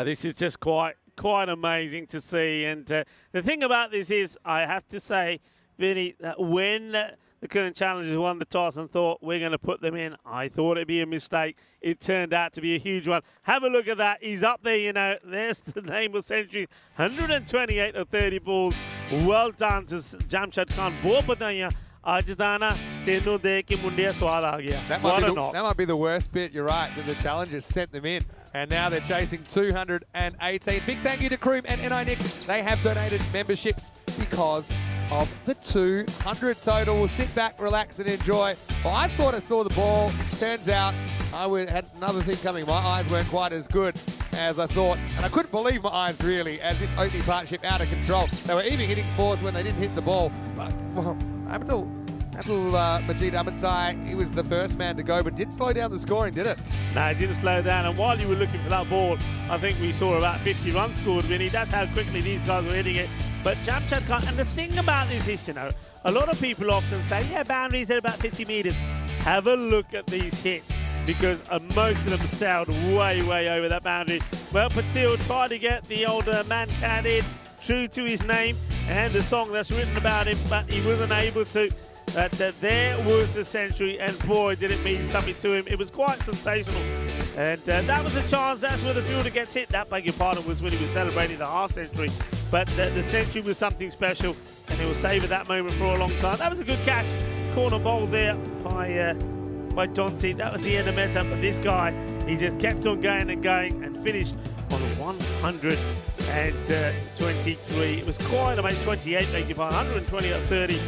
This is just quite amazing to see. And the thing about this is, I have to say, Vinny, that when the current challengers won the toss and thought we're going to put them in, I thought it'd be a mistake. It turned out to be a huge one. Have a look at that. He's up there, you know. There's the name of century. 128 of 30 balls. Well done to Jamshed Khan. That might be the worst bit, you're right, that the challengers sent them in. And now they're chasing 218. Big thank you to Kroom and NI Nick. They have donated memberships because of the 200 total. We'll sit back, relax, and enjoy. Well, I thought I saw the ball. Turns out I had another thing coming. My eyes weren't quite as good as I thought. And I couldn't believe my eyes, really, as this opening partnership out of control. They were even hitting fours when they didn't hit the ball. But, well, Abdul Majid Ahmedzai, he was the first man to go, but didn't slow down the scoring, did it? No, it didn't slow down. And while you were looking for that ball, I think we saw about 50 runs scored, Vinny. That's how quickly these guys were hitting it. But Jamshed Khan, and the thing about this is, you know, a lot of people often say, yeah, boundaries are about 50 metres. Have a look at these hits, because most of them sailed way, way over that boundary. Well, Patil tried to get the older man-cat in, true to his name and the song that's written about him, but he wasn't able to. But there was the century, and boy, did it mean something to him. It was quite sensational. And that was a chance. That's where the fielder gets hit. That, beg your pardon, was when he was celebrating the half century. But the century was something special, and he will savour that moment for a long time. That was a good catch. Corner bowl there by Dante. That was the end of meta. But this guy, he just kept on going and finished on 123. It was quite about 28, beg your pardon, 120 at 30.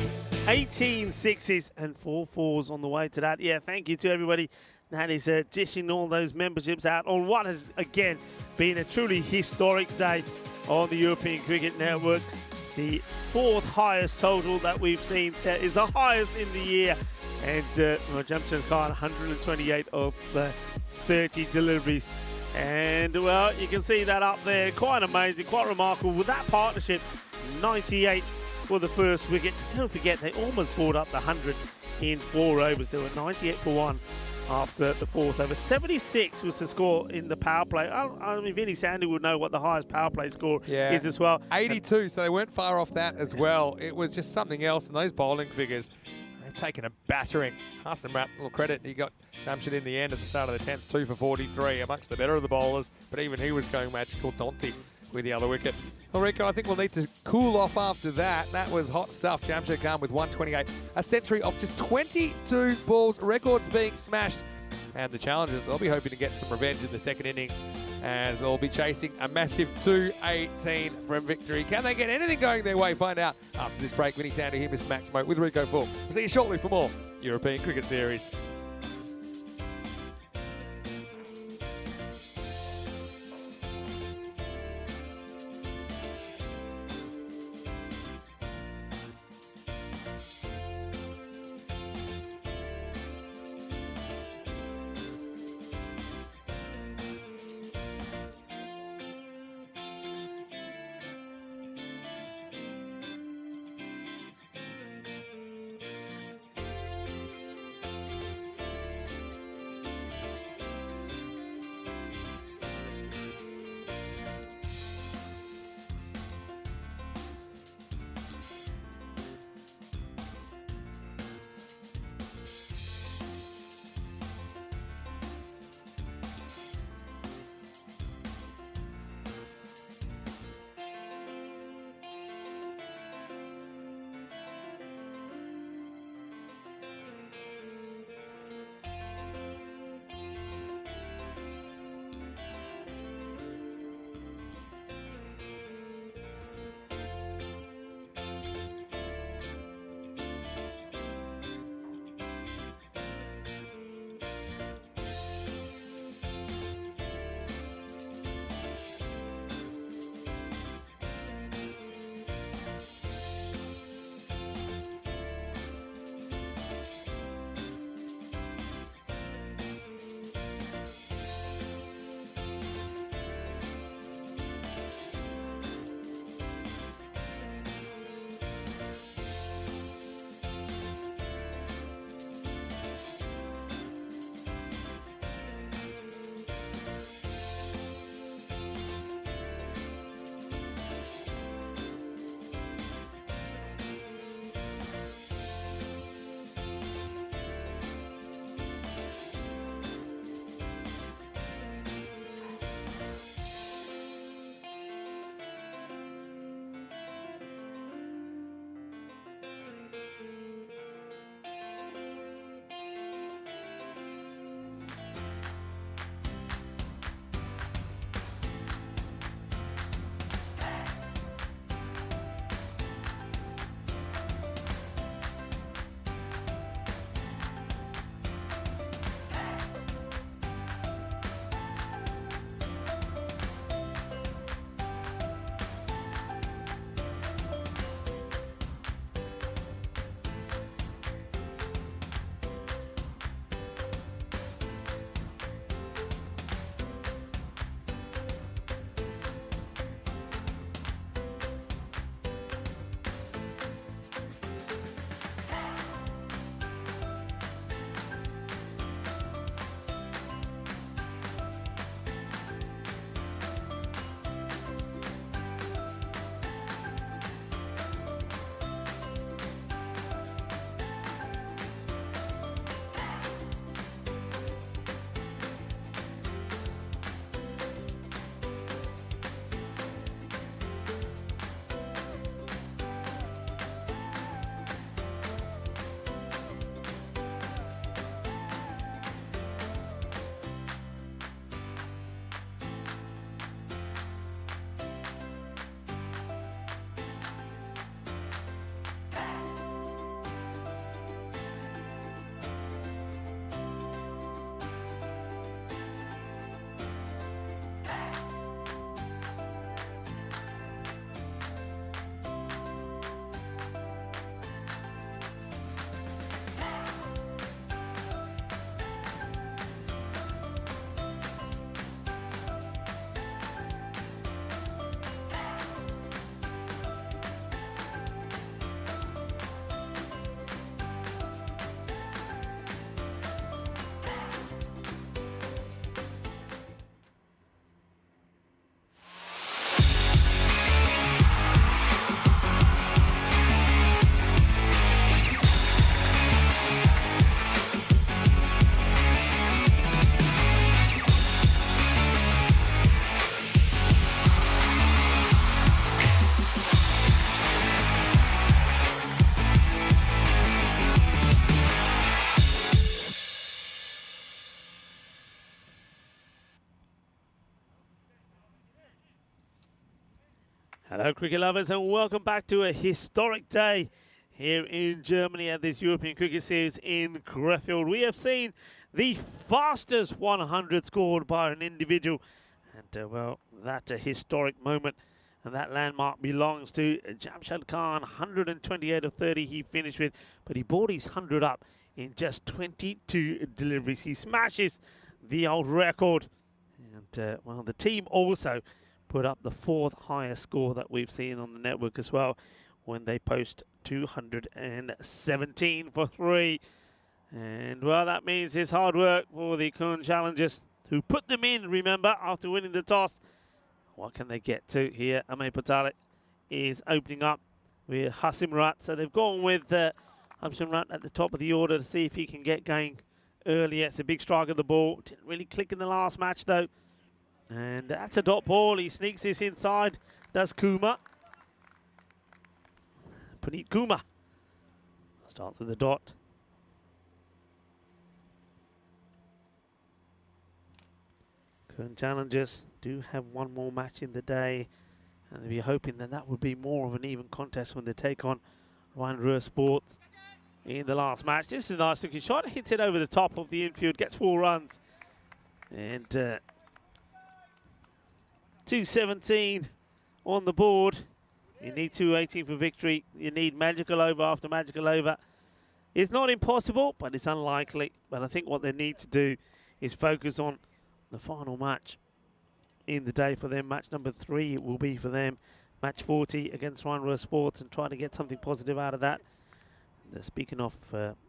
18 sixes and 4 fours on the way to that. Yeah, thank you to everybody that is dishing all those memberships out on what has, again, been a truly historic day on the European Cricket Network. The 4th highest total that we've seen set is the highest in the year. And Jamshid Khan, 128 of the 30 deliveries. And, well, you can see that up there. Quite amazing, quite remarkable. With that partnership, 98 for the first wicket. Don't forget, they almost brought up the 100 in 4 overs. They were 98 for 1 after the 4th over. 76 was the score in the power play. I mean, Vinny Sandy would know what the highest power play score is as well. 82, so they weren't far off that as well. It was just something else, and those bowling figures, they've taken a battering. Hassan Rat, little credit, he got Jamshid in the end at the start of the 10th, 2 for 43, amongst the better of the bowlers, but even he was going magical. Dante with the other wicket. Well, Rico, I think we'll need to cool off after that. That was hot stuff. Jamshid Khan with 128. A century of just 22 balls, records being smashed. And the challengers, they'll be hoping to get some revenge in the second innings as they'll be chasing a massive 218 from victory. Can they get anything going their way? Find out after this break. Vinny Sandy here, Mr. Maximo with Rico Full. We'll see you shortly for more European Cricket Series. Hello, cricket lovers, and welcome back to a historic day here in Germany at this European Cricket Series in Krefeld. We have seen the fastest 100 scored by an individual, and well, that's a historic moment, and that landmark belongs to Jamshad Khan. 128 of 30 he finished with, but he brought his 100 up in just 22 deliveries. He smashes the old record, and well, the team also put up the 4th highest score that we've seen on the network as well, when they post 217 for 3. And well, that means it's hard work for the Kuhn challengers, who put them in, remember, after winning the toss. What can they get to here? Amay Patale is opening up with Hasimrat. So they've gone with Hasimrat at the top of the order to see if he can get going earlier. It's a big strike of the ball. Didn't really click in the last match though. And that's a dot ball. He sneaks this inside. Does Kuma. Puneet Kuma starts with the dot. Current challengers do have one more match in the day, and we're hoping that that would be more of an even contest when they take on Rwanda Sports in the last match. This is a nice looking shot. Hits it over the top of the infield, gets 4 runs, and 217 on the board. You need 218 for victory. You need magical over after magical over. It's not impossible, but it's unlikely. But I think what they need to do is focus on the final match in the day for them. Match number 3 it will be for them. Match 40 against Rwanda Sports, and try to get something positive out of that. Speaking of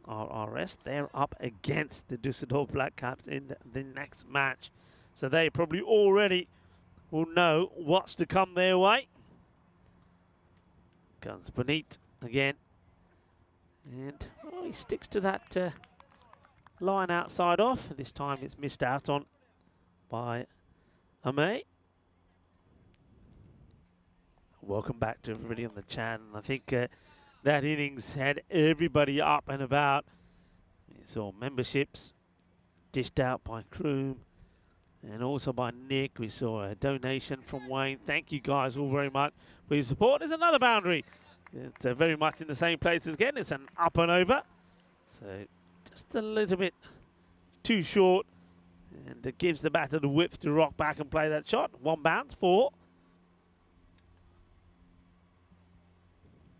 RRS, they're up against the Düsseldorf Black Caps in the next match. So they probably already will know what's to come their way. Comes Puneet again. And well, he sticks to that line outside off. This time it's missed out on by Amay. Welcome back to everybody on the chat. And I think that innings had everybody up and about. We saw memberships dished out by Kroom and also by Nick. We saw a donation from Wayne. Thank you guys all very much for your support. There's another boundary. It's very much in the same place as again. It's an up and over. So just a little bit too short. And it gives the batter the width to rock back and play that shot. 1 bounce, 4.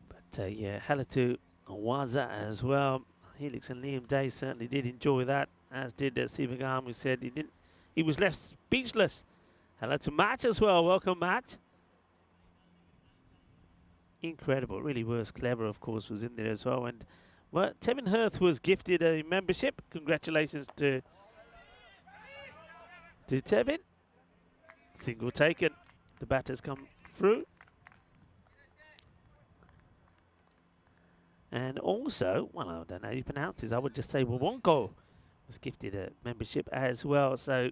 But yeah, hello to Waza as well. Helix and Liam Day certainly did enjoy that, as did Sivagam, who said he was left speechless. Hello to Matt as well. Welcome, Matt. Incredible. Really was clever, of course, was in there as well. And well, Tevin Hirth was gifted a membership. Congratulations to Tevin. Single taken. The batters come through. And also, well, I don't know how you pronounce this. I would just say Wawonko was gifted a membership as well. So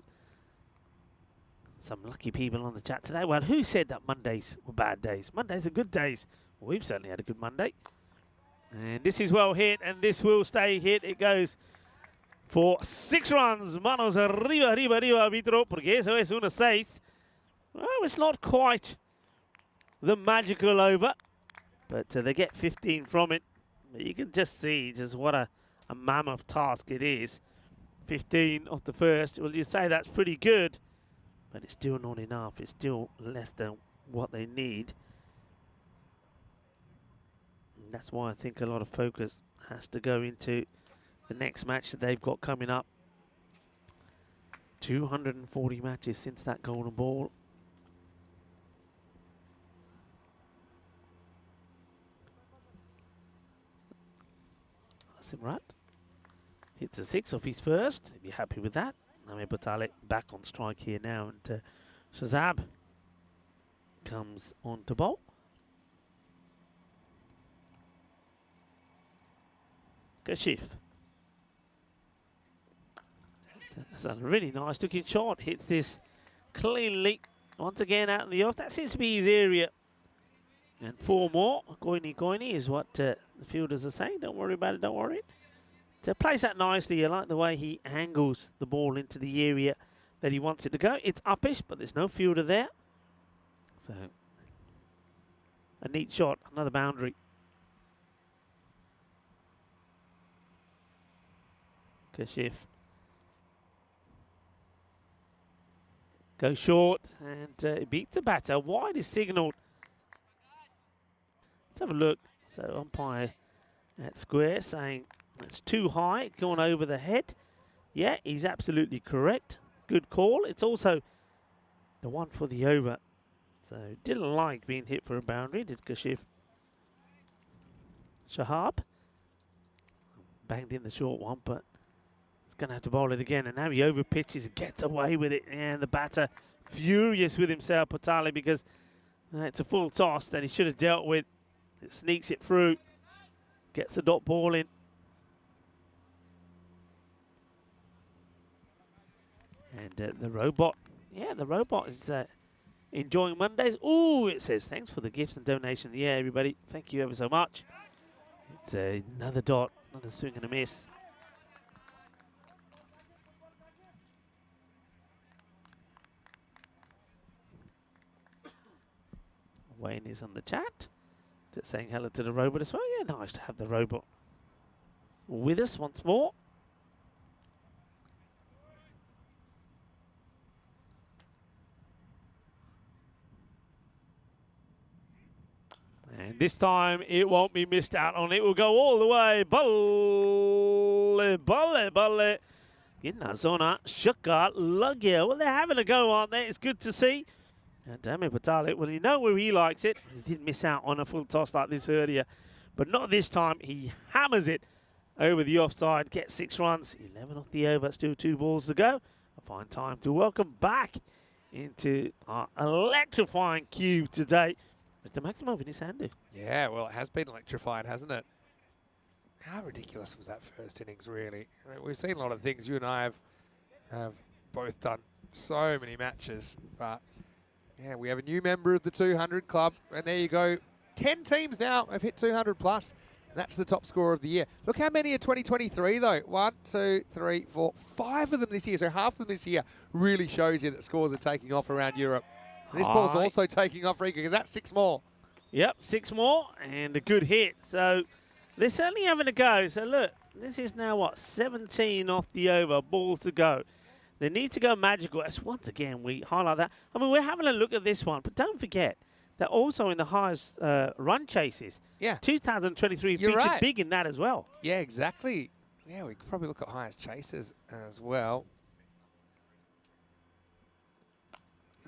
some lucky people on the chat today. Well, who said that Mondays were bad days? Mondays are good days. Well, we've certainly had a good Monday. And this is well hit, and this will stay hit. It goes for 6 runs. Manos arriba, arriba, arriba, arbitro, porque eso es una 6. Well, it's not quite the magical over, but they get 15 from it. You can just see just what a mammoth task it is. 15 off the first. Well, you say that's pretty good, but it's still not enough. It's still less than what they need. And that's why I think a lot of focus has to go into the next match that they've got coming up. 240 matches since that golden ball. Simrat hits a 6 off his first. He'd be happy with that. Amay Patale back on strike here now, and Shazab comes on to bowl. Kashif. That's a really nice looking shot. Hits this cleanly. Once again out in the off. That seems to be his area. And 4 more. Goini is what the fielders are saying. Don't worry about it, don't worry. So plays that nicely. I like the way he angles the ball into the area that he wants it to go. It's uppish, but there's no fielder there. So a neat shot, another boundary. Kashif. Go short and beat the batter. Wide is signalled. Let's have a look. So umpire at square saying it's too high, going over the head. Yeah, he's absolutely correct. Good call. It's also the one for the over. So didn't like being hit for a boundary, did Kashif. Shahab banged in the short one, but he's going to have to bowl it again. And now he over pitches and gets away with it. And the batter furious with himself, Patali, because it's a full toss that he should have dealt with. It sneaks it through, gets the dot ball in. And the robot, yeah, the robot is enjoying Mondays. Ooh, it says, thanks for the gifts and donation. Yeah, everybody, thank you ever so much. It's another dot, another swing and a miss. Wayne is on the chat, just saying hello to the robot as well. Yeah, nice to have the robot with us once more. And this time it won't be missed out on. It will go all the way. Balle, balle, balle. In that zona, Shukar, Lugia. Well, they're having a go, aren't they? It's good to see. And Dami Patali, well, you know where he likes it. He didn't miss out on a full toss like this earlier. But not this time. He hammers it over the offside. Gets 6 runs. 11 off the over. Still 2 balls to go. A fine time to welcome back into our electrifying cube today. Mr. Maximo Vinisandu. Yeah, well, it has been electrified, hasn't it? How ridiculous was that first innings, really? I mean, we've seen a lot of things. You and I have both done so many matches, but yeah, we have a new member of the 200 club, and there you go. 10 teams now have hit 200 plus, and that's the top scorer of the year. Look how many are 2023, though. 1, 2, 3, 4, 5 of them this year, so half of them this year really shows you that scores are taking off around Europe. And this ball's also taking off, Rika, because that's 6 more. Yep, 6 more, and a good hit. So they're certainly having a go. So look, this is now, what, 17 off the over, ball to go. They need to go magical. As once again, we highlight that. I mean, we're having a look at this one, but don't forget, they're also in the highest run chases. Yeah. 2023 You're featured right. big in that as well. Yeah, exactly. Yeah, we could probably look at highest chases as well.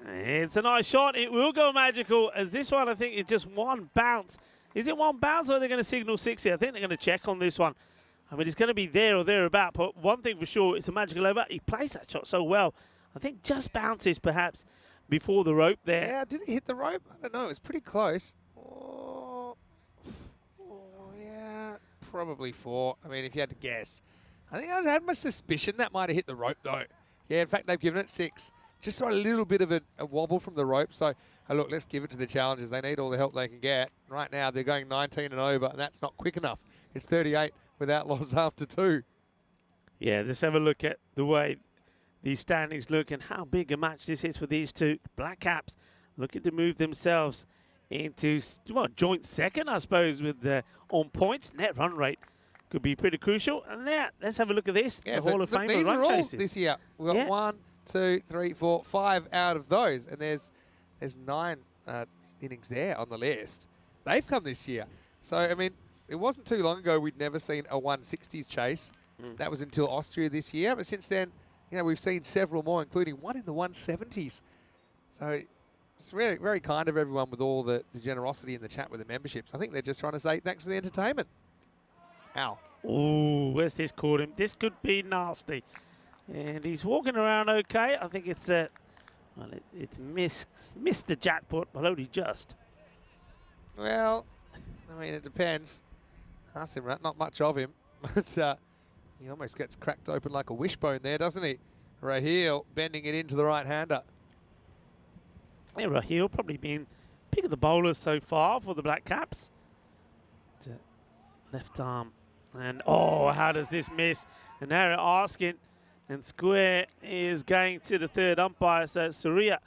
It's a nice shot. It will go magical, as this one, I think, is just one bounce. Is it one bounce, or are they going to signal 60? I think they're going to check on this one. I mean, it's going to be there or thereabout, but one thing for sure, it's a magical over. He plays that shot so well. I think just bounces, perhaps, before the rope there. Yeah, did it hit the rope? I don't know. It was pretty close. Oh, yeah, probably 4. I mean, if you had to guess. I think I had my suspicion that might have hit the rope, though. Yeah, in fact, they've given it 6. Just saw a little bit of a wobble from the rope. So, look, let's give it to the challengers. They need all the help they can get. Right now, they're going 19 and over, and that's not quick enough. It's 38 without loss after 2. Yeah, let's have a look at the way these standings look and how big a match this is for these two Black Caps. Looking to move themselves into, well, joint second, I suppose, with on points. Net run rate could be pretty crucial. And there, let's have a look at this. Yeah, the Hall of Fame these run are all chases this year. We've got 1, 2, 3, 4, 5 out of those, and there's 9 innings there on the list. They've come this year. So, I mean, it wasn't too long ago we'd never seen a 160s chase. That was until Austria this year. But since then, you know, we've seen several more, including one in the 170s. So it's very, very kind of everyone with all the generosity in the chat with the memberships. I think they're just trying to say thanks for the entertainment. Ow. Ooh, where's this caught him? This could be nasty. And he's walking around okay. I think it's well, it's missed the jackpot, but only just. Well, I mean, it depends. Hasimrat, not much of him. But he almost gets cracked open like a wishbone there, doesn't he? Raheel bending it into the right-hander. Yeah, Raheel probably been pick of the bowlers so far for the Black Caps. Left arm. And, oh, how does this miss? And now they're asking. And Square is going to the third umpire, so Surya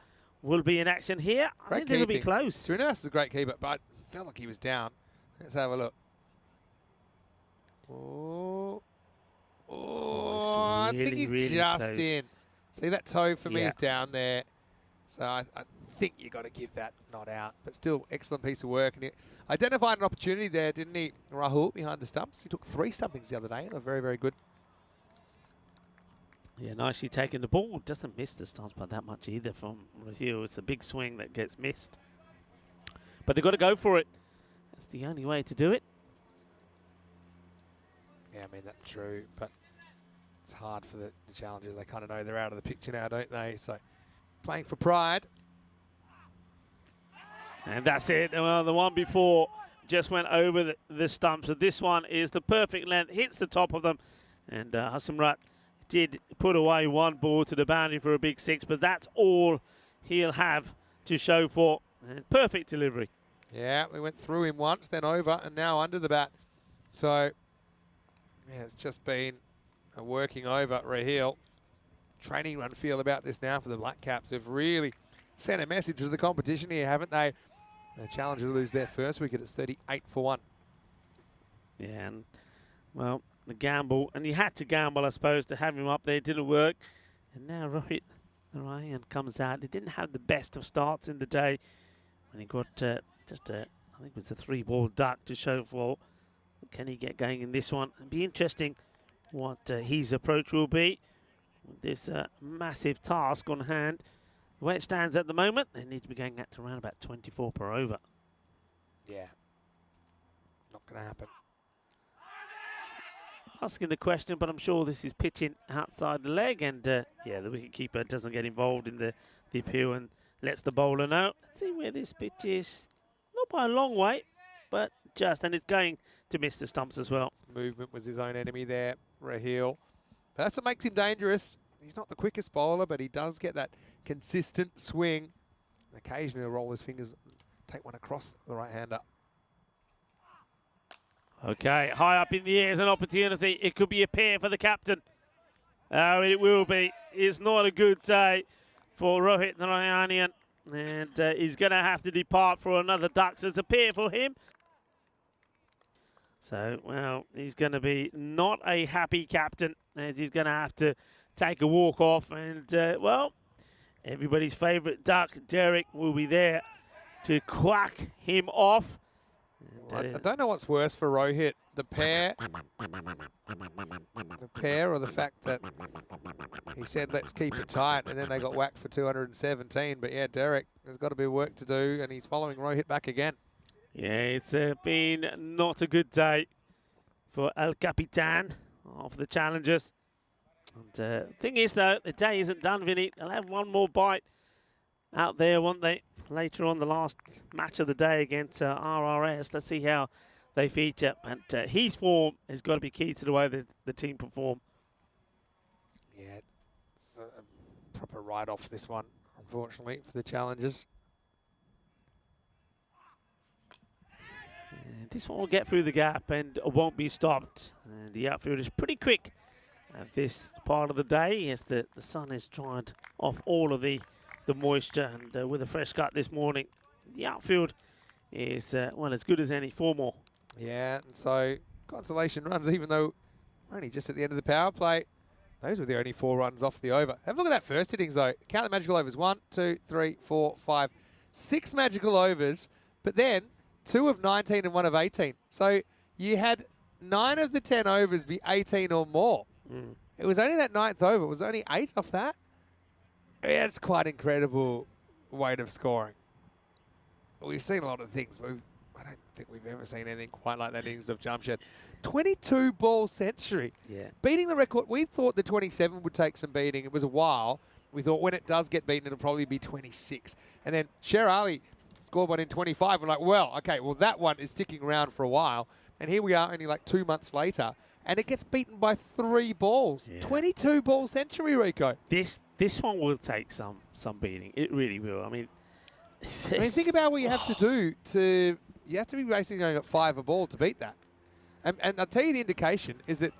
will be in action here. I think this will be close. Srinivasan is a great keeper, but felt like he was down. Let's have a look. Oh, I think he's really just close. in. See, that toe for me Yeah. is down there. So I think you got to give that not out. But still, excellent piece of work. And he identified an opportunity there, didn't he, Rahul, behind the stumps? He took 3 stumpings the other day. They're very, very good. Yeah, nicely taken. The ball doesn't miss the stumps by that much either from Rahul. It's a big swing that gets missed. But they've got to go for it. That's the only way to do it. Yeah, I mean, that's true. But it's hard for the challengers. They kind of know they're out of the picture now, don't they? So playing for pride. And that's it. Well, the one before just went over the stumps. So this one is the perfect length, hits the top of them. And Hassamrat did put away one ball to the boundary for a big 6, but that's all he'll have to show for. And perfect delivery. Yeah, we went through him once, then over, and now under the bat. So, yeah, it's just been a working over Raheel. Training run feel about this now for the Black Caps. Have really sent a message to the competition here, haven't they? The Challengers lose their first wicket. It's 38 for 1. Yeah, and, well, the gamble, and you had to gamble, I suppose, to have him up there. It didn't work. And now Rohit Narayan comes out. He didn't have the best of starts in the day. And he got I think it was a 3-ball duck to show for. Can he get going in this one? It'll be interesting what his approach will be with this massive task on hand. The way it stands at the moment, they need to be going at around about 24 per over. Yeah. Not going to happen. Asking the question, but I'm sure this is pitching outside the leg, and yeah, the wicketkeeper doesn't get involved in the appeal and lets the bowler know. Let's see where this pitch is. Not by a long way, but just, and it's going to miss the stumps as well. Movement was his own enemy there, Raheel. But that's what makes him dangerous. He's not the quickest bowler, but he does get that consistent swing. Occasionally he'll roll his fingers, take one across the right-hander. Okay, high up in the air is an opportunity. It could be a pair for the captain. Oh, it will be. It's not a good day for Rohit Narayan, and he's going to have to depart for another duck. So it's a pair for him. So, well, he's going to be not a happy captain, as he's going to have to take a walk off. And, well, everybody's favourite duck, Derek, will be there to quack him off. I don't know what's worse for Rohit, the pair or the fact that he said, let's keep it tight, and then they got whacked for 217. But yeah, Derek, there's got to be work to do, and he's following Rohit back again. Yeah, it's been not a good day for El Capitan of the Challengers. And thing is, though, the day isn't done, Vinny. They'll have one more bite out there, won't they? Later on, the last match of the day against RRS. Let's see how they feature. And his form has got to be key to the way the team perform. Yeah, it's a proper write-off this one, unfortunately, for the Challengers. And this one will get through the gap and won't be stopped. And the outfield is pretty quick at this part of the day as the sun has dried off all of the moisture, and with a fresh cut this morning, the outfield is, well, as good as any. 4 more. Yeah, and so consolation runs, even though we're only just at the end of the power play. Those were the only 4 runs off the over. Have a look at that first innings, though. Count the magical overs. 1, 2, 3, 4, 5, 6 magical overs, but then 2 of 19 and 1 of 18. So you had 9 of the 10 overs be 18 or more. It was only that 9th over. It was only 8 off that. Yeah, it's quite incredible weight of scoring. We've seen a lot of things, but I don't think we've ever seen anything quite like that innings of Jamshed. 22-ball century. Yeah. Beating the record. We thought the 27 would take some beating. It was a while. We thought when it does get beaten, it'll probably be 26. And then Sher Ali scored one in 25. We're like, well, okay, well, that one is sticking around for a while. And here we are only like 2 months later, and it gets beaten by 3 balls. Yeah. 22-ball century, Rico. This one will take some beating. It really will. I mean, think about what you have to do you have to be basically going at 5 a ball to beat that. And I'll tell you the indication is that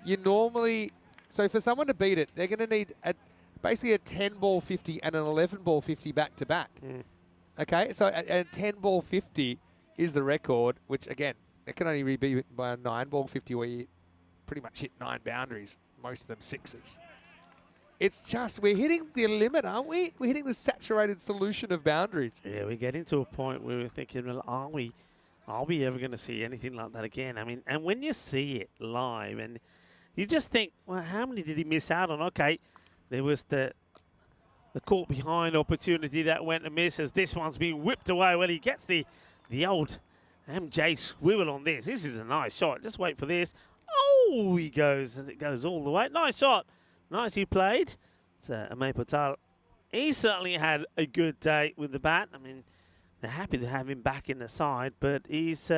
you normally, so for someone to beat it, they're going to need basically a 10-ball 50 and an 11-ball 50 back to back. Okay, so a 10-ball 50 is the record, which again, it can only be beaten by a 9-ball 50 where you pretty much hit 9 boundaries, most of them 6s. It's just, we're hitting the limit, aren't we? We're hitting the saturated solution of boundaries. Yeah, we're getting to a point where we're thinking, well, are we ever going to see anything like that again? I mean, and when you see it live and you just think, well, how many did he miss out on? Okay, there was the caught behind opportunity that went amiss as this one's being whipped away. Well, he gets the old MJ swivel on this. This is a nice shot. Just wait for this. Oh, he goes, and it goes all the way. Nice shot. Nicely played. So, Amay Patel, he certainly had a good day with the bat. I mean, they're happy to have him back in the side, but he's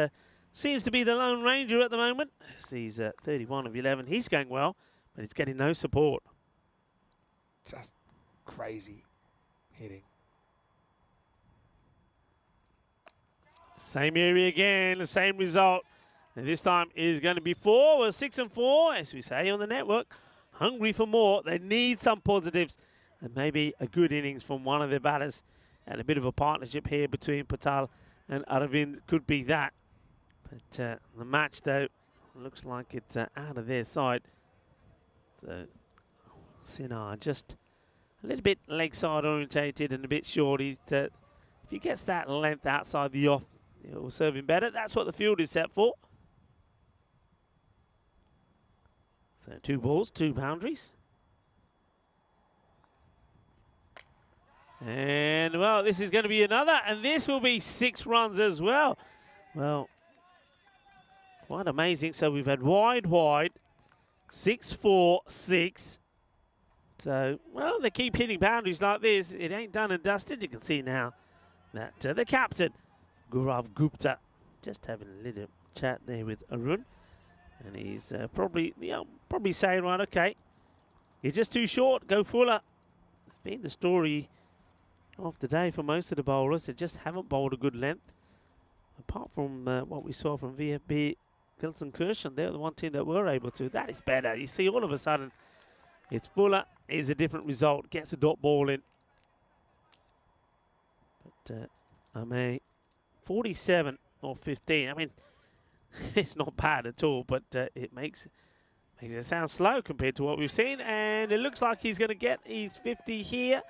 seems to be the Lone Ranger at the moment. He's 31 of 11. He's going well, but he's getting no support. Just crazy hitting. Same area again, the same result. And this time is going to be 4. Well, 6 and 4, as we say on the network. Hungry for more. They need some positives. And maybe a good innings from one of their batters. And a bit of a partnership here between Patel and Aravind could be that. But the match, though, looks like it's out of their side. So, Sinar just a little bit leg side orientated and a bit short. If he gets that length outside the off, it will serve him better. That's what the field is set for. So 2 balls, 2 boundaries. And, well, this is going to be another, and this will be 6 runs as well. Well, quite amazing. So we've had wide, 6, 4, 6. So, well, they keep hitting boundaries like this. It ain't done and dusted. You can see now that the captain, Gaurav Gupta, just having a little chat there with Arun. And he's probably saying, right, okay, you're just too short, go fuller. It's been the story of the day for most of the bowlers. They just haven't bowled a good length. Apart from what we saw from VFB, Gilson Kirshen, they're the one team that were able to. That is better. You see, all of a sudden, it's fuller is a different result. Gets a dot ball in. But Amay, 47 or 15. I mean, it's not bad at all, but it makes it sound slow compared to what we've seen. And it looks like he's going to get his 50 here.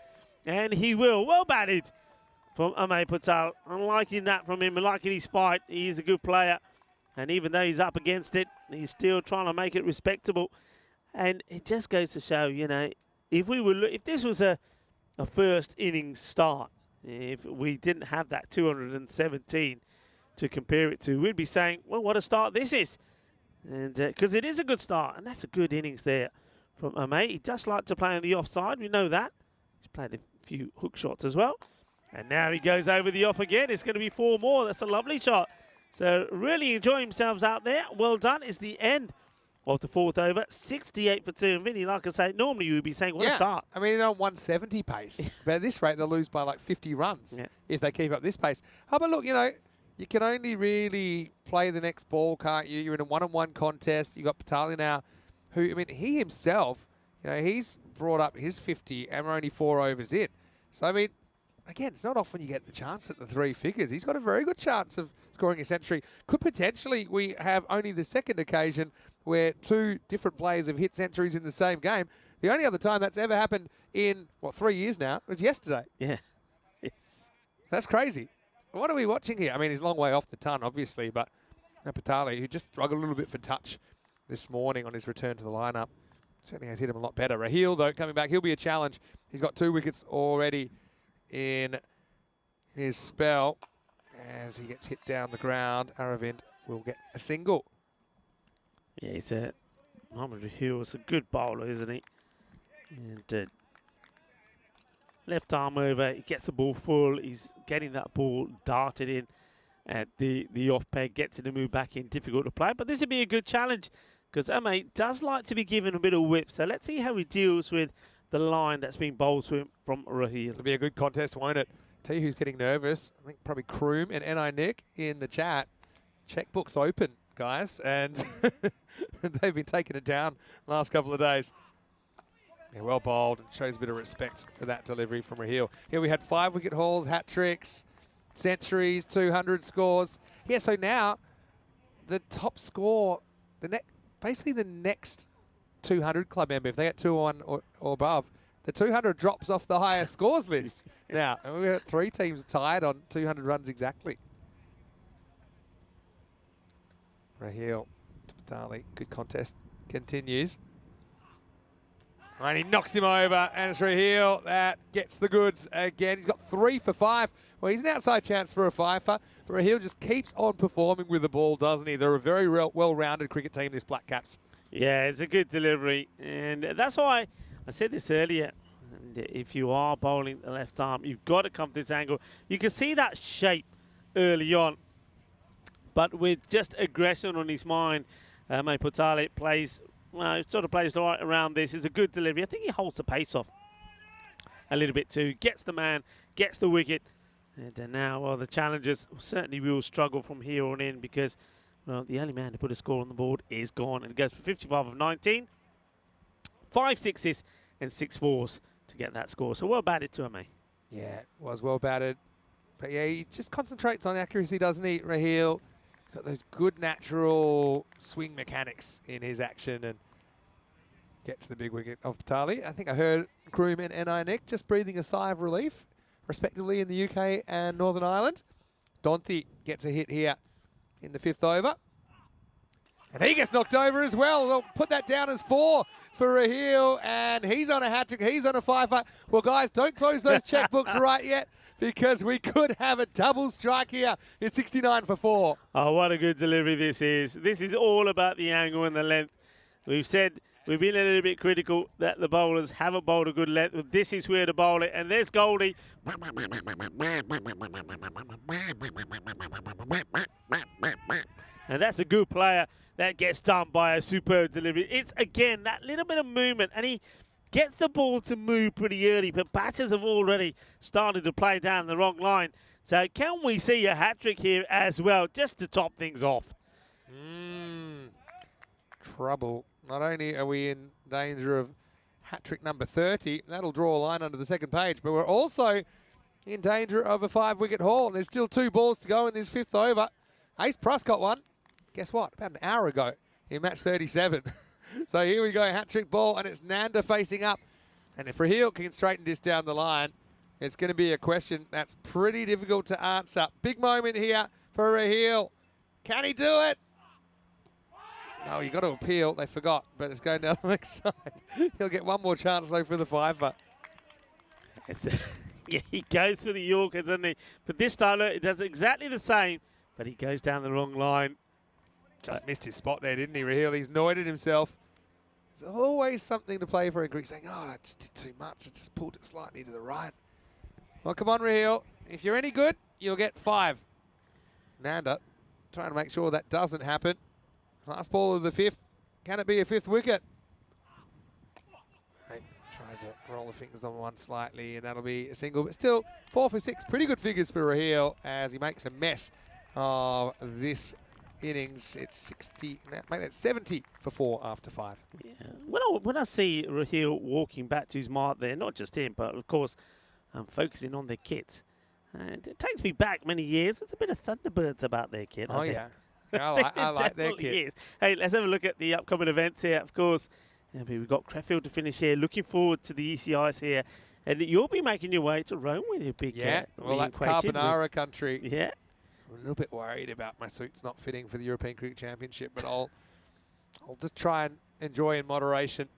And he will. Well batted from Amay Patel. I'm liking that from him. I'm liking his fight. He's a good player. And even though he's up against it, he's still trying to make it respectable. And it just goes to show, you know, if this was a first innings start, if we didn't have that 217 to compare it to, we'd be saying, well, what a start this is. And because it is a good start, and that's a good innings there from Amay. He does like to play on the offside. We know that. He's played a few hook shots as well. And now he goes over the off again. It's going to be 4 more. That's a lovely shot. So really enjoying themselves out there. Well done. It's the end of the 4th over. 68 for 2. And Vinny, like I say, normally you would be saying, what a start. I mean, on 170 pace. But at this rate, they'll lose by like 50 runs if they keep up this pace. Oh, but look, you know, you can only really play the next ball, can't you? You're in a one-on-one contest. You've got Patali now, who, I mean, he himself, you know, he's brought up his 50 and we're only 4 overs in. So, I mean, again, it's not often you get the chance at the 3 figures. He's got a very good chance of scoring a century. Could potentially, we have only the second occasion where 2 different players have hit centuries in the same game. The only other time that's ever happened in, 3 years now, was yesterday. Yeah. It's That's crazy. What are we watching here? I mean, he's a long way off the ton, obviously, but Patali, who just struggled a little bit for touch this morning on his return to the lineup, certainly has hit him a lot better. Raheel, though, coming back, he'll be a challenge. He's got 2 wickets already in his spell. As he gets hit down the ground, Aravind will get a single. Yeah, he's Mohamed Raheel is a good bowler, isn't he? And left arm over, he gets the ball full. He's getting that ball darted in at the off peg, gets it to move back in. Difficult to play, but this would be a good challenge because Amay does like to be given a bit of whip. So let's see how he deals with the line that's been bowled to him from Raheel. It'll be a good contest, won't it? Tell you who's getting nervous. I think probably Kroom and NI Nick in the chat. Checkbook's open, guys, and they've been taking it down the last couple of days. Yeah, well bowled and shows a bit of respect for that delivery from Raheel. Here we had 5 wicket hauls, hat tricks, centuries, 200 scores. Yeah, so now the top score, basically the next 200 club member, if they get 2-1 or above, the 200 drops off the highest scores list now. And we've got 3 teams tied on 200 runs exactly. Raheel, Dali, good contest, continues. And he knocks him over, and it's Raheel that gets the goods again. He's got 3 for 5. Well, he's an outside chance for a 5-fer, but Raheel just keeps on performing with the ball, doesn't he? They're a very well-rounded cricket team, this Black Caps. Yeah, it's a good delivery, and that's why I said this earlier. And if you are bowling the left arm, you've got to come to this angle. You can see that shape early on, but with just aggression on his mind, Putale plays. Well, sort of plays right around this. It's a good delivery. I think he holds the pace off a little bit too. Gets the man, gets the wicket. And now, well, the challengers certainly will struggle from here on in because, well, the only man to put a score on the board is gone. And it goes for 55 of 19. 5 sixes and 6 fours to get that score. So well batted to him, eh? Yeah, it was well batted. But yeah, he just concentrates on accuracy, doesn't he, Raheel? He's got those good natural swing mechanics in his action and gets the big wicket of Patali. I think I heard crewman N.I. Nick just breathing a sigh of relief, respectively, in the UK and Northern Ireland. Donthi gets a hit here in the 5th over. And he gets knocked over as well. We'll put that down as 4 for Raheel, and he's on a hat-trick. He's on a 5-fer. Well, guys, don't close those checkbooks right yet, because we could have a double strike here. It's 69 for 4. Oh, what a good delivery this is. This is all about the angle and the length. We've said we've been a little bit critical that the bowlers haven't bowled a good length. This is where to bowl it. And there's Goldie. And that's a good player that gets done by a superb delivery. It's, again, that little bit of movement. And he gets the ball to move pretty early. But batters have already started to play down the wrong line. So can we see a hat-trick here as well, just to top things off? Trouble. Not only are we in danger of hat-trick number 30, that'll draw a line under the second page, but we're also in danger of a 5-wicket haul. And there's still 2 balls to go in this 5th over. Ace Pruss got one. Guess what? About an hour ago in match 37. So here we go, hat-trick ball, and it's Nanda facing up. And if Raheel can straighten this down the line, it's going to be a question that's pretty difficult to answer. Big moment here for Raheel. Can he do it? No, you got to appeal. They forgot, but it's going down the next side. He'll get one more chance, though, for the 5-fer. Yeah, he goes for the Yorker, doesn't he? But this time, it does exactly the same, but he goes down the wrong line. Just missed his spot there, didn't he, Raheel? He's annoyed at himself. There's always something to play for in Greek, saying, oh, I just did too much. I just pulled it slightly to the right. Well, come on, Raheel. If you're any good, you'll get 5. Nanda trying to make sure that doesn't happen. Last ball of the 5th. Can it be a 5th wicket? He tries to roll the fingers on one slightly, and that'll be a single. But still, 4 for 6. Pretty good figures for Raheel as he makes a mess of this innings. It's 60. Now, make that 70 for 4 after 5. Yeah. When I see Raheel walking back to his mark there, not just him, but of course, focusing on their kits, and it takes me back many years. There's a bit of Thunderbirds about their kit. Oh, yeah. I like their kit. Is. Hey, let's have a look at the upcoming events here. Of course, we've got Krefeld to finish here. Looking forward to the ECS here. And you'll be making your way to Rome with your big well, that's carbonara country. Yeah. I'm a little bit worried about my suits not fitting for the European Cricket Championship, but I'll just try and enjoy in moderation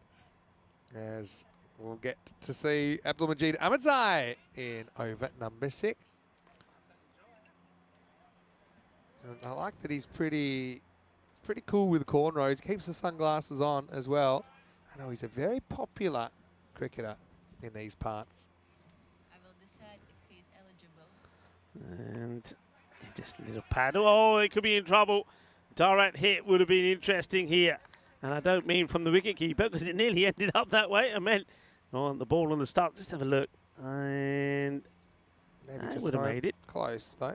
as we'll get to see Abdul Majid Ahmadzai in over number 6. I like that he's pretty cool with cornrows. Keeps the sunglasses on as well. I know he's a very popular cricketer in these parts. I will decide if he's eligible. And just a little paddle. Oh, they could be in trouble. Direct hit would have been interesting here. And I don't mean from the wicketkeeper, because it nearly ended up that way. I meant on the ball on the start. Just have a look. And maybe I just would have made it. Close, though.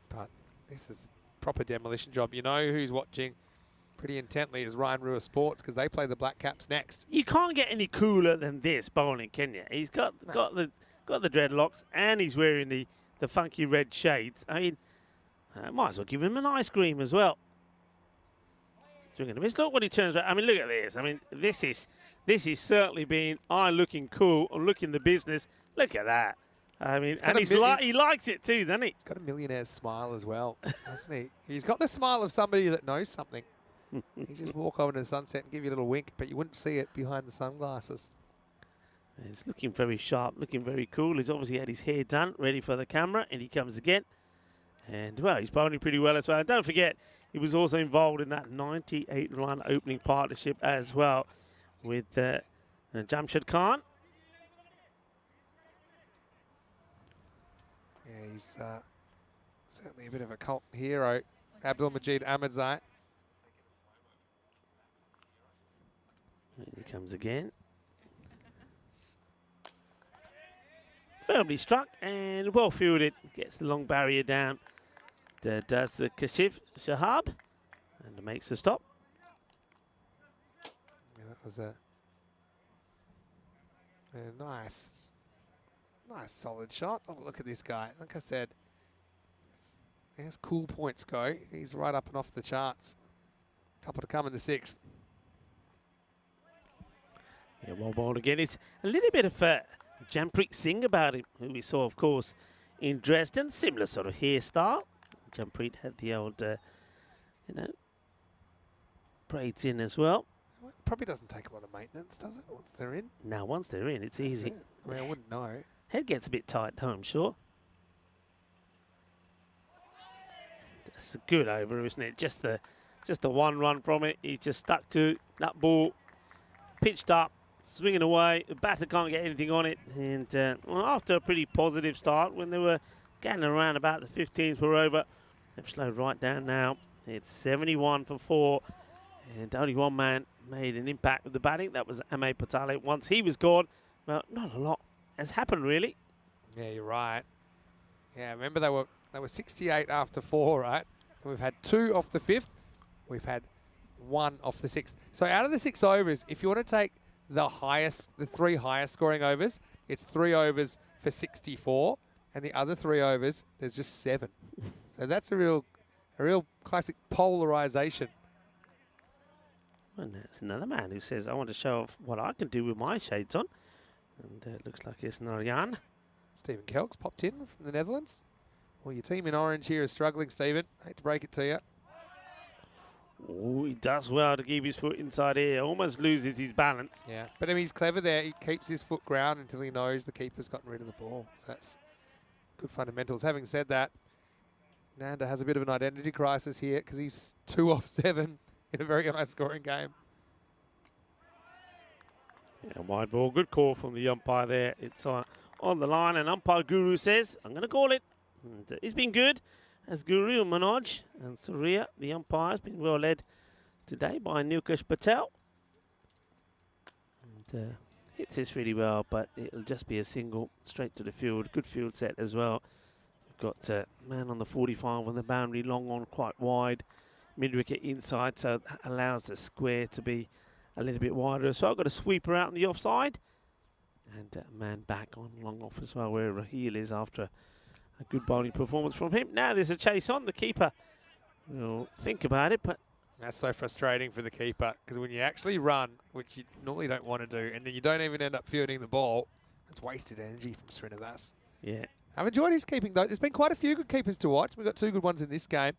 But this is a proper demolition job. You know who's watching pretty intently is Ryan Rua Sports, because they play the Black Caps next. You can't get any cooler than this bowling, can you? He's got the dreadlocks, and he's wearing the the funky red shades. I mean, might as well give him an ice cream as well. Swing and a miss. Look when he turns around. I mean, look at this. I mean, this is certainly being looking cool and looking the business. Look at that. I mean, and he likes it too, doesn't he? He's got a millionaire's smile as well, hasn't he? He's got the smile of somebody that knows something. He just walk over to the sunset and give you a little wink, but you wouldn't see it behind the sunglasses. He's looking very sharp, looking very cool. He's obviously had his hair done, ready for the camera, and he comes again. And, well, he's bowling pretty well as well. And don't forget, he was also involved in that 98-run opening partnership as well with Jamshed Khan. Yeah, he's certainly a bit of a cult hero, Abdul Majid Ahmadzai. And he comes again. Firmly struck and well fielded. Gets the long barrier down. Does the Kashif Shahab and makes the stop. Yeah, that was a nice solid shot. Oh, look at this guy. Like I said, as cool points go, he's right up and off the charts. Couple to come in the 6th. Yeah, well bowled again. It's a little bit of Jampreet Singh about him, who we saw, of course, in Dresden. Similar sort of hairstyle. Jampreet had the old, braids in as well. Well, it probably doesn't take a lot of maintenance, does it, once they're in? No, once they're in, it's easy. I mean, I wouldn't know. Head gets a bit tight, though, I'm sure. That's a good over, isn't it? Just the one run from it. He just stuck to that ball, pitched up, swinging away. The batter can't get anything on it. And well, after a pretty positive start, when they were getting around about the 15s per over, they've slowed right down now. It's 71 for 4. And only one man made an impact with the batting. That was Ame Patale. Once he was gone, well, not a lot has happened, really. Yeah, you're right. Yeah, remember they were 68 after 4, right? And we've had 2 off the 5th. We've had 1 off the 6th. So out of the 6 overs, if you want to take the 3 highest scoring overs, it's 3 overs for 64, and the other 3 overs, there's just 7. So that's a real classic polarization. And there's another man who says, I want to show off what I can do with my shades on. And it looks like it's Narayan. Stephen Kelk's popped in from the Netherlands. Well, your team in orange here is struggling, Stephen. Hate to break it to you. Oh, he does well to keep his foot inside here. Almost loses his balance. Yeah, but I mean, he's clever there. He keeps his foot ground until he knows the keeper's gotten rid of the ball. So that's good fundamentals. Having said that, Nanda has a bit of an identity crisis here because he's 2 off 7 in a very high scoring game. Yeah, wide ball. Good call from the umpire there. It's on the line, and umpire Guru says, I'm going to call it. And he's been good, as Guru, Manoj and Surya. The umpire has been well led today by Nilkesh Patel. And hits this really well, but it'll just be a single straight to the field. Good field set as well. We've got man on the 45 on the boundary, long on quite wide. Mid-wicket inside, so that allows the square to be a little bit wider. So I've got a sweeper out on the offside. And man back on long off as well, where Raheel is after a good bowling performance from him. Now there's a chase on. The keeper will think about it, but that's so frustrating for the keeper because when you actually run, which you normally don't want to do, and then you don't even end up fielding the ball, it's wasted energy from Srinivas. yeah. I've enjoyed his keeping, though. There's been quite a few good keepers to watch. We've got 2 good ones in this game.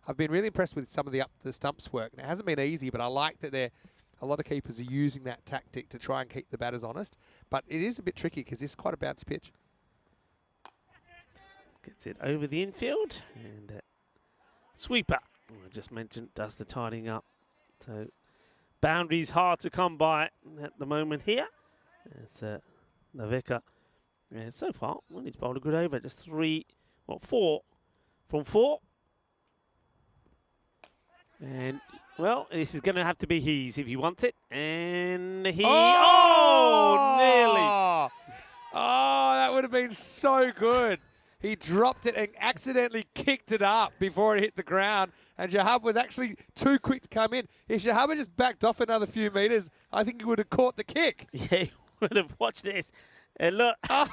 I've been really impressed with some of the up the stumps work. And it hasn't been easy, but I like that a lot of keepers are using that tactic to try and keep the batters honest. But it is a bit tricky because this is quite a bouncy pitch. Gets it over the infield. And sweeper, I just mentioned, does the tidying up. So boundaries hard to come by at the moment here. It's Naveka. Yeah, so far, well, he's bowled a good over. Just 4 from 4. And, well, this is going to have to be his if he wants it. And he... Oh, nearly. Oh, that would have been so good. He dropped it and accidentally kicked it up before it hit the ground. And Shahab was actually too quick to come in. If Shahab had just backed off another few metres, I think he would have caught the kick. Yeah, he would have watched this. And look. I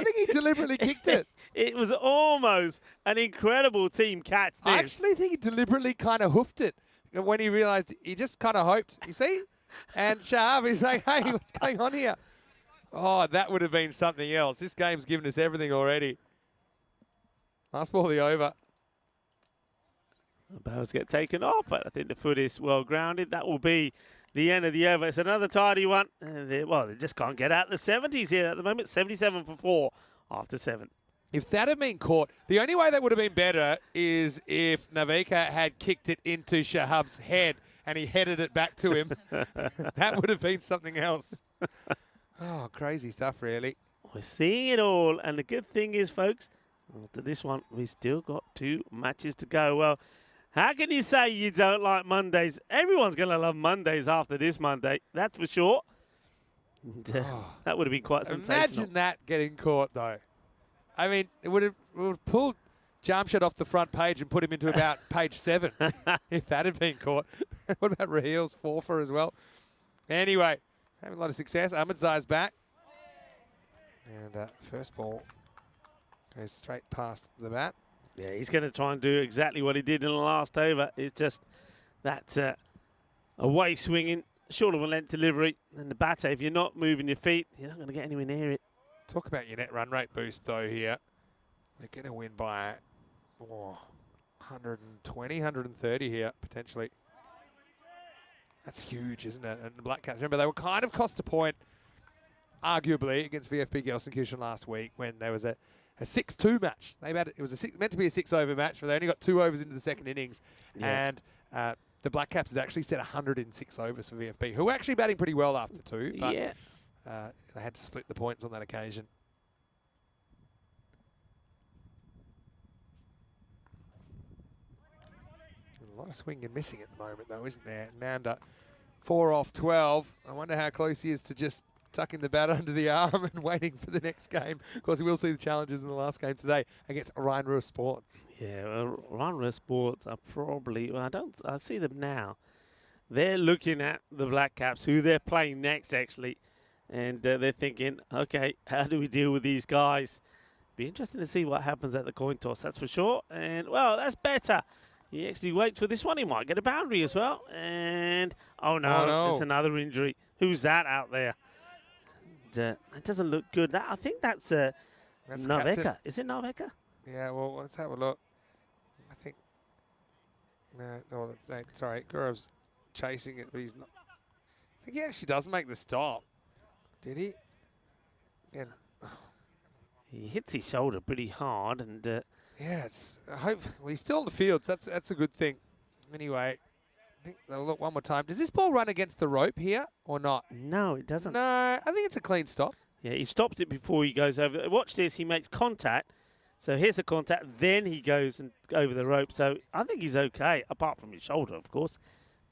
think he deliberately kicked it. It was almost an incredible team catch. I actually think he deliberately kind of hoofed it when he realised he just kind of hoped. You see? And Shahab is like, hey, what's going on here? Oh, that would have been something else. This game's given us everything already. Last ball of the over. The barrels get taken off, but I think the foot is well grounded. That will be the end of the over. It's another tidy one. And they just can't get out the 70s here at the moment. 77 for 4 after 7. If that had been caught, the only way that would have been better is if Navika had kicked it into Shahab's head and he headed it back to him. That would have been something else. Oh, crazy stuff, really. We're seeing it all. And the good thing is, folks, after this one, we still got 2 matches to go. Well, how can you say you don't like Mondays? Everyone's going to love Mondays after this Monday. That's for sure. And, that would have been quite sensational. Imagine that getting caught, though. I mean, it would have pulled Jamshed off the front page and put him into about page 7 if that had been caught. What about Rahil's 4-for as well? Anyway, having a lot of success. Ahmedzai's back. And first ball goes straight past the bat. Yeah, he's going to try and do exactly what he did in the last over. It's just that away swinging, short of a length delivery. And the batter, if you're not moving your feet, you're not going to get anywhere near it. Talk about your net run rate boost, though, here. They're going to win by 120, 130 here, potentially. That's huge, isn't it? And the Black Caps, remember, they were kind of cost a point, arguably, against VfB Gelsenkirchen last week when there was a 6-2 match. It was meant to be a 6-over match, but they only got 2 overs into the second innings. Yeah. And the Black Caps had actually set 106 overs for VfB, who were actually batting pretty well after 2. But yeah. They had to split the points on that occasion. A lot of swing and missing at the moment, though, isn't there? Nanda, 4 off 12. I wonder how close he is to just tucking the bat under the arm and waiting for the next game. Of course, we will see the challenges in the last game today against Rhein-Ruhr Sports. Yeah, well, Rhein-Ruhr Sports are probably, I see them now. They're looking at the Black Caps, who they're playing next, actually. And they're thinking, okay, how do we deal with these guys? Be interesting to see what happens at the coin toss, that's for sure. And, well, that's better. He actually waits for this one. He might get a boundary as well. And, oh no, it's another injury. Who's that out there? And, it doesn't look good. I think that's Naveka. Is it Naveka? Yeah, well, let's have a look. I think, sorry, Gurov's chasing it, but he's not. I think he actually does make the stop. Did he? Yeah. He hits his shoulder pretty hard, and yeah, he's still on the field, so that's a good thing. Anyway, I think they'll look one more time. Does this ball run against the rope here or not? No, it doesn't. No, I think it's a clean stop. Yeah, he stopped it before he goes over. Watch this, he makes contact. So here's the contact, then he goes over the rope. So I think he's okay, apart from his shoulder, of course.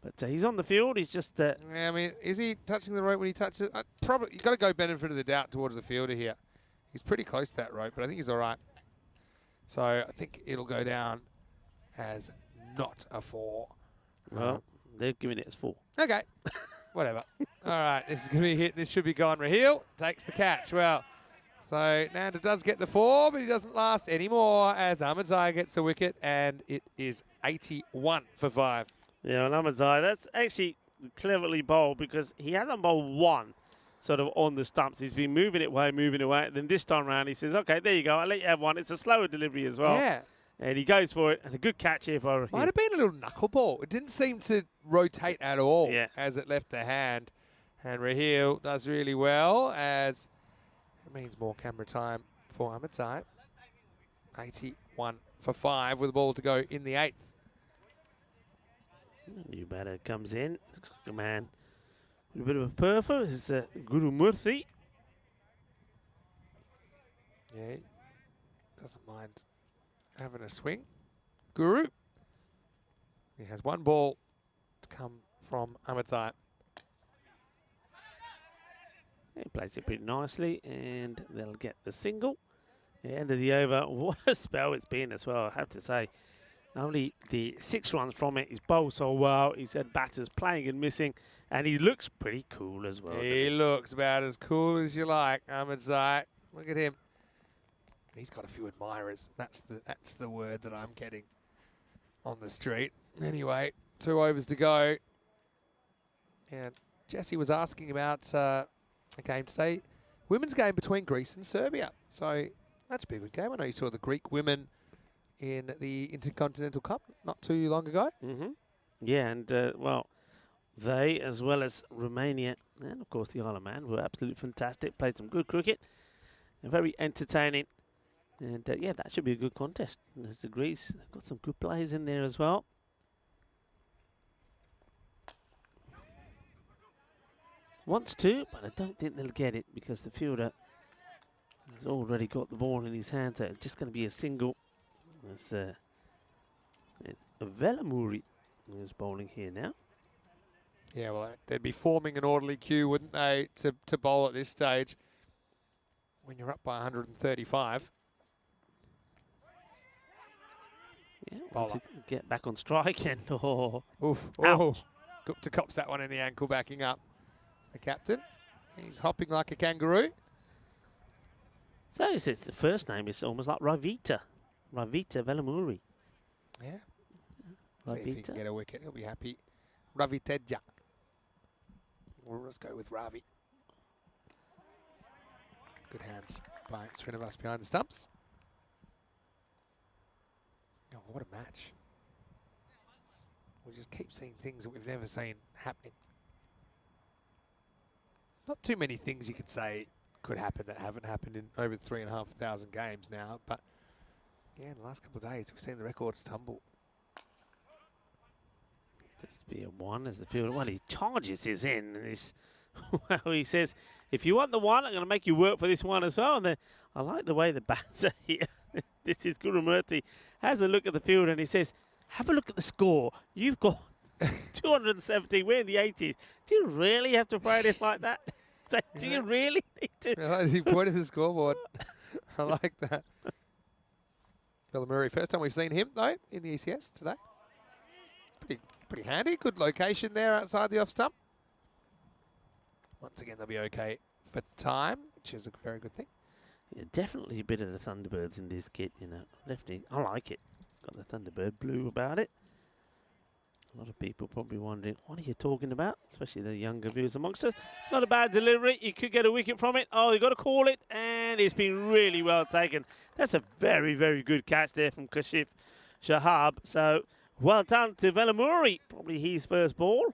But he's on the field. He's just. Yeah, I mean, is he touching the rope when he touches it? Probably. You've got to go benefit of the doubt towards the fielder here. He's pretty close to that rope, but I think he's all right. So I think it'll go down as not a 4. Well, they're giving it as 4. Okay, whatever. All right, this is going to be hit. This should be gone. Rahil takes the catch. Well, so Nanda does get the 4, but he doesn't last anymore as Ahmedzai gets a wicket, and it is 81 for 5. Yeah, and Ahmedzai, that's actually cleverly bowled because he hasn't bowled one sort of on the stumps. He's been moving it away. Then this time around, he says, okay, there you go. I'll let you have one. It's a slower delivery as well. Yeah. And he goes for it. And a good catch here for him. Might have been a little knuckleball. It didn't seem to rotate at all as it left the hand. And Rahil does really well as it means more camera time for Ahmedzai. 81 for 5 with the ball to go in the 8th. New batter comes in. Looks like a man with a bit of a purfer. It's Guru Murthy. Yeah, he doesn't mind having a swing. Guru. He has one ball to come from Ahmedzai. He plays it pretty nicely, and they'll get the single. The end of the over. What a spell it's been as well, I have to say. Only the 6 runs from it. He's bowled so well. He's had batters playing and missing, and he looks pretty cool as well. He looks about as cool as you like, Ahmedzai. Look at him. He's got a few admirers. That's the word that I'm getting on the street. Anyway, 2 overs to go. And Jesse was asking about a game today, women's game between Greece and Serbia. So that should be a good game. I know you saw the Greek women in the Intercontinental Cup not too long ago. Mm-hmm. Yeah, and well, they, as well as Romania and of course the Isle of Man, were absolutely fantastic. Played some good cricket, and very entertaining. And yeah, that should be a good contest. And there's the Greece. They've got some good players in there as well. Wants to, but I don't think they'll get it because the fielder has already got the ball in his hands. So it's just going to be a single. It's Velamuri who's bowling here now. Yeah, well, they'd be forming an orderly queue, wouldn't they, to bowl at this stage when you're up by 135. Yeah, wants to get back on strike and Oof. Ouch. Gupta cops that one in the ankle, backing up. The captain, he's hopping like a kangaroo. So it's the first name is almost like Ravita Velamuri. Yeah. See if he can Ravita. get a wicket. He'll be happy. Ravi Tedja. Well, let's go with Ravi. Good hands by Srinivas behind the stumps. Oh, what a match. We just keep seeing things that we've never seen happening. Not too many things you could say could happen that haven't happened in over 3,500 games now, but yeah, in the last couple of days we've seen the records tumble. Just be a one as the fielder. Well, he charges his in, and he's well, he says, "If you want the one, I'm going to make you work for this one as well." And then I like the way the bats are here. This is Gurumurthy has a look at the field and he says, "Have a look at the score. You've got 217. We're in the 80s. Do you really have to throw this like that? So, do you really need to?" He pointed the scoreboard. I like that. Velamuri, first time we've seen him though in the ECS today. Pretty handy. Good location there outside the off stump. Once again, they'll be okay for time, which is a very good thing. Yeah, definitely a bit of the Thunderbirds in this kit, you know. Definitely, I like it. Got the Thunderbird blue about it. A lot of people probably wondering, what are you talking about? Especially the younger viewers amongst us. Not a bad delivery. You could get a wicket from it. Oh, you got to call it, and it's been really well taken. That's a very, very good catch there from Kashif Shahab. So, well done to Velamuri. Probably his first ball.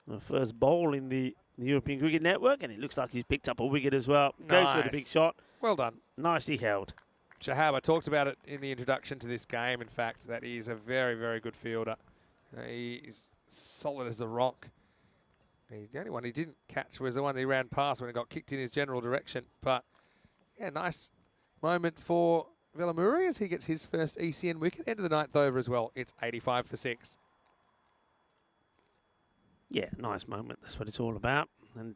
The first bowl in the European Cricket Network, and it looks like he's picked up a wicket as well. Goes for the big shot. Well done. Nicely held. Shahab, I talked about it in the introduction to this game, in fact, that he's a very, very good fielder. He's solid as a rock. The only one he didn't catch was the one that he ran past when it got kicked in his general direction. But, yeah, nice moment for Velamuri as he gets his first ECN wicket. End of the 9th over as well. It's 85 for 6. Yeah, nice moment. That's what it's all about. And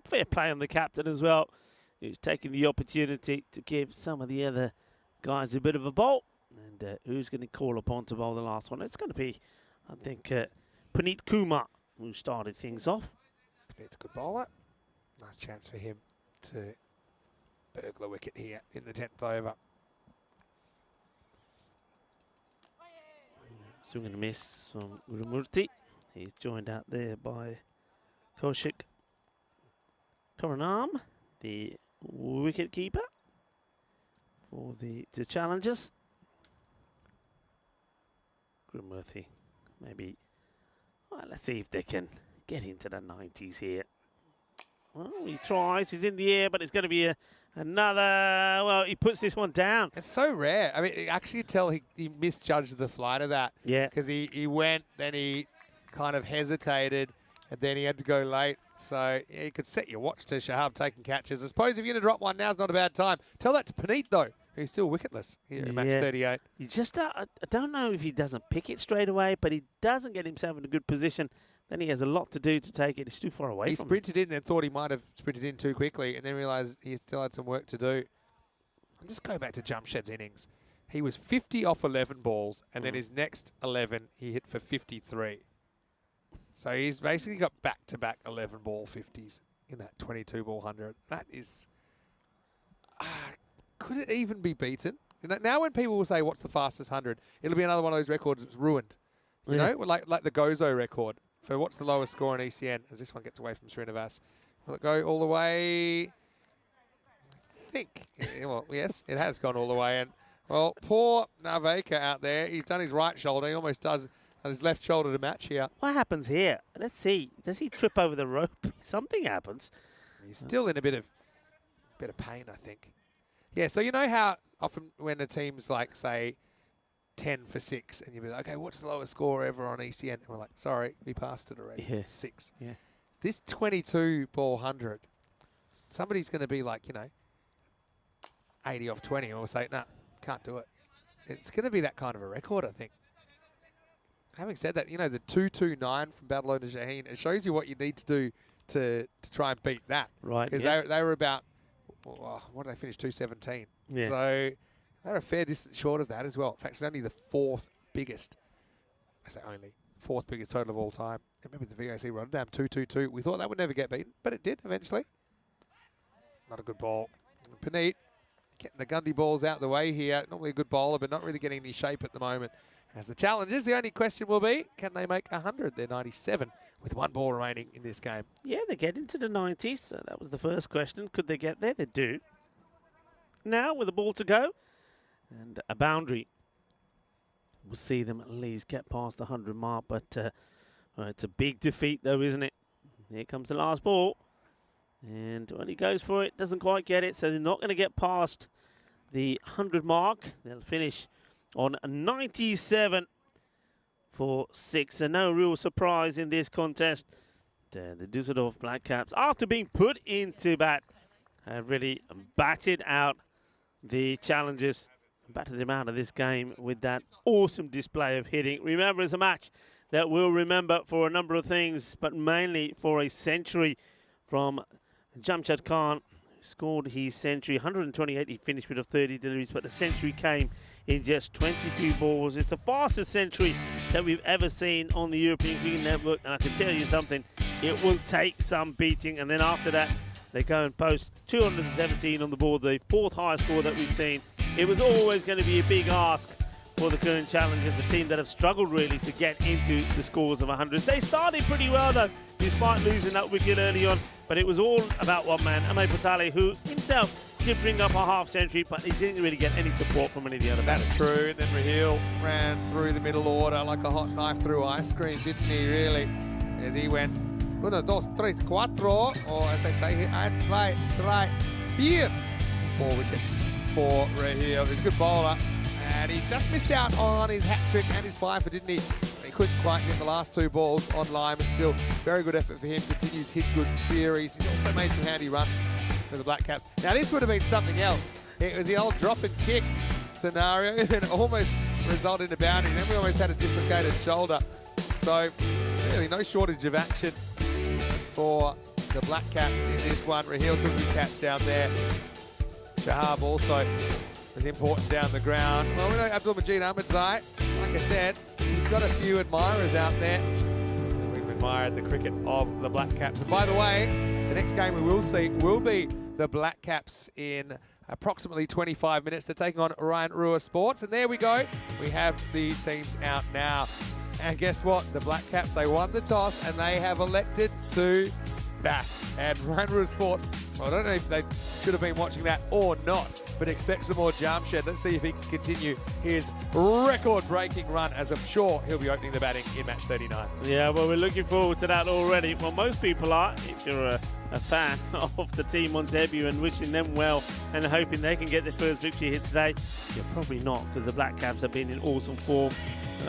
fair play on the captain as well, who's taking the opportunity to give some of the other guys a bit of a bowl. And who's going to call upon to bowl the last one? It's going to be, I think, Puneet Kumar, who started things off. Puneet's a good bowler. Nice chance for him to burglar wicket here in the 10th over. Swing and a miss from Gurumurthy. He's joined out there by Kaushik Karanam, the wicket keeper for the challengers. Gurumurthy, maybe. Well, let's see if they can get into the 90s here. Well, he tries. He's in the air, but it's going to be another. Well, he puts this one down. It's so rare. I mean, actually, you tell he misjudged the flight of that. Yeah. Because he went, then he kind of hesitated, and then he had to go late. So yeah, you could set your watch to Shahab taking catches. I suppose if you're going to drop one, now's not a bad time. Tell that to Puneet, though, who's still wicketless here in match 38. You just, I don't know if he doesn't pick it straight away, but he doesn't get himself in a good position. Then he has a lot to do to take it. It's too far away He from him. sprinted in, then thought he might have sprinted in too quickly, and then realised he still had some work to do. I'm just going back to Jamshed's innings. He was 50 off 11 balls, and then his next 11, he hit for 53. So he's basically got back-to-back 11-ball 50s in that 22-ball 100. That is could it even be beaten? You know, now when people will say, what's the fastest 100, it'll be another one of those records that's ruined. You know, like the Gozo record for what's the lowest score in ECN as this one gets away from Srinivas. Will it go all the way? I think. Well, yes, it has gone all the way. And, well, poor Narveka out there. He's done his right shoulder. He almost does his left shoulder to match here. What happens here? Let's see. Does he trip over the rope? Something happens. He's still in a bit of pain, I think. Yeah, so you know how often when a team's like, say, 10 for 6, and you'll be like, okay, what's the lowest score ever on ECN? And we're like, sorry, we passed it already. Yeah. 6. Yeah. This 22 ball 100, somebody's going to be like, 80 off 20, and we'll say, no, can't do it. It's going to be that kind of a record, I think. Having said that, the 229 from Badalona Shaheen, it shows you what you need to do to try and beat that. Right. Because they were about, what did they finish, 217. Yeah. So they're a fair distance short of that as well. In fact, it's only the 4th biggest. I say only. 4th biggest total of all time. And remember the VOC Rotterdam, 222. We thought that would never get beaten, but it did eventually. Not a good ball. Paneet getting the Gundy balls out the way here. Normally a good bowler, but not really getting any shape at the moment. As the challengers, the only question will be, can they make 100? They're 97 with 1 ball remaining in this game. Yeah, they get into the 90s. So that was the first question. Could they get there? They do. Now, with a ball to go and a boundary, we'll see them at least get past the 100 mark. But it's a big defeat, though, isn't it? Here comes the last ball. And when he goes for it, doesn't quite get it. So they're not going to get past the 100 mark. They'll finish on 97 for 6. And no real surprise in this contest. The Düsseldorf Black Caps, after being put into bat, have really batted out the challengers, batted them out of this game with that awesome display of hitting. Remember, it's a match that we'll remember for a number of things, but mainly for a century from Jamshad Khan, who scored his century. 128 he finished with 30 deliveries, but the century came in just 22 balls. It's the fastest century that we've ever seen on the European Cricket Network, and I can tell you something, it will take some beating. And then after that, they go and post 217 on the board, the 4th highest score that we've seen. It was always going to be a big ask for the current challengers, a team that have struggled really to get into the scores of 100. They started pretty well though, despite losing that wicket early on, but it was all about one man, Amay Patale, who himself did bring up a half century, but he didn't really get any support from any of the other That's batters. true. And then Raheel ran through the middle order like a hot knife through ice cream, didn't he, really? As he went, 1, 2, 3, 4, or as they say here, 1, 2, 3, 4. 4 wickets for Raheel. He's a good bowler. And he just missed out on his hat trick and his fifer, didn't he? He couldn't quite get the last 2 balls on line, but still very good effort for him. Continues hit good series. He's also made some handy runs for the Black Caps. Now this would have been something else. It was the old drop and kick scenario, and it almost resulted in a boundary. Then we almost had a dislocated shoulder. So really no shortage of action for the Black Caps in this one. Raheel took the catch down there. Shahab also was important down the ground. Well, we know Abdul Majid Ahmedzai, like I said, he's got a few admirers out there. We've admired the cricket of the Black Caps. And by the way, the next game we will see will be the Black Caps in approximately 25 minutes. They're taking on Ryan Rua Sports. And there we go. We have the teams out now. And guess what? The Black Caps, they won the toss and they have elected to bat. And Ryan Rua Sports, well, I don't know if they should have been watching that or not, but expect some more Jamshad. Let's see if he can continue his record-breaking run, as I'm sure he'll be opening the batting in match 39. Yeah, well, we're looking forward to that already. Well, most people are, if you're a fan of the team on debut, and wishing them well and hoping they can get their first victory here today. You're probably not, because the Black Caps have been in awesome form.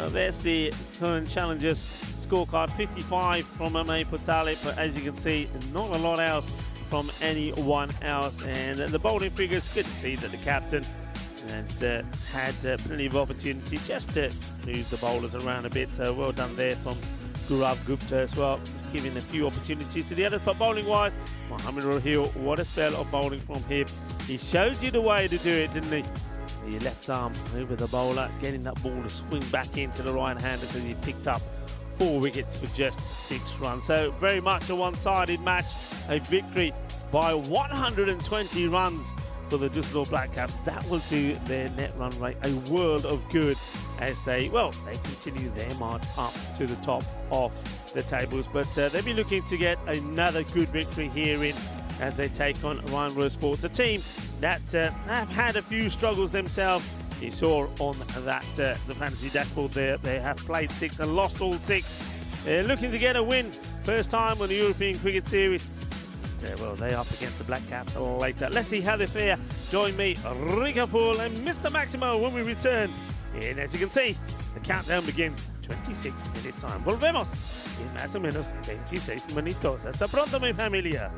There's the current challengers scorecard, 55 from Amay Patale, but as you can see, not a lot else from anyone else. And the bowling figures, good to see that the captain had plenty of opportunity just to move the bowlers around a bit. So well done there from Gaurav Gupta as well, just giving a few opportunities to the others. But bowling wise, Mohammad Raheel, what a spell of bowling from him. He showed you the way to do it, didn't he? The left arm over the bowler, getting that ball to swing back into the right hander, so he picked up 4 wickets for just 6 runs. So very much a one-sided match, a victory by 120 runs for the Düsseldorf Black Caps. That will do their net run rate a world of good as they continue their march up to the top of the tables. But they'll be looking to get another good victory here as they take on Rheinruhr Sports, a team that have had a few struggles themselves. You saw on that the fantasy dashboard there, they have played 6 and lost all 6. They're looking to get a win, first time on the European Cricket Series. Well, they're up against the Black Caps later. Let's see how they fare. Join me, Rico Pool and Mr. Maximo when we return. And as you can see, the countdown begins 26 minutes time. Volvemos en más o menos 26 minutos. Hasta pronto, mi familia.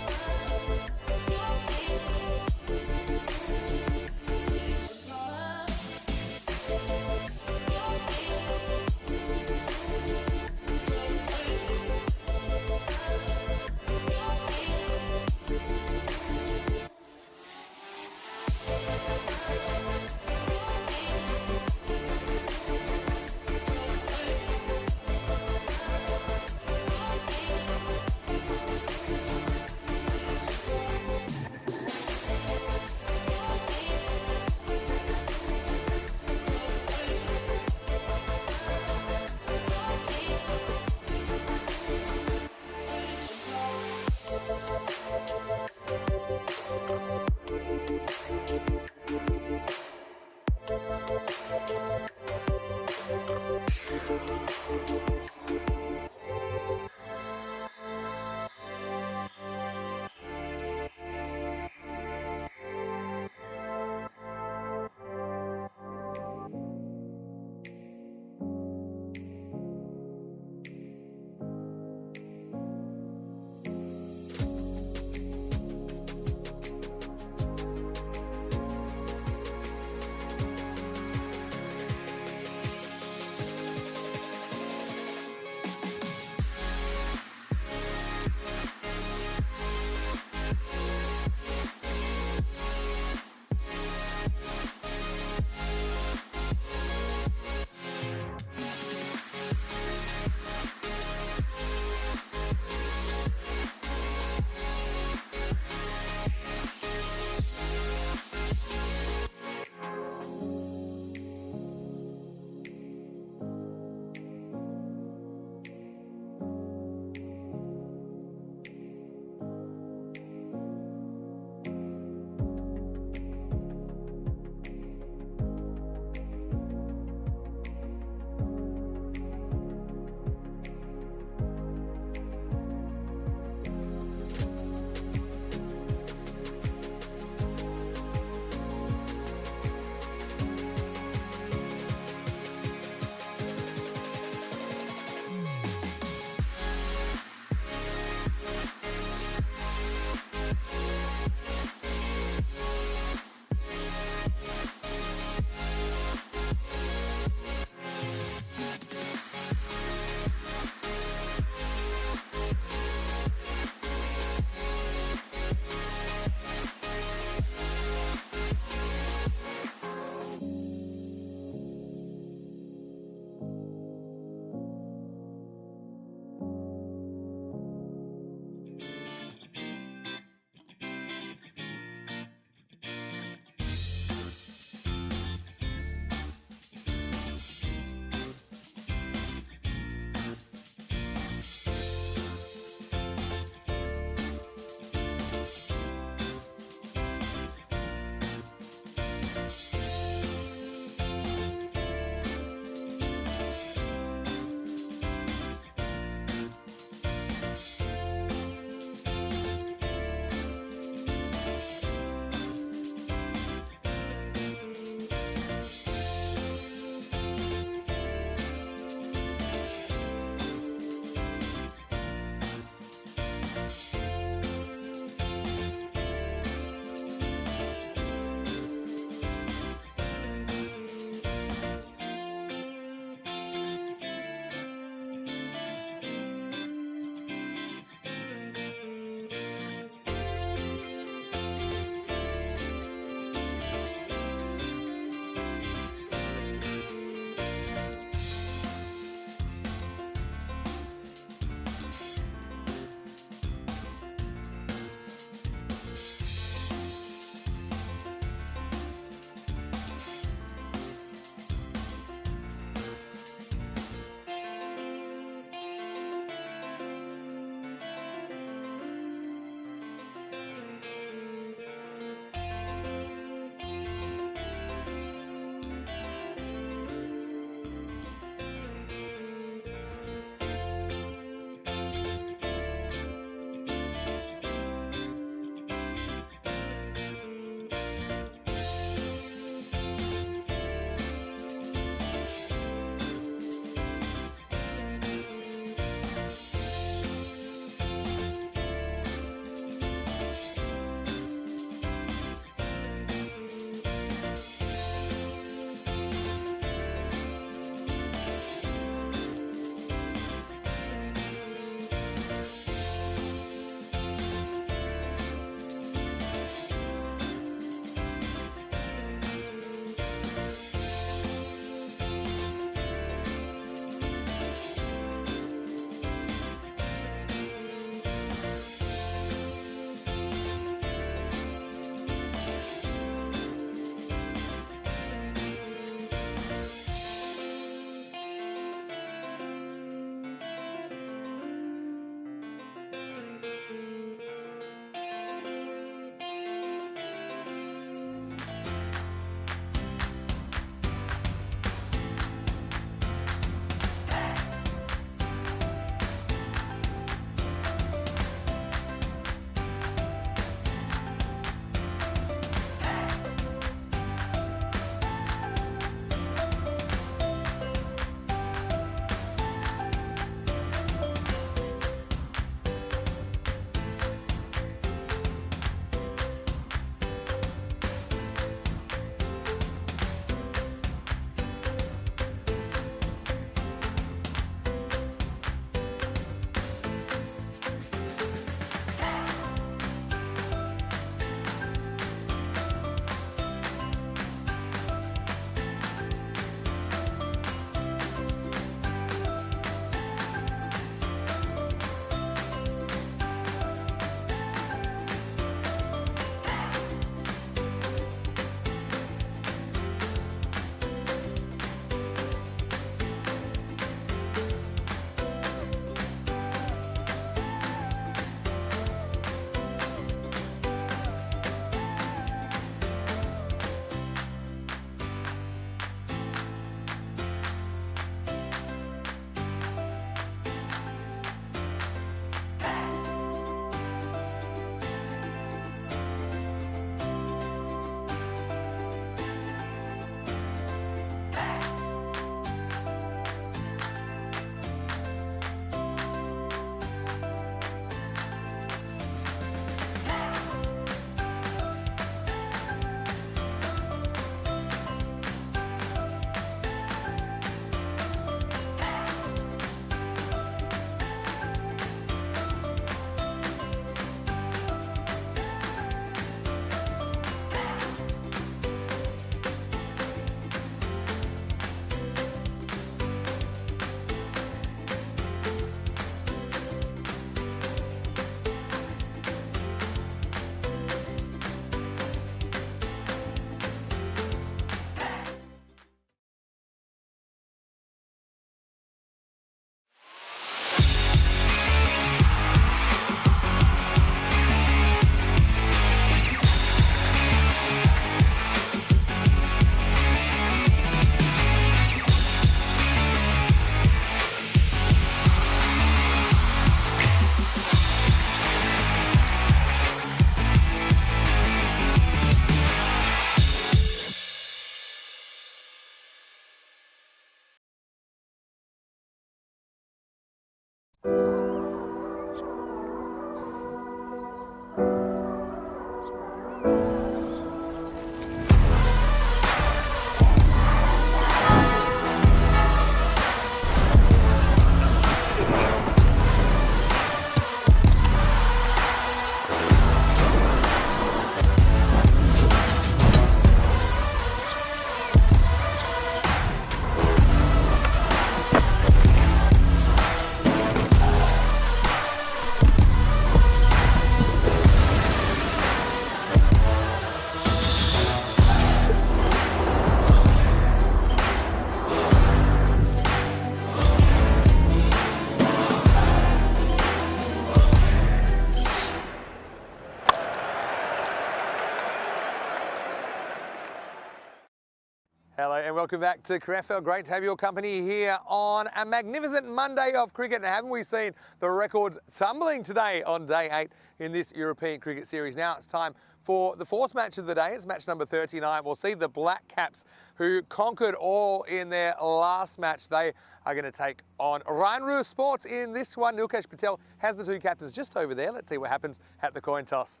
Hello and welcome back to Krefeld. Great to have your company here on a magnificent Monday of cricket. And haven't we seen the records tumbling today on day 8 in this European Cricket Series? Now it's time for the fourth match of the day. It's match number 39. We'll see the Black Caps, who conquered all in their last match. They are going to take on Ryan Sports in this one. Nilkesh Patel has the two captains just over there. Let's see what happens at the coin toss.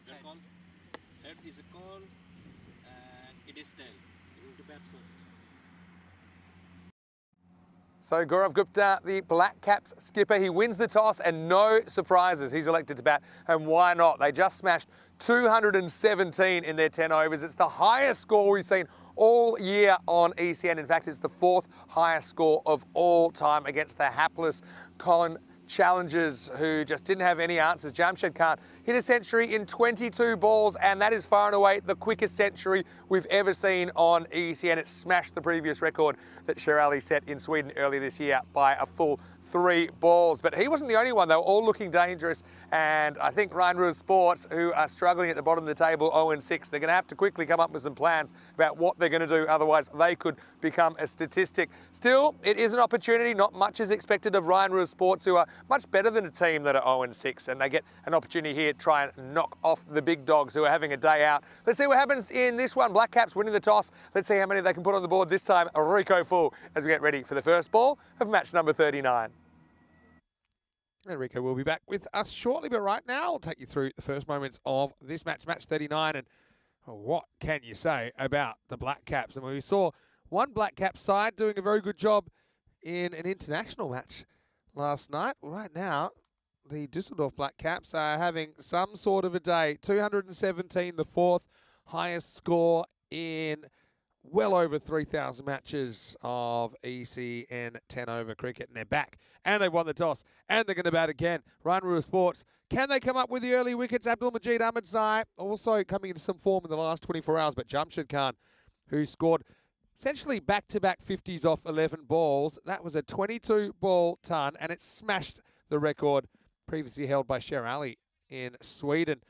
Red call. Head is a call. And it is tail. You're going to bat first. So Gaurav Gupta, the Black Caps skipper, he wins the toss and no surprises. He's elected to bat, and why not? They just smashed 217 in their 10 overs. It's the highest score we've seen all year on ECN. In fact, it's the 4th highest score of all time against the hapless Colin challengers who just didn't have any answers. Jamshed Khan hit a century in 22 balls, and that is far and away the quickest century we've ever seen on ECN. It smashed the previous record that Sherali set in Sweden earlier this year by a full 3 balls. But he wasn't the only one. They were all looking dangerous, and I think Ryan Sports, who are struggling at the bottom of the table 0-6, they're going to have to quickly come up with some plans about what they're going to do, otherwise they could become a statistic. Still, it is an opportunity. Not much is expected of Ryan Sports, who are much better than a team that are 0-6, and they get an opportunity here to try and knock off the big dogs who are having a day out. Let's see what happens in this one. Black Caps winning the toss. Let's see how many they can put on the board this time. Rico full as we get ready for the first ball of match number 39. And Rico will be back with us shortly, but right now I'll take you through the first moments of this match, match 39, and what can you say about the Black Caps? And we saw one Black Cap side doing a very good job in an international match last night. Right now, the Dusseldorf Black Caps are having some sort of a day. 217, the 4th highest score in well over 3,000 matches of ECN 10-over cricket, and they're back, and they've won the toss, and they're going to bat again. Ryan Sports, can they come up with the early wickets? Abdul Majid Ahmedzai also coming into some form in the last 24 hours, but Jamshed Khan, who scored essentially back-to-back 50s off 11 balls. That was a 22-ball ton, and it smashed the record previously held by Sherali in Sweden.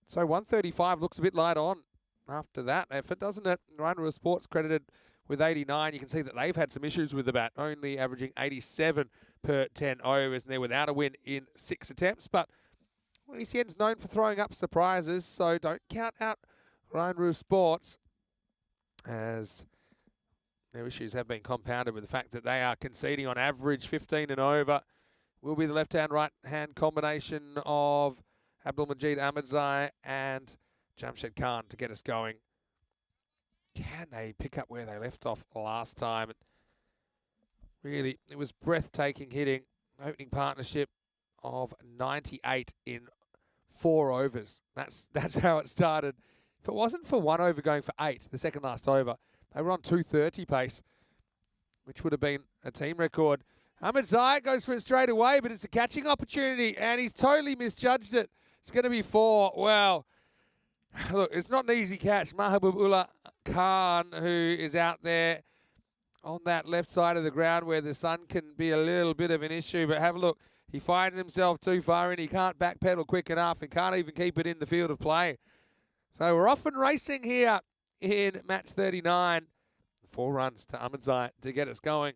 So 135 looks a bit light on after that effort, doesn't it? Ryan Sports credited with 89. You can see that they've had some issues with the bat, only averaging 87 per 10 overs, and they're without a win in 6 attempts. But ECN's known for throwing up surprises, so don't count out Ryan Sports, as their issues have been compounded with the fact that they are conceding on average 15 and over. Will be the left-hand, right-hand combination of Abdul Majid Ahmedzai and Jamshed Khan to get us going. Can they pick up where they left off last time? Really, it was breathtaking hitting. Opening partnership of 98 in 4 overs. That's how it started. If it wasn't for 1 over going for 8, the second last over, they were on 230 pace, which would have been a team record. Ahmedzai goes for it straight away, but it's a catching opportunity, and he's totally misjudged it. It's going to be 4. Well, look, it's not an easy catch. Mahabubullah Khan, who is out there on that left side of the ground where the sun can be a little bit of an issue, but have a look. He finds himself too far in. He can't backpedal quick enough and can't even keep it in the field of play. So we're off and racing here in match 39. 4 runs to Ahmedzai to get us going.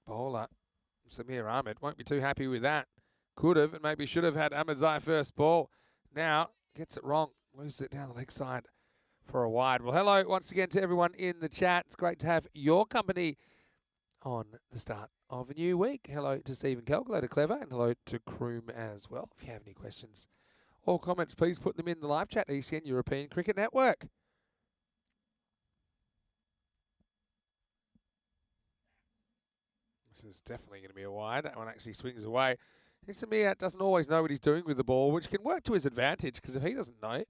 Bowler Samir Ahmed won't be too happy with that. Could have and maybe should have had Ahmedzai first ball. Now gets it wrong. Loses it down the leg side for a wide. Well, hello once again to everyone in the chat. It's great to have your company on the start of a new week. Hello to Stephen Kelk, hello to Clever, and hello to Kroom as well. If you have any questions or comments, please put them in the live chat, ECN European Cricket Network. This is definitely going to be a wide. That one actually swings away. Samir doesn't always know what he's doing with the ball, which can work to his advantage, because if he doesn't know,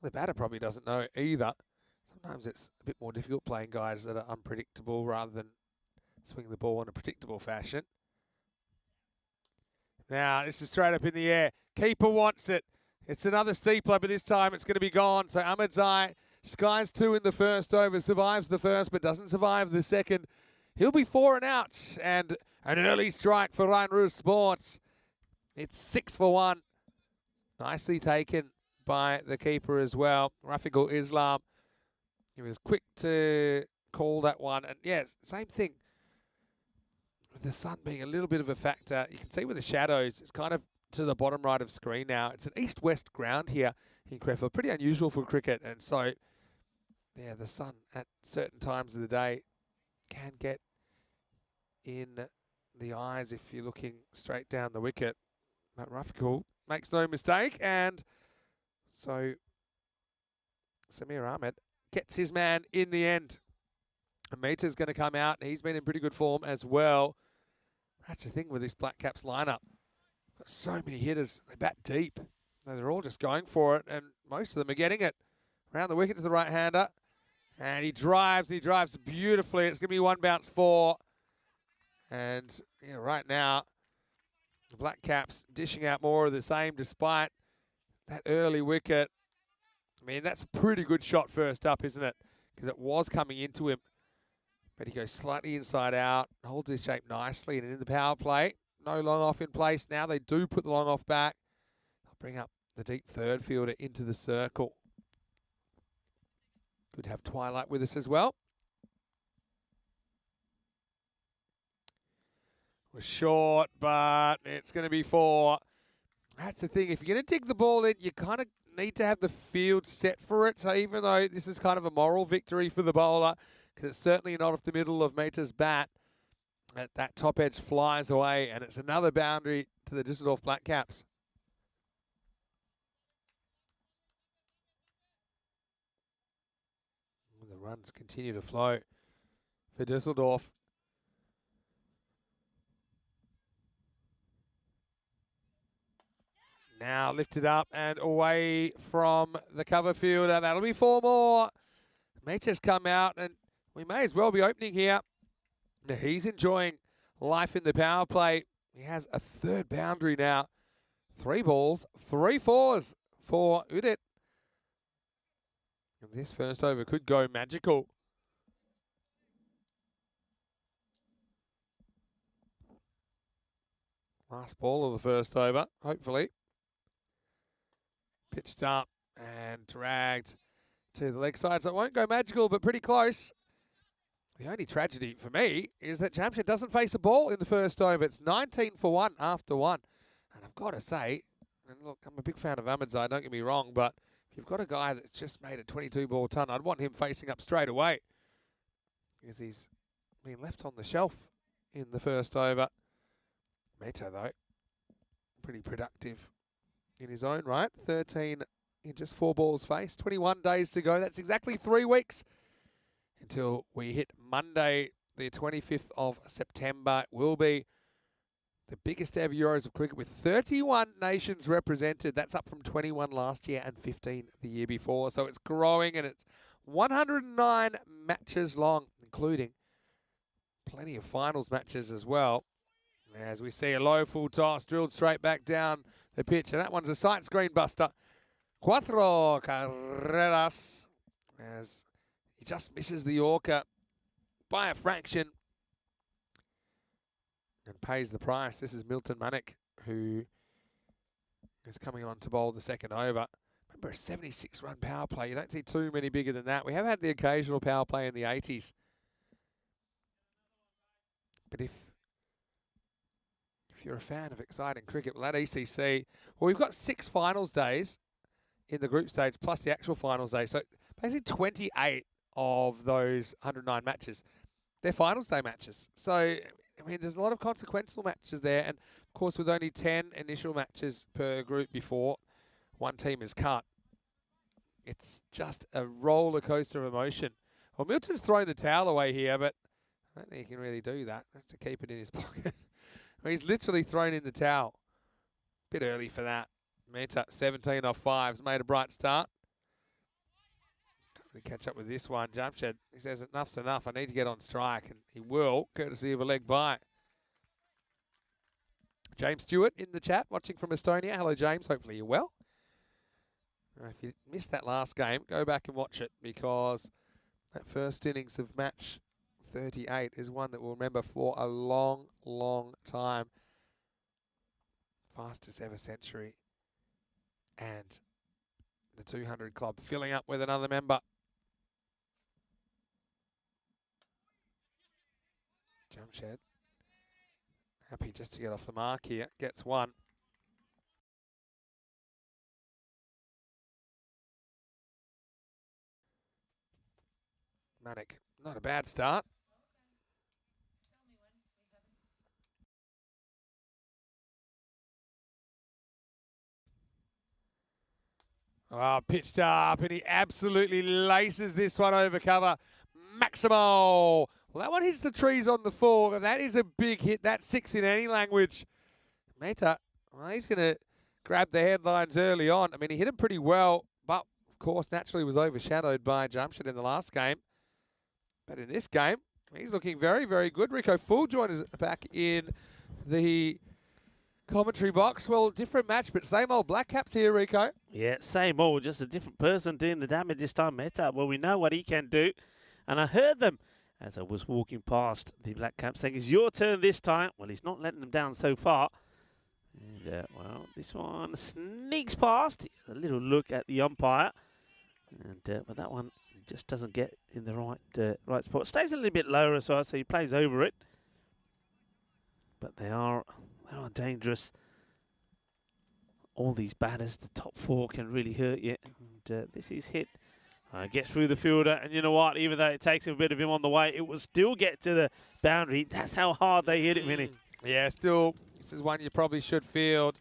the batter probably doesn't know either. Sometimes it's a bit more difficult playing guys that are unpredictable rather than swing the ball in a predictable fashion. Now, this is straight up in the air. Keeper wants it. It's another steepler, but this time it's going to be gone. So Ahmedzai skies 2 in the first over, survives the first, but doesn't survive the second. He'll be 4 and out, and an early strike for Ryan Roos Sports. It's 6 for 1. Nicely taken by the keeper as well, Rafiqul Islam. He was quick to call that one. And yeah, same thing. With the sun being a little bit of a factor, you can see with the shadows, it's kind of to the bottom right of screen now. It's an east-west ground here in Krefeld. Pretty unusual for cricket. And so, yeah, the sun at certain times of the day can get in the eyes if you're looking straight down the wicket. But Rafiqul makes no mistake. And so Samir Ahmed gets his man in the end. Amita's going to come out. He's been in pretty good form as well. That's the thing with this Black Caps lineup. Got so many hitters. They bat deep. They're all just going for it, and most of them are getting it. Around the wicket to the right-hander. And he drives beautifully. It's going to be 1 bounce 4. And yeah, right now, the Black Caps dishing out more of the same despite that early wicket. I mean, that's a pretty good shot first up, isn't it? Because it was coming into him. But he goes slightly inside out, holds his shape nicely, and in the power play, no long off in place. Now they do put the long off back. They'll bring up the deep third fielder into the circle. Good to have Twilight with us as well. Was short, but it's going to be 4. That's the thing. If you're going to dig the ball in, you kind of need to have the field set for it. So even though this is kind of a moral victory for the bowler, because it's certainly not off the middle of Meta's bat, that top edge flies away, and it's another boundary to the Düsseldorf Black Caps. The runs continue to flow for Düsseldorf. Now lifted up and away from the cover fielder. That'll be 4 more. Meta's come out, and we may as well be opening here. Now he's enjoying life in the power play. He has a 3rd boundary now. 3 balls, 3 fours for Udit. And this first over could go magical. Last ball of the first over, hopefully. Pitched up and dragged to the leg side. So it won't go magical, but pretty close. The only tragedy for me is that Jamshid doesn't face a ball in the first over. It's 19 for 1 after 1. And I've got to say, and look, I'm a big fan of Ahmedzai, don't get me wrong, but if you've got a guy that's just made a 22-ball ton, I'd want him facing up straight away, because he's been left on the shelf in the first over. Meta, though, pretty productive in his own right. 13 in just 4 balls faced. 21 days to go. That's exactly 3 weeks until we hit Monday, the 25th of September. It will be the biggest ever Euros of cricket with 31 nations represented. That's up from 21 last year and 15 the year before. So it's growing, and it's 109 matches long, including plenty of finals matches as well. As we see a low full toss drilled straight back down the pitch. And that one's a sight screen buster. 4 carreras. As he just misses the Yorker by a fraction and pays the price. This is Milton Manek, who is coming on to bowl the second over. Remember, a 76-run power play. You don't see too many bigger than that. We have had the occasional power play in the 80s. But if you're a fan of exciting cricket, well, that ECC, well, we've got 6 finals days in the group stage plus the actual finals day. So basically 28 of those 109 matches, they're finals day matches. So, I mean, there's a lot of consequential matches there. And, of course, with only 10 initial matches per group before one team is cut, it's just a roller coaster of emotion. Well, Milton's thrown the towel away here, but I don't think he can really do that. Has to keep it in his pocket. He's literally thrown in the towel. Bit early for that. Meta, 17 off 5s, made a bright start. Can't really catch up with this one. Jamshed, he says enough's enough. I need to get on strike, and he will, courtesy of a leg bye. James Stewart in the chat, watching from Estonia. Hello, James. Hopefully you're well. If you missed that last game, go back and watch it, because that first innings of match 38 is one that we'll remember for a long, long time. Fastest ever century. And the 200 club filling up with another member. Jamshed. Happy just to get off the mark here. Gets one. Manik, not a bad start. Oh, pitched up, and he absolutely laces this one over cover. Maximo. Well, that one hits the trees on the 4. That is a big hit. That's 6 in any language. Meta, well, he's going to grab the headlines early on. I mean, he hit him pretty well, but, of course, naturally was overshadowed by Jamshed in the last game. But in this game, he's looking very, very good. Rico Fulljoint is back in the commentary box. Well, different match, but same old Black Caps here, Rico. Yeah, same old, just a different person doing the damage this time. Meta, well, we know what he can do. And I heard them as I was walking past the Black Caps saying, it's your turn this time. Well, he's not letting them down so far. And, well, this one sneaks past. A little look at the umpire. And but that one just doesn't get in the right spot. Stays a little bit lower as well, so he plays over it. But they are dangerous. All these batters, the top 4 can really hurt you. And this is hit. Gets through the fielder, and you know what? Even though it takes a bit of him on the way, it will still get to the boundary. That's how hard they hit it, Vinny. Yeah, still, this is one you probably should field.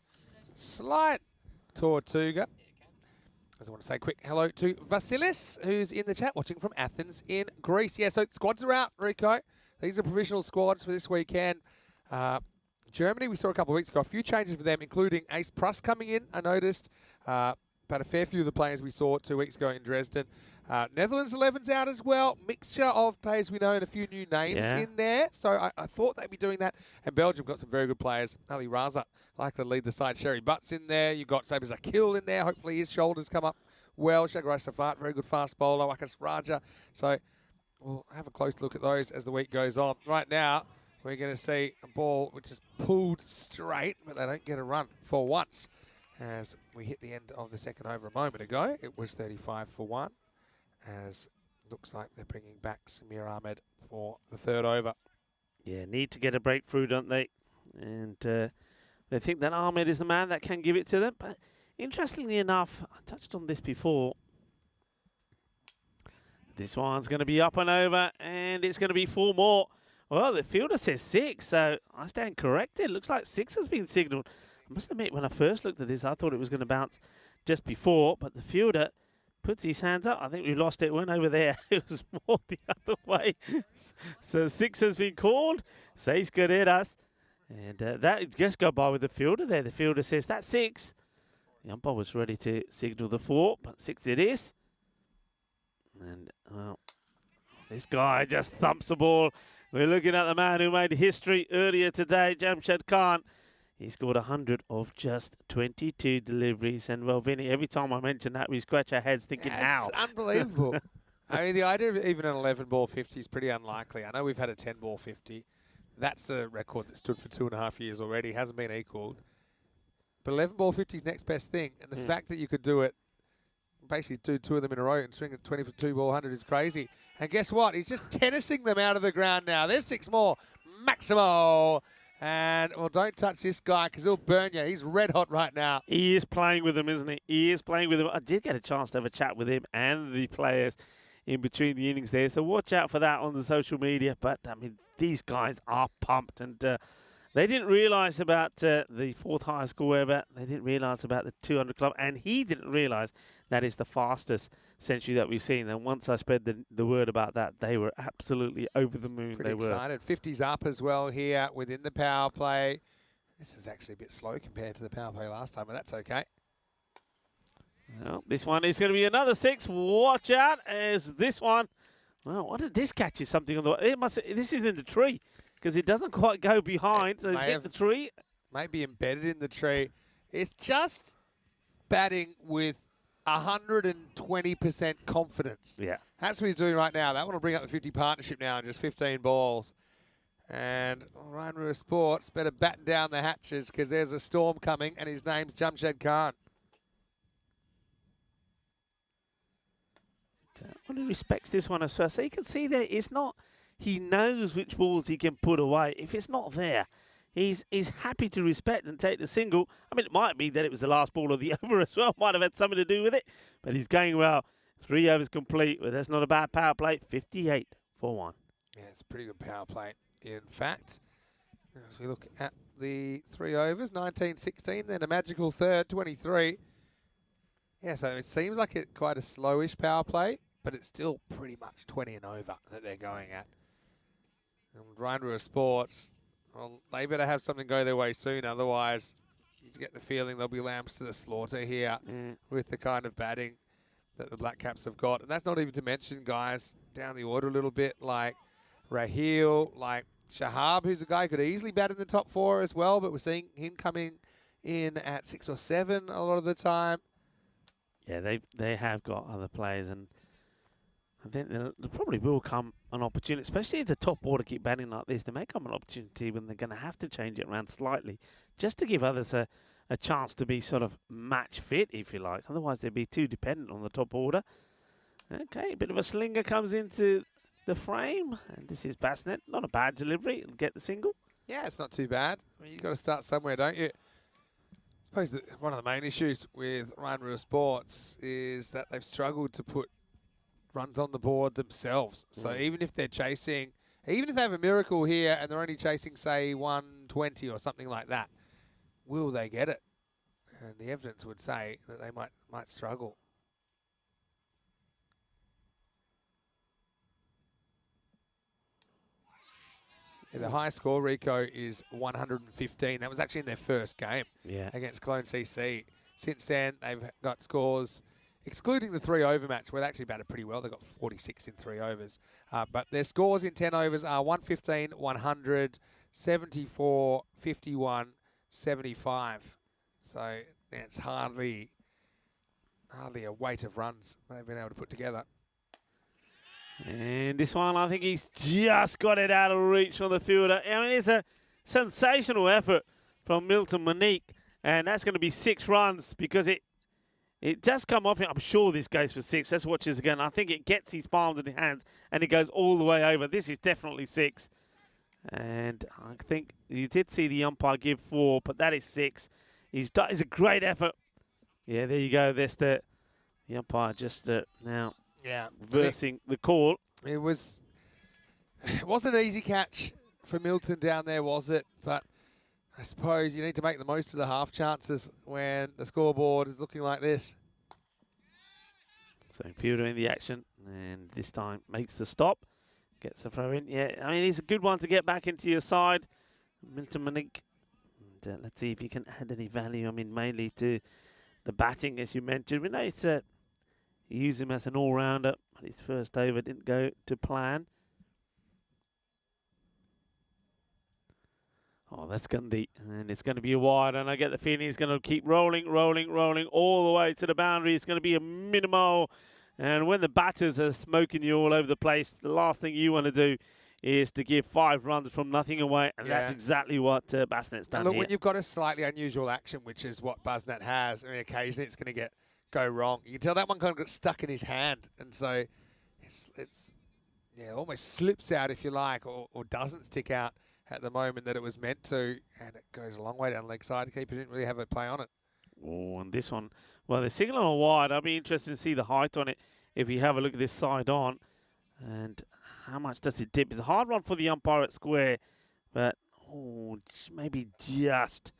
Slight Tortuga. As I want to say quick hello to Vasilis, who's in the chat watching from Athens in Greece. Yeah, so squads are out, Rico. These are provisional squads for this weekend. Germany, we saw a couple of weeks ago, a few changes for them, including Ace Pruss coming in, I noticed. But a fair few of the players we saw 2 weeks ago in Dresden. Netherlands 11's out as well. Mixture of players we know and a few new names in there. So I thought they'd be doing that. And Belgium got some very good players. Ali Raza likely to lead the side. Sherry Butts in there. You've got Sabers Akil in there. Hopefully his shoulders come up well. Shagrai Safat, very good fast bowler. Wakas Raja. So we'll have a close look at those as the week goes on. Right now, we're going to see a ball which is pulled straight, but they don't get a run for once. As we hit the end of the second over a moment ago, it was 35 for 1. As looks like they're bringing back Samir Ahmed for the third over. Yeah, need to get a breakthrough, don't they? And they think that Ahmed is the man that can give it to them. But interestingly enough, I touched on this before. This one's going to be up and over, and it's going to be 4 more. Well, the fielder says 6, so I stand corrected. Looks like 6 has been signalled. I must admit, when I first looked at this, I thought it was going to bounce just before, but the fielder puts his hands up. I think we lost it. It went over there. It was more the other way. So 6 has been called. 6 carreras. And that just go by with the fielder there. The fielder says, that's 6. The umpire was ready to signal the 4, but 6 it is. And, well, this guy just thumps the ball. We're looking at the man who made history earlier today, Jamshed Khan. He scored 100 of just 22 deliveries. And, well, Vinny, every time I mention that, we scratch our heads thinking, how? It's unbelievable. I mean, the idea of even an 11-ball 50 is pretty unlikely. I know we've had a 10-ball 50. That's a record that stood for 2.5 years already. Hasn't been equalled. But 11-ball 50 is next best thing. And the fact that you could do it, basically do 2 of them in a row and swing at 22-ball 100 is crazy. And guess what? He's just tennising them out of the ground now. There's 6 more. Maximo. And, well, don't touch this guy because he'll burn you. He's red hot right now. He is playing with them, isn't he? He is playing with them. I did get a chance to have a chat with him and the players in between the innings there. So watch out for that on the social media. But, I mean, these guys are pumped. And they didn't realise about the fourth highest score ever. They didn't realise about the 200 club. And he didn't realise that is the fastest century that we've seen. And once I spread the word about that, they were absolutely over the moon. Pretty they were excited. 50's up as well here within the power play. This is actually a bit slow compared to the power play last time, but that's okay. Well, this one is going to be another 6. Watch out as this one. Well, what did this catch? Is something on the way? This is in the tree because it doesn't quite go behind. So it's hit the tree. Maybe embedded in the tree. It's just batting with 120% confidence. Yeah. That's what he's doing right now. That one will bring up the 50 partnership now in just 15 balls. And Ryan Ruhr Sports better batten down the hatches because there's a storm coming and his name's Jamshed Khan. Well, he respects this one as well. So you can see there, it's not, he knows which balls he can put away. If it's not there, he's happy to respect and take the single. I mean, it might be that it was the last ball of the over as well. Might have had something to do with it. But he's going well. 3 overs complete. Well, that's not a bad power play. 58 for 1. Yeah, it's a pretty good power play. In fact, as we look at the 3 overs, 19-16, then a magical third, 23. Yeah, so it seems like it's quite a slowish power play, but it's still pretty much 20 and over that they're going at. And Ryan Ruhr Sports, well, they better have something go their way soon, otherwise you get the feeling they'll be lambs to the slaughter here with the kind of batting that the Black Caps have got. And that's not even to mention guys down the order a little bit, like Raheel, like Shahab, who's a guy who could easily bat in the top 4 as well, but we're seeing him coming in at 6 or 7 a lot of the time. Yeah, they have got other players, and I think there probably will come an opportunity, especially if the top order keep batting like this. There may come an opportunity when they're going to have to change it around slightly, just to give others a chance to be sort of match fit, if you like. Otherwise, they'd be too dependent on the top order. Okay, a bit of a slinger comes into the frame, and this is Basnet. Not a bad delivery. It'll get the single. Yeah, it's not too bad. I mean, you've got to start somewhere, don't you? I suppose that one of the main issues with Ryan Ruhr Sports is that they've struggled to put runs on the board themselves. So even if they're chasing, even if they have a miracle here and they're only chasing, say, 120 or something like that, will they get it? And the evidence would say that they might struggle. Yeah, the highest score, Rico, is 115. That was actually in their first game against Cologne CC. Since then, they've got scores, excluding the 3 over match, where they actually batted pretty well. They got 46 in 3 overs. But their scores in 10 overs are 115, 100, 74, 51, 75. So yeah, it's hardly a weight of runs they've been able to put together. And this one, I think he's just got it out of reach from the fielder. I mean, it's a sensational effort from Milton Monique, and that's going to be 6 runs because it does come off. I'm sure this goes for 6. Let's watch this again. I think it gets his palms in his hands, and it goes all the way over. This is definitely 6. And I think you did see the umpire give 4, but that is 6. It's a great effort. Yeah, there you go. There's the umpire just now. Yeah, reversing the call. It wasn't an easy catch for Milton down there, was it? But I suppose you need to make the most of the half chances when the scoreboard is looking like this. So fielder in the action, and this time makes the stop. Gets the throw in. Yeah, I mean, it's a good one to get back into your side. Milton Monique. And, let's see if he can add any value. I mean, mainly to the batting, as you mentioned. We know it's use him as an all-rounder. His first over didn't go to plan. Oh, that's going to be, and it's going to be a wide, and I get the feeling he's going to keep rolling all the way to the boundary. It's going to be a minimal, and when the batters are smoking you all over the place, the last thing you want to do is to give 5 runs from nothing away, and that's exactly what Basnet's done look, here. when you've got a slightly unusual action, which is what Basnet has, I mean, occasionally it's going to go wrong. You can tell that one kind of got stuck in his hand, and so it's almost slips out, if you like, or doesn't stick out at the moment that it was meant to, and it goes a long way down the leg side. Keeper didn't really have a play on it. Oh, and this one, well, they're signaling on wide. I'll be interested to see the height on it if you have a look at this side on. And how much does it dip? It's a hard one for the umpire at square, but maybe just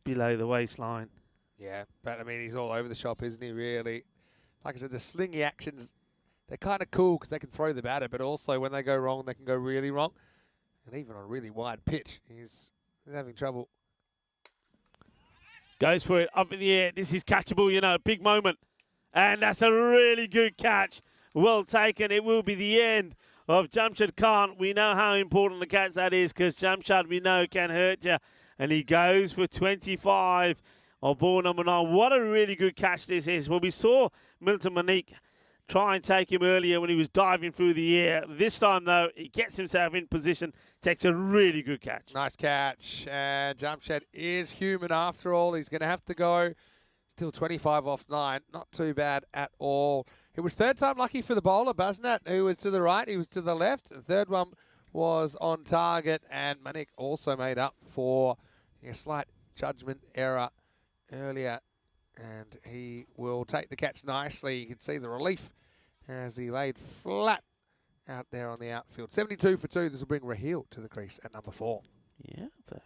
below the waistline. Yeah, but I mean, he's all over the shop, isn't he, really? Like I said, the slingy actions, they're kind of cool because they can throw the batter, but also when they go wrong, they can go really wrong. And even on a really wide pitch, he's having trouble. Goes for it, up in the air. This is catchable, you know, big moment. And that's a really good catch. Well taken. It will be the end of Jamshad Khan. We know how important the catch that is because Jamshad, we know, can hurt you. And he goes for 25 of ball number 9. What a really good catch this is. Well, we saw Milton Monique try and take him earlier when he was diving through the air. This time, though, he gets himself in position, takes a really good catch. Nice catch. And Jamshad is human after all. He's going to have to go. Still 25 off 9. Not too bad at all. It was third time lucky for the bowler, Basnat, who was to the right. He was to the left. The third one was on target. And Monique also made up for a slight judgment error earlier. And he will take the catch nicely. You can see the relief as he laid flat out there on the outfield. 72 for 2. This will bring Raheel to the crease at number 4. Yeah, so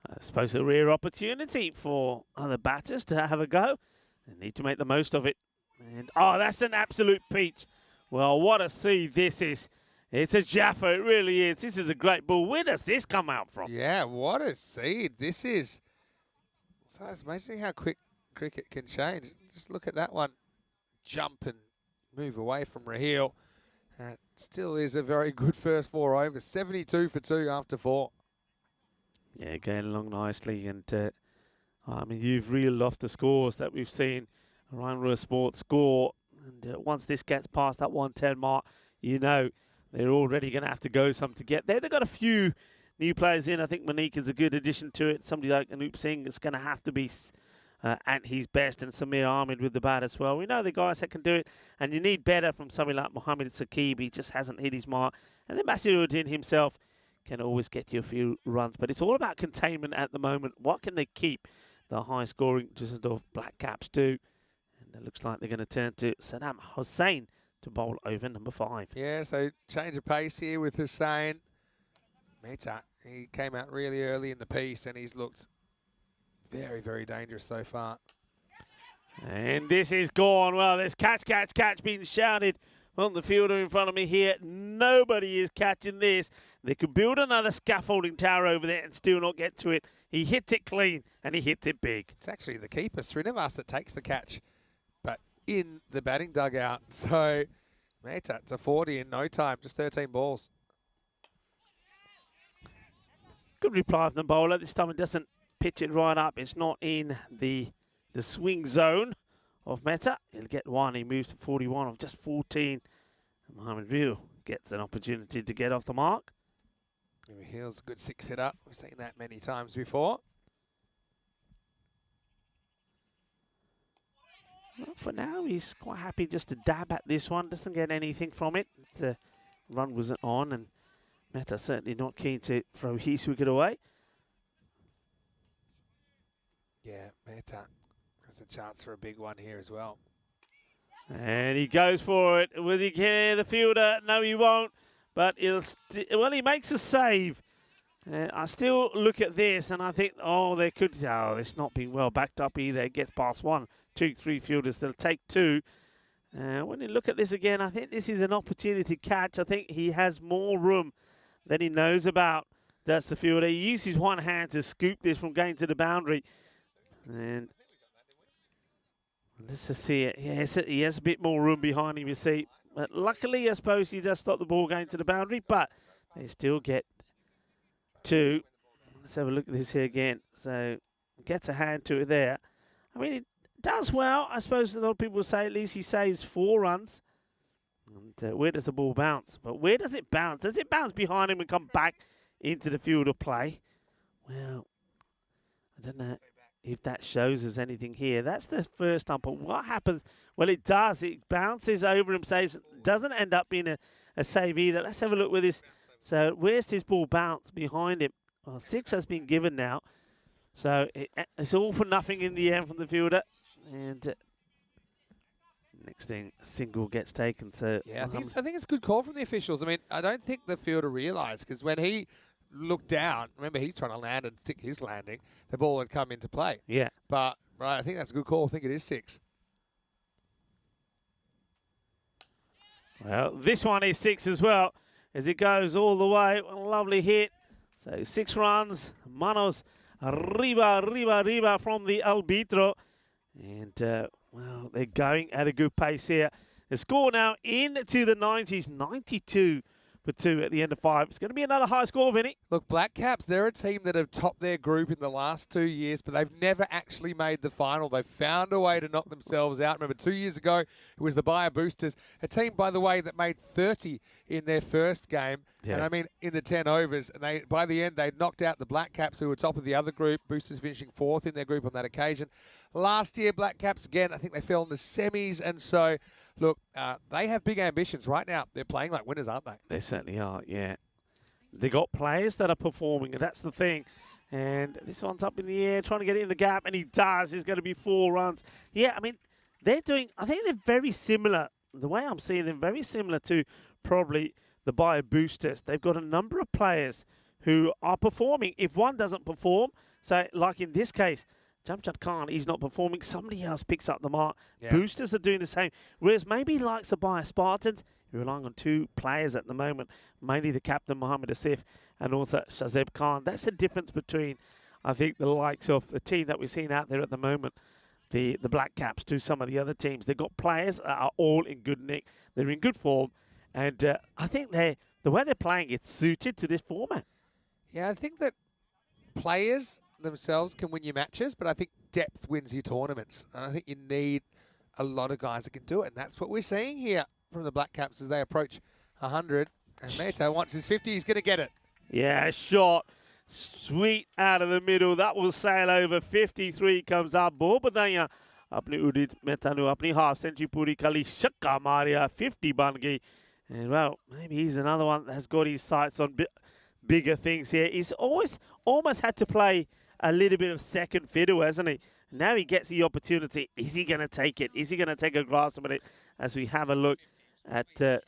I suppose a rare opportunity for other batters to have a go. They need to make the most of it. And oh, that's an absolute peach. Well, what a seed this is. It's a Jaffa, it really is. This is a great ball. Where does this come out from? Yeah, what a seed this is. So it's amazing how quick cricket can change. Just look at that one. Jump and move away from Raheel. Still is a very good first 4 overs. 72 for 2 after 4. Yeah, going along nicely. And, I mean, you've reeled off the scores that we've seen. Ryan Ruhr Sports score. And once this gets past that 110 mark, you know they're already going to have to go some to get there. They've got a few new players in. I think Monique is a good addition to it. Somebody like Anup Singh is going to have to be at his best, and Samir Ahmed with the bat as well. We know the guys that can do it, and you need better from somebody like Mohammed Saqib. He just hasn't hit his mark. And then Basiruddin himself can always get you a few runs. But it's all about containment at the moment. What can they keep the high-scoring Düsseldorf Black Caps do? And it looks like they're going to turn to Saddam Hussein to bowl over number 5. Yeah, so change of pace here with Hussein. Mehta, he came out really early in the piece, and he's looked very, very dangerous so far. And this is gone. Well, there's catch being shouted on the fielder in front of me here. Nobody is catching this. They could build another scaffolding tower over there and still not get to it. He hit it clean, and he hit it big. It's actually the keeper, Srinivas, that takes the catch, but in the batting dugout. So, Mehta, it's a 40 in no time, just 13 balls. Good reply from the bowler. This time it doesn't pitch it right up. It's not in the swing zone of Mehta. He'll get one. He moves to 41 of just 14. And Mohammed Raheel gets an opportunity to get off the mark. Raheel's a good 6-hitter. We've seen that many times before. Well, for now, he's quite happy just to dab at this one. Doesn't get anything from it. The run wasn't on, and Mehta certainly not keen to throw his wicket away. Yeah, Mehta has a chance for a big one here as well. And he goes for it. Will he get the fielder? No, he won't. But he'll well, he makes a save. I still look at this and I think, it's not being well backed up either. It gets past 1, 2, 3 fielders. They'll take 2. When you look at this again, I think this is an opportunity to catch. I think he has more room than he knows about. That's the fielder. He uses one hand to scoop this from going to the boundary. And let's just see it. Yes, he has a bit more room behind him, you see. But luckily, I suppose he does stop the ball going to the boundary, but they still get 2. Let's have a look at this here again. So, gets a hand to it there. I mean, it does well. I suppose a lot of people will say at least he saves 4 runs. And where does the ball bounce? But where does it bounce? Does it bounce behind him and come back into the field of play? Well, I don't know if that shows us anything here. That's the first ump. But what happens? Well, it does. It bounces over him, saves. Doesn't end up being a save either. Let's have a look where this So where's this ball bounce behind him? Well, 6 has been given now. So it's all for nothing in the end from the fielder. And next thing, a single gets taken. So Yeah, I think it's a good call from the officials. I mean, I don't think the fielder realised, because when he looked down, remember he's trying to land and stick his landing, the ball had come into play. yeah. But, right, I think that's a good call. I think it is 6. Well, this one is 6 as well, as it goes all the way. A lovely hit. So 6 runs. Manos arriba from the arbitro. And, well, they're going at a good pace here. The score now into the 90s, 92 for 2 at the end of 5. It's going to be another high score, Vinny. Look, Black Caps, they're a team that have topped their group in the last 2 years, but they've never actually made the final. They've found a way to knock themselves out. Remember, 2 years ago, it was the Bayer Boosters, a team, by the way, that made 30 in their first game. Yeah. And I mean, in the 10 overs. And they, by the end, they'd knocked out the Black Caps, who were top of the other group. Boosters finishing 4th in their group on that occasion. Last year, Black Caps, again, I think they fell in the semis. And so, look, they have big ambitions right now. They're playing like winners, aren't they? They certainly are, yeah. They got players that are performing, and that's the thing. And this one's up in the air, trying to get it in the gap, and he does. It's going to be 4 runs. Yeah, I mean, they're doing, I think they're very similar. The way I'm seeing them, very similar to probably the Bayer Boosters. They've got a number of players who are performing. If one doesn't perform, so like in this case, Jamshad Khan, he's not performing. Somebody else picks up the mark. Yeah. Boosters are doing the same. Whereas maybe likes the Bayer Spartans, you're relying on 2 players at the moment, mainly the captain, Mohammed Asif, and also Shazeb Khan. That's the difference between, I think, the likes of the team that we're seeing out there at the moment, the Black Caps, to some of the other teams. They've got players that are all in good nick. They're in good form. And I think the way they're playing, it's suited to this format. Yeah, I think that players themselves can win your matches, but I think depth wins your tournaments. And I think you need a lot of guys that can do it. And that's what we're seeing here from the Black Caps as they approach 100. And Meto wants his 50. He's going to get it. Yeah, shot. Sweet out of the middle. That will sail over. 53 comes up. बहुत बताइयाँ अपनी उदित मेहता ने अपनी half century पूरी खाली छक्का मारिया 50 बन गई. And well, maybe he's another one that has got his sights on bigger things here. He's almost had to play a little bit of second fiddle, hasn't he? Now he gets the opportunity. Is he going to take it? Is he going to take a grasp of it? As we have a look at the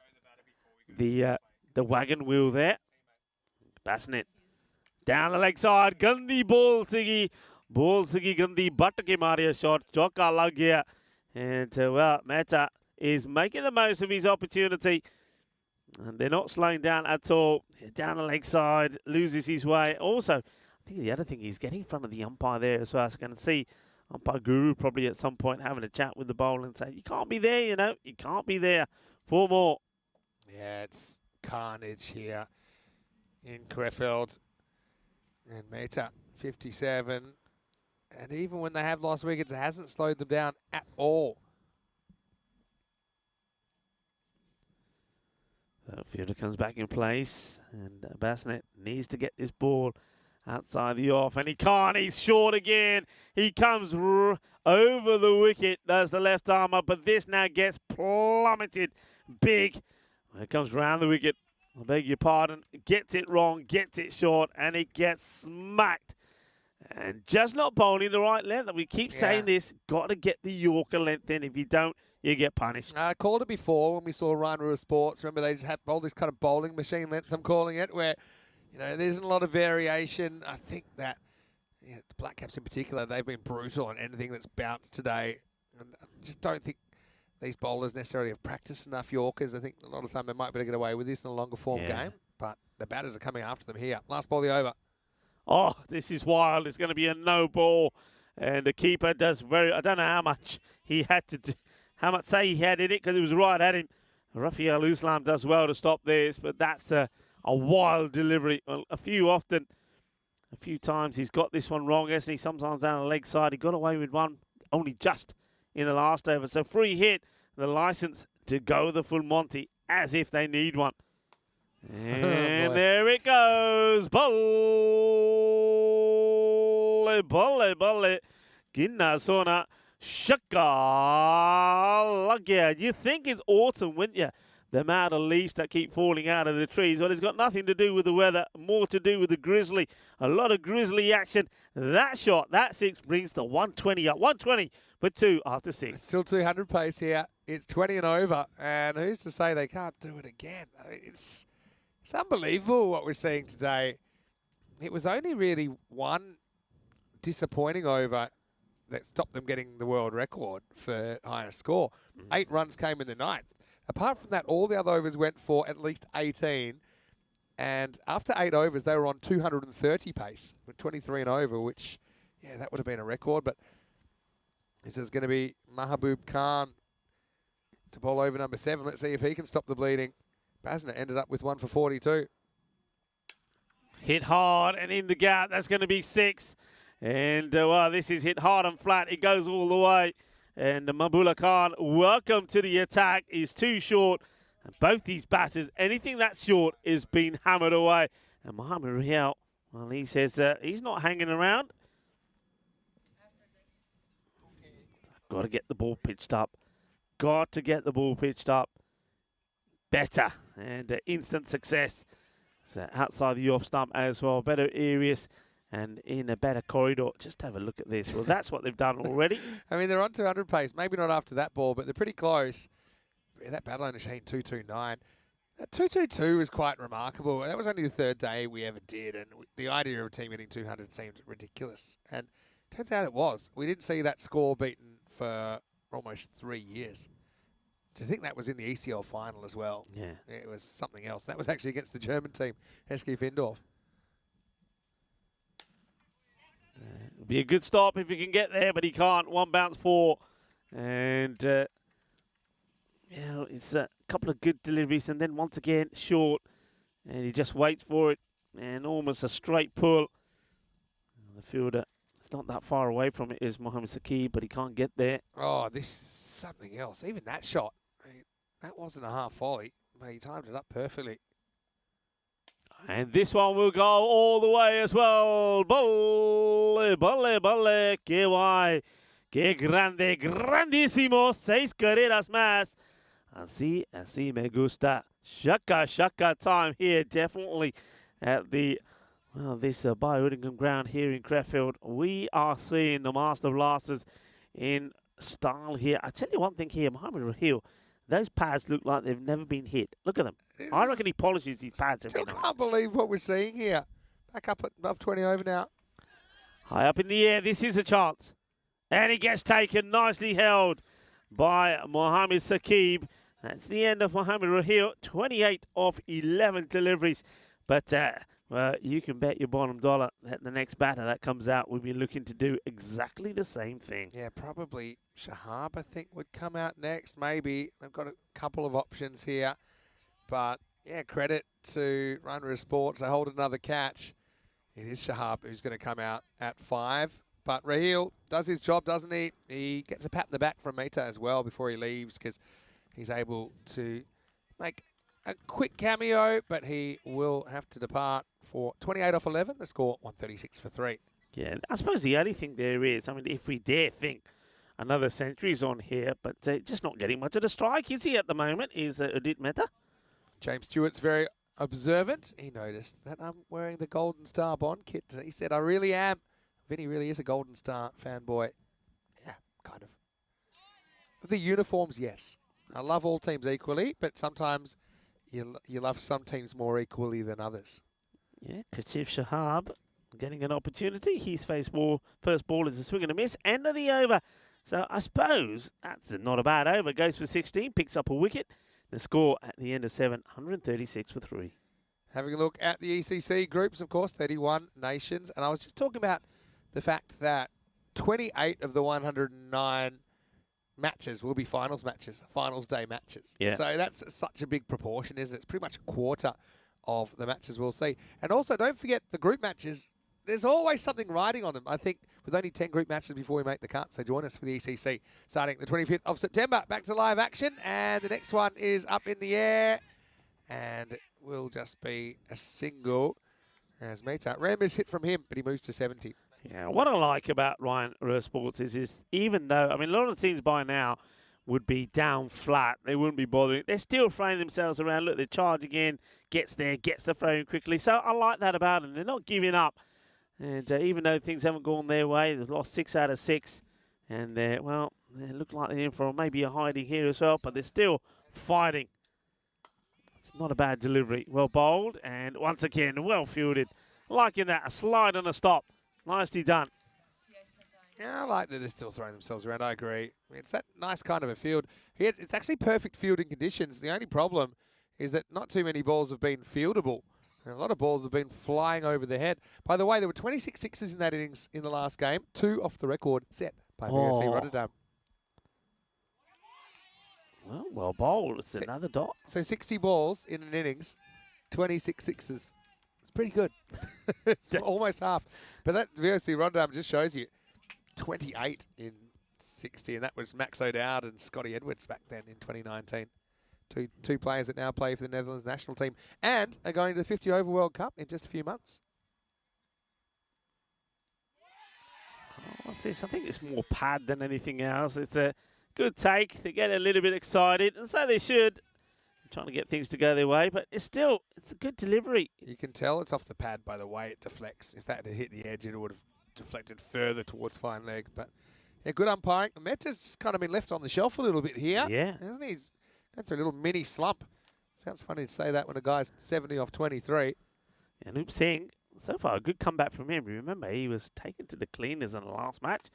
wagon wheel there. Passing it down the leg side. Gandhi ball sigi Gandhi butt ke maria shot. Chauka lag gaya. And well, Mehta is making the most of his opportunity. And they're not slowing down at all. Down the leg side, loses his way. Also, I think the other thing, he's getting in front of the umpire there as well. So I can see umpire Guru probably at some point having a chat with the bowler and saying, you can't be there, you know. You can't be there. 4 more. Yeah, it's carnage here in Krefeld. And Mehta, 57. And even when they have lost wickets, it hasn't slowed them down at all. The fielder comes back in place, and Bassnet needs to get this ball outside the off, and he can't. He's short again. He comes over the wicket, does the left arm up, but this now gets plummeted big. It comes round the wicket. I beg your pardon. Gets it wrong, gets it short, and it gets smacked. And just not bowling the right length. We keep saying this. Got to get the Yorker length in. If you don't, you get punished. I called it before when we saw Ryan Rua Sports. Remember, they just have all this kind of bowling machine length, I'm calling it, where, you know, there isn't a lot of variation. I think that the Black Caps in particular, they've been brutal on anything that's bounced today. And I just don't think these bowlers necessarily have practiced enough Yorkers. I think a lot of the time they might be able to get away with this in a longer form game. But the batters are coming after them here. Last ball of the over. Oh, this is wild. It's going to be a no ball. And the keeper does I don't know how much he had to do. How much say he had in it, because it was right at him. Rafiel Islam does well to stop this, but that's a wild delivery. A few times he's got this one wrong, hasn't he? Sometimes down the leg side. He got away with one only just in the last over. So free hit, the license to go the full Monty as if they need one. And there it goes. Balle. Ginna Sona. Shaka. You think it's autumn, wouldn't you? the amount of leaves that keep falling out of the trees. Well, it's got nothing to do with the weather, more to do with the grizzly. A lot of grizzly action. That shot, that 6 brings the 120 up. 120 for 2 after 6. Still 200 pace here. It's 20 and over, and who's to say they can't do it again? I mean, it's unbelievable what we're seeing today. It was only really one disappointing over that stopped them getting the world record for highest score. 8 runs came in the 9th. Apart from that, all the other overs went for at least 18. And after 8 overs, they were on 230 pace with 23 and over, which, yeah, that would have been a record. But this is going to be Mahabub Khan to bowl over number 7. Let's see if he can stop the bleeding. Basner ended up with 1 for 42. Hit hard and in the gap. That's going to be 6. And, well, this is hit hard and flat. It goes all the way. And Mabula Khan, welcome to the attack, is too short. And both these batters, anything that's short is being hammered away. And Mohamed Rial, well, he says he's not hanging around. Got to get the ball pitched up. Got to get the ball pitched up. Better. And instant success. So outside the off stump as well. Better areas. And in a better corridor. Just have a look at this. Well, that's what they've done already. I mean, they're on 200 pace. Maybe not after that ball, but they're pretty close. Yeah, that battle owner Shane 229. That 222 is quite remarkable. That was only the 3rd day we ever did, and the idea of a team hitting 200 seemed ridiculous. And turns out it was. We didn't see that score beaten for almost 3 years. To think that was in the ECL final as well. Yeah. It was something else. That was actually against the German team, Eski Findorf. It'll be a good stop if he can get there, but he can't. 1 bounce 4. And, yeah, it's a couple of good deliveries, and then once again, short. And he just waits for it, and almost a straight pull. And the fielder is not that far away from it, is Mohamed Saqib, but he can't get there. Oh, this is something else. Even that shot, I mean, that wasn't a half volley, but he timed it up perfectly. And this one will go all the way as well. Bolle, bolle, bolle, que guay, que grande, grandísimo. 6 carreras más. Así, así me gusta. Shaka, shaka time here, definitely at the, well, this Bio-Whittingham ground here in Krefeld. We are seeing the Master Blasters in style here. I tell you one thing here, Mohamed Rahil, those pads look like they've never been hit. Look at them. I reckon he polishes these pads every night. Still can't believe what we're seeing here. Back up at above 20 over now. High up in the air. This is a chance. And he gets taken. Nicely held by Mohamed Saqib. That's the end of Mohamed Rahil. 28 of 11 deliveries. But well, you can bet your bottom dollar that the next batter that comes out will be looking to do exactly the same thing. Yeah, probably Shahab, I think, would come out next. Maybe. They've got a couple of options here. But, yeah, credit to Runner Sports. They hold another catch. It is Shahab who's going to come out at 5. But Rahil does his job, doesn't he? He gets a pat in the back from Meta as well before he leaves, because he's able to make a quick cameo, but he will have to depart for 28 off 11. The score 136 for 3. Yeah, I suppose the only thing there is, I mean, if we dare think another century's on here, but just not getting much of the strike, is he at the moment, is Udit Mehta? James Stewart's very observant. He noticed that I'm wearing the Golden Star Bond kit. He said, I really am. Vinny really is a Golden Star fanboy. Yeah, kind of. The uniforms, yes. I love all teams equally, but sometimes you love some teams more equally than others. Yeah, Kashif Shahab getting an opportunity. His first ball is a swing and a miss. End of the over. So I suppose that's not a bad over. Goes for 16, picks up a wicket. The score at the end of 7, 136 for 3. Having a look at the ECC groups, of course, 31 nations. And I was just talking about the fact that 28 of the 109 matches will be finals matches, finals day matches. Yeah. So that's such a big proportion, isn't it? It's pretty much a quarter of the matches we'll see. And also, don't forget the group matches. There's always something riding on them. I think with only 10 group matches before we make the cut. So join us for the ECC starting the 25th of September. Back to live action. And the next one is up in the air. And it will just be a single as Mehta. Rare miss hit from him, but he moves to 70. Yeah, what I like about Ryan Sports is even though, I mean, a lot of teams by now would be down flat. They wouldn't be bothering. They're still throwing themselves around. Look, they're charging in, gets there, gets the throw in quickly. So I like that about them. They're not giving up. And even though things haven't gone their way, they've lost 6 out of 6. And they look like they're in for maybe a hiding here as well, but they're still fighting. It's not a bad delivery. Well bowled, and once again, well fielded. Liking that, a slide and a stop. Nicely done. Yeah, I like that they're still throwing themselves around. I agree. It's that nice kind of a field. It's actually perfect fielding conditions. The only problem is that not too many balls have been fieldable. And a lot of balls have been flying over the head. By the way, there were 26 sixes in that innings in the last game. 2 off the record set by VOC Rotterdam. Well bowled. It's another dot. So 60 balls in an innings, 26 sixes. It's pretty good. It's almost half. But that VOC Rotterdam just shows you 28 in 60, and that was Max O'Dowd and Scotty Edwards back then in 2019. Two players that now play for the Netherlands national team and are going to the 50 over World Cup in just a few months. What's this? I think it's more pad than anything else. It's a good take. They get a little bit excited, and so they should. I'm trying to get things to go their way, but it's a good delivery. You can tell it's off the pad by the way it deflects. If that had hit the edge, it would have deflected further towards fine leg. But yeah, good umpiring. Meta's kind of been left on the shelf a little bit here. Yeah. Hasn't he? He's going through a little mini slump. Sounds funny to say that when a guy's 70 off 23. And Oop Singh, so far, a good comeback from him. Remember, he was taken to the cleaners in the last match.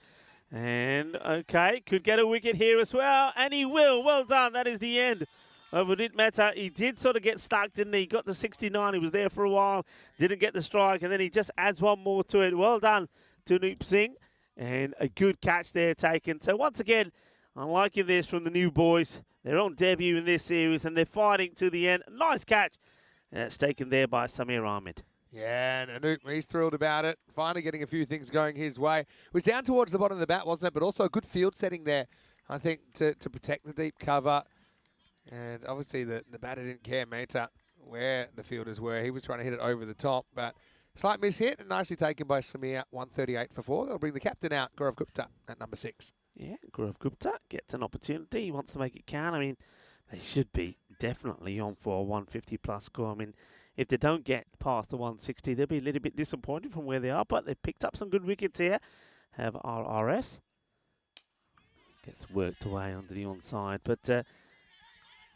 And, okay, could get a wicket here as well. And he will. Well done. That is the end of Udit Mehta. He did sort of get stuck, didn't he? He got to 69. He was there for a while. Didn't get the strike. And then he just adds one more to it. Well done to Oop Singh. And a good catch there taken. So, once again, I'm liking this from the new boys. They're on debut in this series, and they're fighting to the end. Nice catch. And it's taken there by Samir Ahmed. Yeah, and Anoop, he's thrilled about it. Finally getting a few things going his way. It was down towards the bottom of the bat, wasn't it? But also a good field setting there, I think, to protect the deep cover. And obviously the batter didn't care, Mehta, where the fielders were. He was trying to hit it over the top, but slight miss hit and nicely taken by Samir, 138 for 4. They'll bring the captain out, Gaurav Gupta, at number 6. Yeah, Gaurav Gupta gets an opportunity. He wants to make it count. I mean, they should be definitely on for a 150-plus score. I mean, if they don't get past the 160, they'll be a little bit disappointed from where they are, but they've picked up some good wickets here. Have RRS. Gets worked away under the onside. But,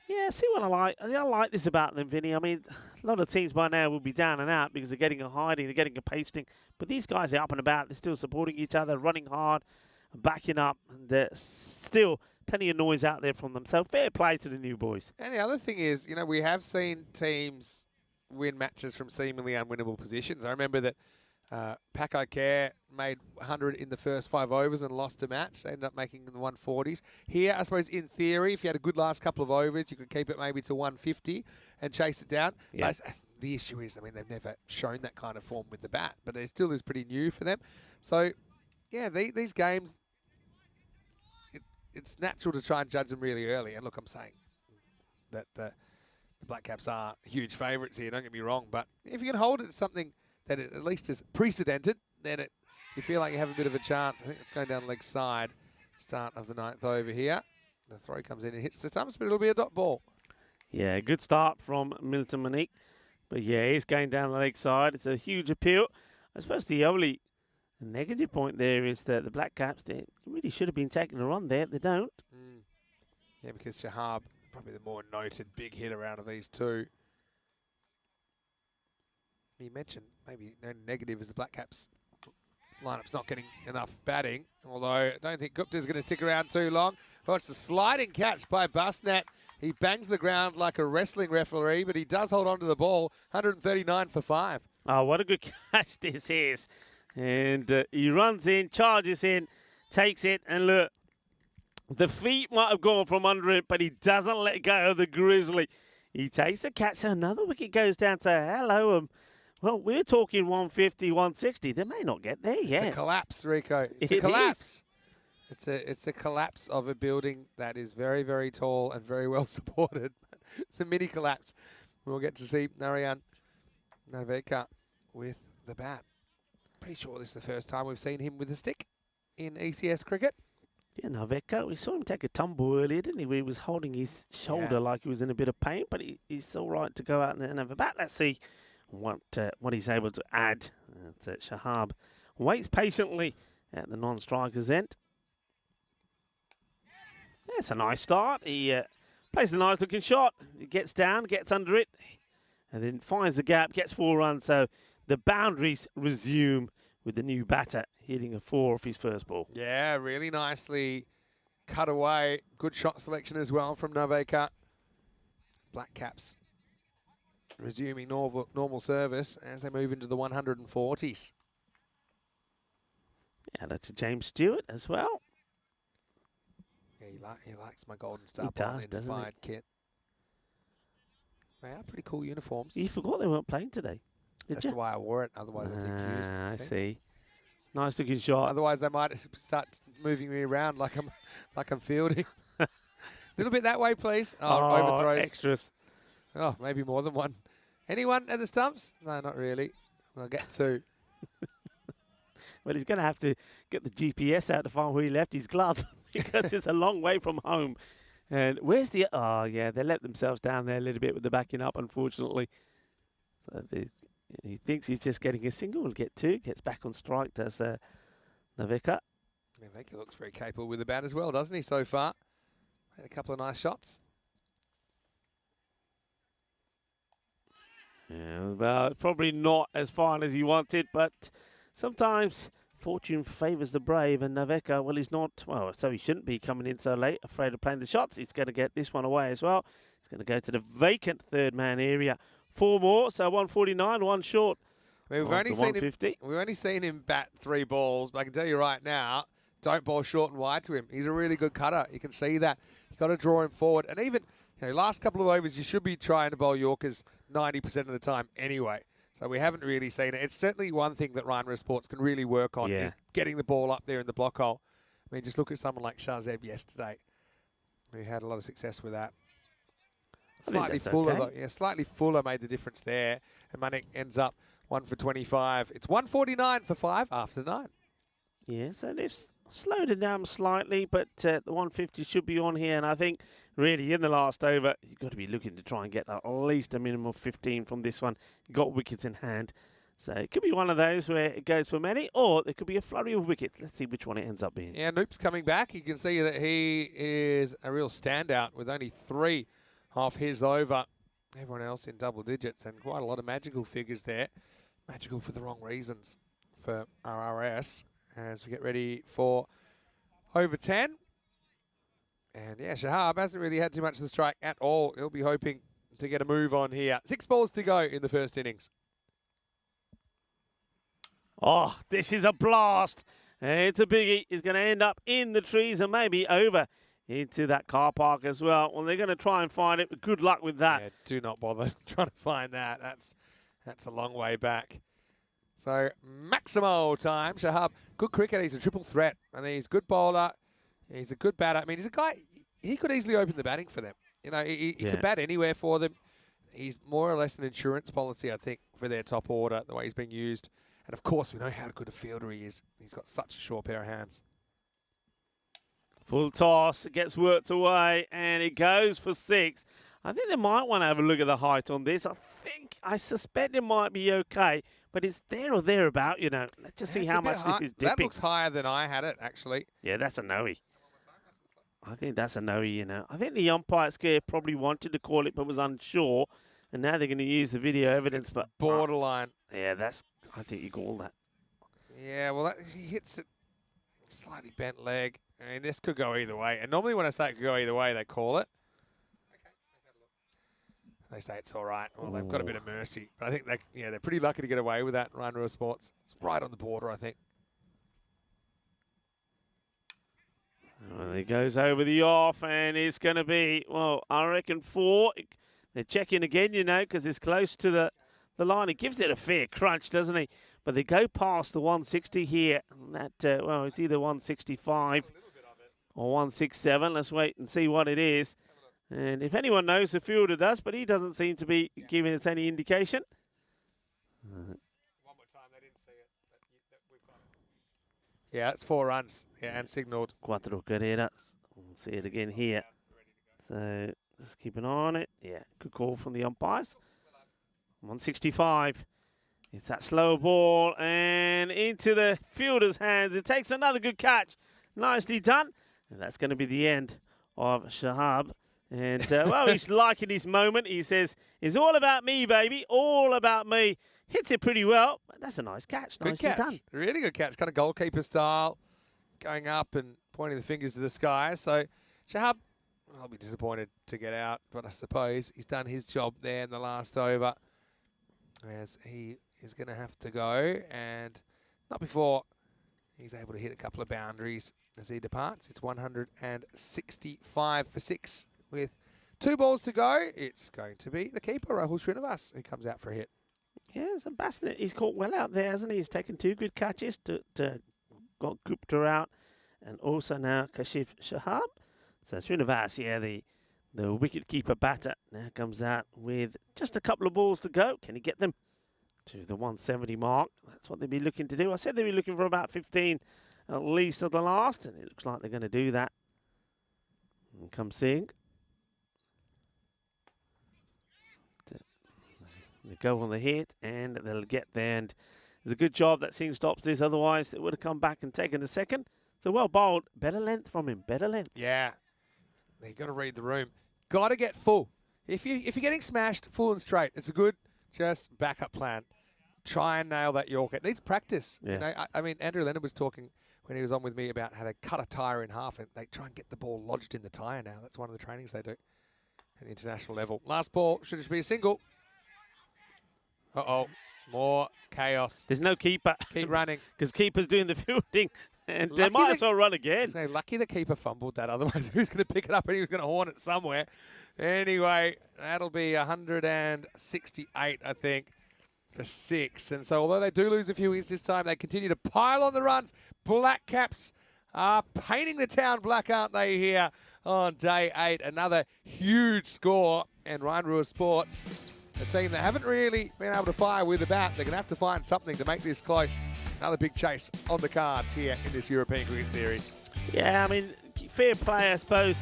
yeah, see what I like. I like this about them, Vinny. I mean, a lot of teams by now will be down and out because they're getting a hiding, they're getting a pasting. But these guys are up and about. They're still supporting each other, running hard, backing up, and there's still plenty of noise out there from them. So fair play to the new boys. And the other thing is, you know, we have seen teams win matches from seemingly unwinnable positions. I remember that Paco Care made 100 in the first 5 overs and lost a match. They ended up making in the 140s. Here, I suppose, in theory, if you had a good last couple of overs, you could keep it maybe to 150 and chase it down. Yeah. But the issue is, I mean, they've never shown that kind of form with the bat, but it still is pretty new for them. So, yeah, these games, it's natural to try and judge them really early. And look, I'm saying that the Black Caps are huge favourites here, don't get me wrong, but if you can hold it to something that it at least is precedented, then you feel like you have a bit of a chance. I think it's going down leg side, start of the 9th over here. The throw comes in and hits the stumps, but it'll be a dot ball. Yeah, good start from Milton Monique. But yeah, he's going down the leg side. It's a huge appeal. I suppose the only negative point there is that the Black Caps, they really should have been taking a run there. They don't. Yeah, because Shahab, probably the more noted big hitter out of these two. You mentioned maybe no negative is the Black Caps lineup's not getting enough batting, although I don't think Gupta's going to stick around too long. Oh, it's a sliding catch by Busnat. He bangs the ground like a wrestling referee, but he does hold on to the ball. 139 for 5. Oh, what a good catch this is. And he runs in, charges in, takes it, and look, the feet might have gone from under it, but he doesn't let go of the Grizzly. He takes the catch, so another wicket goes down to hello. Well, we're talking 150, 160. They may not get there yet. It's a collapse, Rico. It's a collapse. It's a collapse of a building that is very, very tall and very well supported. It's a mini collapse. We'll get to see Narayan Naveka with the bat. Pretty sure this is the first time we've seen him with a stick in ECS cricket. Yeah, Naveka, we saw him take a tumble earlier, didn't he? Where he was holding his shoulder like he was in a bit of pain, but he's all right to go out and have a bat. Let's see what he's able to add. Shahab waits patiently at the non-striker's end. Yeah, it's a nice start. He plays a nice-looking shot. He gets down, gets under it, and then finds the gap, gets 4 runs. So the boundaries resume with the new batter hitting a 4 off his first ball. Yeah, really nicely cut away. Good shot selection as well from Naveka. Black Caps resuming normal service as they move into the 140s. Yeah, that's to James Stewart as well. Yeah, he likes my Golden Star He does, Bond inspired kit. They are pretty cool uniforms. You forgot they weren't playing today, did That's you? the way I wore it, otherwise I'd be accused. I see. Nice looking shot. Otherwise they might start moving me around like I'm fielding. A little bit that way, please. Oh, overthrows. Extras. Oh, maybe more than one. Anyone at the stumps? No, not really. I'll get 2. But he's going to have to get the GPS out to find where he left his glove because it's a long way from home. And where's the... Oh, yeah, they let themselves down there a little bit with the backing up, unfortunately. So he thinks he's just getting a single. Will get 2. Gets back on strike, does Naveka. I think he looks very capable with the bat as well, doesn't he, so far? Had a couple of nice shots. Yeah, well, probably not as fine as he wanted, but sometimes fortune favours the brave, and Naveka, well, he's not, well, so he shouldn't be coming in so late, afraid of playing the shots. He's going to get this one away as well. He's going to go to the vacant third man area. 4 more, so 149, 1 short. I mean, we've only seen him bat 3 balls, but I can tell you right now, don't bowl short and wide to him. He's a really good cutter. You can see that. You've got to draw him forward. And even, last couple of overs, you should be trying to bowl Yorkers 90% of the time anyway. So we haven't really seen it. It's certainly one thing that Rhino Sports can really work on is getting the ball up there in the block hole. I mean, just look at someone like Shahzeb yesterday. We had a lot of success with that. Slightly fuller, though. Yeah, slightly fuller made the difference there. And Manik ends up 1 for 25. It's 149 for 5 after 9. Yeah, so they've slowed it down slightly, but the 150 should be on here. And I think, really, in the last over, you've got to be looking to try and get at least a minimum of 15 from this one. You've got wickets in hand. So it could be one of those where it goes for many, or there could be a flurry of wickets. Let's see which one it ends up being. Yeah, Noop's coming back. You can see that he is a real standout with only 3 off his over. Everyone else in double digits, and quite a lot of magical figures there. Magical for the wrong reasons for RRS as we get ready for over 10. And yeah, Shahab hasn't really had too much of the strike at all. He'll be hoping to get a move on here. 6 balls to go in the first innings. Oh, this is a blast. It's a biggie. He's going to end up in the trees and maybe over into that car park as well. Well, they're going to try and find it, but good luck with that. Yeah, do not bother trying to find that. That's a long way back. So, Maximo time. Shahab, good cricket. He's a triple threat. And he's a good bowler. He's a good batter. I mean, he's a guy, he could easily open the batting for them. He could bat anywhere for them. He's more or less an insurance policy, I think, for their top order, the way he's being used. And, of course, we know how good a fielder he is. He's got such a sure pair of hands. Full toss. It gets worked away, and it goes for 6. I think they might want to have a look at the height on this. I suspect it might be okay, but it's there or thereabout, Let's just see how much this is dipping. That looks higher than I had it, actually. Yeah, that's a no-y. I think that's a no-y, I think the umpire scared probably wanted to call it but was unsure, and now they're going to use the video evidence. It's but borderline. Yeah, I think you call that. Yeah, well, he hits it slightly bent leg. I mean, this could go either way. And normally when I say it could go either way, they call it. They say it's all right. Well, they've got a bit of mercy. But I think they're pretty lucky to get away with that in Rhino Sports. It's right on the border, I think. Well, he goes over the off, and it's going to be, well, I reckon 4. They're checking again, because it's close to the line. He gives it a fair crunch, doesn't he? But they go past the 160 here. That well, it's either 165 or 167. Let's wait and see what it is. And if anyone knows, the fielder does, but he doesn't seem to be giving us any indication. One more time, they didn't see it. Yeah, it's 4 runs. Yeah, and signalled. Cuatro carreras. We'll see it again here. So just keep an eye on it. Yeah, good call from the umpires. 165. It's that slow ball and into the fielder's hands. It takes another good catch. Nicely done. And that's going to be the end of Shahab. And, well, he's liking his moment. He says, it's all about me, baby. All about me. Hits it pretty well. That's a nice catch. Good Nicely catch. done. Really good catch. Kind of goalkeeper style. Going up and pointing the fingers to the sky. So Shahab, I'll be disappointed to get out. But I suppose he's done his job there in the last over. As he is going to have to go. And not before he's able to hit a couple of boundaries as he departs. It's 165 for 6 with 2 balls to go. It's going to be the keeper, Rahul Srinivas, who comes out for a hit. Yeah, Sebastian, he's caught well out there, hasn't he? He's taken 2 good catches to got Gupta out, and also now Kashif Shahab. So Srinivas, yeah, the wicket keeper batter, now comes out with just a couple of balls to go. Can he get them to the 170 mark? That's what they'll be looking to do. I said they'll be looking for about 15 at least of the last, and it looks like they're going to do that. And come Singh. They go on the hit, and they'll get there. And it's a good job that Singh stops this. Otherwise, they would have come back and taken a second. So well bowled. Better length from him. Better length. Yeah. You've got to read the room. Got to get full. If you're getting smashed full and straight, it's a good just backup plan. Try and nail that Yorker. It needs practice. Yeah. You know, I mean, Andrew Leonard was talking when he was on with me about how they cut a tyre in half and they try and get the ball lodged in the tyre now. That's one of the trainings they do at the international level. Last ball should just be a single. Uh-oh. More chaos. There's no keeper. Keep running. Because keeper's doing the fielding. And they Lucky might the- as well run again. So lucky the keeper fumbled that. Otherwise, who's going to pick it up and he was going to horn it somewhere. Anyway, that'll be 168, I think, for 6. And so although they do lose a few wins this time, they continue to pile on the runs. Black Caps are painting the town black, aren't they, here on day 8. Another huge score. And Ryan Ruhr Sports, a team that haven't really been able to fire with the bat, they're going to have to find something to make this close. Another big chase on the cards here in this European Cricket Series. Yeah, I mean, fair play, I suppose,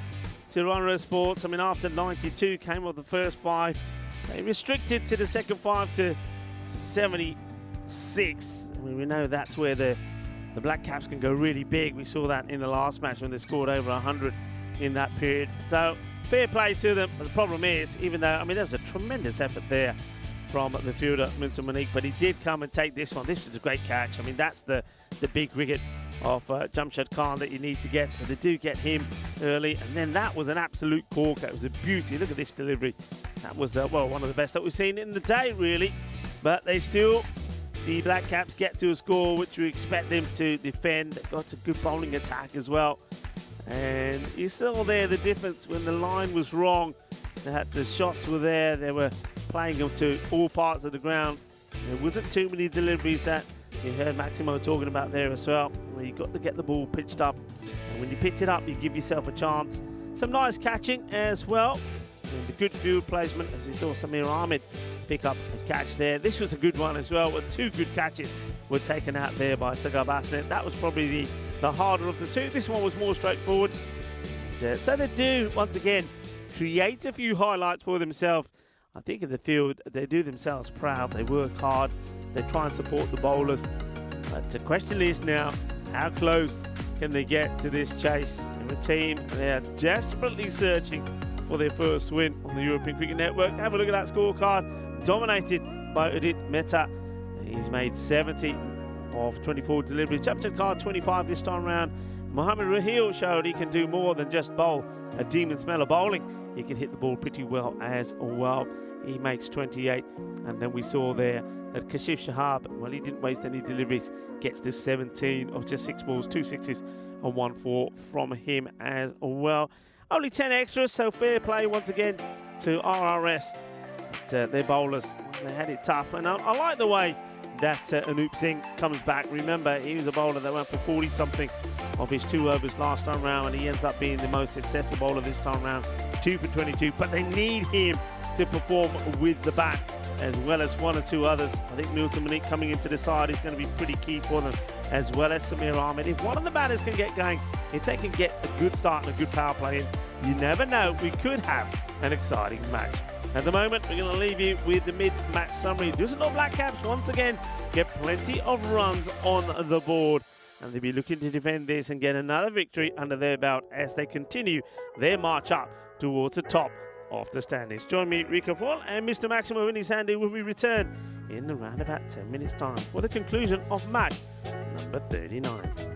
to Ryan Ruhr Sports. I mean, after 92 came off the first 5. They restricted to the second 5 to 76. I mean, we know that's where the Black Caps can go really big. We saw that in the last match when they scored over 100 in that period. So, fair play to them. But the problem is, even though, I mean, there was a tremendous effort there from the fielder, Milton Monique, but he did come and take this one. This is a great catch. I mean, that's the big wicket of Jamshed Khan that you need to get. So they do get him early. And then that was an absolute corker. It was a beauty. Look at this delivery. That was, well, one of the best that we've seen in the day, really. But they still, the Black Caps get to a score which we expect them to defend. They've got a good bowling attack as well. And you saw there the difference when the line was wrong. The shots were there. They were playing them to all parts of the ground. There wasn't too many deliveries that you heard Maximo talking about there as well. Where you got to get the ball pitched up. And when you pitch it up, you give yourself a chance. Some nice catching as well. And the good field placement, as you saw Samir Ahmed pick up a catch there. This was a good one as well, with 2 good catches were taken out there by Sagar Basnet. That was probably the harder of the 2. This one was more straightforward. And, so they do, once again, create a few highlights for themselves. I think in the field, they do themselves proud. They work hard. They try and support the bowlers. But the question is now, how close can they get to this chase? And the team, they are desperately searching for their first win on the European Cricket Network. Have a look at that scorecard, dominated by Udit Mehta. He's made 70 of 24 deliveries. Jamshed Khan 25 this time round. Mohammad Raheel showed he can do more than just bowl a demon smell of bowling. He can hit the ball pretty well as well. He makes 28. And then we saw there that Kashif Shahab, well, he didn't waste any deliveries, gets to 17 of just 6 balls, 2 sixes and 1 4 from him as well. Only 10 extras, so fair play once again to RRS. But, their bowlers, they had it tough. And I like the way that Anup Singh comes back. Remember, he was a bowler that went for 40-something of his 2 overs last time round, and he ends up being the most successful bowler this time round, 2 for 22. But they need him to perform with the bat, as well as 1 or 2 others. I think Milton Monique coming into the side is going to be pretty key for them. as well as Samir Ahmed. If one of the batters can get going, if they can get a good start and a good power play in, you never know, we could have an exciting match. At the moment, we're going to leave you with the mid-match summary. Düsseldorf Black Caps, once again, get plenty of runs on the board. And they'll be looking to defend this and get another victory under their belt as they continue their march up towards the top of the standings. Join me, Rico Fall, and Mr. Maximo in his handy when we return in around about 10 minutes' time for the conclusion of match number 39.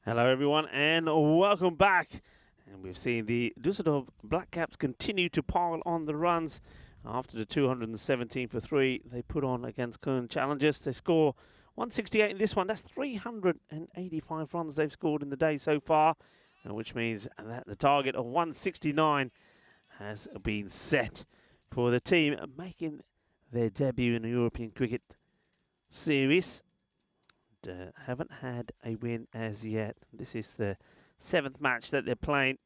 Hello everyone and welcome back. And we've seen the Düsseldorf Black Caps continue to pile on the runs after the 217 for 3 they put on against Köln Challengers. They score 168 in this one. That's 385 runs they've scored in the day so far, which means that the target of 169 has been set for the team making their debut in the European Cricket Series. Haven't had a win as yet. This is the 7th match that they're playing.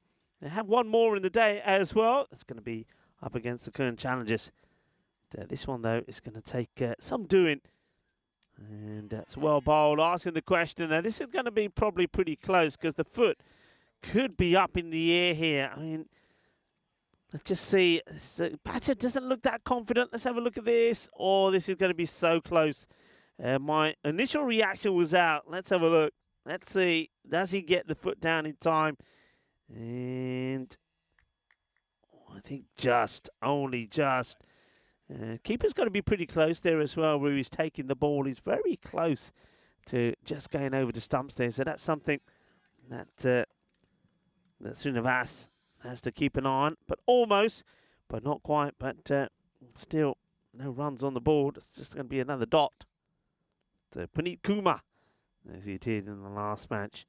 They have one more in the day as well. It's going to be up against the Köln Challengers. This one, though, is going to take some doing. And it's well bowled, asking the question. Now, this is going to be probably pretty close because the foot could be up in the air here. I mean, let's just see. The batter doesn't look that confident. Let's have a look at this. Oh, this is going to be so close. My initial reaction was out. Let's have a look. Let's see. Does he get the foot down in time? And I think only just. Keeper's got to be pretty close there as well, where he's taking the ball. He's very close to just going over the stumps there. So that's something that Srinivas has to keep an eye on. But almost, but not quite. But still, no runs on the board. It's just going to be another dot. Puneet Kumar, as he did in the last match.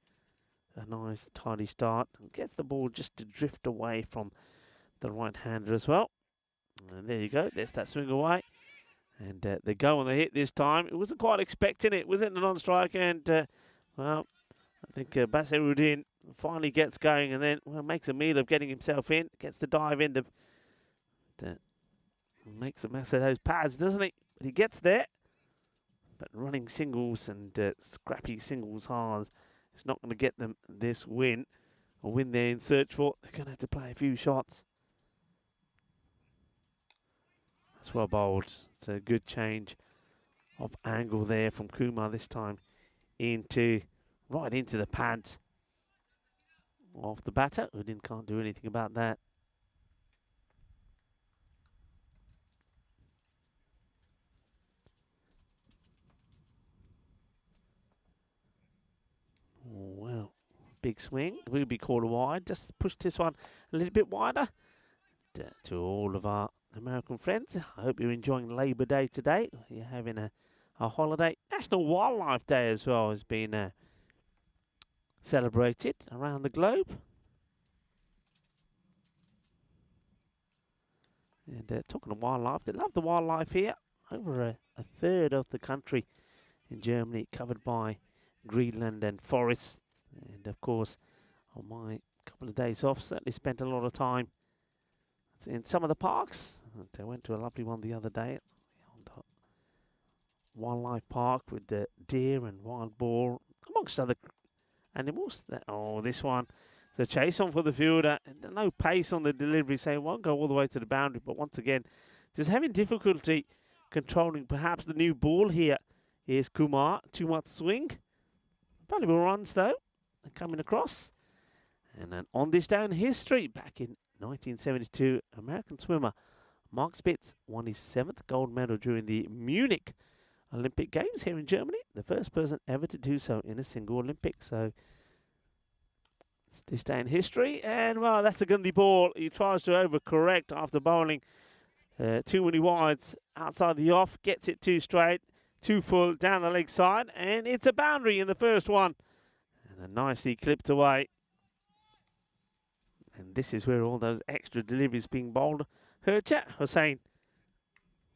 A nice tidy start. And gets the ball just to drift away from the right-hander as well. And there you go. There's that swing away. And they go on the hit this time. It wasn't quite expecting it. Wasn't a non-striker. And, well, I think Basiruddin finally gets going and then makes a meal of getting himself in. Gets the dive in. Makes a mess of those pads, doesn't he? But he gets there. But running singles and scrappy singles hard is not going to get them this win. A win they're in search for. They're going to have to play a few shots. That's well bowled. It's a good change of angle there from Kumar this time right into the pads of the batter. Udin can't do anything about that. Well, big swing. Will be called wide. Just push this one a little bit wider. To all of our American friends, I hope you're enjoying Labor Day today. You're having a holiday. National Wildlife Day as well has been celebrated around the globe. And talking of wildlife, they love the wildlife here. Over a third of the country in Germany covered by Greenland and forests. And of course, on my couple of days off, certainly spent a lot of time in some of the parks. And I went to a lovely one the other day, wildlife park with the deer and wild boar, amongst other animals. This one, the chase on for the fielder, and no pace on the delivery, so it won't go all the way to the boundary. But once again, just having difficulty controlling perhaps the new ball here. Here's Kumar, too much swing. Valuable runs though, coming across. And then on this day in history, back in 1972, American swimmer Mark Spitz won his 7th gold medal during the Munich Olympic Games here in Germany. The first person ever to do so in a single Olympic. So it's this day in history. And well, that's a Gundy ball. He tries to overcorrect after bowling too many wides outside the off. Gets it too straight, too full down the leg side. And it's a boundary in the first one. And a nicely clipped away. And this is where all those extra deliveries being bowled. Herchat Hussain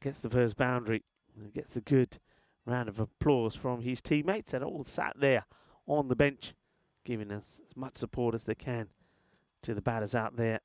gets the first boundary. And gets a good round of applause from his teammates that all sat there on the bench, giving us as much support as they can to the batters out there.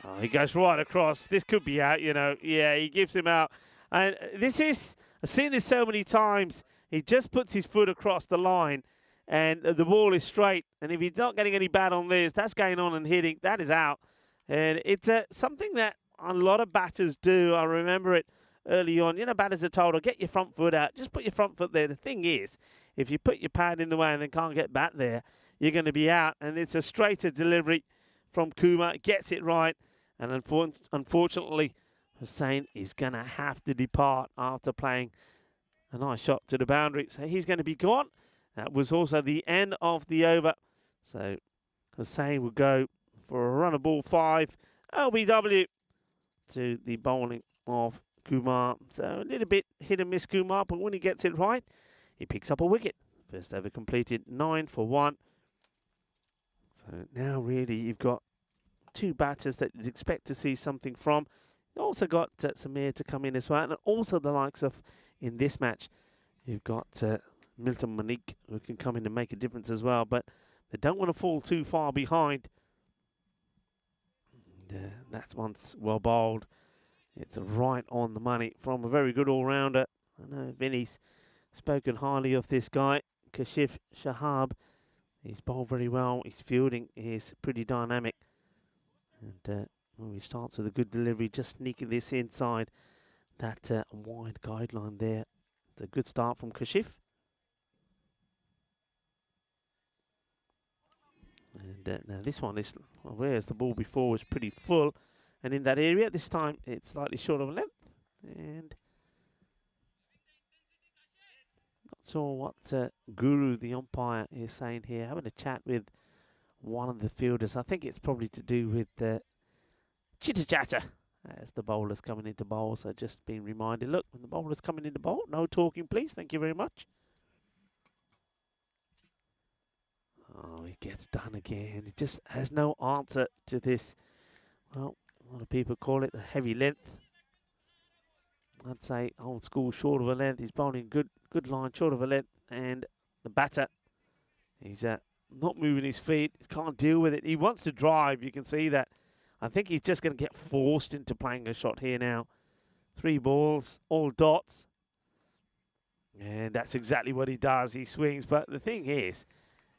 Oh, he goes right across. This could be out, you know. Yeah, he gives him out. And this is, I've seen this so many times. He just puts his foot across the line and the ball is straight. And if he's not getting any bat on this, that's going on and hitting. That is out. And it's something that a lot of batters do. I remember it early on. You know, batters are told, get your front foot out. Just put your front foot there. The thing is, if you put your pad in the way and then can't get bat there, you're going to be out. And it's a straighter delivery from Kumar. Gets it right. And unfortunately, Hussain is going to have to depart after playing a nice shot to the boundary. So he's going to be gone. That was also the end of the over. So Hussein will go for a run of ball 5. LBW to the bowling of Kumar. So a little bit hit and miss Kumar, but when he gets it right, he picks up a wicket. First over completed, 9 for 1. So now really you've got 2 batters that you'd expect to see something from. You also got Samir to come in as well, and also the likes of, in this match, you've got Milton Monique who can come in and make a difference as well, but they don't want to fall too far behind. And, that's once well bowled. It's right on the money from a very good all-rounder. I know Vinny's spoken highly of this guy, Kashif Shahab. He's bowled very well. His fielding is pretty dynamic. And when he starts with a good delivery, just sneaking this inside that wide guideline there. It's a good start from Kashif. And now this one is, well, whereas the ball before was pretty full. And in that area, this time it's slightly short of length. And not sure what Guru, the umpire, is saying here. Having a chat with one of the fielders. I think it's probably to do with chitter chatter as the bowler's coming into bowl. So just being reminded, look, when the bowler's coming into bowl, no talking, please. Thank you very much. Oh, he gets done again. He just has no answer to this. Well, a lot of people call it a heavy length. I'd say old school, short of a length. He's bowling good line, short of a length. And the batter, he's not moving his feet. He can't deal with it. He wants to drive. You can see that. I think he's just going to get forced into playing a shot here now. 3 balls, all dots. And that's exactly what he does. He swings. But the thing is,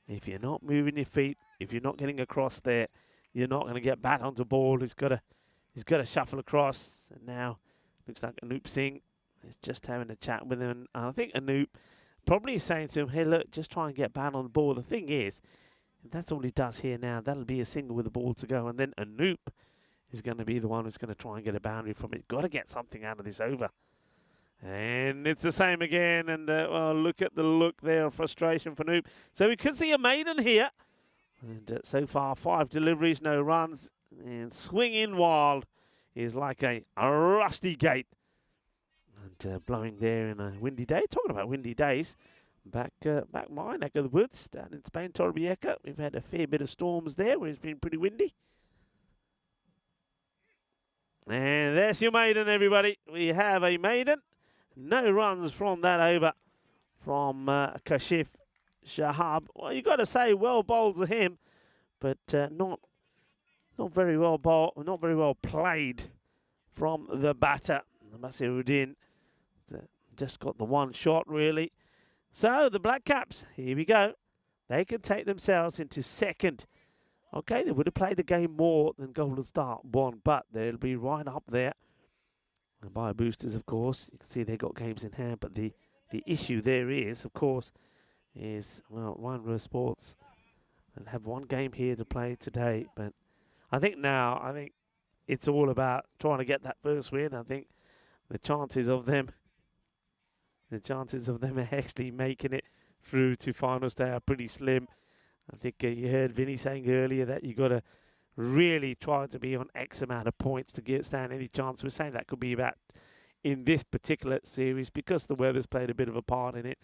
if you're not moving your feet, if you're not getting across there, you're not going to get bat onto ball. He's got to shuffle across. And now looks like Anoop Singh is just having a chat with him. And I think Anoop probably is saying to him, hey, look, just try and get bat on the ball. The thing is, if that's all he does here now, that'll be a single with the ball to go. And then Anoop is going to be the one who's going to try and get a boundary from it. Got to get something out of this over. And it's the same again. And well, look at the look there of frustration for Anoop. So we could see a maiden here. And so far, 5 deliveries, no runs. And swing in wild is like a rusty gate. And blowing there in a windy day. Talking about windy days. Back my neck of the woods, down in Spain, Torrevieja. We've had a fair bit of storms there where it's been pretty windy. And there's your maiden, everybody. We have a maiden. No runs from that over from Kashif Shahab. Well, you got to say, well bowled to him, but not very well bowled, not very well played from the batter, Masiruddin. Just got the one shot, really. So the Black Caps, here we go. They can take themselves into second. Okay, they would have played the game more than Golden Star won, but they'll be right up there. And by boosters, of course, you can see they've got games in hand. But the issue there is, of course, is, well, Ryan Sports and have one game here to play today. But I think it's all about trying to get that first win. I think the chances of them actually making it through to finals day are pretty slim. I think you heard Vinny saying earlier that you got to really try to be on X amount of points to stand any chance. We're saying that could be about in this particular series because the weather's played a bit of a part in it.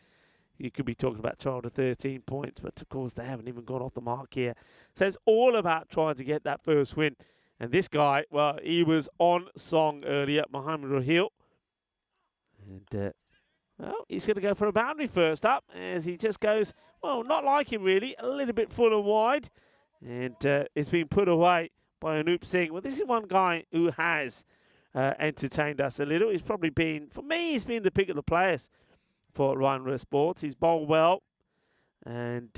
You could be talking about 12 to 13 points, but of course they haven't even gone off the mark here. So it's all about trying to get that first win. And this guy, well, he was on song earlier, Mohamed Rahil. And well, he's going to go for a boundary first up as he just goes, well, not like him really, a little bit full and wide. And it's been put away by Anoop Singh. Well, this is one guy who has entertained us a little. He's probably been, for me, he's been the pick of the players for Ryan Sports. He's bowled well. And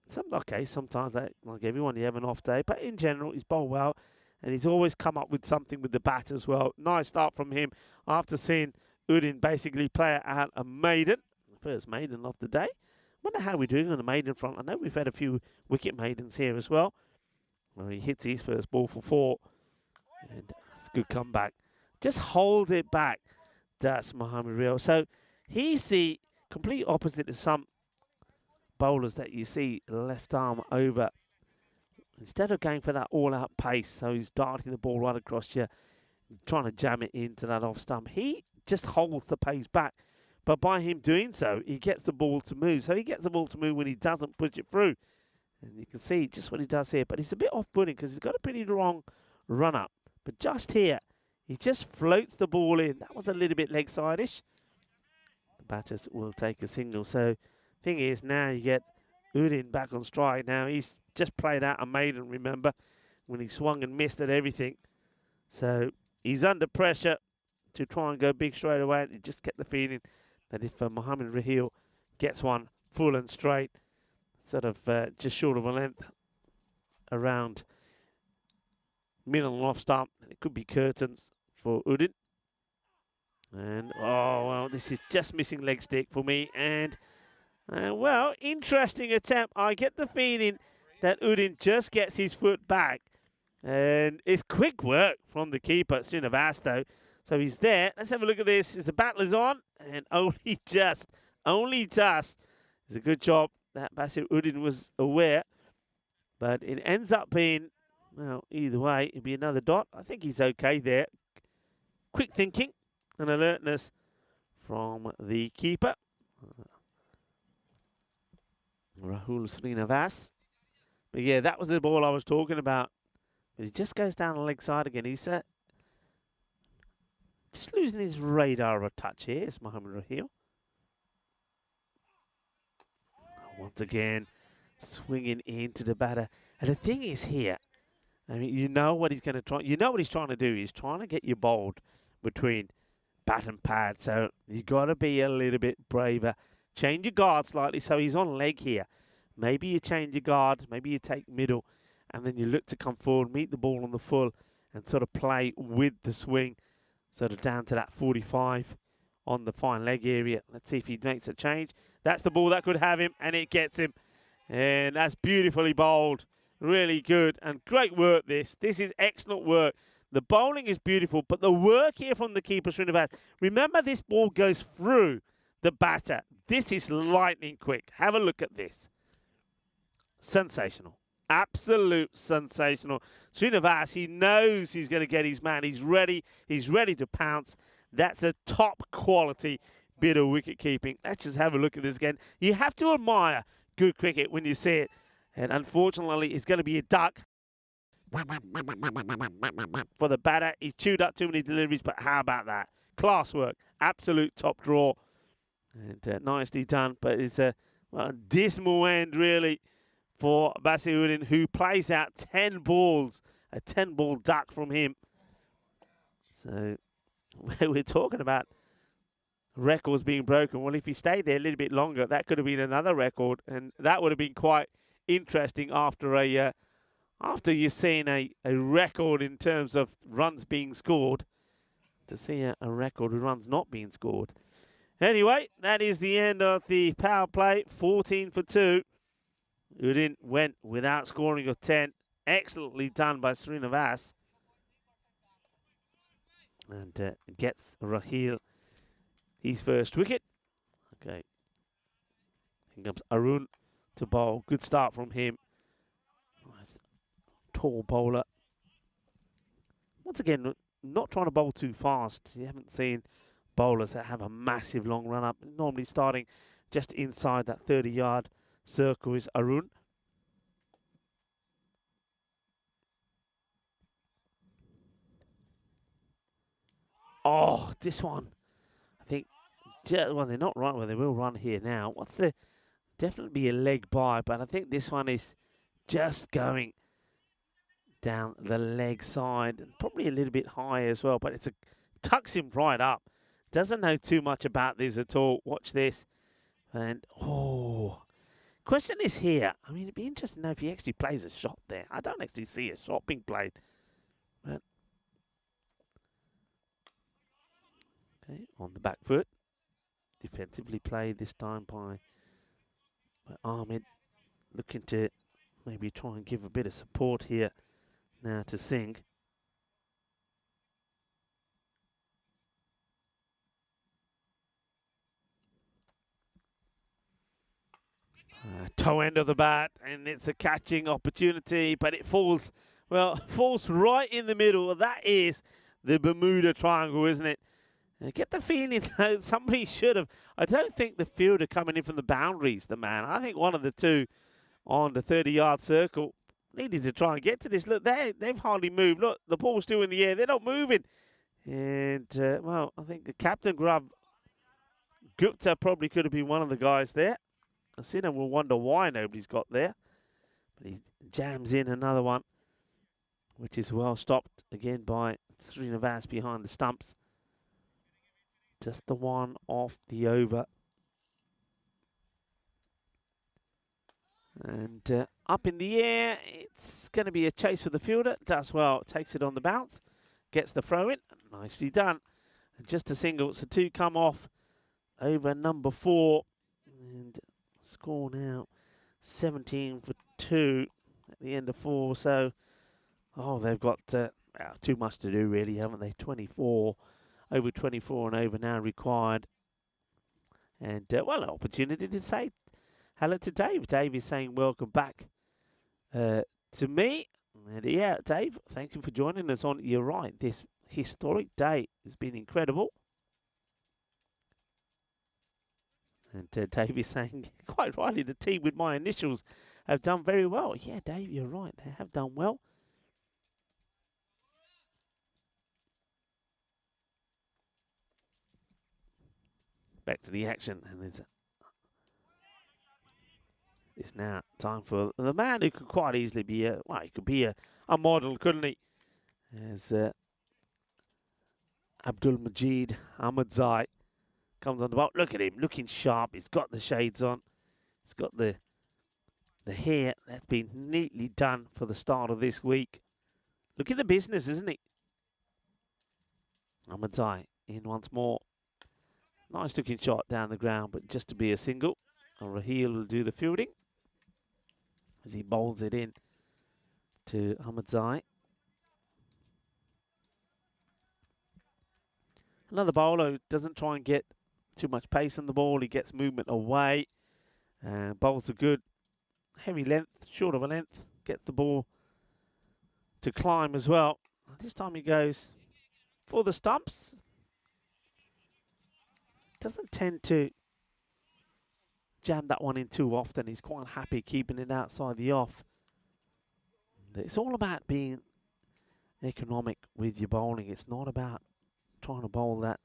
sometimes, like everyone, you have an off day. But in general, he's bowled well. And he's always come up with something with the bat as well. Nice start from him after seeing Udin basically play out a maiden. First maiden of the day. Wonder how we're doing on the maiden front. I know we've had a few wicket maidens here as well. Where he hits his first ball for 4. And it's a good comeback. Just hold it back. That's Mohamed Rio. So he's the complete opposite of some bowlers that you see left arm over. Instead of going for that all-out pace, so he's darting the ball right across you, trying to jam it into that off stump, he just holds the pace back. But by him doing so, he gets the ball to move. So he gets the ball to move when he doesn't push it through. And you can see just what he does here. But he's a bit off-putting because he's got a pretty long run-up. But just here, he just floats the ball in. That was a little bit leg-side-ish. The batters will take a signal. So thing is, now you get Udin back on strike. Now he's just played out a maiden, remember, when he swung and missed at everything. So he's under pressure to try and go big straight away. And you just get the feeling that if Mohamed Raheel gets one full and straight, sort of just short of a length around middle and off stump, it could be curtains for Udin. And, oh, well, this is just missing leg stick for me. And, well, interesting attempt. I get the feeling that Udin just gets his foot back. And it's quick work from the keeper, Srinivas, though. So he's there. Let's have a look at this. As the battle is on, and only just, it's a good job that Basir Udin was aware. But it ends up being, well, either way, it'd be another dot. I think he's okay there. Quick thinking and alertness from the keeper, Rahul Srinivas. But yeah, that was the ball I was talking about. But he just goes down the leg side again. He's just losing his radar a touch here. It's Mohamed Raheel. Once again, swinging into the batter. And the thing is here, I mean, you know what he's going to try. You know what he's trying to do. He's trying to get you bowled between bat and pad. So you got to be a little bit braver. Change your guard slightly. So he's on leg here. Maybe you change your guard. Maybe you take middle. And then you look to come forward, meet the ball on the full, and sort of play with the swing. Sort of down to that 45 on the fine leg area. Let's see if he makes a change. That's the ball that could have him, and it gets him. And that's beautifully bowled. Really good. And great work, this. This is excellent work. The bowling is beautiful, but the work here from the keeper, Srinivas. Remember, this ball goes through the batter. This is lightning quick. Have a look at this. Sensational. Absolute sensational. Srinivas, he knows he's going to get his man. He's ready. He's ready to pounce. That's a top quality bit of wicket keeping. Let's just have a look at this again. You have to admire good cricket when you see it. And unfortunately, it's going to be a duck for the batter. He chewed up too many deliveries, but how about that? Class work. Absolute top draw. And nicely done. But it's a dismal end, really, for Basir Udin, who plays out 10 balls. A 10-ball duck from him. So we're talking about records being broken. Well, if he stayed there a little bit longer, that could have been another record, and that would have been quite interesting after you're seeing a record in terms of runs being scored, to see a record of runs not being scored. Anyway, that is the end of the power play. 14 for 2. Udin went without scoring of 10. Excellently done by Srinivas. And gets Raheel his first wicket. Okay. Here comes Arun to bowl. Good start from him. Nice. Tall bowler. Once again, not trying to bowl too fast. You haven't seen bowlers that have a massive long run up. Normally starting just inside that 30-yard circle is Arun. Oh, this one. I think, well, they're not right where they will run here now. What's the, definitely be a leg by, but I think this one is just going down the leg side, and probably a little bit high as well, but it's tucks him right up. Doesn't know too much about this at all. Watch this. And, oh, question is here. I mean, it'd be interesting to know if he actually plays a shot there. I don't actually see a shot being played. But, okay, on the back foot. Defensively played this time by Ahmed. Looking to maybe try and give a bit of support here now to Singh. toe end of the bat, and it's a catching opportunity, but it falls, well, falls right in the middle. That is the Bermuda Triangle, isn't it? I get the feeling that somebody should have. I don't think the fielder coming in from the boundaries, the man. I think one of the two on the 30-yard circle needed to try and get to this. Look, they've hardly moved. Look, the ball's still in the air. They're not moving. And, well, I think the captain grub, Gupta probably could have been one of the guys there. Sinha will wonder why nobody's got there. But he jams in another one, which is well stopped again by Srinivas behind the stumps. Just the one off the over. And up in the air, it's going to be a chase for the fielder. Does well, takes it on the bounce, gets the throw in. Nicely done. And just a single, so two come off over number 4. And score now 17 for 2 at the end of 4. So, oh, they've got too much to do, really, haven't they? 24, over 24 and over now required. And, well, an opportunity to say hello to Dave. Dave is saying welcome back to me. And yeah, Dave, thank you for joining us on. You're right, this historic day has been incredible. And Dave is saying, quite rightly, the team with my initials have done very well. Yeah, Dave, you're right. They have done well. Back to the action, and it's now time for the man who could quite easily be he could be a model, couldn't he? As Abdul Majid Ahmadzai comes on the ball. Look at him, looking sharp. He's got the shades on. He's got the hair that's been neatly done for the start of this week. Look at the business, isn't he? Ahmadzai in once more. Nice looking shot down the ground, but just to be a single. And Raheel will do the fielding as he bowls it in to Ahmadzai. Another bowler who doesn't try and get too much pace on the ball. He gets movement away. Bowls a good heavy length, short of a length. Gets the ball to climb as well. This time he goes for the stumps. Doesn't tend to jam that one in too often. He's quite happy keeping it outside the off. It's all about being economic with your bowling. It's not about trying to bowl that.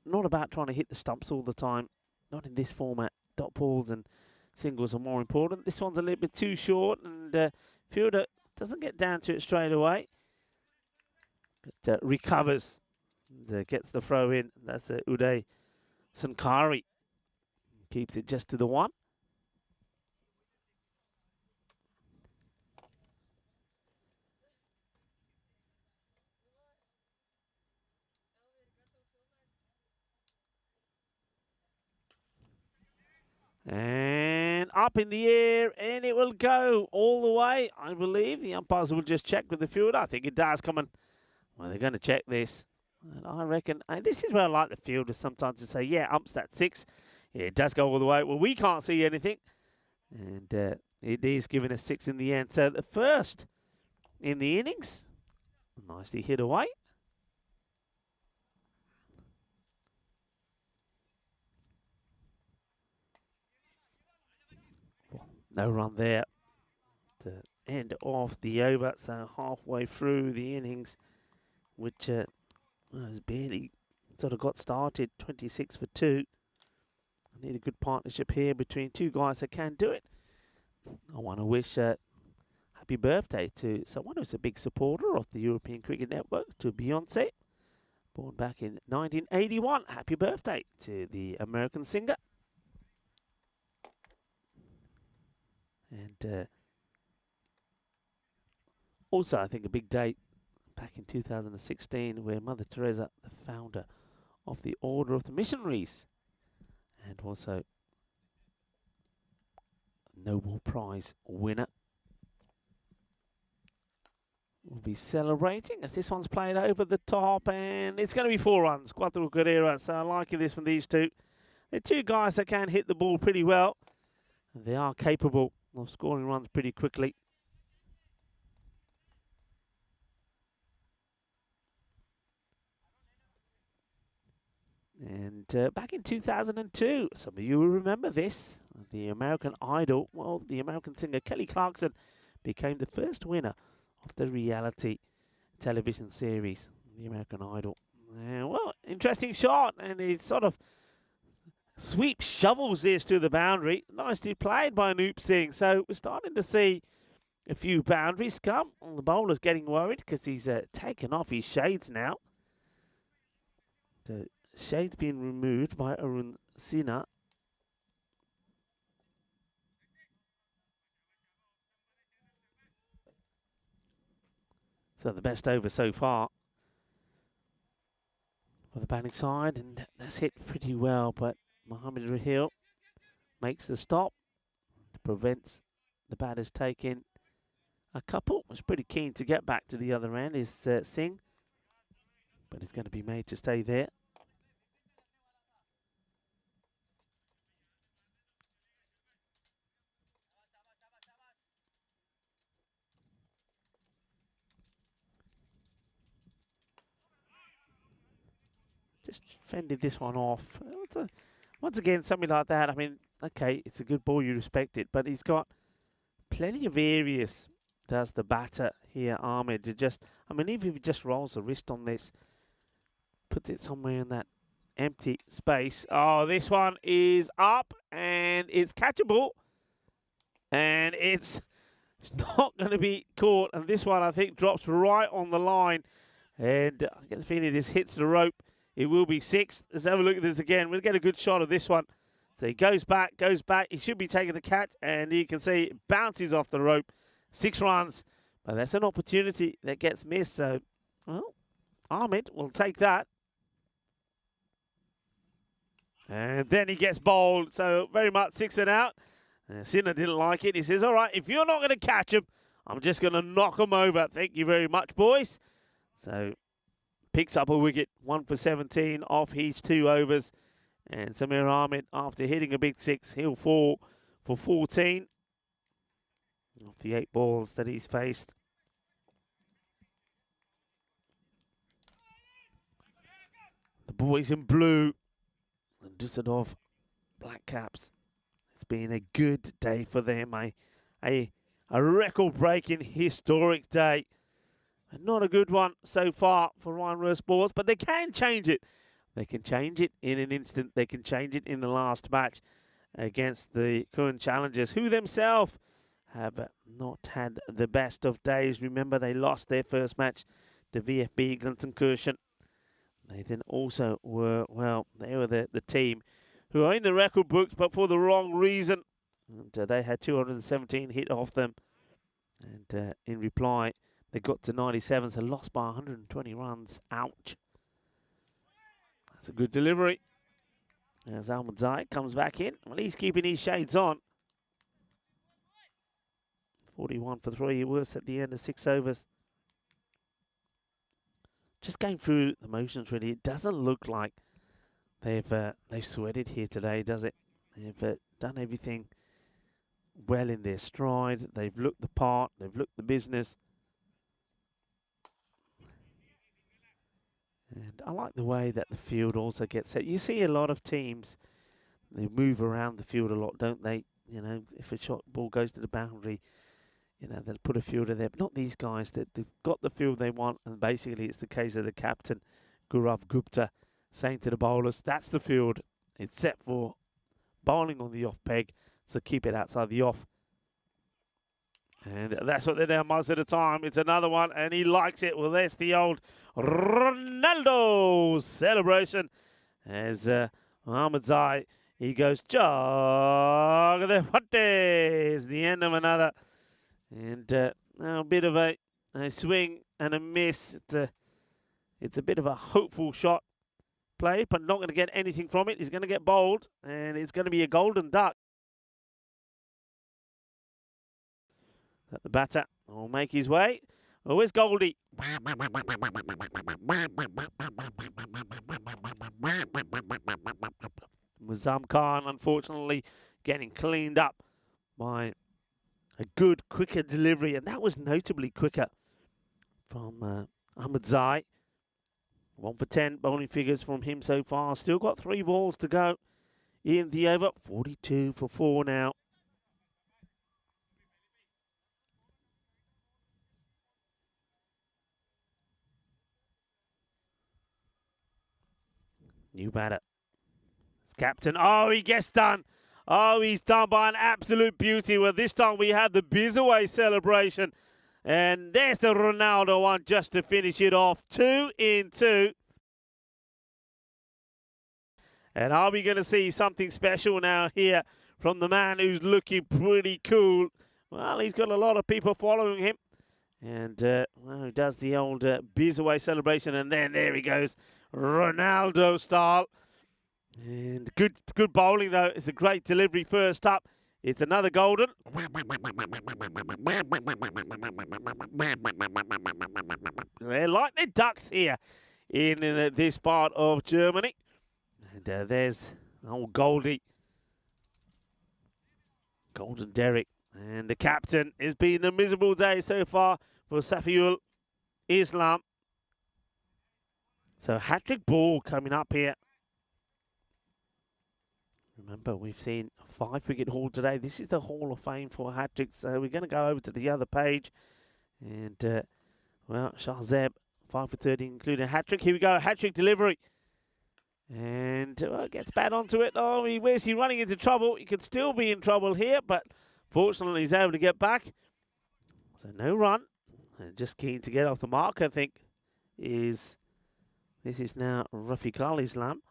Not about trying to hit the stumps all the time. Not in this format. Dot balls and singles are more important. This one's a little bit too short, and fielder doesn't get down to it straight away. But recovers. And, gets the throw in. That's Uday Sankari. Keeps it just to the one. And up in the air, and it will go all the way, I believe. The umpires will just check with the fielder. I think it does come on. Well, they're going to check this. And I reckon, and this is where I like the fielders sometimes to say, yeah, umps that 6. Yeah, it does go all the way. Well, we can't see anything. And it is giving us 6 in the end. So the first in the innings. Nicely hit away. No run there to end off the over. So halfway through the innings, which has barely sort of got started. 26 for 2. I need a good partnership here between two guys that can do it. I want to wish happy birthday to someone who's a big supporter of the European Cricket Network, to Beyonce, born back in 1981. Happy birthday to the American singer. And also, I think a big date back in 2016 where Mother Teresa, the founder of the Order of the Missionaries, and also Nobel Prize winner, will be celebrating as this one's played over the top, and it's going to be 4 runs. Quattro Carreras. So I like this from these two. They're two guys that can hit the ball pretty well. They are capable of scoring runs pretty quickly. And back in 2002, some of you will remember this, the American Idol. Well, the American singer Kelly Clarkson became the first winner of the reality television series, the American Idol. Well, interesting shot, and he sort of sweeps, shovels this to the boundary. Nicely played by Anoop Singh. So we're starting to see a few boundaries come. And the bowler's getting worried because he's taken off his shades now. The shades being removed by Arun Sinha. So the best over so far for the batting side, and that's hit pretty well, but Mohammad Rahil makes the stop, prevents the batters taking a couple. Was pretty keen to get back to the other end is Singh, but he's going to be made to stay there. Just fended this one off. Once again, something like that. I mean, okay, it's a good ball, you respect it, but he's got plenty of areas, does the batter here, Ahmed, to just, I mean, even if he just rolls the wrist on this, puts it somewhere in that empty space. Oh, this one is up, and it's catchable, and it's not going to be caught, and this one, I think, drops right on the line, and I get the feeling this hits the rope. It will be 6. Let's have a look at this again. We'll get a good shot of this one. So he goes back. He should be taking the catch, and you can see it bounces off the rope. 6 runs, but that's an opportunity that gets missed. So, well, Ahmed will take that. And then he gets bowled. So very much 6 and out. Sinha didn't like it. He says, all right, if you're not going to catch him, I'm just going to knock him over. Thank you very much, boys. So picks up a wicket, 1 for 17 off his 2 overs. And Samir Ahmed, after hitting a big 6, he'll fall for 14 of the 8 balls that he's faced. The boys in blue and Düsseldorf Black Caps. It's been a good day for them, a record-breaking, historic day. Not a good one so far for Ryan Rowe Sports, but they can change it. They can change it in an instant. They can change it in the last match against the Kuhn Challengers, who themselves have not had the best of days. Remember, they lost their first match to VFB Glentenkirchen. They then also were, well, they were the team who are in the record books, but for the wrong reason. And they had 217 hit off them. And in reply, they got to 97, so lost by 120 runs. Ouch. That's a good delivery. As Ahmed Zaid comes back in. Well, he's keeping his shades on. 41 for 3 he was at the end of 6 overs. Just going through the motions, really, it doesn't look like they've sweated here today, does it? They've done everything well in their stride. They've looked the part. They've looked the business. And I like the way that the field also gets set. You see a lot of teams, they move around the field a lot, don't they? You know, if a shot ball goes to the boundary, you know, they'll put a fielder there. But not these guys. They've got the field they want. And basically it's the case of the captain, Gaurav Gupta, saying to the bowlers, that's the field. It's set for bowling on the off peg. So keep it outside the off. And that's what they're doing most of the time. It's another one, and he likes it. Well, there's the old Ronaldo celebration. As Mohammad Zaid, he goes, jog the It's the end of another. And a bit of a swing and a miss. It's a bit of a hopeful shot played, but not going to get anything from it. He's going to get bowled, and it's going to be a golden duck. The batter will make his way. Oh, where's Goldie? Muazzam Khan, unfortunately, getting cleaned up by a good, quicker delivery, and that was notably quicker from Ahmed Zai. 1 for 10 bowling figures from him so far. Still got 3 balls to go in the over. 42 for 4 now. New batter. Captain. Oh, he gets done. Oh, he's done by an absolute beauty. Well, this time we have the Bizaway celebration. And there's the Ronaldo one just to finish it off. 2 in 2. And are we going to see something special now here from the man who's looking pretty cool? Well, he's got a lot of people following him. And, well, he does the old Bizaway celebration. And then there he goes, Ronaldo style. And good bowling, though. It's a great delivery first up. It's another golden. They're like the ducks here in this part of Germany. And there's old Goldie. Golden Derek. And the captain. It's been a miserable day so far for Safiul Islam. So hat-trick ball coming up here. Remember, we've seen 5-wicket haul today. This is the Hall of Fame for hat-trick. So we're going to go over to the other page. And, well, Shahzeb, 5 for 30, including a hat-trick. Here we go, hat-trick delivery. And gets bad onto it. Oh, where's he running into trouble? He could still be in trouble here, but fortunately he's able to get back. So no run. And just keen to get off the mark, I think, this is now Rafiq Al Islam.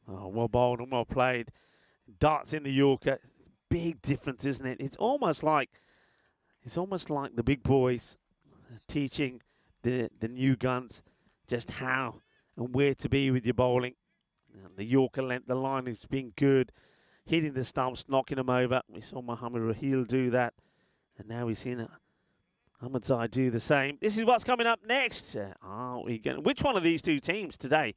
Oh, well bowled and well played. Darts in the Yorker. Big difference, isn't it? It's almost like the big boys teaching the new guns just how and where to be with your bowling. And the Yorker length, the line has been good. Hitting the stumps, knocking them over. We saw Mohammad Raheel do that. And now we've seen Ahmed Zai do the same. This is what's coming up next. Which one of these two teams today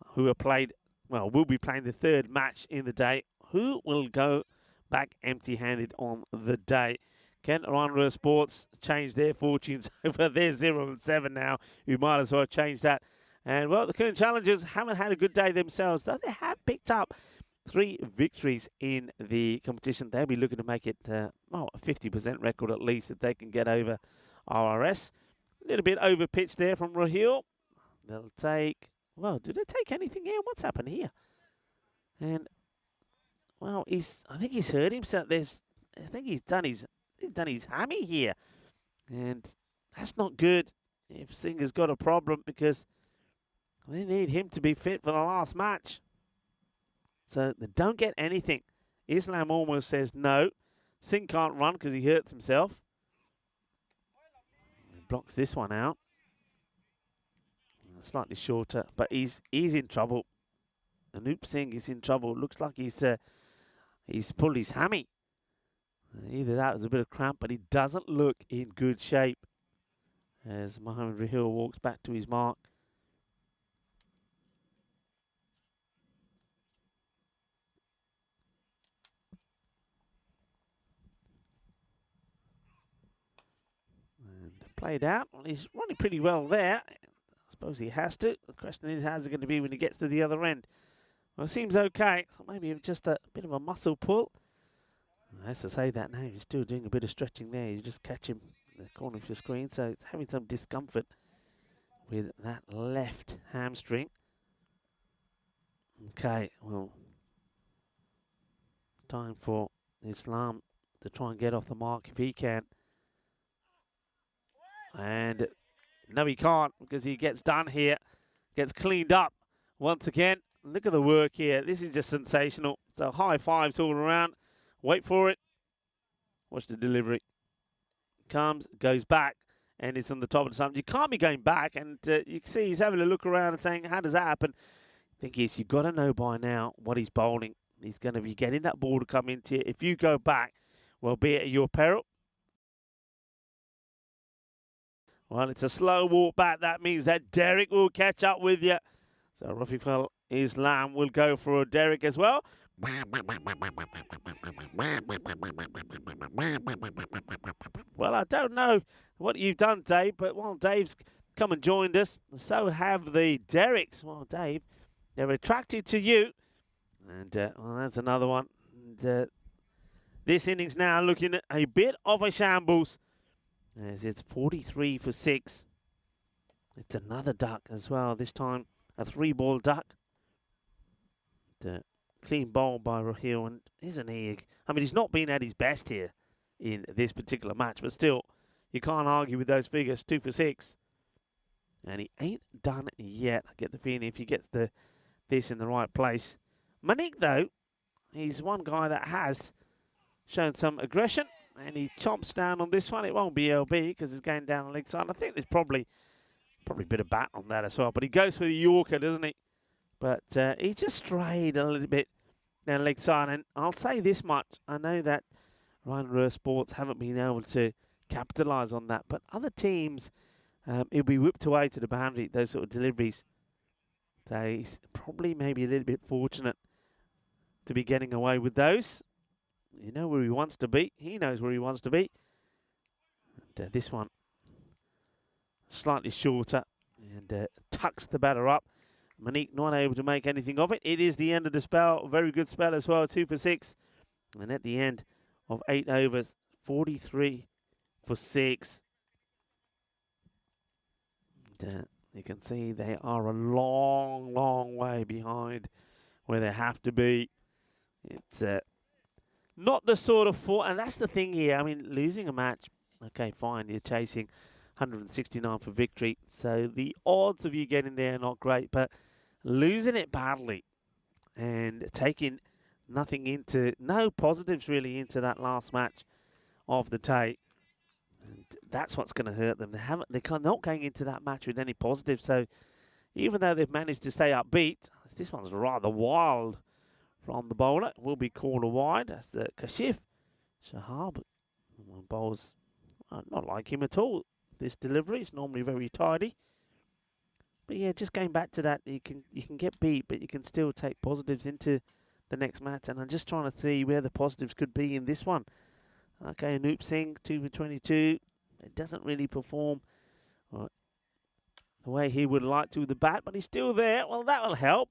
who have played, well, will be playing the third match in the day? Who will go back empty-handed on the day? Can Iran Sports change their fortunes over their 0-7 now? We might as well change that. And, well, the current challengers haven't had a good day themselves, though they have picked up 3 victories in the competition. They'll be looking to make it, a 50% record at least if they can get over RRS. A little bit over pitch there from Raheel. They'll take, well, do they take anything here? What's happened here? And, well, I think he's hurt himself. I think he's done his hammy here. And that's not good if Singer's got a problem, because they need him to be fit for the last match. So they don't get anything. Islam almost says no. Singh can't run because he hurts himself. He blocks this one out. Slightly shorter, but he's in trouble. Anup Singh is in trouble. Looks like he's pulled his hammy. Either that was a bit of cramp, but he doesn't look in good shape as Mohammad Raheel walks back to his mark. And played out. Well, he's running pretty well there. I suppose he has to. The question is, how's it going to be when he gets to the other end? Well, it seems okay. So maybe just a bit of a muscle pull. I have to say that now. He's still doing a bit of stretching there. You just catch him in the corner of your screen. So it's having some discomfort with that left hamstring. Okay, well, time for Islam to try and get off the mark if he can. And no, he can't, because he gets done here. Gets cleaned up once again. Look at the work here. This is just sensational. So high fives all around. Wait for it. Watch the delivery. Comes, goes back, and it's on the top of the stump. You can't be going back, and you can see he's having a look around and saying, how does that happen? Thing is, you've got to know by now what he's bowling. He's going to be getting that ball to come into you. If you go back, well, be it at your peril. Well, it's a slow walk back. That means that Derek will catch up with you. So Rafiqul Islam will go for Derek as well. Well, I don't know what you've done, Dave, but while Dave's come and joined us, so have the Derricks. Well, Dave, they're attracted to you. And well, that's another one. And, this innings now looking at a bit of a shambles, as it's 43 for 6. It's another duck as well, this time a 3-ball duck. Clean bowl by Rahil, and isn't he? I mean, he's not been at his best here in this particular match, but still, you can't argue with those figures. 2 for 6. And he ain't done yet. I get the feeling if he gets this in the right place. Manik, though, he's one guy that has shown some aggression, and he chomps down on this one. It won't be LB because it's going down the leg side. I think there's probably a bit of bat on that as well. But he goes for the Yorker, doesn't he? But he just strayed a little bit down the leg side. And I'll say this much. I know that Ryan Rur Sports haven't been able to capitalise on that. But other teams, it'll be whipped away to the boundary, those sort of deliveries. So he's probably maybe a little bit fortunate to be getting away with those. You know where he wants to be. He knows where he wants to be. And this one, slightly shorter, and tucks the batter up. Manik not able to make anything of it. It is the end of the spell. Very good spell as well. 2 for 6. And at the end of 8 overs, 43 for 6. And, you can see they are a long, long way behind where they have to be. It's not the sort of and that's the thing here. I mean, losing a match, okay, fine. You're chasing 169 for victory. So the odds of you getting there are not great, but losing it badly and taking no positives really into that last match of the day, and that's what's going to hurt them. They're not going into that match with any positives. So even though they've managed to stay upbeat, this one's rather wild from the bowler. Will be called a wide. That's the Kashif Shahab. Bowls not like him at all. This delivery is normally very tidy. But yeah, just going back to that, you can get beat, but you can still take positives into the next match. And I'm just trying to see where the positives could be in this one. Okay, Anoop Singh, 2 for 22. It doesn't really perform the way he would like to with the bat, but he's still there. Well, that will help.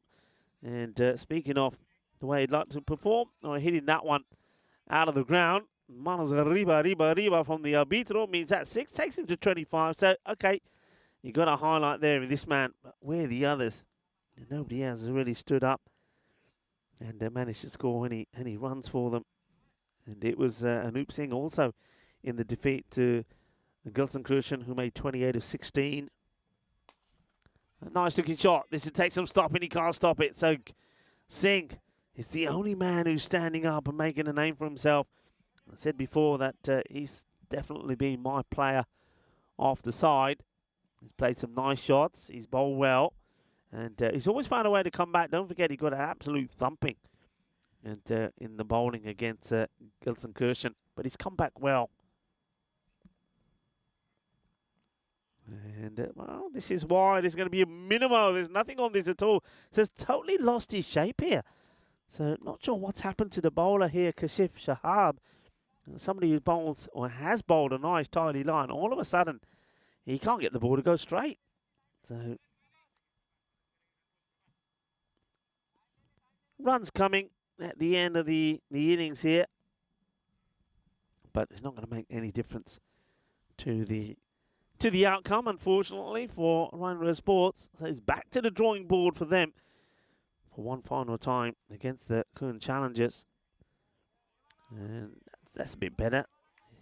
And speaking of the way he'd like to perform, hitting that one out of the ground. Manos arriba from the arbitro means that 6 takes him to 25. So, okay, you got a highlight there in this man. But where are the others? Nobody has really stood up and managed to score any runs for them. And it was Anoop Singh also in the defeat to Gelsenkirchen, who made 28 of 16. A nice looking shot. This would take some stopping. He can't stop it. So Singh is the only man who's standing up and making a name for himself. I said before that he's definitely been my player off the side. He's played some nice shots. He's bowled well. And he's always found a way to come back. Don't forget, he got an absolute thumping and in the bowling against Gelsenkirchen. But he's come back well. And, well, this is why there's going to be a minimo. There's nothing on this at all. So it's totally lost his shape here. So not sure what's happened to the bowler here, Kashif Shahab. Somebody who bowls or has bowled a nice tidy line. All of a sudden, he can't get the ball to go straight. So runs coming at the end of the innings here. But it's not going to make any difference to the outcome, unfortunately, for Ryan Rur Sports. So it's back to the drawing board for them for one final time against the Kuhn Challengers. And that's a bit better.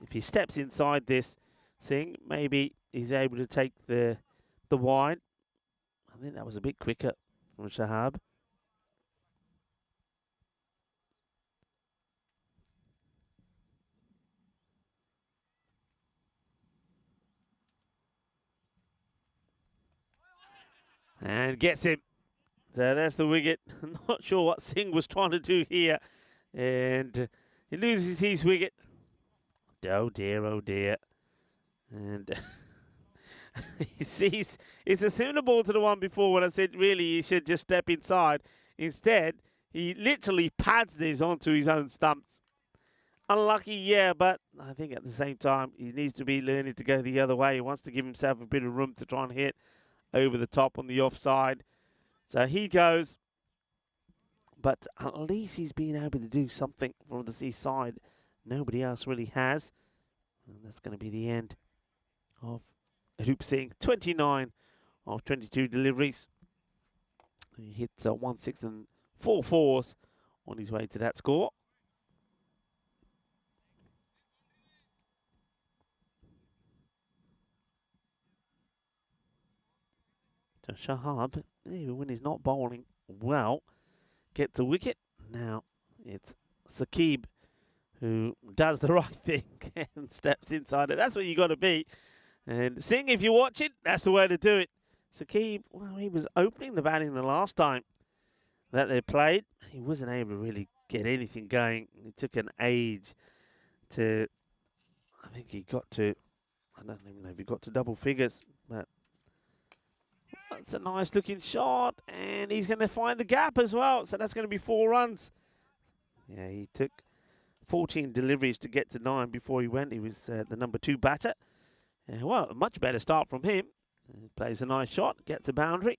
If he steps inside this thing, maybe he's able to take the wide. I think that was a bit quicker from Shahab. And gets him. So that's the wicket. I'm not sure what Singh was trying to do here. And he loses his wicket. Oh dear, oh dear. And He sees it's a similar ball to the one before when I said really he should just step inside. Instead, he literally pads this onto his own stumps. Unlucky, yeah, but I think at the same time he needs to be learning to go the other way. He wants to give himself a bit of room to try and hit over the top on the offside. So he goes, but at least he's been able to do something for the seaside. Nobody else really has. And that's going to be the end of Hoop Singh. 29 of 22 deliveries. He hits 1 6 and 4 4s on his way to that score. So Shahab, even when he's not bowling well, gets a wicket. Now it's Saqib who does the right thing and steps inside it. That's what you got to be. And Singh, if you watch it, that's the way to do it. Saqib, well, he was opening the batting the last time that they played. He wasn't able to really get anything going. It took an age to, I think he got to, I don't even know if he got to double figures, but that's a nice looking shot, and he's going to find the gap as well. So that's going to be 4 runs. Yeah, he took 14 deliveries to get to 9 before he went. He was the number 2 batter. Well, a much better start from him. He plays a nice shot, gets a boundary.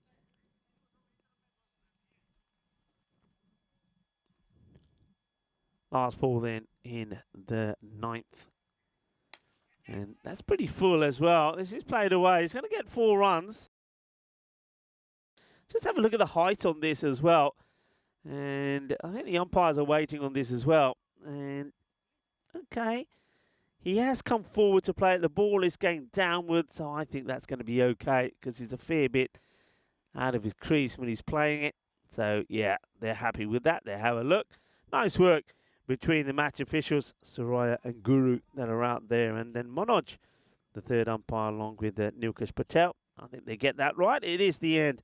Last ball then in the 9th. And that's pretty full as well. This is played away. He's going to get 4 runs. Just have a look at the height on this as well. And I think the umpires are waiting on this as well. And, okay, he has come forward to play it. The ball is going downwards, so I think that's going to be okay because he's a fair bit out of his crease when he's playing it. So, yeah, they're happy with that. They have a look. Nice work between the match officials, Suraya and Guru, that are out there. And then Manoj, the third umpire, along with Nilkesh Patel. I think they get that right. It is the end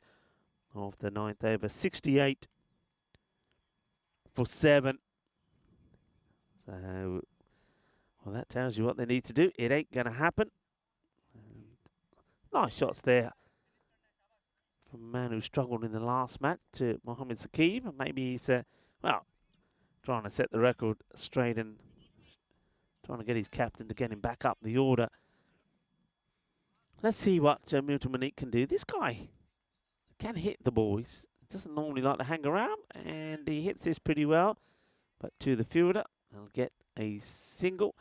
of the 9th over, 68 for 7. So, well, that tells you what they need to do. It ain't going to happen. And nice shots there from a man who struggled in the last match to Mohamed Saqib. Maybe he's, well, trying to set the record straight and trying to get his captain to get him back up the order. Let's see what Milton Monique can do. This guy can hit the boys. Doesn't normally like to hang around, and he hits this pretty well. But to the fielder, they'll get a single.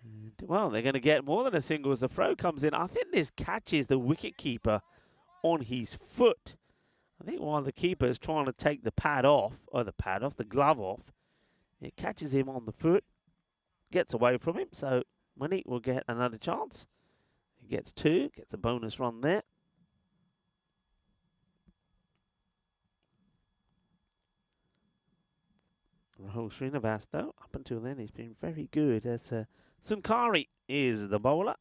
And, well, they're going to get more than a single as the throw comes in. I think this catches the wicketkeeper on his foot. I think while the keeper is trying to take the pad off, or the glove off, it catches him on the foot, gets away from him. So Monique will get another chance. He gets 2, gets a bonus run there. Rahul Srinivas, though, up until then, he's been very good as Sunkari is the bowler.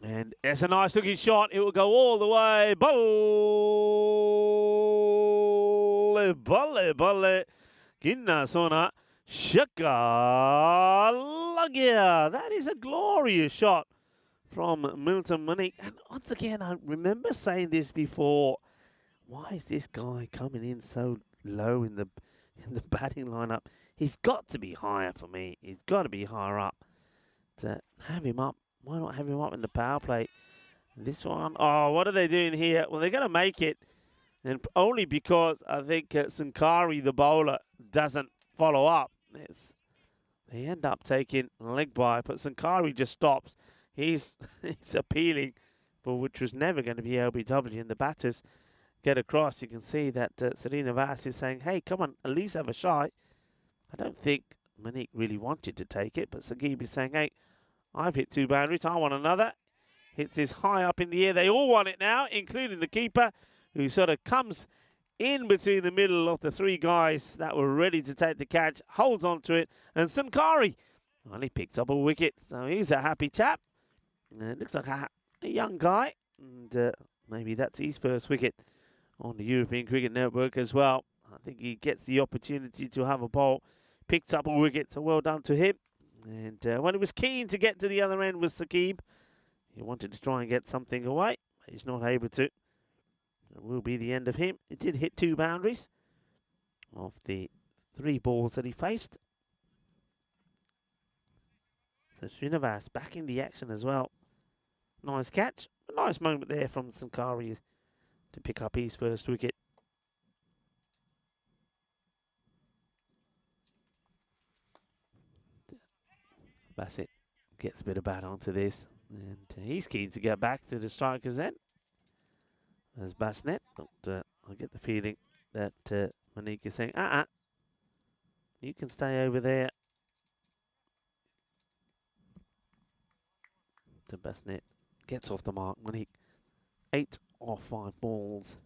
And it's a nice looking shot. It will go all the way. Bolle, bolle, bolle. Ginna sona. Shaka Lagia. That is a glorious shot from Milton Monique. And once again, I remember saying this before. Why is this guy coming in so low in the batting lineup? He's got to be higher for me. He's got to be higher up. To have him up. Why not have him up in the power play? This one, oh, what are they doing here? Well, they're going to make it. And only because I think Sunkari, the bowler, doesn't follow up. They end up taking a leg by, but Sunkari just stops. He's appealing for which was never going to be LBW, and the batters get across. You can see that Serena Vass is saying, hey, come on, at least have a shot. I don't think Monique really wanted to take it, but Saqib is saying, hey, I've hit 2 boundaries, I want another. Hits this high up in the air. They all want it now, including the keeper, who sort of comes in between the middle of the 3 guys that were ready to take the catch, holds on to it, and Sunkari, well, he picks up a wicket, so he's a happy chap. It looks like a young guy, and maybe that's his first wicket on the European Cricket Network as well. I think he gets the opportunity to have a bowl, picks up a wicket, so well done to him. And when he was keen to get to the other end was Saqib. He wanted to try and get something away, but he's not able to. It will be the end of him. It did hit 2 boundaries of the 3 balls that he faced. So Srinivas back in the action as well. Nice catch. A nice moment there from Sankari to pick up his first wicket. Bassett gets a bit of bat onto this. And he's keen to get back to the strikers then. As Basnet. But I get the feeling that Monique is saying, you can stay over there. To Basnet. Gets off the mark. Monique. 8 off 5 balls.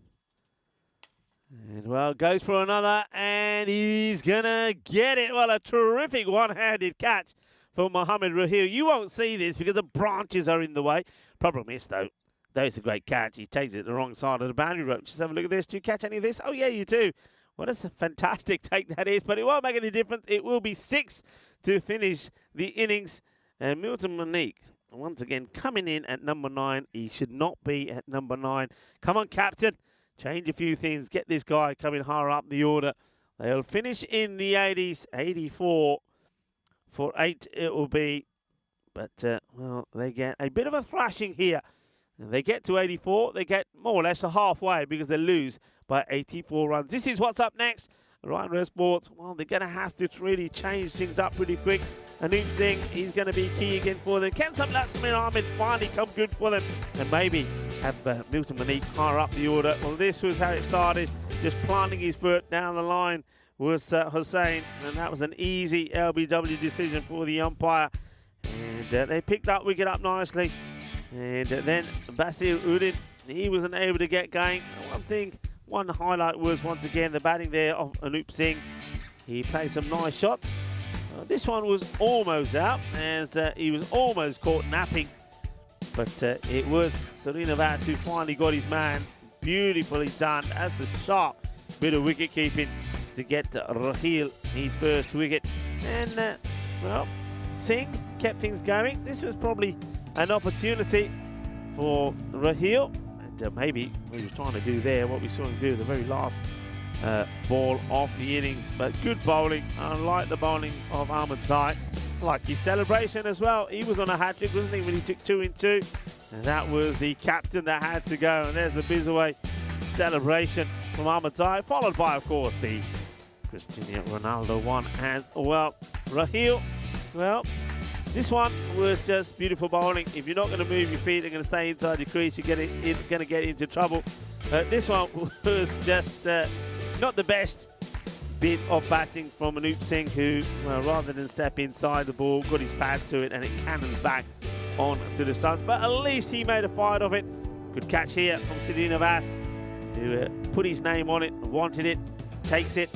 And well, goes for another. And he's going to get it. Well, a terrific one-handed catch for Mohamed Rahil. You won't see this because the branches are in the way. Problem is, though it's a great catch. He takes it the wrong side of the boundary rope. Just have a look at this. Do you catch any of this? Oh, yeah, you do. What a fantastic take that is. But it won't make any difference. It will be 6 to finish the innings. And Milton Monique, once again, coming in at number 9. He should not be at number 9. Come on, captain. Change a few things. Get this guy coming higher up the order. They'll finish in the 80s. 84. For 8 it will be, but well, they get a bit of a thrashing here. And they get to 84, they get more or less a halfway because they lose by 84 runs. This is what's up next. Ryan Rare Sports, well, they're going to have to really change things up pretty quick. Anoop Singh, he's going to be key again for them. Can some Lasmir Ahmed finally come good for them? And maybe have Milton Monique higher up the order. Well, this was how it started, just planting his foot down the line was Hussain, and that was an easy LBW decision for the umpire. And they picked that wicket up nicely. And then Basir Udin, he wasn't able to get going. One highlight was, once again, the batting there of Anoop Singh. He played some nice shots. This one was almost out, as he was almost caught napping. But it was Srinivas who finally got his man. Beautifully done. That's a sharp bit of wicket keeping to get Rahil his first wicket. And, well, Singh kept things going. This was probably an opportunity for Rahil. And maybe what he was trying to do there, what we saw him do the very last ball of the innings. But good bowling. I like the bowling of Ahmed Zai. I like his celebration as well. He was on a hat-trick, wasn't he, when he took 2 in 2? And that was the captain that had to go. And there's the Bizaway celebration from Ahmed Zai, followed by, of course, the Cristiano Ronaldo one as well. Rahil, well, this one was just beautiful bowling. If you're not going to move your feet, they're going to stay inside your crease. You're going to get into trouble. This one was just not the best bit of batting from Anoop Singh, who, well, rather than step inside the ball, got his pads to it and it cannons back on to the stumps. But at least he made a fight of it. Good catch here from Srinivas, who put his name on it, wanted it, takes it.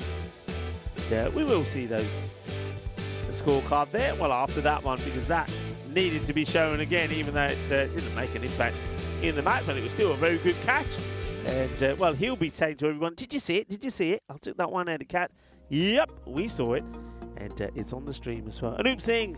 We will see the scorecard there. Well, after that one, because that needed to be shown again, even though it didn't make an impact in the match, but it was still a very good catch. And, well, he'll be saying to everyone, did you see it? Did you see it? I took that one-handed catch. Yep, we saw it. And it's on the stream as well. Anoop Singh,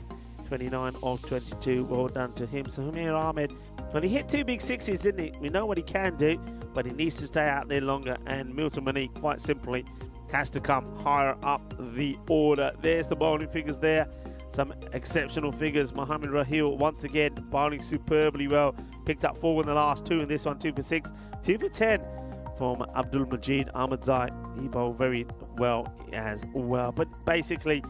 29 of 22. Well done to him. So Humir Ahmed, well, he hit 2 big sixes, didn't he? We know what he can do, but he needs to stay out there longer. And Milton Monique, quite simply, has to come higher up the order. There's the bowling figures there. Some exceptional figures. Mohamed Rahil, once again, bowling superbly well. Picked up 4 in the last 2 in this one, 2 for 6. 2 for 10 from Abdul Majid Ahmed Zai. He bowled very well as well. But basically,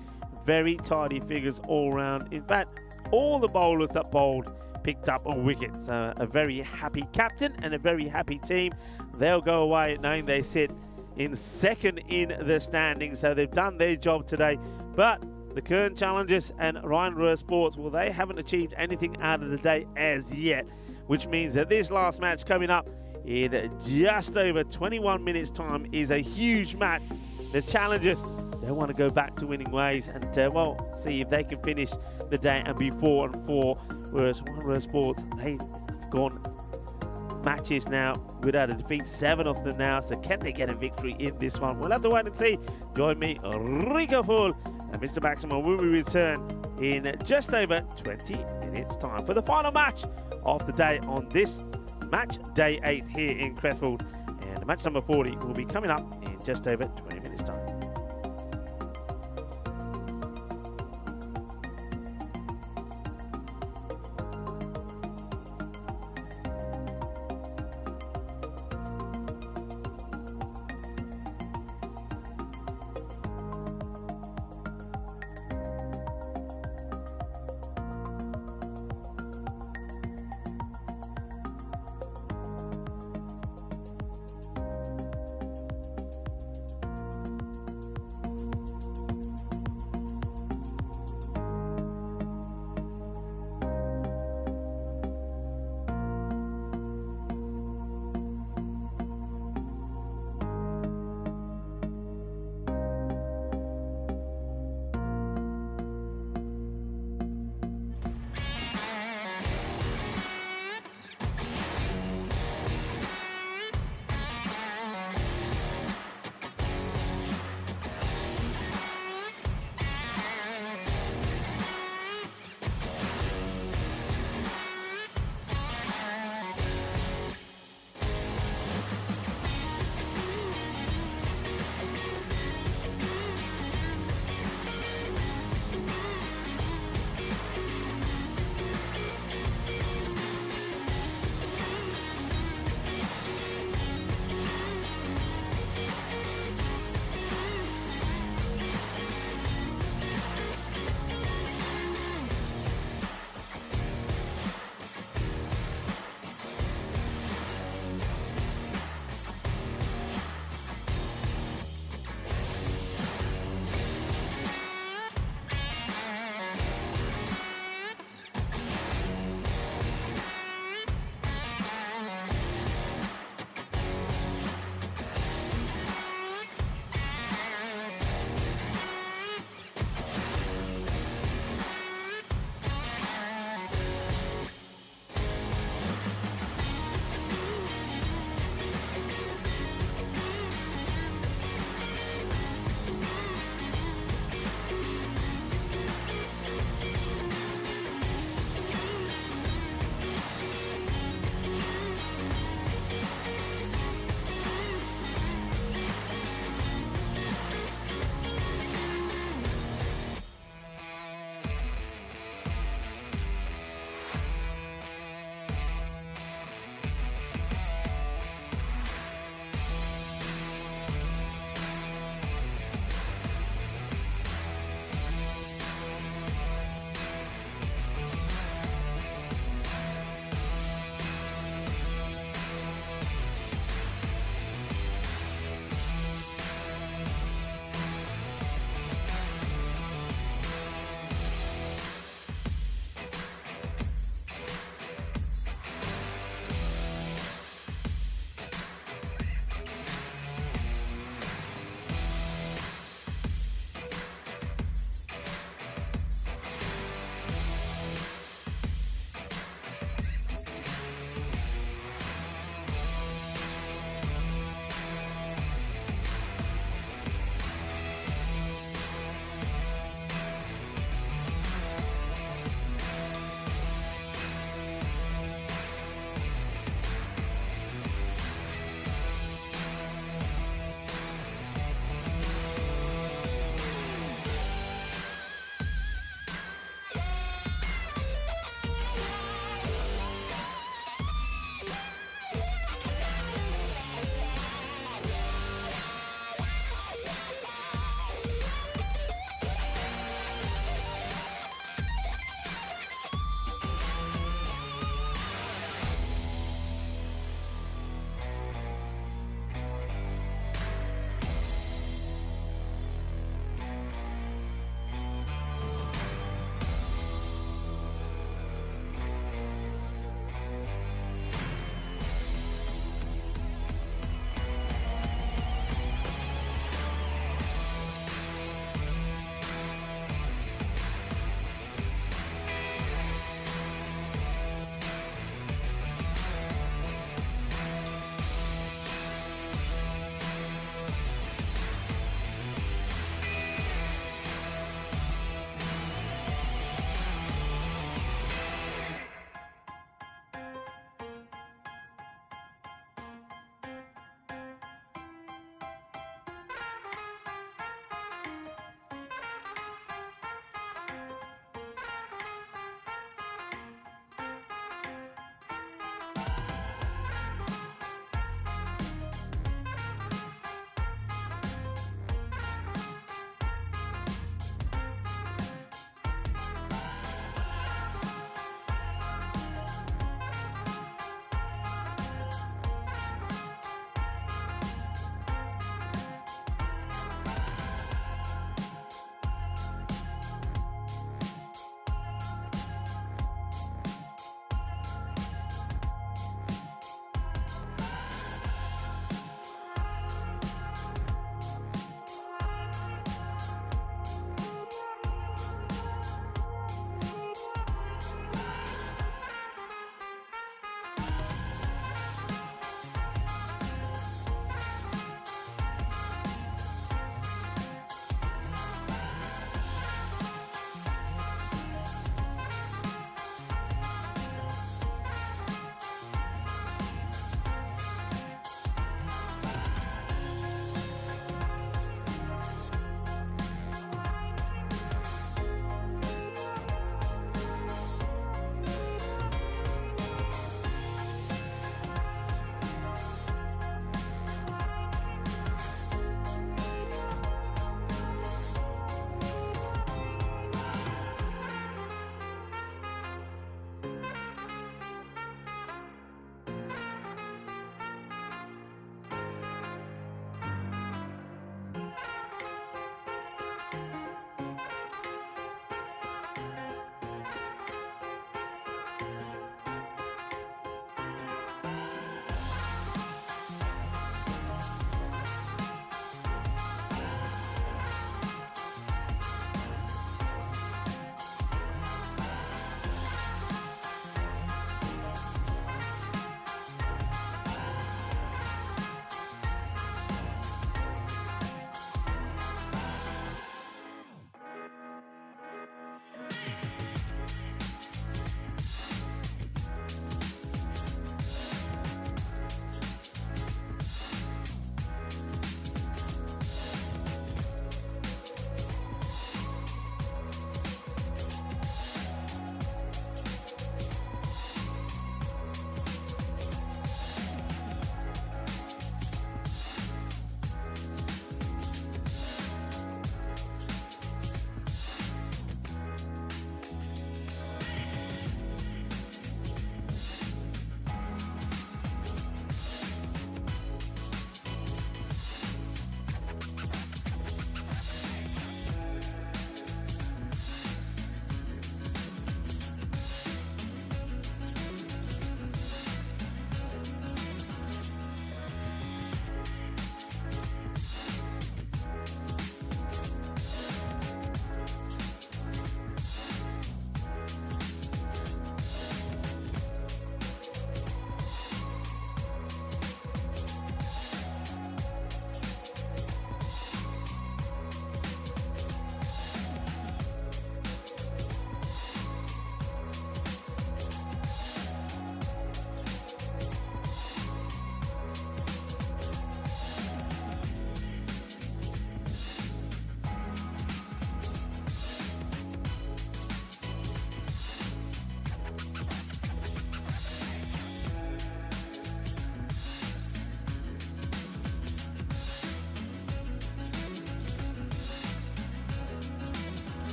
very tidy figures all round. In fact, all the bowlers that bowled picked up a wicket. So a very happy captain and a very happy team. They'll go away knowing they sit in second in the standings. So they've done their job today. But the Kern Challengers and Ryan Rare Sports, well, they haven't achieved anything out of the day as yet, which means that this last match coming up in just over 21 minutes time is a huge match. The Challengers, they want to go back to winning ways and, well, see if they can finish the day and be 4-4, whereas Ryan Rare Sports, they've gone matches now without a defeat, 7 of them now. So can they get a victory in this one? We'll have to wait and see. Join me, Rico Full and Mr. Maximo, when we return in just over 20 minutes' time for the final match of the day on this match day 8 here in Krefeld. And match number 40 will be coming up in just over 20 minutes' time.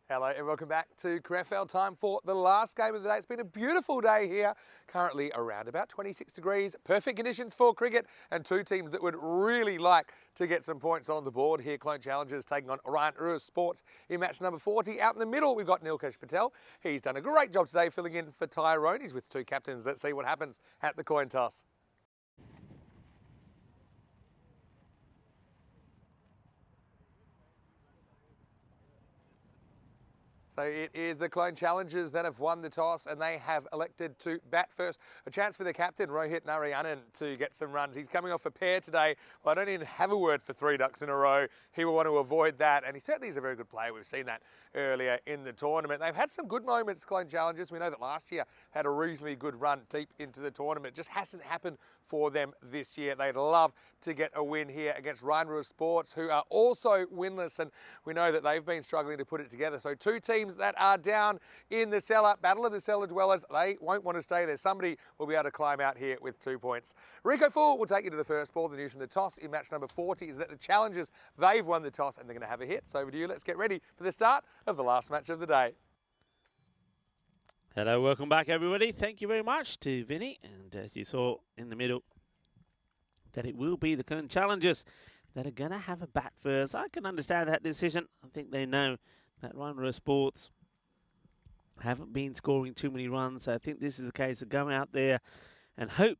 Hello and welcome back to Krefeld. Time for the last game of the day. It's been a beautiful day here. Currently around about 26 degrees. Perfect conditions for cricket and two teams that would really like to get some points on the board here. Clone Challengers taking on Ryan Urs Sports in match number 40. Out in the middle, we've got Nilkesh Patel. He's done a great job today filling in for Tyrone. He's with two captains. Let's see what happens at the coin toss. So it is the Clone Challengers that have won the toss and they have elected to bat first. A chance for their captain, Rohit Narayanan, to get some runs. He's coming off a pair today. Well, I don't even have a word for 3 ducks in a row. He will want to avoid that, and he certainly is a very good player. We've seen that earlier in the tournament. They've had some good moments, Clone Challengers. We know that last year had a reasonably good run deep into the tournament. It just hasn't happened for them this year. They'd love to get a win here against Ryan Urs Sports, who are also winless, and we know that they've been struggling to put it together. So two teams that are down in the cellar, battle of the cellar dwellers. They won't want to stay there. Somebody will be able to climb out here with 2 points. Rico Fool will take you to the first ball. The news from the toss in match number 40 is that the Challengers, they've won the toss and they're going to have a hit. So over to you. Let's get ready for the start of the last match of the day. Hello, welcome back everybody. Thank you very much to Vinny. And as you saw in the middle, that it will be the Clone Challengers that are going to have a bat first. I can understand that decision. I think they know that Ryan Urs Sports haven't been scoring too many runs. So I think this is the case of going out there and hope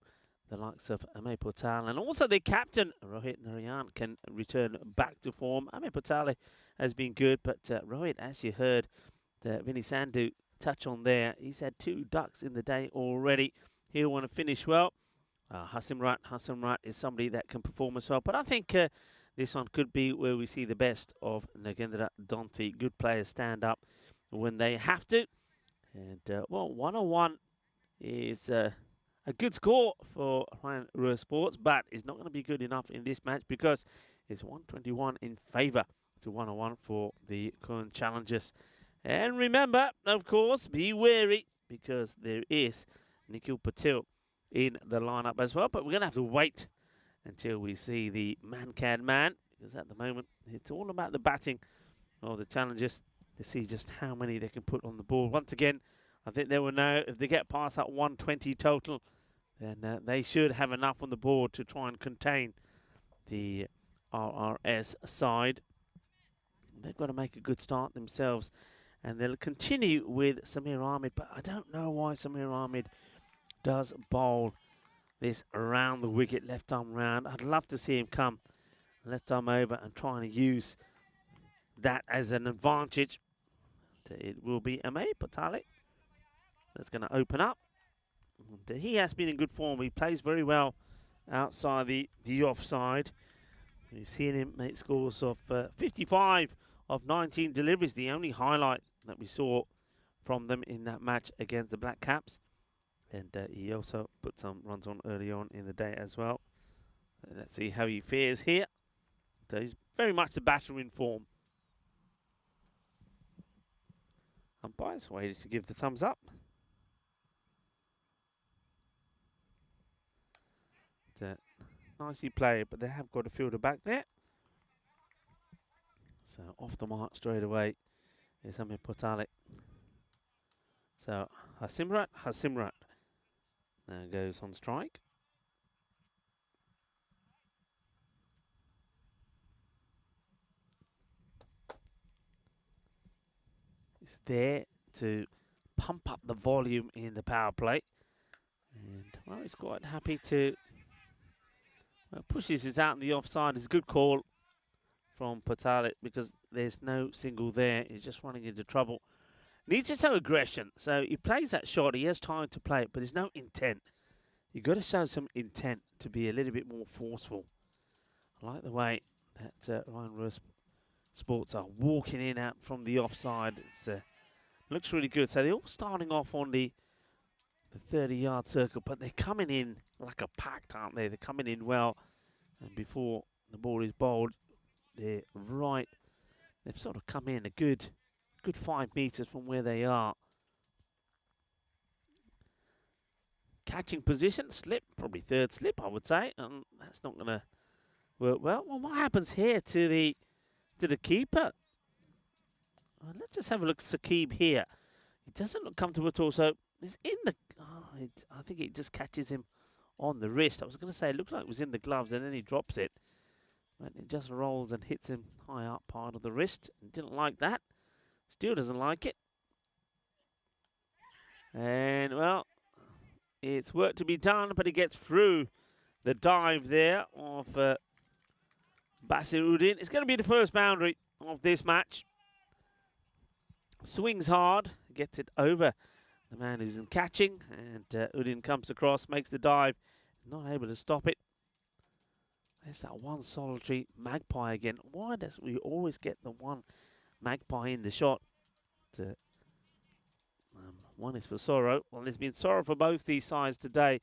the likes of Ame Patel and also their captain, Rohit Narayan, can return back to form. Ame Patel has been good, but Rohit, as you heard Vinny Sandhu touch on there, he's had 2 ducks in the day already. He'll want to finish well. Hasimrat is somebody that can perform as well. But I think this one could be where we see the best of Nagendra Donti. Good players stand up when they have to. And, well, 101 is a good score for Ryan Urs Sports, but it's not going to be good enough in this match because it's 121 in favour to 101 for the Clone Challengers. And remember, of course, be wary because there is Nikhil Patel in the lineup as well. But we're going to have to wait until we see the man-can-man, because at the moment it's all about the batting of the Challengers to see just how many they can put on the board. Once again, I think they will know if they get past that 120 total, then they should have enough on the board to try and contain the RRS side. They've got to make a good start themselves, and they'll continue with Samir Ahmed, but I don't know why Samir Ahmed does bowl this around the wicket, left arm round. I'd love to see him come left arm over and trying to use that as an advantage. It will be Ame Patel that's going to open up. And he has been in good form. He plays very well outside the offside. We've seen him make scores of 55 of 19 deliveries, the only highlight that we saw from them in that match against the Black Caps. And he also put some runs on early on in the day as well. Let's see how he fares here. So he's very much the batter in form. Umpires waited to give the thumbs up. Nicely played, but they have got a fielder back there. So off the mark straight away is Ame Patel. So Hasimrat now goes on strike. It's there to pump up the volume in the power play. And, well, he's quite happy to pushes this out in the offside. It's a good call from Patalit because there's no single there. He's just running into trouble. Needs to show aggression. So he plays that shot. He has time to play it, but there's no intent. You've got to show some intent to be a little bit more forceful. I like the way that Ryan Russ Sports are walking in out from the offside. It looks really good. So they're all starting off on the 30-yard circle, but they're coming in like a pact, aren't they? They're coming in well. And before the ball is bowled, they're right. They've sort of come in a good 5 meters from where they are. Catching position, slip, probably third slip, I would say. And that's not going to work well. Well, what happens here to the keeper? Let's just have a look at Saqib here. He doesn't look comfortable at all. So it's in the... I think it just catches him on the wrist. I was going to say it looked like it was in the gloves and then he drops it. But it just rolls and hits him high up part of the wrist. Didn't like that. Still doesn't like it. And, well, it's work to be done, but he gets through the dive there of Basir Udin. It's going to be the first boundary of this match. Swings hard, gets it over the man who's in catching, and Udin comes across, makes the dive, not able to stop it. There's that one solitary magpie again. Why does we always get the one magpie in the shot? One is for sorrow. Well, there's been sorrow for both these sides today,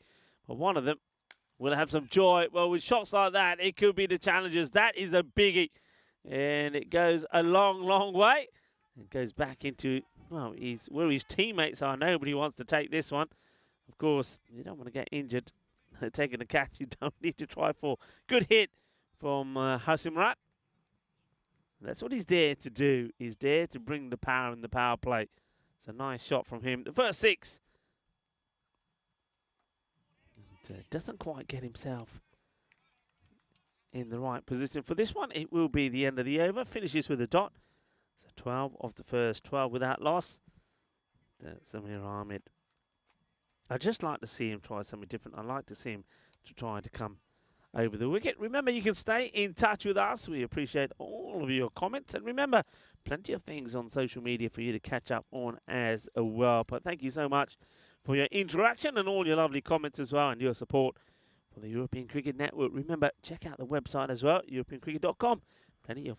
but one of them will have some joy. Well, with shots like that, it could be the challengers. That is a biggie, and it goes a long, long way. It goes back into, well, where his teammates are. Nobody wants to take this one. Of course, you don't want to get injured taking a catch you don't need to try for. Good hit from Hasimrat. That's what he's there to do. He's there to bring the power in the power play. It's a nice shot from him. The first 6. And, doesn't quite get himself in the right position for this one. It will be the end of the over. Finishes with a dot. 12 of the first 12 without loss. Samir Ahmed. I'd just like to see him try something different. I'd like to see him to try to come over the wicket. Remember, you can stay in touch with us. We appreciate all of your comments. And remember, plenty of things on social media for you to catch up on as well. But thank you so much for your interaction and all your lovely comments as well and your support for the European Cricket Network. Remember, check out the website as well, europeancricket.com. Plenty of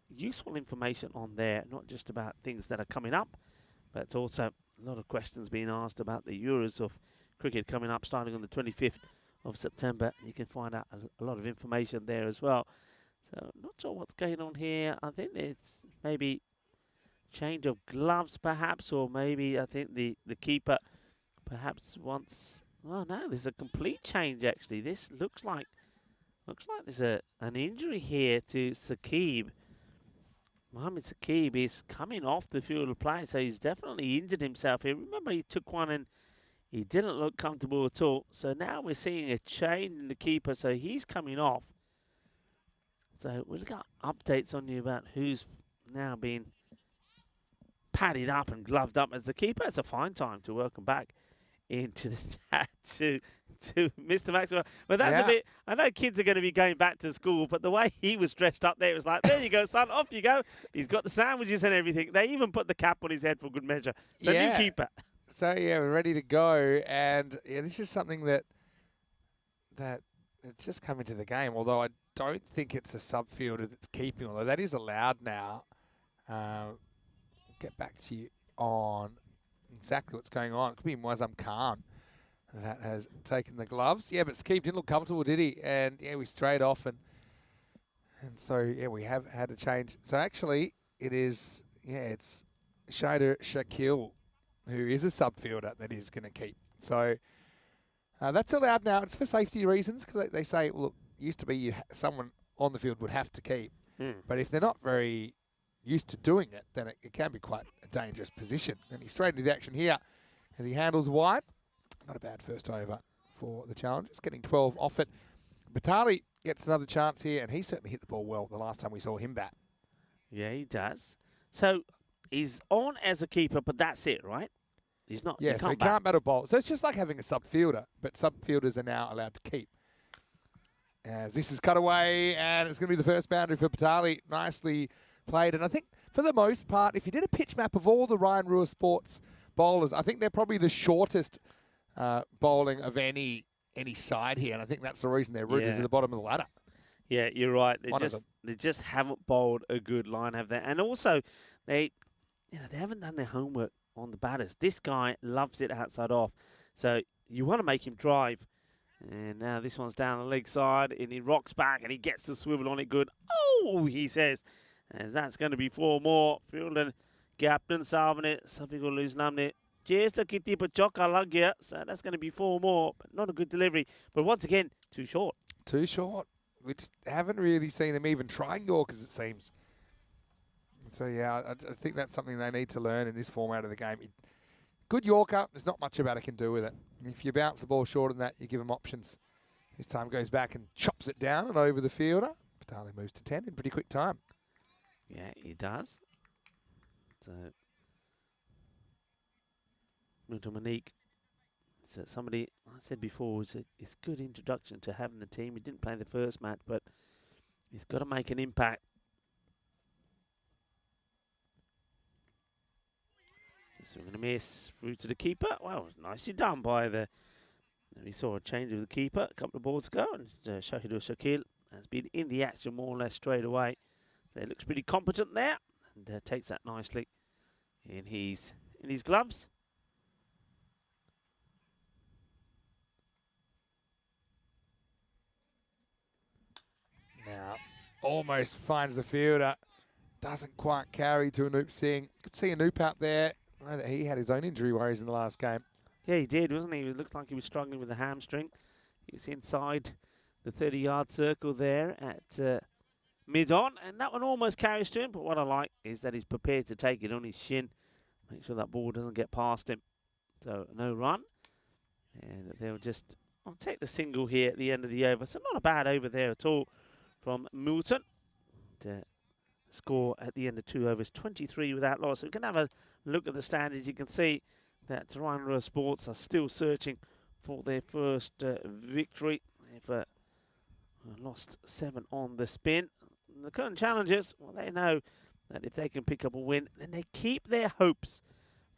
useful information on there, not just about things that are coming up, but it's also a lot of questions being asked about the Euros of cricket coming up starting on the 25th of September. You can find out a lot of information there as well. So not sure what's going on here. I think it's maybe change of gloves perhaps, or maybe I think the keeper perhaps wants... Oh no, there's a complete change actually. This looks like there's an injury here to Saqib. Mohamed Saqib is coming off the field of play, so he's definitely injured himself here. Remember, he took one and he didn't look comfortable at all. So now we're seeing a change in the keeper, so he's coming off. So we'll get updates on you about who's now being padded up and gloved up as the keeper. It's a fine time to welcome back into the chat to Mr. Maxwell. But that's a bit... I know kids are going to be going back to school, but the way he was dressed up there, it was like, there you go, son, off you go. He's got the sandwiches and everything. They even put the cap on his head for good measure. So new keeper. So, yeah, we're ready to go. And, yeah, this is something that it's just come into the game, although I don't think it's a subfielder that's keeping, although that is allowed now. Get back to you on exactly what's going on. It could be Moazam Khan that has taken the gloves. Yeah, but Saqib didn't look comfortable, did he? And, yeah, we strayed off. And so, yeah, we have had a change. So, actually, it's Shaider Shakil, who is a subfielder that is going to keep. So, that's allowed now. It's for safety reasons because they say, look, used to be someone on the field would have to keep. But if they're not very used to doing it, then it can be quite a dangerous position. And he's straight into the action here as he handles wide. Not a bad first over for the Challengers, getting 12 off it. Batali gets another chance here, and he certainly hit the ball well the last time we saw him bat. Yeah, he does. So he's on as a keeper, but that's it, right? He's not. Yeah, so he can't battle bowl. So it's just like having a sub-fielder, but sub-fielders are now allowed to keep. As this is cut away, and it's going to be the first boundary for Patali. Nicely played. And I think, for the most part, if you did a pitch map of all the Ryan Ruhr Sports bowlers, I think they're probably the shortest bowling of any side here. And I think that's the reason they're rooted to the bottom of the ladder. Yeah, you're right. One of them. They just haven't bowled a good line, have they? And also, they haven't done their homework on the batters. This guy loves it outside off. So you want to make him drive. And now this one's down the leg side, and he rocks back, and he gets the swivel on it good. Oh, he says. And that's going to be 4 more. Fielder, captain, salving it. Something will lose namne. Just a kitty pachoka lag here. So that's going to be 4 more, but not a good delivery. But once again, too short. Too short. We just haven't really seen them even trying Yorkers, it seems. So, yeah, I think that's something they need to learn in this format of the game. Good Yorker, there's not much about it can do with it. If you bounce the ball shorter than that, you give them options. This time goes back and chops it down and over the fielder. Patali moves to 10 in pretty quick time. Yeah, he does. So, Monique. So somebody, I said before, it's a good introduction to having the team. He didn't play the first match, but he's got to make an impact. So we're going to miss through to the keeper. Well, nicely done by the... We saw a change of the keeper a couple of balls ago, and Shahidul Shakil has been in the action more or less straight away. So he looks pretty competent there, and takes that nicely in his gloves. Now, almost finds the fielder. Doesn't quite carry to Anoop Singh. Could see Anoop out there. I know that he had his own injury worries in the last game. Yeah, he did, wasn't he? It looked like he was struggling with the hamstring. He's inside the 30-yard circle there at mid-on, and that one almost carries to him. But what I like is that he's prepared to take it on his shin, make sure that ball doesn't get past him. So no run, and they'll just take the single here at the end of the over. So not a bad over there at all from Moulton. Score at the end of 2 overs, 23 without loss. So we can have a look at the standings. You can see that Ryan Ruhr Sports are still searching for their first victory. They've lost 7 on the spin. The current challengers, well, they know that if they can pick up a win, then they keep their hopes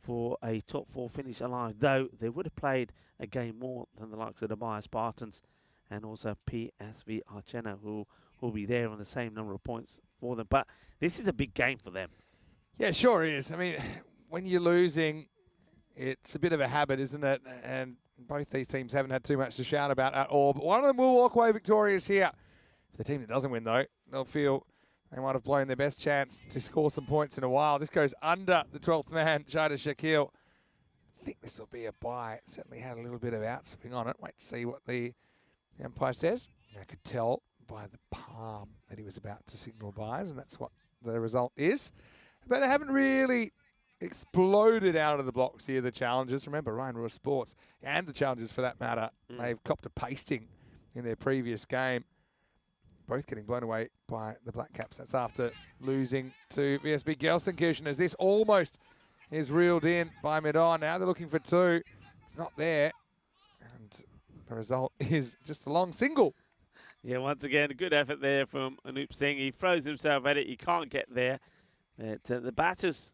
for a top 4 finish alive, though they would have played a game more than the likes of the Maya Spartans and also PSV Archena, who will be there on the same number of points for them. But this is a big game for them. Yeah, sure is. I mean, when you're losing, it's a bit of a habit, isn't it? And both these teams haven't had too much to shout about at all. But one of them will walk away victorious here. For the team that doesn't win, though, they'll feel they might have blown their best chance to score some points in a while. This goes under the 12th man, Shahidul Shakil. I think this will be a bye. It certainly had a little bit of outswing on it. Wait to see what the umpire says. I could tell by the palm that he was about to signal buys, and that's what the result is. But they haven't really exploded out of the blocks here, the challengers. Remember, Ryan Ruhr Sports and the challengers for that matter, they've copped a pasting in their previous game. Both getting blown away by the Black Caps. That's after losing to VSB Gelsenkirchen, as this almost is reeled in by mid-on. Now they're looking for 2. It's not there. And the result is just a long single. Yeah, once again, a good effort there from Anoop Singh. He throws himself at it. He can't get there. The batters,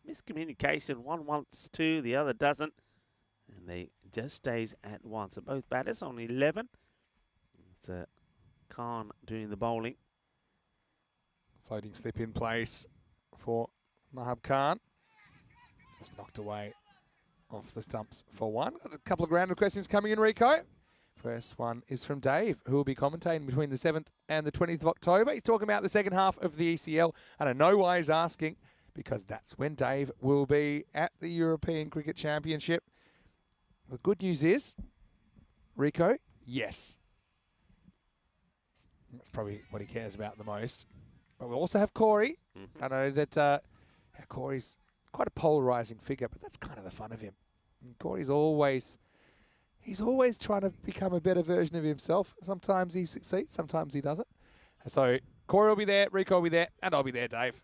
miscommunication. One wants 2, the other doesn't. And they just stays at 1. So both batters on 11. It's Khan doing the bowling. Floating slip in place for Mahab Khan. Just knocked away off the stumps for 1. Got a couple of random questions coming in, Rico. First one is from Dave, who will be commentating between the 7th and the 20th of October. He's talking about the second half of the ECL. And I know why he's asking, because that's when Dave will be at the European Cricket Championship. The good news is, Rico, yes. That's probably what he cares about the most. But we also have Corey. I know that Corey's quite a polarising figure, but that's kind of the fun of him. And Corey's always... He's always trying to become a better version of himself. Sometimes he succeeds, sometimes he doesn't. So Corey will be there, Rico will be there, and I'll be there, Dave.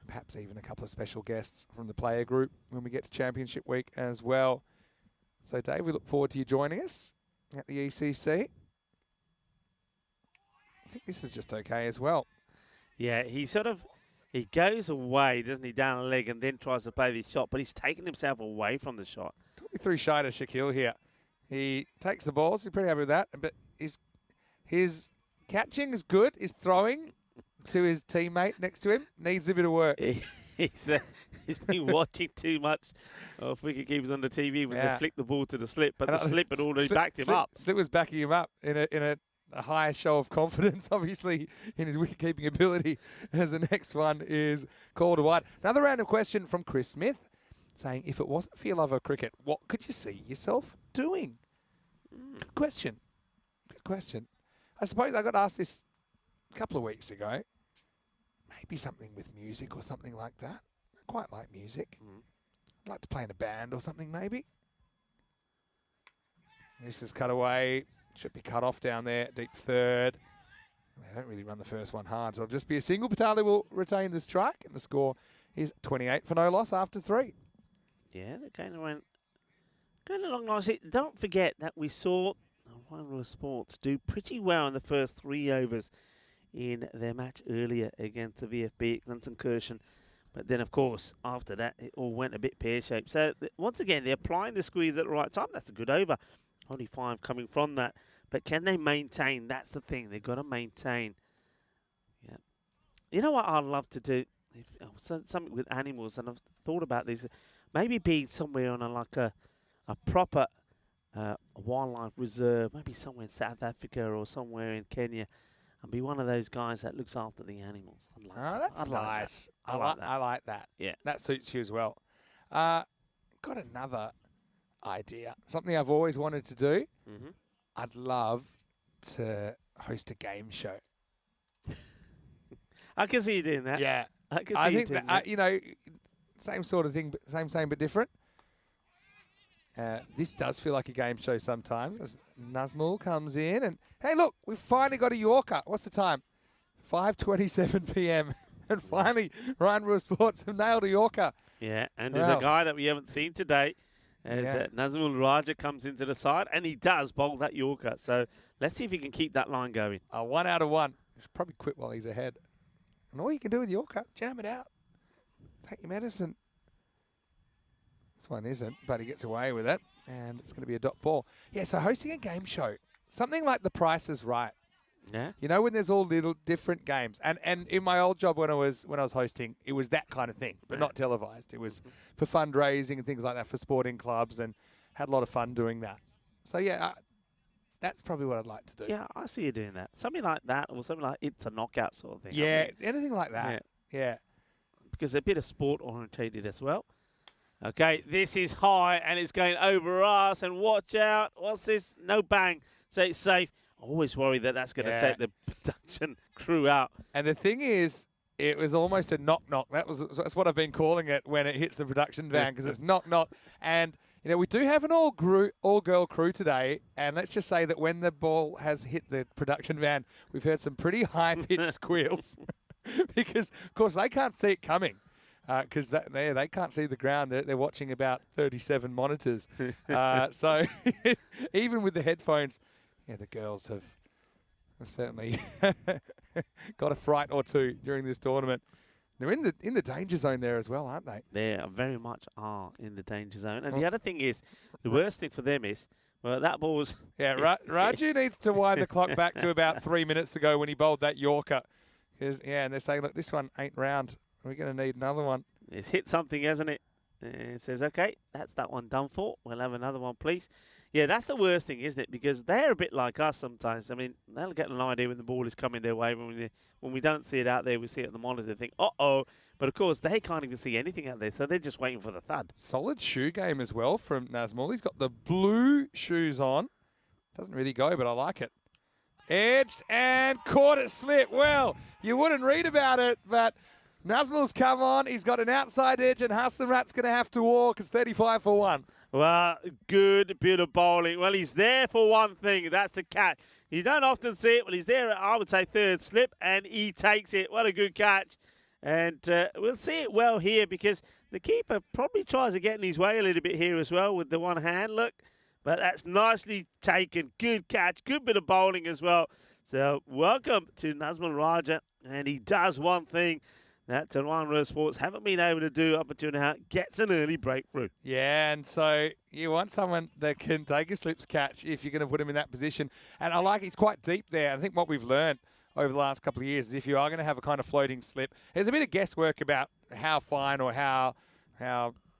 perhaps even a couple of special guests from the player group when we get to Championship Week as well. So, Dave, we look forward to you joining us at the ECC. I think this is just okay as well. Yeah, he goes away, doesn't he, down a leg and then tries to play this shot, but he's taken himself away from the shot. Talk me through Shida Shaquille here. He takes the balls. He's pretty happy with that. But his catching is good. His throwing to his teammate next to him needs a bit of work. He's been watching too much of wicketkeepers on the TV when they flick the ball to the slip, but the slip had already backed him up. Slip was backing him up in a high show of confidence, obviously, in his wicket-keeping ability, as the next one is called wide. Another random question from Chris Smith, saying, if it wasn't for your love of cricket, what could you see yourself doing? Good question. Good question. I suppose I got asked this a couple of weeks ago. Maybe something with music or something like that. I quite like music. I'd like to play in a band or something, maybe. This is cut away. Should be cut off down there, deep third. They don't really run the first one hard, so it'll just be a single. Patali will retain the strike, and the score is 28 for no loss after 3. Yeah, they're going along nicely. Don't forget that we saw One Sports do pretty well in the first 3 overs in their match earlier against the VFB at Clinton-Curtion. But then, of course, after that, it all went a bit pear-shaped. So, once again, they're applying the squeeze at the right time. That's a good over. Only 5 coming from that. But can they maintain? That's the thing. They've got to maintain. Yeah. You know what I'd love to do? Something with animals, and I've thought about this. Maybe be somewhere on a proper wildlife reserve, maybe somewhere in South Africa or somewhere in Kenya, and be one of those guys that looks after the animals. That's nice. I like that. Yeah. That suits you as well. Got another idea. Something I've always wanted to do. I'd love to host a game show. I can see you doing that. Yeah. I think that. Same sort of thing, but same but different. This does feel like a game show sometimes. As Nazmul comes in and, hey, look, we've finally got a Yorker. What's the time? 5:27 p.m. And finally, Ryan Rule Sports have nailed a Yorker. Yeah, and there's a guy that we haven't seen today. As Nazmul Raja comes into the side, and he does bowl that Yorker. So let's see if he can keep that line going. 1 out of 1. He should probably quit while he's ahead. And all you can do with Yorker, jam it out. Take your medicine. This one isn't, but he gets away with it. And it's going to be a dot ball. Yeah, so hosting a game show. Something like The Price is Right. Yeah. You know, when there's all little different games. And in my old job when I was hosting, it was that kind of thing, but not televised. It was for fundraising and things like that for sporting clubs, and had a lot of fun doing that. So, yeah, that's probably what I'd like to do. Yeah, I see you doing that. Something like that, or something like It's a Knockout sort of thing. Yeah, anything like that. Yeah. Because they're a bit of sport orientated as well. Okay, this is high, and it's going over us, and watch out. What's this? No bang. So it's safe. Always worry that that's going to take the production crew out. And the thing is, it was almost a knock-knock. That's what I've been calling it when it hits the production van, because it's knock-knock. And, you know, we do have an all-girl crew today, and let's just say that when the ball has hit the production van, we've heard some pretty high-pitched squeals because, of course, they can't see it coming. Because they can't see the ground. They're watching about 37 monitors. So even with the headphones, the girls have certainly got a fright or two during this tournament. They're in the danger zone there as well, aren't they? They very much are in the danger zone. And the other thing is, the worst thing for them is, well, that ball's... Yeah, Raju needs to wind the clock back to about 3 minutes ago when he bowled that Yorker. And they're saying, look, this one ain't round. We're going to need another one. It's hit something, hasn't it? And it says, okay, that's that one done for. We'll have another one, please. Yeah, that's the worst thing, isn't it? Because they're a bit like us sometimes. I mean, they'll get an idea when the ball is coming their way. When we don't see it out there, we see it on the monitor, think, uh-oh. But, of course, they can't even see anything out there, so they're just waiting for the thud. Solid shoe game as well from Nazmul. He's got the blue shoes on. Doesn't really go, but I like it. Edged and caught it slip. Well, you wouldn't read about it, but... Nazmul's come on. He's got an outside edge, and Hassan Rat's going to have to walk. It's 35 for 1. Well, good bit of bowling. Well, he's there for one thing. That's the catch. You don't often see it. Well, he's there at, I would say, third slip, and he takes it. What a good catch. And we'll see it well here because the keeper probably tries to get in his way a little bit here as well with the one hand. Look, but that's nicely taken. Good catch. Good bit of bowling as well. So welcome to Nazmul Raja. And he does one thing that Tarawonra Sports haven't been able to do up until now. Gets an early breakthrough. Yeah, and so you want someone that can take a slips catch if you're going to put him in that position. And I like it's quite deep there. I think what we've learned over the last couple of years is if you are going to have a kind of floating slip, there's a bit of guesswork about how fine or how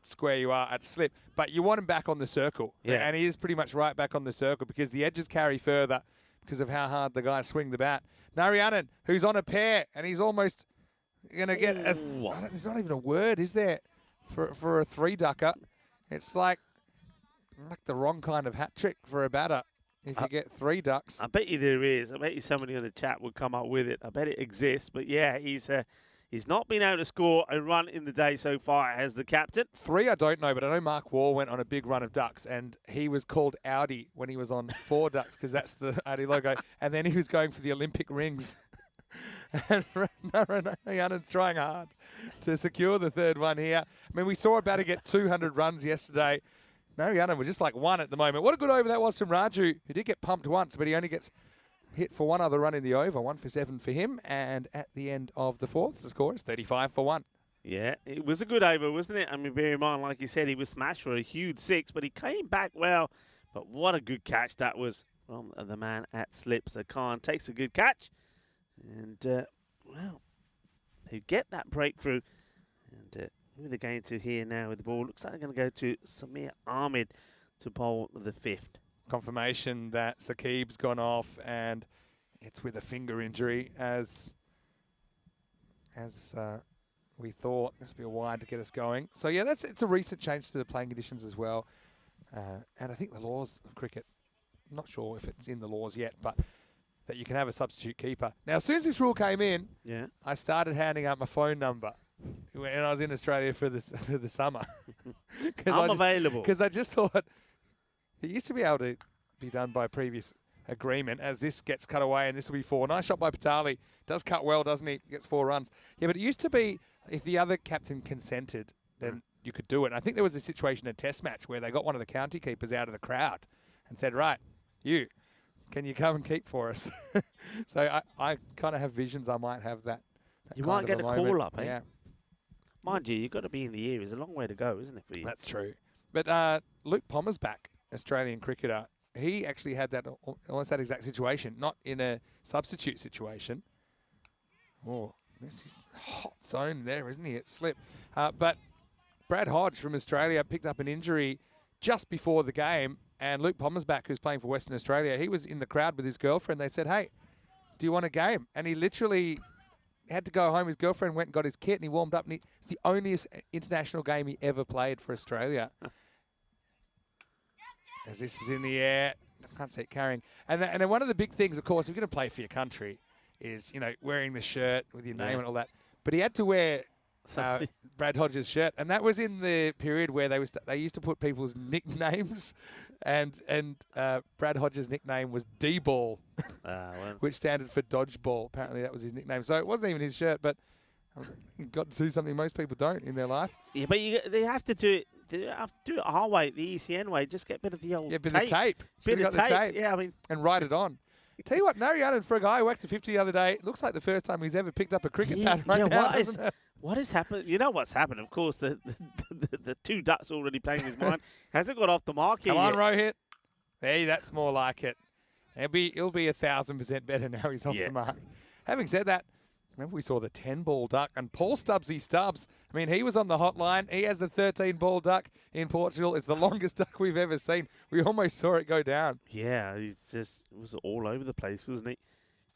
square you are at slip, but you want him back on the circle. Yeah. And he is pretty much right back on the circle because the edges carry further because of how hard the guys swing the bat. Narayanan, who's on a pair, and he's almost going to get there's not even a word, is there, for a three-ducker. It's like the wrong kind of hat trick for a batter if you get three ducks. I bet you there is. I bet you somebody in the chat will come up with it. I bet it exists. But, yeah, he's not been able to score a run in the day so far as the captain. Three, I don't know, but I know Mark Wall went on a big run of ducks, and he was called Audi when he was on 4 ducks because that's the Audi logo. And then he was going for the Olympic rings. And Narayanan's trying hard to secure the third one here. I mean, we saw a batter get 200 runs yesterday. Narayanan was just like 1 at the moment. What a good over that was from Raju, who did get pumped once, but he only gets hit for 1 other run in the over, 1 for 7 for him. And at the end of the 4th, the score is 35 for 1. Yeah, it was a good over, wasn't it? I mean, bear in mind, like you said, he was smashed for a huge 6, but he came back well. But what a good catch that was from the man at slip. So Khan takes a good catch. And, well, they get that breakthrough. And who are they going to here now with the ball? Looks like they're going to go to Samir Ahmed to bowl the 5th. Confirmation that Saqib's gone off, and it's with a finger injury as we thought. This will be a wide to get us going. So, yeah, it's a recent change to the playing conditions as well. And I think the laws of cricket, I'm not sure if it's in the laws yet, but that you can have a substitute keeper. Now, as soon as this rule came in, I started handing out my phone number when I was in Australia for the summer. I'm available. Because I just thought it used to be able to be done by previous agreement as this gets cut away and this will be 4. Nice shot by Patali. Does cut well, doesn't he? Gets 4 runs. Yeah, but it used to be if the other captain consented, then you could do it. And I think there was a situation in a test match where they got one of the county keepers out of the crowd and said, right, can you come and keep for us? So I kind of have visions I might have that You might get a call up, eh? Yeah. Mind you, you've got to be in the areas. A long way to go, isn't it, for you? That's true. But Luke Pommer's back, Australian cricketer. He actually had almost that exact situation, not in a substitute situation. Oh, this is a hot zone there, isn't he? It slipped. But Brad Hodge from Australia picked up an injury just before the game, and Luke Pommer's back, who's playing for Western Australia. He was in the crowd with his girlfriend. They said, hey, do you want a game? And he literally had to go home. His girlfriend went and got his kit, and he warmed up. And it's the only international game he ever played for Australia. As this is in the air, I can't see it carrying. And then one of the big things, of course, if you're going to play for your country, is wearing the shirt with your name and all that. But he had to wear Brad Hodge's shirt, and that was in the period where they used to put people's nicknames, and Brad Hodge's nickname was D-Ball, which standed for dodgeball. Apparently, that was his nickname. So it wasn't even his shirt, but he got to do something most people don't in their life. Yeah, but they have to do it. They have to do it our way, the ECN way. Just get a bit of the old bit of tape. Bit of tape. Yeah, I mean, and write it on. Tell you what, Narayanan, for a guy who whacked a 50 the other day, it looks like the first time he's ever picked up a cricket bat now, doesn't it? What has happened? You know what's happened, of course. The 2 ducks already playing his mind. Hasn't got off the mark yet. Come on, Rohit. Hey, that's more like it. He'll be 1,000% better now he's off the mark. Having said that, remember we saw the 10-ball duck, and Paul Stubbsy Stubbs, I mean, he was on the hotline. He has the 13-ball duck in Portugal. It's the longest duck we've ever seen. We almost saw it go down. Yeah, he just was all over the place, wasn't he,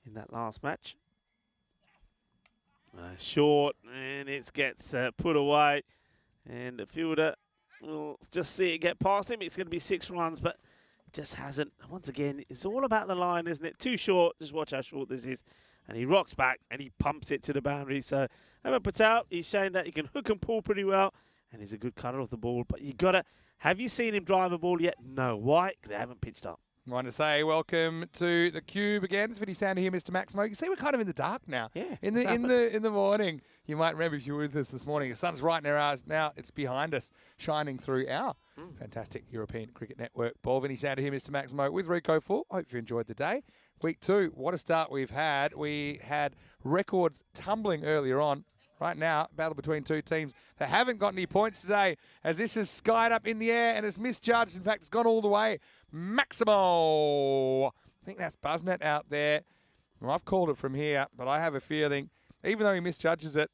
in that last match? Short, and it gets put away. And the fielder will just see it get past him. It's going to be 6 runs, but it just hasn't. Once again, it's all about the line, isn't it? Too short. Just watch how short this is. And he rocks back and he pumps it to the boundary. So Ahmed Patel, he's shown that he can hook and pull pretty well. And he's a good cutter of the ball. But you got to, have you seen him drive a ball yet? No. Why? They haven't pitched up. I want to say welcome to the Cube again. It's Vinny Sander here, Mr. Maximo. You can see we're kind of in the dark now. Yeah, In the morning. You might remember if you were with us this morning. The sun's right in our eyes now. It's behind us, shining through our fantastic European Cricket Network ball. Vinny Sander here, Mr. Maximo, with Rico Full. Hope you enjoyed the day. Week 2, what a start we've had. We had records tumbling earlier on. Right now, battle between two teams that haven't got any points today, as this is skied up in the air and it's misjudged. In fact, it's gone all the way. Maximo. I think that's Buzznet out there. Well, I've called it from here, but I have a feeling, even though he misjudges it,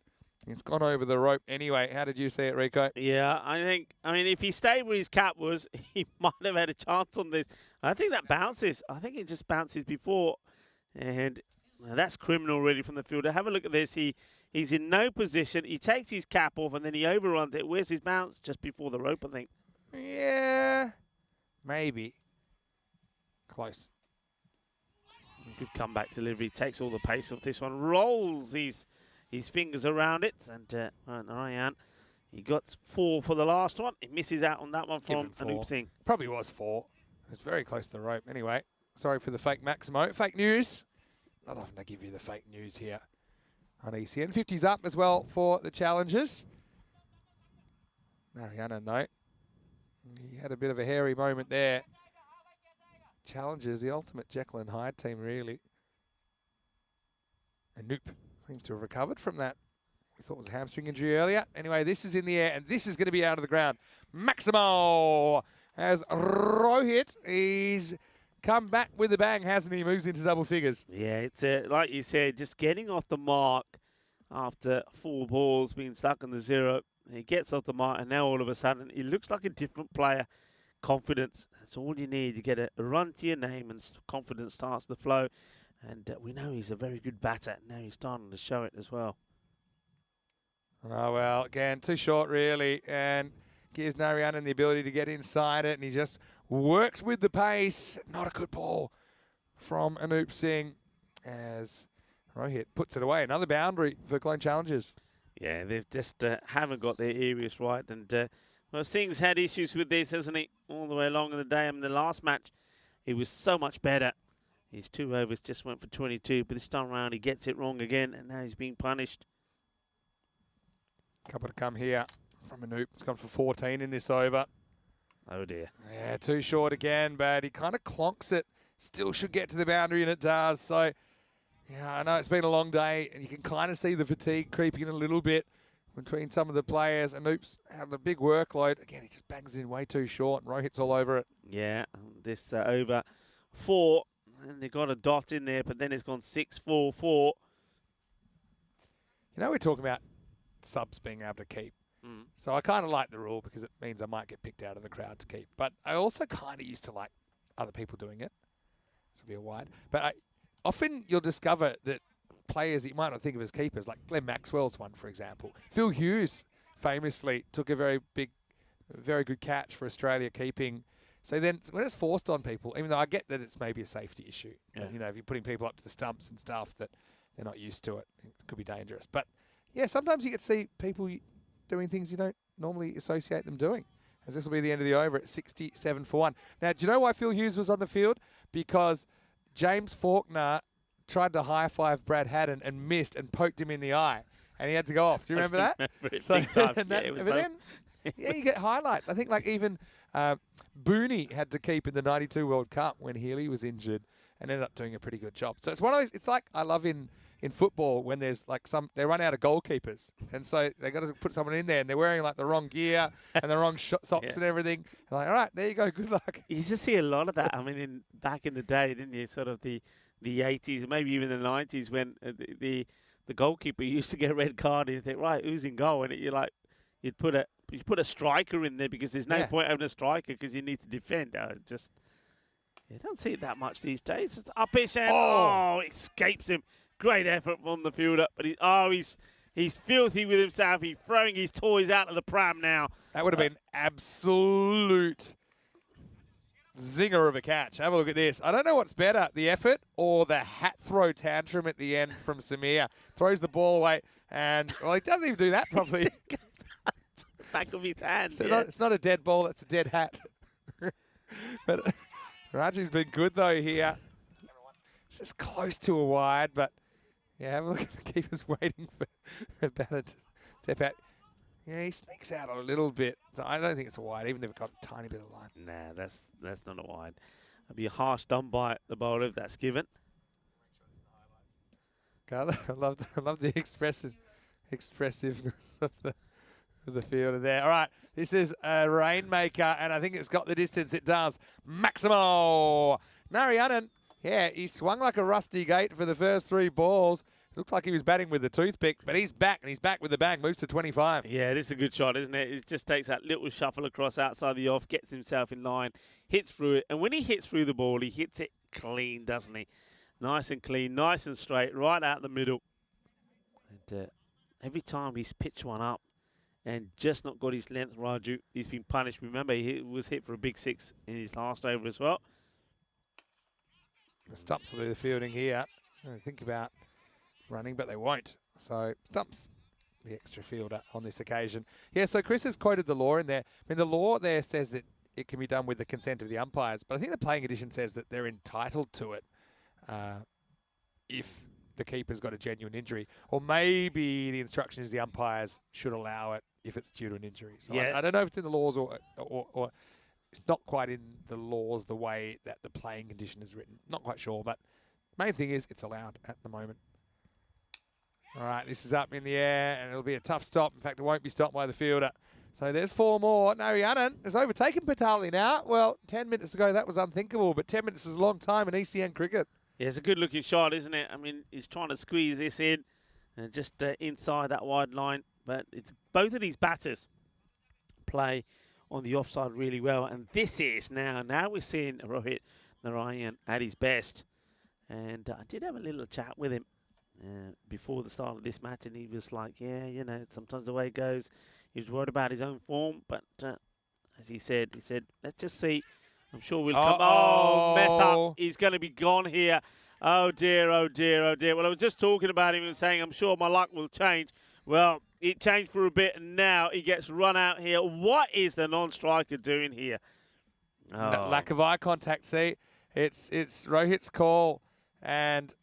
it's gone over the rope anyway. How did you see it, Rico? Yeah, I mean, if he stayed where his cap was, he might have had a chance on this. I think that bounces. I think it just bounces before. And that's criminal, really, from the fielder. Have a look at this. He's in no position. He takes his cap off, and then he overruns it. Where's his bounce? Just before the rope, I think. Yeah, maybe. Close. Good comeback delivery. Takes all the pace off this one. Rolls his fingers around it. And Ryan, he got 4 for the last one. He misses out on that one from Anoop Singh. Probably was 4. It was very close to the rope. Anyway, sorry for the fake Maximo. Fake news. Not often I give you the fake news here on ECN. 50's up as well for the challengers. Mariano, though. He had a bit of a hairy moment there. Challengers, the ultimate Jekyll and Hyde team, really. And Noop seems to have recovered from that. We thought it was a hamstring injury earlier. Anyway, this is in the air, and this is going to be out of the ground. Maximo as Rohit. He's come back with a bang, hasn't he? Moves into double figures. Yeah, it's like you said, just getting off the mark after 4 balls being stuck on the 0. He gets off the mark, and now all of a sudden, he looks like a different player. Confidence, that's all you need. You get a run to your name, and confidence starts to flow. And we know he's a very good batter. Now he's starting to show it as well. Oh, well, again, too short, really, and gives Narayanan the ability to get inside it, and he just works with the pace. Not a good ball from Anoop Singh as Rohit puts it away. Another boundary for Clone Challengers. Yeah, they've just haven't got their areas right. And, well, Singh's had issues with this, hasn't he, all the way along in the day. I mean, the last match, he was so much better. His 2 overs just went for 22, but this time around he gets it wrong again, and now he's being punished. Couple to come here from Anoop. It's gone for 14 in this over. Oh, dear. Yeah, too short again, but he kind of clonks it. Still should get to the boundary, and it does. So, yeah, I know it's been a long day, and you can kind of see the fatigue creeping in a little bit between some of the players. Anoop's had a big workload. Again, he just bangs it in way too short, and Rohit's all over it. Yeah, this over 4, and they got a dot in there, but then it's gone 6-4-4. You know, we're talking about subs being able to keep. So I kind of like the rule because it means I might get picked out of the crowd to keep. But I also kind of used to like other people doing it. This will be a wide. But often you'll discover that players that you might not think of as keepers, like Glenn Maxwell's one, for example. Phil Hughes famously took a very good catch for Australia keeping. So then when it's forced on people, even though I get that it's maybe a safety issue, you know, if you're putting people up to the stumps and stuff that they're not used to it, it could be dangerous. But yeah, sometimes you get to see people doing things you don't normally associate them doing. As this will be the end of the over at 67 for 1. Now, do you know why Phil Hughes was on the field? Because James Faulkner tried to high-five Brad Haddon and missed and poked him in the eye. And he had to go off. Do you remember that? Yeah, you get highlights. I think like even Booney had to keep in the 92 World Cup when Healy was injured and ended up doing a pretty good job. So it's one of those, it's like I love in football when there's like they run out of goalkeepers. And so they got to put someone in there and they're wearing like the wrong gear and the wrong socks and everything. And like, all right, there you go. Good luck. You used to see a lot of that. I mean, back in the day, didn't you? Sort of the 80s, maybe even the 90s when the goalkeeper used to get a red card and you think, right, who's in goal? And you're like, you put a striker in there because there's no point having a striker because you need to defend. You don't see it that much these days. It's up pitch and escapes him. Great effort from the fielder, but he's filthy with himself. He's throwing his toys out of the pram now. That would have been absolute zinger of a catch. Have a look at this. I don't know what's better, the effort or the hat throw tantrum at the end from Samir. Throws the ball away, and well, he doesn't even do that properly. Back of his hand. So it's not a dead ball, it's a dead hat. But Raju's been good though here. It's just close to a wide, but yeah, have a look at the keeper's waiting for the batter to step out. Yeah, he sneaks out a little bit. So I don't think it's a wide, even if it got a tiny bit of line. Nah, that's not a wide. It'd be a harsh done by the bowler if that's given. I love the expressiveness of the fielder there. All right, this is a rainmaker, and I think it's got the distance. It does. Maximo Narayanan. Yeah, he swung like a rusty gate for the first 3 balls. Looked like he was batting with the toothpick, but he's back, and he's back with the bang. Moves to 25. Yeah, this is a good shot, isn't it? It just takes that little shuffle across outside the off, gets himself in line, hits through it. And when he hits through the ball, he hits it clean, doesn't he? Nice and clean, nice and straight, right out the middle. And every time he's pitched one up and just not got his length, Raju, he's been punished. Remember, he was hit for a big 6 in his last over as well. The Stumps will do the fielding here. I think about running, but they won't. So Stumps, the extra fielder on this occasion. Yeah, so Chris has quoted the law in there. I mean, the law there says that it can be done with the consent of the umpires, but I think the playing edition says that they're entitled to it if the keeper's got a genuine injury. Or maybe the instruction is the umpires should allow it if it's due to an injury. So Yeah. I don't know if it's in the laws or it's not quite in the laws the way that the playing condition is written. Not quite sure, but main thing is it's allowed at the moment. All right, this is up in the air, and it'll be a tough stop. In fact, it won't be stopped by the fielder. So there's 4 more. Narayanan has overtaken Patali now. Well, 10 minutes ago, that was unthinkable, but 10 minutes is a long time in ECN cricket. Yeah, it's a good-looking shot, isn't it? I mean, he's trying to squeeze this in and just inside that wide line. But it's both of these batters play on the offside really well. And this is now we're seeing Rohit Narayan at his best. And I did have a little chat with him before the start of this match, and he was like, yeah, you know, sometimes the way it goes. He was worried about his own form, but as he said, let's just see. I'm sure we'll come. Oh, mess up. He's going to be gone here. Oh, dear, oh, dear, oh, dear. Well, I was just talking about him and saying I'm sure my luck will change. Well, it changed for a bit, and now he gets run out here. What is the non-striker doing here? Oh. Lack of eye contact, see? It's Rohit's call, and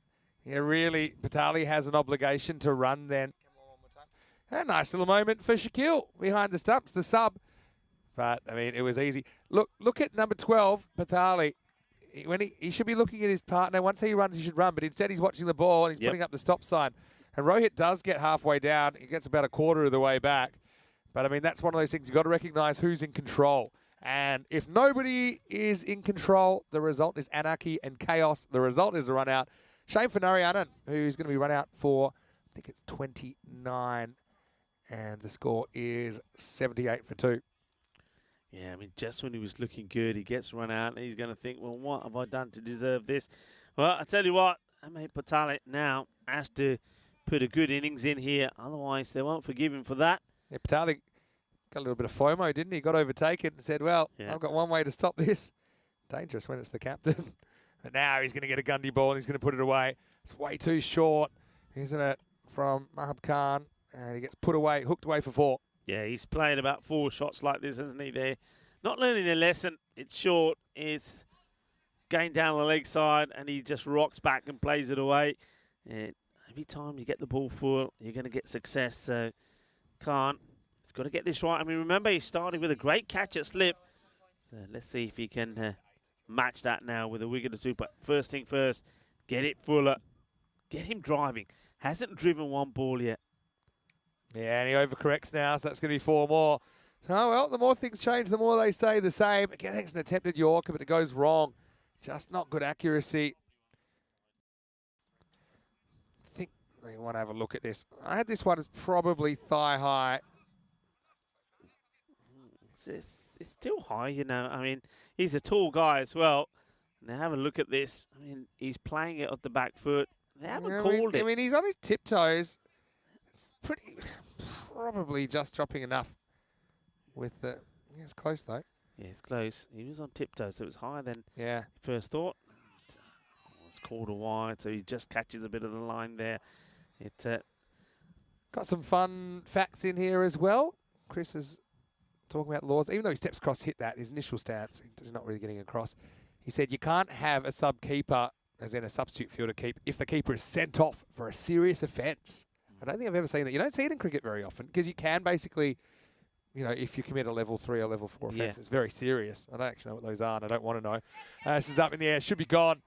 yeah, really, Patali has an obligation to run then. A nice little moment for Shaquille behind the stumps, the sub. But, I mean, it was easy. Look at number 12, Patali. When he should be looking at his partner. Once he runs, he should run. But instead, he's watching the ball and he's putting up the stop sign. And Rohit does get halfway down. He gets about a quarter of the way back. But, I mean, that's one of those things. You've got to recognise who's in control. And if nobody is in control, the result is anarchy and chaos. The result is a run out. Shame for Narayanan, who's going to be run out for, I think it's 29. And the score is 78 for 2. Yeah, I mean, just when he was looking good, he gets run out, and he's going to think, well, what have I done to deserve this? Well, I tell you what, Amit Patali now has to put a good innings in here. Otherwise, they won't forgive him for that. Yeah, Patali got a little bit of FOMO, didn't he? Got overtaken and said, well, I've got one way to stop this. Dangerous when it's the captain. But now he's going to get a Gundy ball, and he's going to put it away. It's way too short, isn't it, from Mahab Khan. And he gets put away, hooked away for 4. Yeah, he's playing about 4 shots like this, isn't he? They're not learning their lesson. It's short. It's going down the leg side, and he just rocks back and plays it away. And every time you get the ball full, you're going to get success. So Khan, he's got to get this right. I mean, remember, he started with a great catch at slip. So let's see if he can match that now with a wicket or 2. But first thing first, get it fuller. Get him driving. Hasn't driven one ball yet. Yeah, and he overcorrects now, so that's going to be 4 more. So, well, the more things change, the more they stay the same. Again, it's an attempted Yorker, but it goes wrong. Just not good accuracy. I think they want to have a look at this. I had this one as probably thigh high. It's still high, you know. I mean, he's a tall guy as well. Now have a look at this. I mean, he's playing it off the back foot. They haven't called it. I mean, he's on his tiptoes. It's probably just dropping enough with the... Yeah, it's close, though. Yeah, it's close. He was on tiptoes, so it was higher than first thought. It's called a wide, so he just catches a bit of the line there. Got some fun facts in here as well. Chris is talking about laws. Even though he steps across to hit that, his initial stance, he's not really getting across. He said you can't have a sub keeper, as in a substitute fielder keep, if the keeper is sent off for a serious offence. I don't think I've ever seen that. You don't see it in cricket very often because you can basically, if you commit a level 3 or level 4 offence, it's very serious. I don't actually know what those are, and I don't want to know. This is up in the air, should be gone.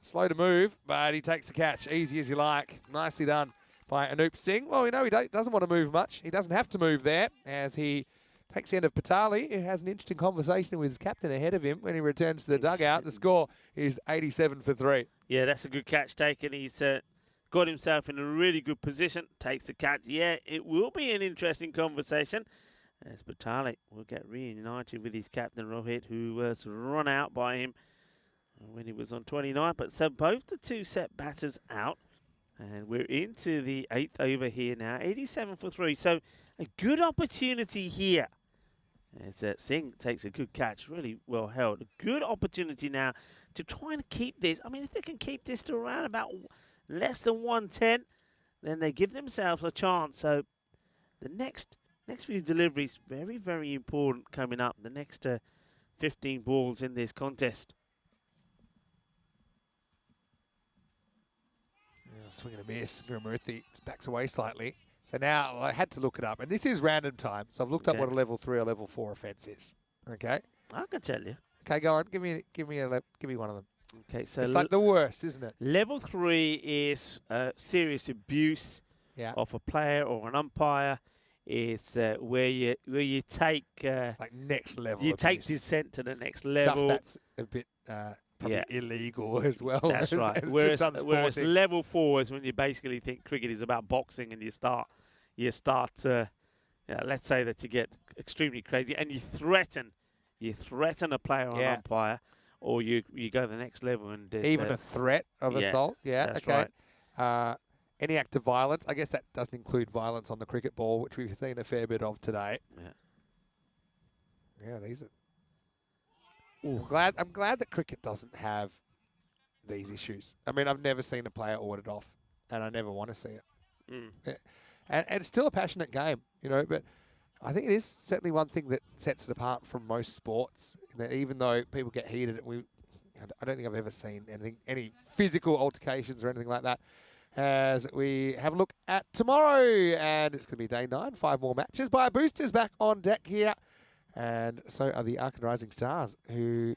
Slow to move, but he takes the catch, easy as you like. Nicely done by Anup Singh. Well, we know he doesn't want to move much. He doesn't have to move there as he takes the end of Patali, who has an interesting conversation with his captain ahead of him when he returns to the dugout. The score is 87 for 3. Yeah, that's a good catch taken. He's got himself in a really good position. Takes the catch. Yeah, it will be an interesting conversation as Patali will get reunited with his captain Rohit, who was run out by him when he was on 29. But so both the two set batters out. And we're into the 8th over here now, 87 for 3. So a good opportunity here. As Singh takes a good catch, really well held. A good opportunity now to try and keep this. I mean, if they can keep this to around about less than 110, then they give themselves a chance. So the next few deliveries, very, very important coming up. The next 15 balls in this contest. Swing and a miss. Gurumurthy backs away slightly. So now I had to look it up. And this is random time. So I've looked up what a level 3 or level 4 offence is. Okay? I can tell you. Okay, go on. Give me one of them. Okay, so it's like the worst, isn't it? Level 3 is serious abuse of a player or an umpire. It's where you take like next level. You abuse. take dissent to the next Stuff level. That's a bit probably illegal as well. That's right. It's whereas level 4 is when you basically think cricket is about boxing, and you start let's say that you get extremely crazy and you threaten a player or an umpire, or you go the next level and even a threat of assault. Yeah, that's okay. Right. Any act of violence. I guess that doesn't include violence on the cricket ball, which we've seen a fair bit of today. Yeah, these are. I'm glad that cricket doesn't have these issues. I mean, I've never seen a player ordered off, and I never want to see it. Yeah. And it's still a passionate game, but I think it is certainly one thing that sets it apart from most sports. That even though people get heated, I don't think I've ever seen any physical altercations or anything like that. As we have a look at tomorrow, and it's going to be day 9, 5 more matches. By boosters back on deck here. And so are the Arkan Rising Stars, who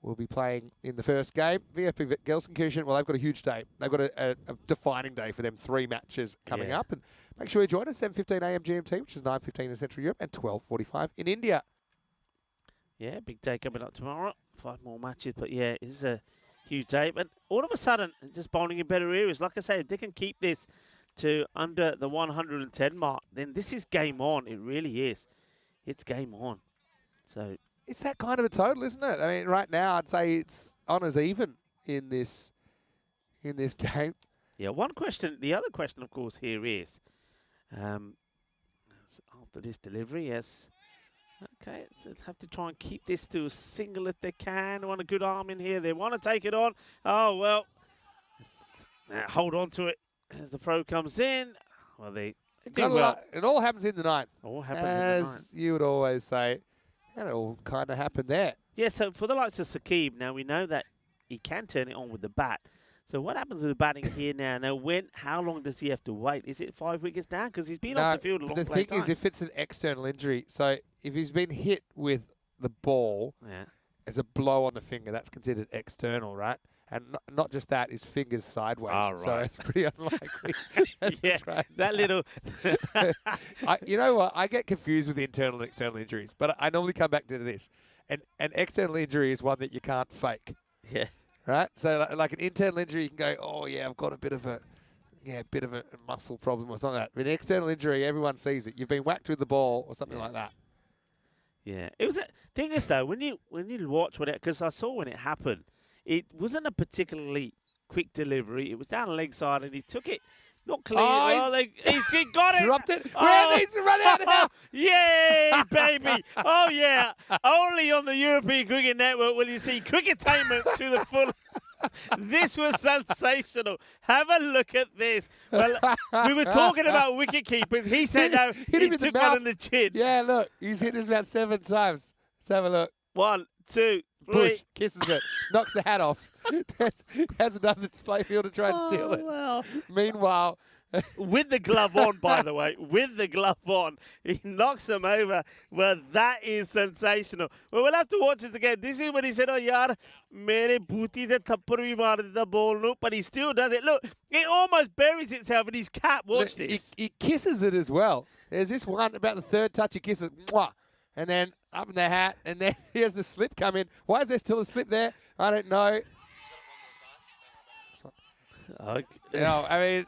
will be playing in the first game. VFB Gelsenkirchen, well, they've got a huge day. They've got a defining day for them. 3 matches coming up. And make sure you join us, 7:15 a.m. GMT, which is 9:15 in Central Europe, and 12:45 in India. Yeah, big day coming up tomorrow. 5 more matches, but yeah, it's a huge day. But all of a sudden, just bowling in better areas. Like I said, if they can keep this to under the 110 mark, then this is game on. It really is. It's game on. So it's that kind of a total, isn't it? I mean, right now I'd say it's on as even in this game. Yeah. The other question, of course, here is after this delivery, yes. Okay, so have to try and keep this to a single if they can. They want a good arm in here. They want to take it on. Oh well, hold on to it as the throw comes in. Well, they do well. It all happens in the 9th. All happens in the 9th. As you would always say. And it all kind of happened there. Yeah, so for the likes of Saqib, now we know that he can turn it on with the bat. So what happens with the batting here now? Now, how long does he have to wait? Is it 5 wickets down? Because he's been off the field a long time. The thing is, if it's an external injury, so if he's been hit with the ball, it's a blow on the finger, that's considered external, right? And not just that, his finger's sideways. Oh, right. So it's pretty unlikely. That little... You know what? I get confused with internal and external injuries, but I normally come back to this. An external injury is one that you can't fake. Yeah. Right? So like an internal injury, you can go, oh, yeah, I've got a bit of a muscle problem or something like that. But an external injury, everyone sees it. You've been whacked with the ball or something like that. Yeah. It was thing is, though, when you watch because I saw when it happened, it wasn't a particularly quick delivery. It was down the leg side, and he took it not clean. He got it. Dropped it. Where needs to run out now? Yay, baby. Oh, yeah. Only on the European Cricket Network will you see cricketainment to the full. This was sensational. Have a look at this. Well, we were talking about wicket keepers. He said no. He took one in the chin. Yeah, look. He's hit us about 7 times. Let's have a look. 1, 2, Bush kisses it, knocks the hat off, has another playfield to try and steal it. Well, Meanwhile, with the glove on, by the way, with the glove on, he knocks him over. Well, that is sensational. Well, we'll have to watch it again. This is when he said, "Oh, yaar, mere booty the thappar bhi maar the ball no," but he still does it. Look, it almost buries itself in his cap. Watch this. he kisses it as well. There's this one about the third touch. He kisses, mwah, and then up in the hat, and then here's the slip come in. Why is there still a slip there? I don't know. Okay. You know, I mean.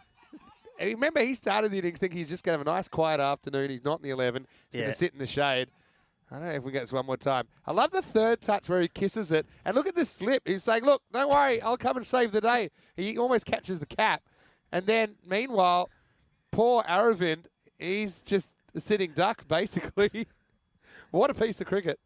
Remember, he started the innings thinking he's just going to have a nice, quiet afternoon. He's not in the 11. He's going to sit in the shade. I don't know if we get this one more time. I love the third touch where he kisses it. And look at the slip. He's saying, look, don't worry. I'll come and save the day. He almost catches the cap. And then, meanwhile, poor Aravind, he's just a sitting duck, basically. What a piece of cricket.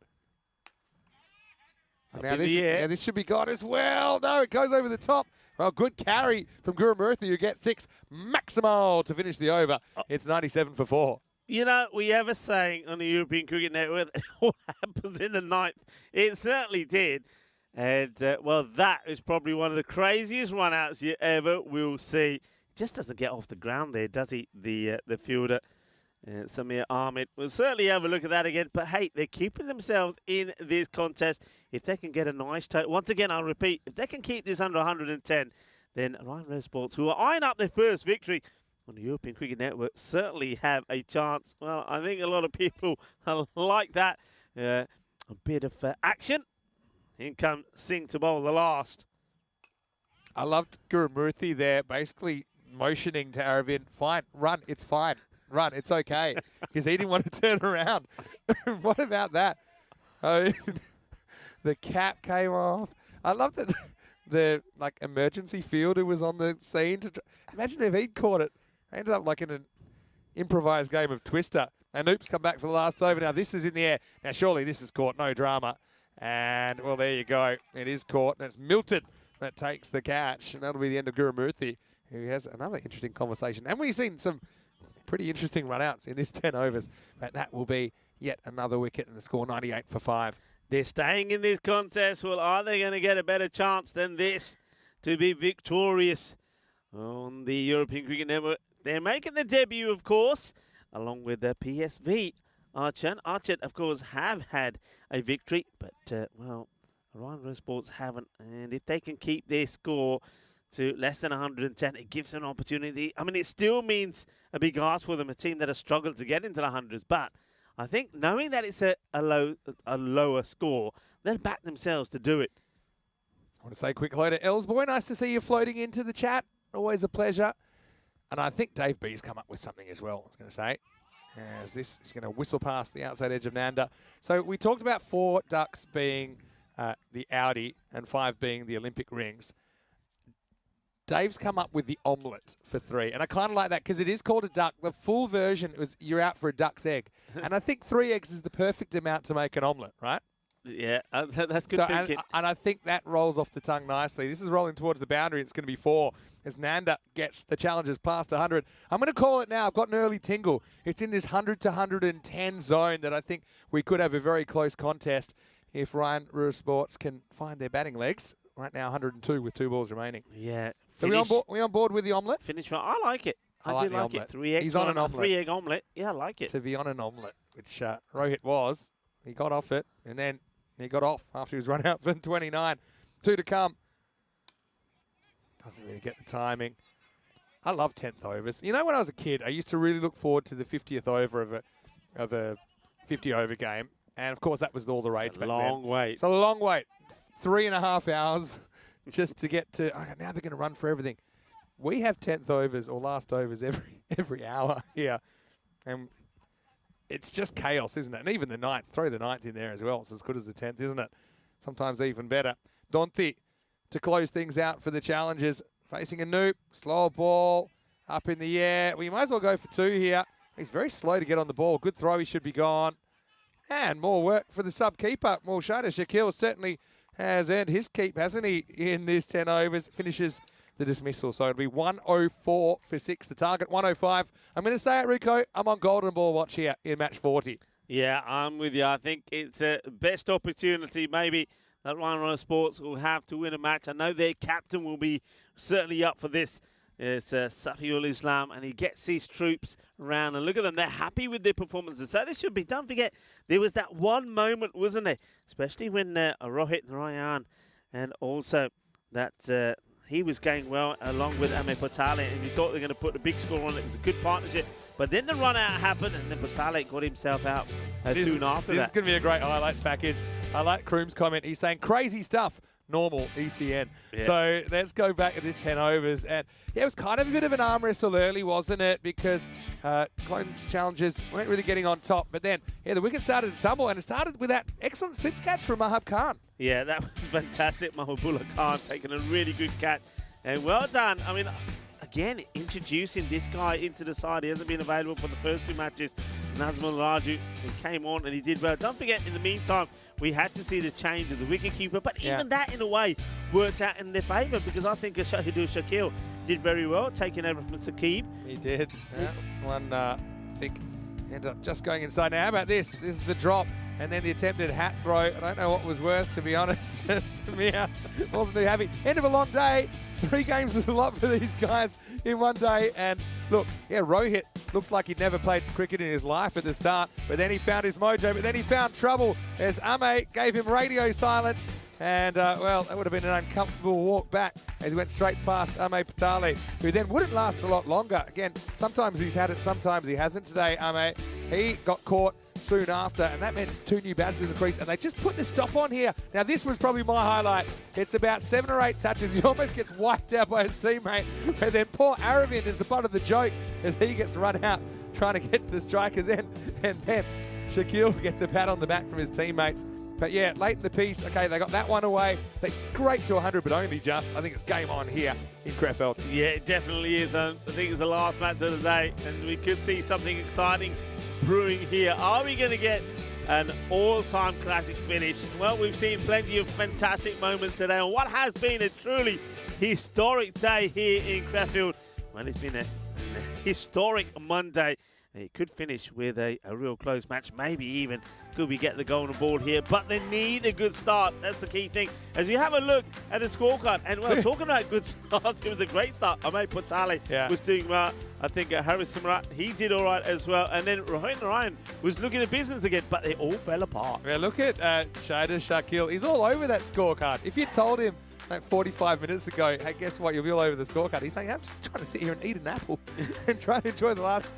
Now this should be gone as well. No, it goes over the top. Well, good carry from Gurumurthy, who gets 6. Maximo to finish the over. It's 97 for 4. You know, we have a saying on the European Cricket Network that what happens in the ninth. It certainly did. And, well, that is probably one of the craziest run-outs you ever will see. Just doesn't get off the ground there, does he, the fielder? Samir Ahmed. We'll certainly have a look at that again. But, hey, they're keeping themselves in this contest. If they can get a nice total, once again, I'll repeat, if they can keep this under 110, then Ryan Rose Sports, who are eyeing up their first victory on the European Cricket Network, certainly have a chance. Well, I think a lot of people like that. A bit of action. In comes Singh to bowl the last. I loved Gurumurthy there, basically motioning to Aravind, fine, run, it's fine. Run, it's okay, because he didn't want to turn around. What about that? The cap came off. I love that the emergency fielder was on the scene. Imagine if he'd caught it. They ended up like in an improvised game of Twister. And Oops come back for the last over. Now this is in the air. Now surely this is caught, no drama. And well, there you go. It is caught, and it's Milton that takes the catch, and that'll be the end of Gurumurthy, who has another interesting conversation. And we've seen some pretty interesting run-outs in this 10 overs, but that will be yet another wicket, and the score 98 for 5. They're staying in this contest. Well, are they going to get a better chance than this to be victorious on the European Cricket Network? They're making their debut, of course, along with the PSV. Archer, of course, have had a victory, but, well, Ryan Rose Sports haven't. And if they can keep their score to less than 110, it gives them an opportunity. I mean, it still means a big ask for them, a team that has struggled to get into the hundreds. But I think knowing that it's a lower score, they'll back themselves to do it. I want to say quick hello to Elsboy. Nice to see you floating into the chat. Always a pleasure. And I think Dave B's come up with something as well, I was going to say, as this is going to whistle past the outside edge of Nanda. So we talked about 4 ducks being the Audi and 5 being the Olympic rings. Dave's come up with the omelette for 3, and I kind of like that because it is called a duck. The full version was you're out for a duck's egg, and I think 3 eggs is the perfect amount to make an omelette, right? Yeah, that's good thinking. And I think that rolls off the tongue nicely. This is rolling towards the boundary. It's going to be 4 as Nanda gets the challenges past 100. I'm going to call it now. I've got an early tingle. It's in this 100 to 110 zone that I think we could have a very close contest if Ryan Rose Sports can find their batting legs. Right now, 102 with 2 balls remaining. Yeah. So we on board with the omelette? Finish one. I like it. I do like it. 3 eggs. He's on an omelette. 3-egg omelette. Yeah, I like it. To be on an omelette, which Rohit was. He got off it, and then he got off after he was run out for 29. 2 to come. Doesn't really get the timing. I love 10th overs. You know, when I was a kid, I used to really look forward to the 50th over of a 50-over game. And, of course, that was all the rage back then. Long wait. It's a long wait. 3.5 hours just to get to, okay, now they're going to run for everything. We have 10th overs or last overs every hour here. And it's just chaos, isn't it? And even the 9th, throw the 9th in there as well. It's as good as the 10th, isn't it? Sometimes even better. Donti to close things out for the challengers. Facing a Noop, slow ball, up in the air. Well, you might as well go for 2 here. He's very slow to get on the ball. Good throw, he should be gone. And more work for the sub-keeper. Mulshada Shakil certainly has earned his keep, hasn't he, in this 10 overs. Finishes the dismissal. So it'll be 104 for 6. The target, 105. I'm going to say it, Rico. I'm on golden ball watch here in match 40. Yeah, I'm with you. I think it's a best opportunity maybe that Ryan Royal Sports will have to win a match. I know their captain will be certainly up for this. It's Safiul Islam, and he gets his troops around. And look at them, they're happy with their performances. So they should be. Don't forget, there was that one moment, wasn't there? Especially when Rohit Narayan and also that he was going well along with Ame Patale, and you thought they were going to put a big score on it. It was a good partnership. But then the run-out happened, and then Patale got himself out soon after that. This is going to be a great highlights package. I like Kroom's comment. He's saying crazy stuff. Normal ECN. Yeah. So let's go back at this 10 overs. And yeah, it was kind of a bit of an arm wrestle early, wasn't it? Because Clone Challengers weren't really getting on top. But then, yeah, the wicket started to tumble, and it started with that excellent slips catch from Mahab Khan. Yeah, that was fantastic. Mahbubullah Khan taking a really good catch. And well done. I mean, again, introducing this guy into the side. He hasn't been available for the first 2 matches. Nazmul Raju, he came on and he did well. Don't forget, in the meantime, we had to see the change of the wicketkeeper, but even that, in a way, worked out in their favour, because I think Shahidul Shakil did very well, taking over from Saqib. He did. Yeah. One, I think, ended up just going inside. Now, how about this? This is the drop, and then the attempted hat throw. I don't know what was worse, to be honest. Samir wasn't too happy. End of a long day. 3 games is a lot for these guys in one day. And look, yeah, Rohit looked like he'd never played cricket in his life at the start, but then he found his mojo, but then he found trouble as Ame gave him radio silence. And, well, that would have been an uncomfortable walk back as he went straight past Ame Patale, who then wouldn't last a lot longer. Again, sometimes he's had it, sometimes he hasn't today, Ame. He got caught soon after, and that meant 2 new batters in the crease, and they just put the stop on here. Now, this was probably my highlight. It's about 7 or 8 touches. He almost gets wiped out by his teammate, but then poor Aravind is the butt of the joke as he gets run out trying to get to the strikers end, and then Shakil gets a pat on the back from his teammates. But yeah, late in the piece, okay, they got that one away. They scraped to 100, but only just. I think it's game on here in Krefeld. Yeah, it definitely is. I think it's the last match of the day, and we could see something exciting brewing here. Are we going to get an all-time classic finish? Well, we've seen plenty of fantastic moments today on what has been a truly historic day here in Krefeld. Well, it's been a historic Monday. It could finish with a real close match, maybe even could we get the golden ball here, but they need a good start. That's the key thing. As we have a look at the scorecard, and well, talking about good starts, it was a great start. Ame Patale was doing well. I think Haris Simrat, he did all right as well. And then Rohit Narayan was looking at business again, but they all fell apart. Yeah, look at Shahidul Shakil. He's all over that scorecard. If you told him like 45 minutes ago, hey, guess what? You'll be all over the scorecard. He's saying, I'm just trying to sit here and eat an apple and try to enjoy the last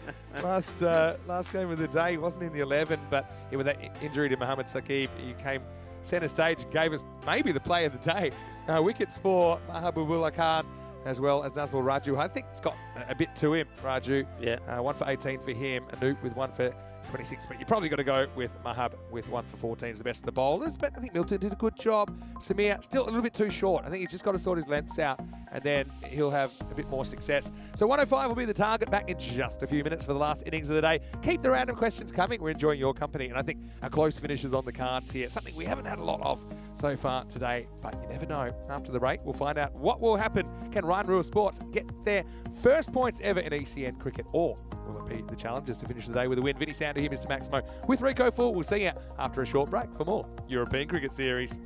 game of the day. He wasn't in the 11, but with that injury to Mohammad Saqib, he came centre stage and gave us maybe the play of the day. Wickets for Mahbubullah Khan as well as Nazmul Raju. I think it's got a bit to him, Raju. Yeah. 1 for 18 for him, Anoop with 1 for 26, but you probably got to go with Mahab with 1 for 14 as the best of the bowlers, but I think Milton did a good job. Samir, still a little bit too short. I think he's just got to sort his lengths out, and then he'll have a bit more success. So 105 will be the target, back in just a few minutes for the last innings of the day. Keep the random questions coming. We're enjoying your company, and I think a close finish is on the cards here, something we haven't had a lot of so far today, but you never know. After the break, we'll find out what will happen. Can Ryan Ruhr Sports get their first points ever in ECN cricket, or will it be the Challengers to finish the day with a win? Vinny Sounder here, Mr. Maximo, with Rico Full. We'll see you after a short break for more European Cricket Series.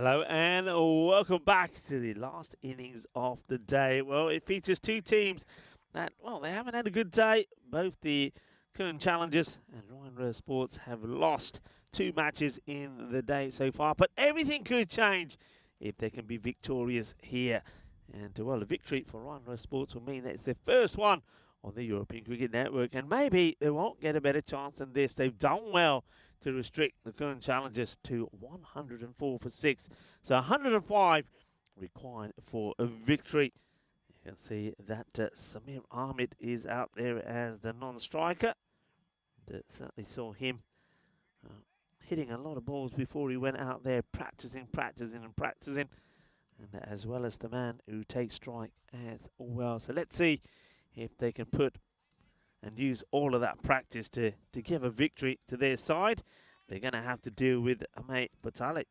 Hello and welcome back to the last innings of the day. Well, it features two teams that, well, they haven't had a good day. Both the Kern Challengers and Ryan Sports have lost 2 matches in the day so far. But everything could change if they can be victorious here. And, well, a victory for Ryan Sports will mean that it's their first one on the European Cricket Network. And maybe they won't get a better chance than this. They've done well to restrict the current challengers to 104 for 6. So 105 required for a victory. You can see that Samir Ahmed is out there as the non-striker. Certainly saw him hitting a lot of balls before he went out there, practicing. And as well as the man who takes strike as well. So let's see if they can put and use all of that practice to give a victory to their side. They're going to have to deal with Amit Patalik,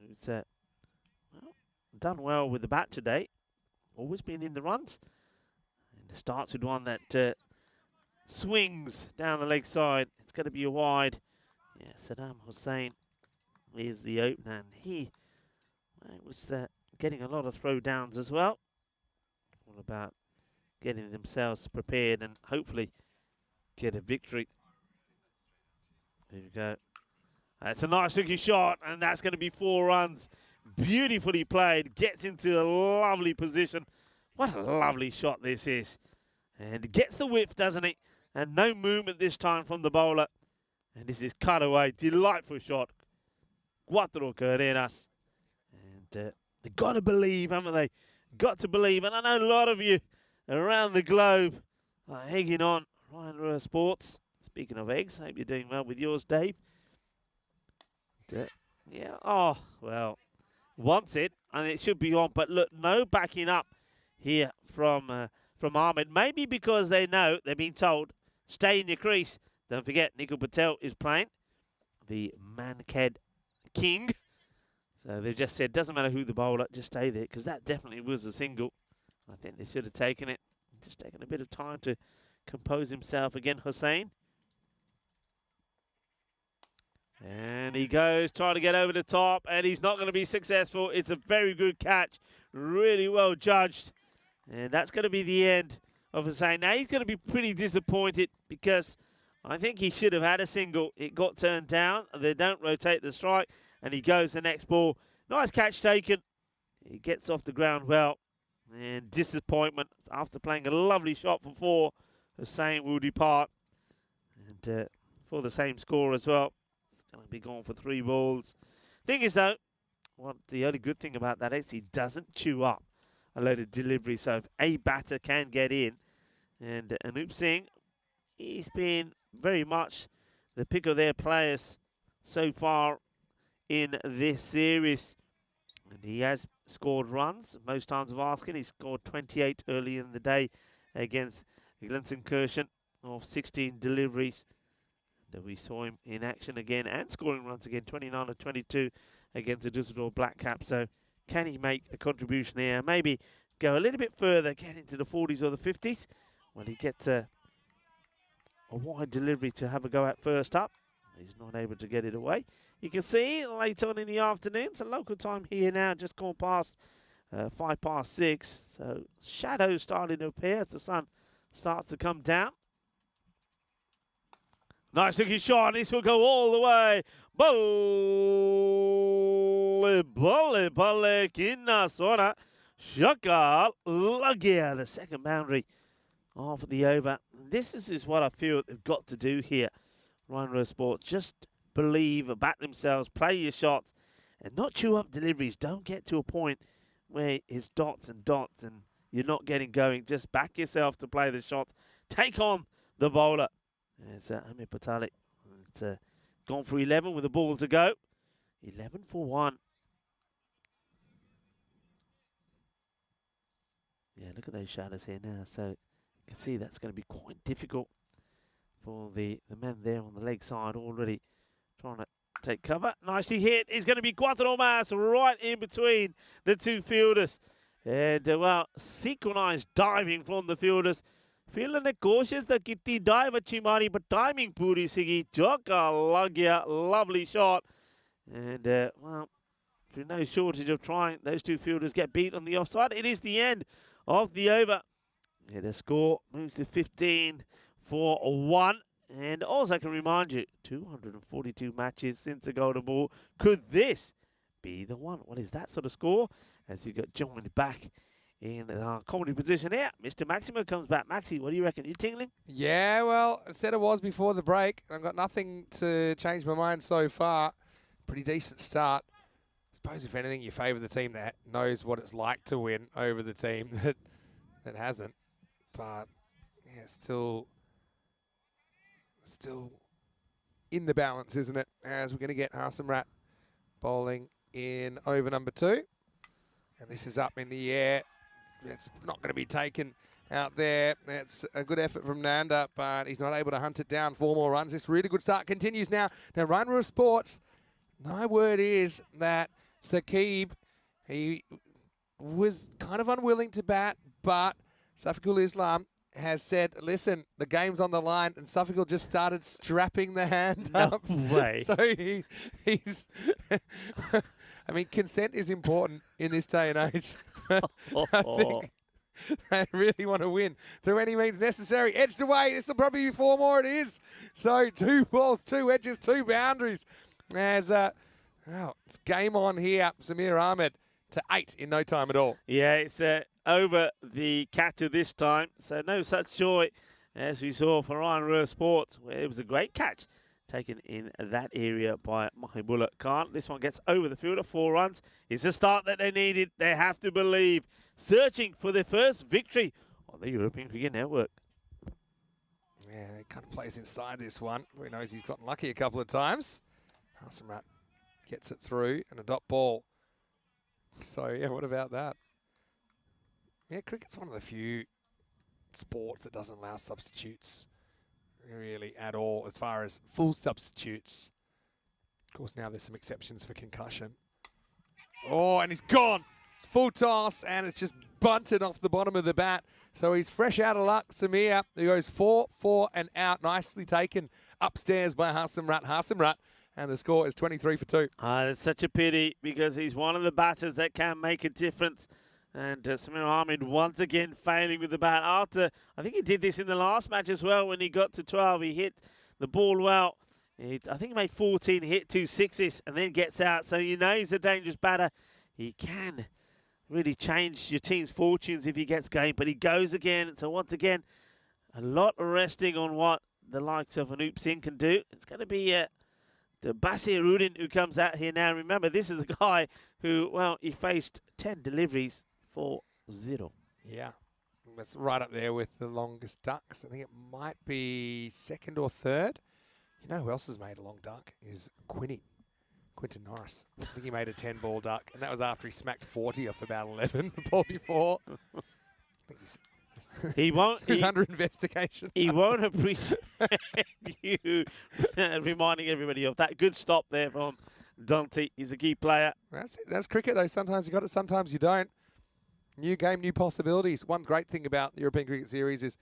who's well, done well with the bat today. Always been in the runs. And it starts with one that swings down the leg side. It's going to be a wide. Yeah, Saddam Hussain is the opener, and he was getting a lot of throw downs as well. All about getting themselves prepared and hopefully get a victory. There you go. That's a nice looking shot, and that's going to be 4 runs. Beautifully played. Gets into a lovely position. What a lovely shot this is. And gets the whiff, doesn't it? And no movement this time from the bowler. And this is cut away. Delightful shot. Cuatro carreras. And they've got to believe, haven't they? Got to believe. And I know a lot of you around the globe are hanging on. Ryan Sports. Speaking of eggs, hope you're doing well with yours, Dave. Yeah, oh, well, wants it, and it should be on. But look, no backing up here from Ahmed. Maybe because they know, they've been told, stay in your crease. Don't forget, Nikhil Patel is playing, the Mankad King. So they've just said, doesn't matter who the bowler, just stay there, because that definitely was a single. I think they should have taken it. Just taken a bit of time to compose himself again, Hussain. And he goes, trying to get over the top, and he's not going to be successful. It's a very good catch, really well judged. And that's going to be the end of Hussain. Now, he's going to be pretty disappointed because I think he should have had a single. It got turned down. They don't rotate the strike, and he goes the next ball. Nice catch taken. He gets off the ground well. And disappointment after playing a lovely shot for 4. Hussain will depart. And for the same score as well. Going to be going for 3 balls. Thing is, though, the only good thing about that is he doesn't chew up a load of delivery. So if a batter can get in, and Anup Singh, he's been very much the pick of their players so far in this series. And he has scored runs most times of asking. He scored 28 early in the day against Glenson Kirshen of 16 deliveries. We saw him in action again and scoring runs again, 29 of 22 against the Düsseldorf Black Cap. So can he make a contribution here? Maybe go a little bit further, get into the 40s or the 50s. Well, he gets a wide delivery to have a go at first up. He's not able to get it away. You can see late on in the afternoon, it's a local time here now, just gone past 5 past 6. So shadows starting to appear as the sun starts to come down. Nice looking shot. This will go all the way. Balle, kinna sona. Shaka Lagia, the second boundary of the over. This is what I feel they've got to do here. Ryan Sports, just believe, back themselves, play your shots, and not chew up deliveries. Don't get to a point where it's dots and you're not getting going. Just back yourself to play the shots. Take on the bowler. It's Amit Patalik. It's gone for 11 with the ball to go. 11 for 1. Yeah, look at those shadows here now. So you can see that's going to be quite difficult for the men there on the leg side already trying to take cover. Nicely hit. It's going to be Cuatro Mas right in between the 2 fielders. And, well, synchronized diving from the fielders. Fielder ने कोशिश तो कितनी dive अच्छी मारी, but timing पूरी सीगी. चौका लग गया. Lovely shot. And, well, through no shortage of trying. Those two fielders get beat on the offside. It is the end of the over. Yeah, the score moves to 15 for 1. And also I can remind you, 242 matches since the golden ball. Could this be the one? What is that sort of score? As you get joined back in our comedy position here, Mr. Maximo comes back. Maxi, what do you reckon? You tingling? Yeah, well, I said it was before the break. I've got nothing to change my mind so far. Pretty decent start. I suppose, if anything, you favour the team that knows what it's like to win over the team that hasn't. But, yeah, still in the balance, isn't it? As we're going to get Hassamrat bowling in over number 2. And this is up in the air. It's not going to be taken out there. That's a good effort from Nanda, but he's not able to hunt it down. 4 more runs. This really good start continues now. Now, Ryan Sports, my word is that Saqib, he was kind of unwilling to bat, but Safiqul Islam has said, listen, the game's on the line, and Safiqul just started strapping the hand up. No way. So he's... I mean, consent is important in this day and age. I think they really want to win through any means necessary. Edged away. This will probably be 4 more. It is. So 2 balls, 2 edges, 2 boundaries. As it's game on here. Samir Ahmed to 8 in no time at all. Yeah, it's over the catcher this time. So no such joy as we saw for Ryan Sports, where it was a great catch taken in that area by Mahibullah Khan. This one gets over the fielder, 4 runs. It's a start that they needed. They have to believe. Searching for their first victory on the European Cricket Network. Yeah, he kind of plays inside this one. He knows he's gotten lucky a couple of times. Hassamrat gets it through and a dot ball. So, yeah, what about that? Yeah, cricket's one of the few sports that doesn't allow substitutes really at all as far as full substitutes. Of course, now there's some exceptions for concussion. Oh, and he's gone. It's full toss, and it's just bunted off the bottom of the bat. So he's fresh out of luck. Samir, who goes 4, 4 and out. Nicely taken upstairs by Hassamrat. And the score is 23 for 2. It's such a pity because he's one of the batters that can make a difference. And Samir Ahmed once again failing with the bat after, I think he did this in the last match as well when he got to 12. He hit the ball well. I think he made 14, hit 2 sixes and then gets out. So you know he's a dangerous batter. He can really change your team's fortunes if he gets game, but he goes again. So once again, a lot of resting on what the likes of Anup Singh can do. It's going to be the Basir Rudin who comes out here now. Remember, this is a guy who, well, he faced 10 deliveries for 0. Yeah, that's right up there with the longest ducks. I think it might be 2nd or 3rd. You know who else has made a long duck is Quinton Norris. I think he made a 10-ball duck, and that was after he smacked 40 off about 11 the ball before. I think he won't. He's under investigation. He won't appreciate you reminding everybody of that. Good stop there from Dante. He's a key player. That's it. That's cricket, though. Sometimes you got it, sometimes you don't. New game, new possibilities. One great thing about the European Cricket Series is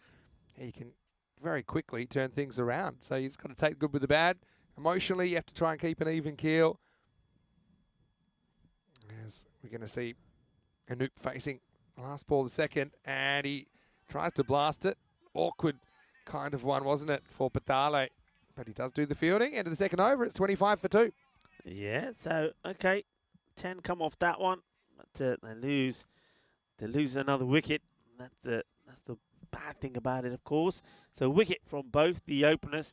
you can very quickly turn things around. So you just got to take the good with the bad. Emotionally, you have to try and keep an even keel. As we're going to see Anup facing last ball the 2nd, and he tries to blast it. Awkward kind of one, wasn't it, for Patale? But he does do the fielding. End of the 2nd over. It's 25 for 2. Yeah, so, okay. 10 come off that one. But they lose. They lose another wicket. That's the bad thing about it, of course. So wicket from both the openers.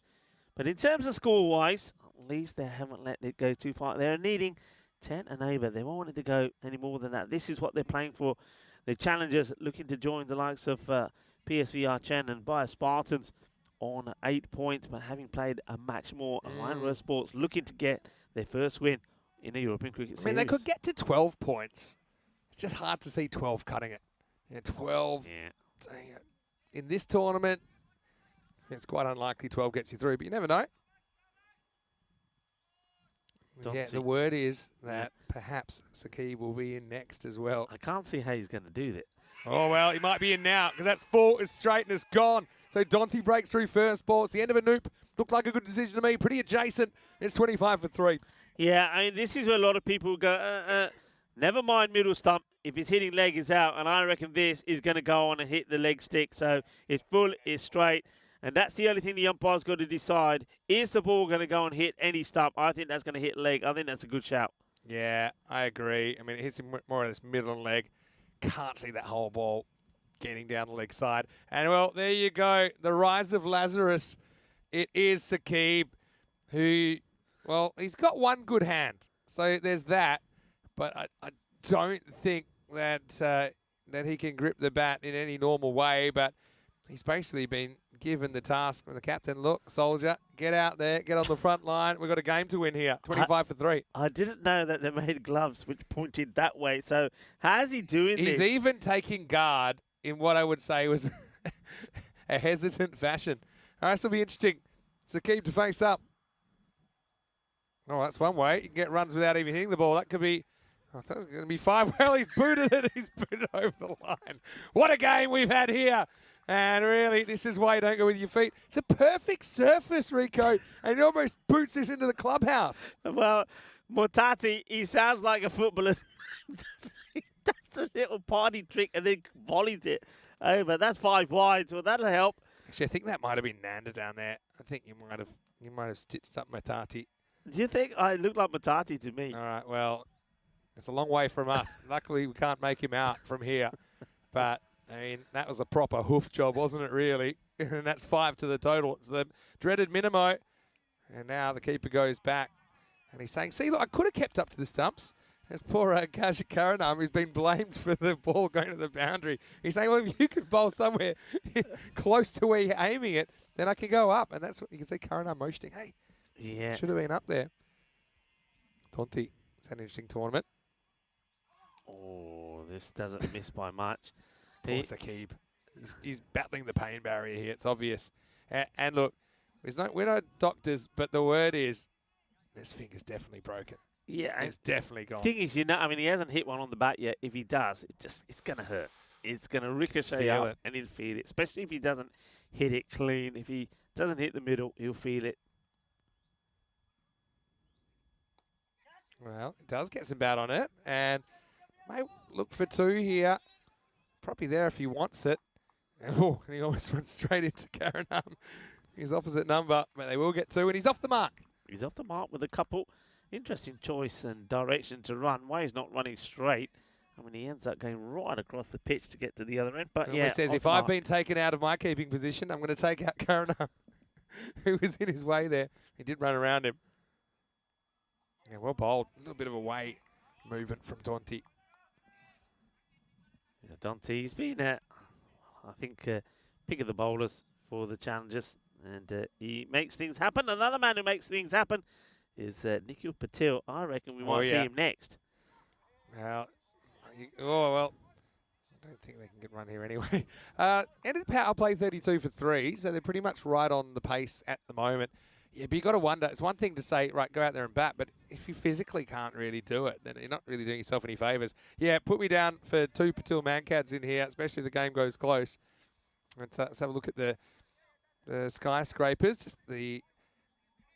But in terms of score-wise, at least they haven't let it go too far. They're needing 10 and over. They won't want it to go any more than that. This is what they're playing for. The challengers looking to join the likes of PSV Chen and Bayer Spartans on 8 points, but having played a match more. Ryan Sports looking to get their first win in the European Cricket Series. I mean, they could get to 12 points. It's just hard to see 12 cutting it. 12. Yeah. In this tournament, it's quite unlikely 12 gets you through, but you never know. Yeah, the word is that perhaps Saqib will be in next as well. I can't see how he's going to do that. Oh, well, he might be in now because that's 4. It's straight and it's gone. So Dante breaks through first ball. It's the end of Anup. Looked like a good decision to me. Pretty adjacent. It's 25 for 3. Yeah, I mean, this is where a lot of people go, never mind middle stump. If it's hitting leg, it's out. And I reckon this is going to go on and hit the leg stick. So it's full, it's straight. And that's the only thing the umpire's got to decide. Is the ball going to go and hit any stump? I think that's going to hit leg. I think that's a good shout. Yeah, I agree. I mean, it hits him more on this middle leg. Can't see that whole ball getting down the leg side. And, well, there you go. The rise of Lazarus. It is Saqib, who, well, he's got one good hand. So there's that. But I don't think that that he can grip the bat in any normal way. But he's basically been given the task from the captain. Look, soldier, get out there, get on the front line. We've got a game to win here. 25 for 3. I didn't know that they made gloves which pointed that way. So how's he doing this? He's even taking guard in what I would say was a hesitant fashion. All right, this will be interesting. Saqib to face up. Oh, that's one way. You can get runs without even hitting the ball. That could be... Oh, that's going to be 5. Well, he's booted it. He's booted over the line. What a game we've had here. And really, this is why you don't go with your feet. It's a perfect surface, Rico, and he almost boots this into the clubhouse. Well, Motati, he sounds like a footballer. He does a little party trick and then volleys it over. That's 5 wide, so that'll help. Actually, I think that might have been Nanda down there. I think you might have stitched up Motati. Do you think I look like Motati to me? All right, well, it's a long way from us. Luckily, we can't make him out from here. But, I mean, that was a proper hoof job, wasn't it, really? And that's 5 to the total. It's the dreaded Minimo. And now the keeper goes back. And he's saying, see, look, I could have kept up to the stumps. There's poor Kaja Karanam, who's been blamed for the ball going to the boundary. He's saying, well, if you could bowl somewhere close to where you're aiming it, then I can go up. And that's what you can see Karanam motioning. Hey, yeah, should have been up there. Tonti, it's an interesting tournament. Oh, this doesn't miss by much. Poor Saqib. He's battling the pain barrier here. It's obvious. And look, we're not doctors, but the word is this finger's definitely broken. Yeah, it's definitely gone. Thing is, I mean, he hasn't hit one on the bat yet. If he does, it's going to hurt. It's going to ricochet out and he'll feel it, especially if he doesn't hit it clean. If he doesn't hit the middle, he'll feel it. Well, it does get some bat on it, and may look for 2 here. Probably there if he wants it. Oh, and he almost runs straight into Karanam. His opposite number, but they will get 2, and he's off the mark. He's off the mark with a couple. Interesting choice and direction to run. Why he's not running straight. I mean, he ends up going right across the pitch to get to the other end. But yeah, he says, if I've been taken out of my keeping position, I'm going to take out Karanam, who was in his way there. He did run around him. Yeah, well bowled. A little bit of a way movement from Tonti. Yeah, Dante's been, I think, pick of the bowlers for the challengers. And he makes things happen. Another man who makes things happen is Nikhil Patel. I reckon we might see him next. Well, well, I don't think they can get run here anyway. Ended power play 32 for 3, so they're pretty much right on the pace at the moment. Yeah, but you got to wonder. It's one thing to say, right, go out there and bat, but if you physically can't really do it, then you're not really doing yourself any favours. Yeah, put me down for 2 Patil Mancads in here, especially if the game goes close. Let's have a look at the skyscrapers, just the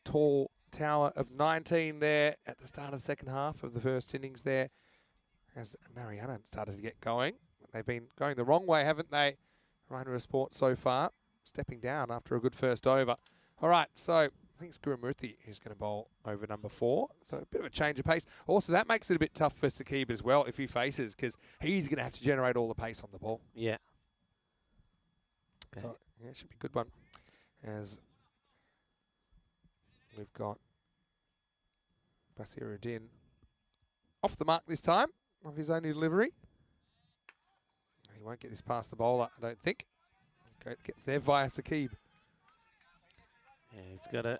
tall tower of 19 there at the start of the second half of the first innings there. As Mariana started to get going. They've been going the wrong way, haven't they? Rhino Sport so far, stepping down after a good first over. All right, so I think it's Gurumurthy who's going to bowl over number 4. So a bit of a change of pace. Also, that makes it a bit tough for Saqib as well if he faces, because he's going to have to generate all the pace on the ball. Yeah. Okay. So, yeah, it should be a good one. As we've got Basiruddin off the mark this time of his only delivery. He won't get this past the bowler, I don't think. Gets there via Saqib. Yeah, he's got to.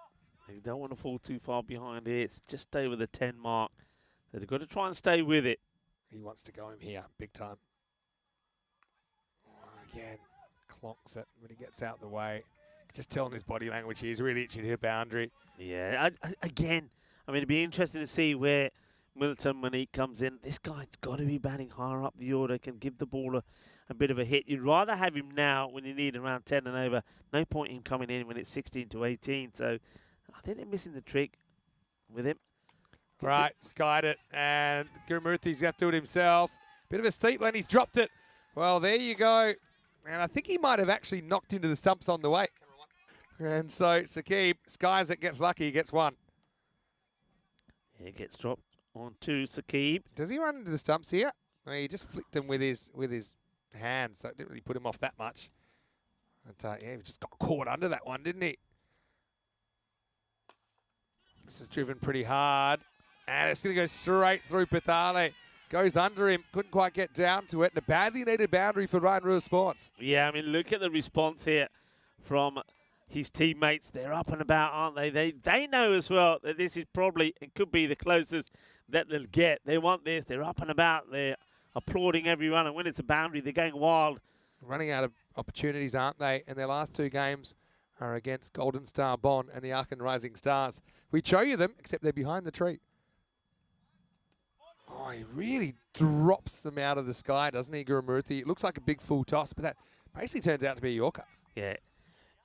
They don't want to fall too far behind here. It's just stay with the 10 mark. So they've got to try and stay with it. He wants to go him here, big time. Again, clonks it when he gets out the way. Just telling his body language, he's really itching to hit a boundary. Yeah, again, I mean, it'd be interesting to see where Milton Monique comes in. This guy's got to be batting higher up the order, can give the ball a bit of a hit. You'd rather have him now when you need around 10 and over. No point in coming in when it's 16 to 18. So I think they're missing the trick with him. Right, skied it, and Gurumurthy's got to do it himself. Bit of a steep and he's dropped it. Well, there you go. And I think he might have actually knocked into the stumps on the way. And so Sakib skies it, gets lucky, gets one. It gets dropped onto Sakib. Does he run into the stumps here? I mean, he just flicked him with his hand, so it didn't really put him off that much. But, yeah, he just got caught under that one, didn't he? This is driven pretty hard. And it's going to go straight through Patale. Goes under him, couldn't quite get down to it. And a badly needed boundary for Ryan Ruhr Sports. Yeah, I mean, look at the response here from his teammates. They're up and about, aren't they? They know as well that this is probably, it could be the closest that they'll get. They want this. They're up and about. They're applauding everyone. And when it's a boundary, they're going wild. Running out of opportunities, aren't they? And their last two games are against Golden Star Bonn and the Aachen Rising Stars. We show you them, except they're behind the tree. Oh, he really drops them out of the sky, doesn't he, Gurumurthy? It looks like a big full toss, but that basically turns out to be a Yorker. Yeah.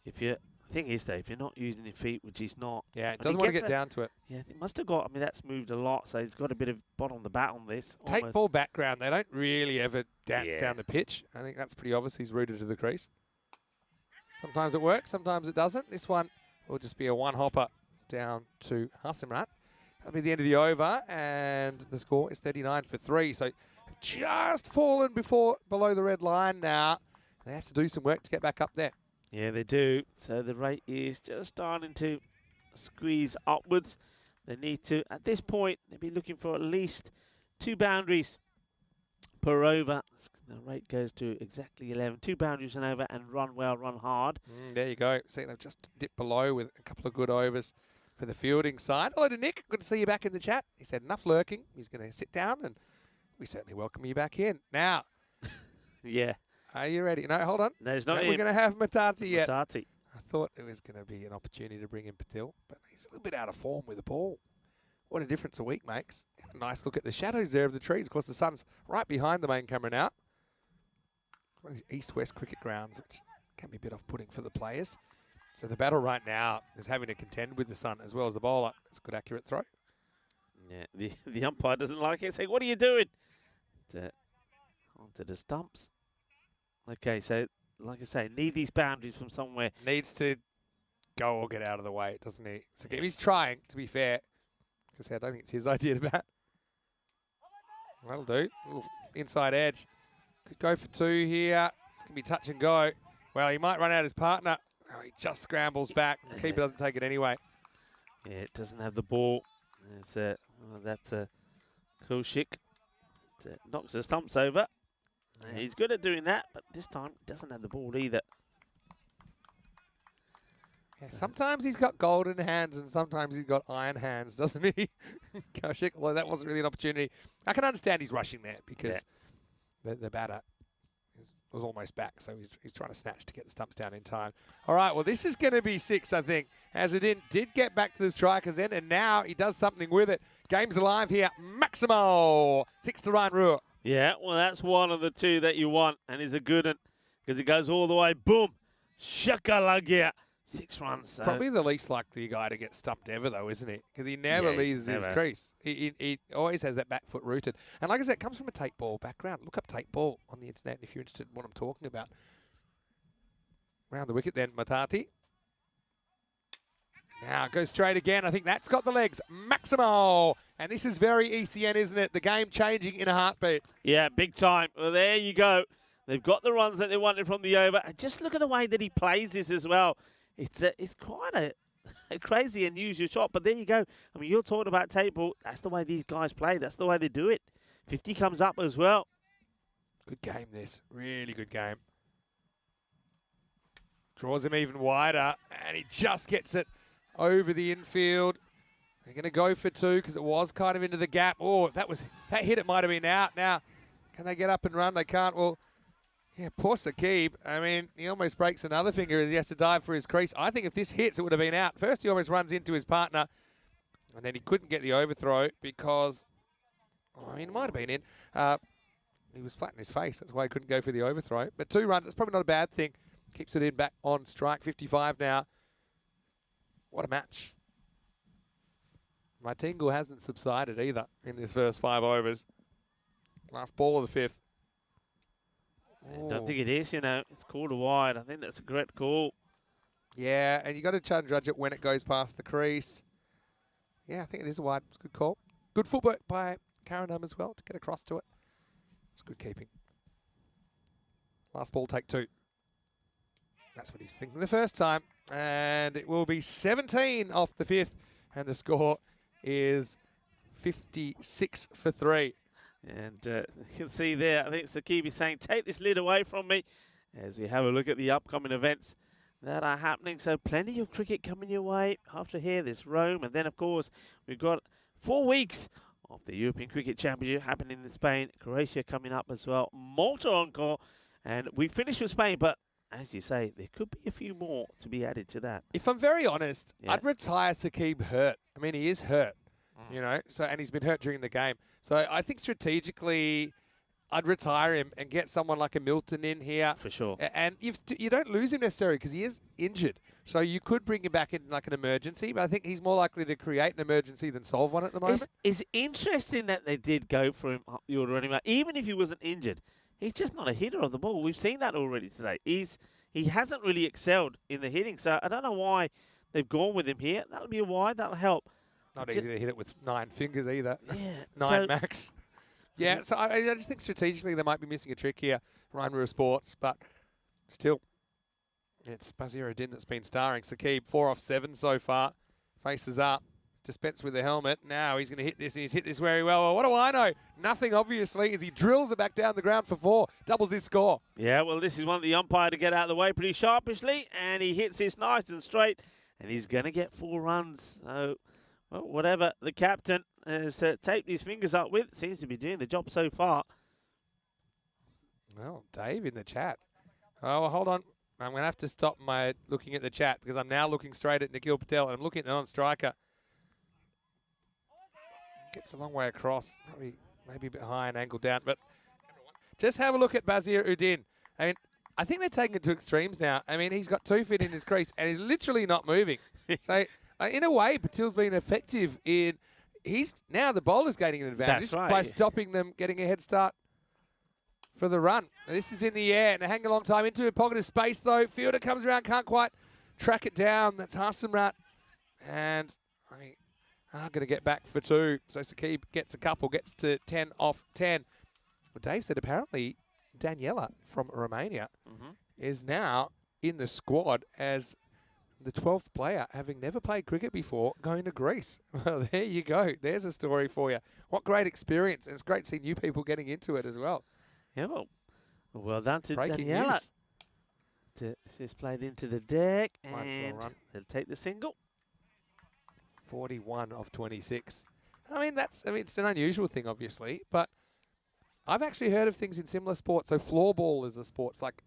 The thing is, though, if you're not using your feet, which he's not. Yeah, it doesn't want to get down to it. Yeah, it must have got, I mean, that's moved a lot, so he's got a bit of bottom of the bat on this. Take almost. ball background. They don't really ever dance down the pitch. I think that's pretty obvious. He's rooted to the crease. Sometimes it works, sometimes it doesn't. This one will just be a one-hopper down to Hasimrat. That'll be the end of the over, and the score is 39 for 3. So just fallen below the red line now. They have to do some work to get back up there. Yeah, they do. So the rate is just starting to squeeze upwards. They need to, at this point, they'll be looking for at least 2 boundaries per over. The rate goes to exactly 11. 2 boundaries and over, and run well, run hard. There you go. See, they've just dipped below with a couple of good overs for the fielding side. Hello to Nick. Good to see you back in the chat. He said enough lurking. He's going to sit down, and we certainly welcome you back in. Now, yeah. Are you ready? No, hold on. No, it's not We're going to have Matati yet. Matati. I thought it was going to be an opportunity to bring in Patil, but he's a little bit out of form with the ball. What a difference a week makes. A nice look at the shadows there of the trees. Of course, the sun's right behind the main camera now. One of these east-west cricket grounds, which can be a bit off-putting for the players. So the battle right now is having to contend with the sun as well as the bowler. It's a good accurate throw. Yeah, the umpire doesn't like it. Saying, "What are you doing?" Onto the stumps. Okay, so like I say, need these boundaries from somewhere. Needs to go or get out of the way, doesn't he? So he's trying, to be fair, because I don't think it's his idea to bat. That'll do. Ooh, inside edge. Could go for 2 here. Can be touch and go. Well, he might run out his partner. Oh, he just scrambles back. The keeper doesn't take it anyway. Yeah, it doesn't have the ball. That's a Kushik. Knocks the stumps over. And he's good at doing that, but this time he doesn't have the ball either. Yeah, sometimes he's got golden hands and sometimes he's got iron hands, doesn't he? Kaushik, although that wasn't really an opportunity. I can understand he's rushing there because the batter was almost back, so he's trying to snatch to get the stumps down in time. All right, well, this is going to be 6, I think. Azadin did get back to the strikers end, and now he does something with it. Game's alive here. Maximo, 6 to Ryan Ruhr. Yeah, well, that's one of the 2 that you want, and is a good one because it goes all the way. Boom. Shakalagia. 6 runs. So. Probably the least likely guy to get stumped ever, though, isn't he? Because he never leaves his crease. He always has that back foot rooted. And like I said, it comes from a tape ball background. Look up tape ball on the internet if you're interested in what I'm talking about. Round the wicket then, Matati. Now goes straight again. I think that's got the legs. Maximo. And this is very ECN, isn't it? The game changing in a heartbeat. Yeah, big time. Well, there you go. They've got the runs that they wanted from the over. And just look at the way that he plays this as well. It's quite a crazy, unusual shot. But there you go. I mean, you're talking about tape ball. That's the way these guys play. That's the way they do it. 50 comes up as well. Good game, this. Really good game. Draws him even wider. And he just gets it over the infield. They're going to go for 2 because it was kind of into the gap. Oh, if that hit, it might have been out. Now, can they get up and run? They can't. Well, yeah, poor Sakib. I mean, he almost breaks another finger as he has to dive for his crease. I think if this hits, it would have been out. First, he almost runs into his partner, and then he couldn't get the overthrow because, I mean, it might have been in. He was flat in his face. That's why he couldn't go for the overthrow. But 2 runs, it's probably not a bad thing. Keeps it in back on strike. 55 now. What a match. My tingle hasn't subsided either in this first 5 overs. Last ball of the 5th. I don't think it is, you know. It's called a wide. I think that's a great call. Yeah, and you got to judge it when it goes past the crease. Yeah, I think it is a wide. It's a good call. Good footwork by Karanam as well to get across to it. It's good keeping. Last ball, take 2. That's what he's thinking the first time. And it will be 17 off the 5th. And the score is 56 for 3. And you can see there, I think Sakib is saying, take this lid away from me as we have a look at the upcoming events that are happening. So plenty of cricket coming your way. After here, there's Rome. And then, of course, we've got 4 weeks of the European Cricket Championship happening in Spain. Croatia coming up as well. Malta encore. And we finished with Spain, but as you say, there could be a few more to be added to that. If I'm very honest, Yeah. I'd retire Sakib hurt. I mean, he is hurt, you know, so and he's been hurt during the game. So I think strategically, I'd retire him and get someone like a Milton in here. For sure. And you don't lose him necessarily because he is injured. So you could bring him back in like an emergency, but I think he's more likely to create an emergency than solve one at the moment. It's interesting that they did go for him up the order anyway, even if he wasn't injured. He's just not a hitter of the ball. We've seen that already today. He hasn't really excelled in the hitting, so I don't know why they've gone with him here. That'll be a wide. That'll help. Not easy to hit it with 9 fingers either. Yeah. 9 max. Yeah, so I just think strategically they might be missing a trick here, Ryan Rua Sports, but still, it's Baziruddin that's been starring. Sakib, 4 off 7 so far. Faces up, dispense with the helmet. Now he's going to hit this, and he's hit this very well. Well, what do I know? Nothing, obviously, as he drills it back down the ground for 4. Doubles his score. Yeah, well, this is one of the umpire to get out of the way pretty sharpishly, and he hits this nice and straight, and he's going to get 4 runs. So, well, whatever the captain has taped his fingers up with, seems to be doing the job so far. Well, Dave in the chat. Oh, well, hold on. I'm going to have to stop my looking at the chat because I'm now looking straight at Nikhil Patel, and I'm looking at the non-striker. Gets a long way across. Maybe a bit high and angled down. But just have a look at Baziruddin. I mean, I think they're taking it to extremes now. I mean, he's got 2 feet in his crease, and he's literally not moving. So, in a way, Patil's been effective in... Now the bowler's gaining an advantage That's right, by yeah. stopping them, getting a head start for the run. This is in the air, and a hang a long time into a pocket of space, though. Fielder comes around, can't quite track it down. That's Hassamrat. And I'm going to get back for 2. So Sakib gets a couple, gets to 10 off 10. Well, Dave said apparently Daniela from Romania is now in the squad as the 12th player, having never played cricket before, going to Greece. Well, there you go. There's a story for you. What great experience. And it's great to see new people getting into it as well. Yeah, well done to Breaking Daniela. news. This is played into the deck, Might as well and run. they'll take the single. 41 of 26. I mean, it's an unusual thing, obviously, but I've actually heard of things in similar sports. So floorball is a sport. It's like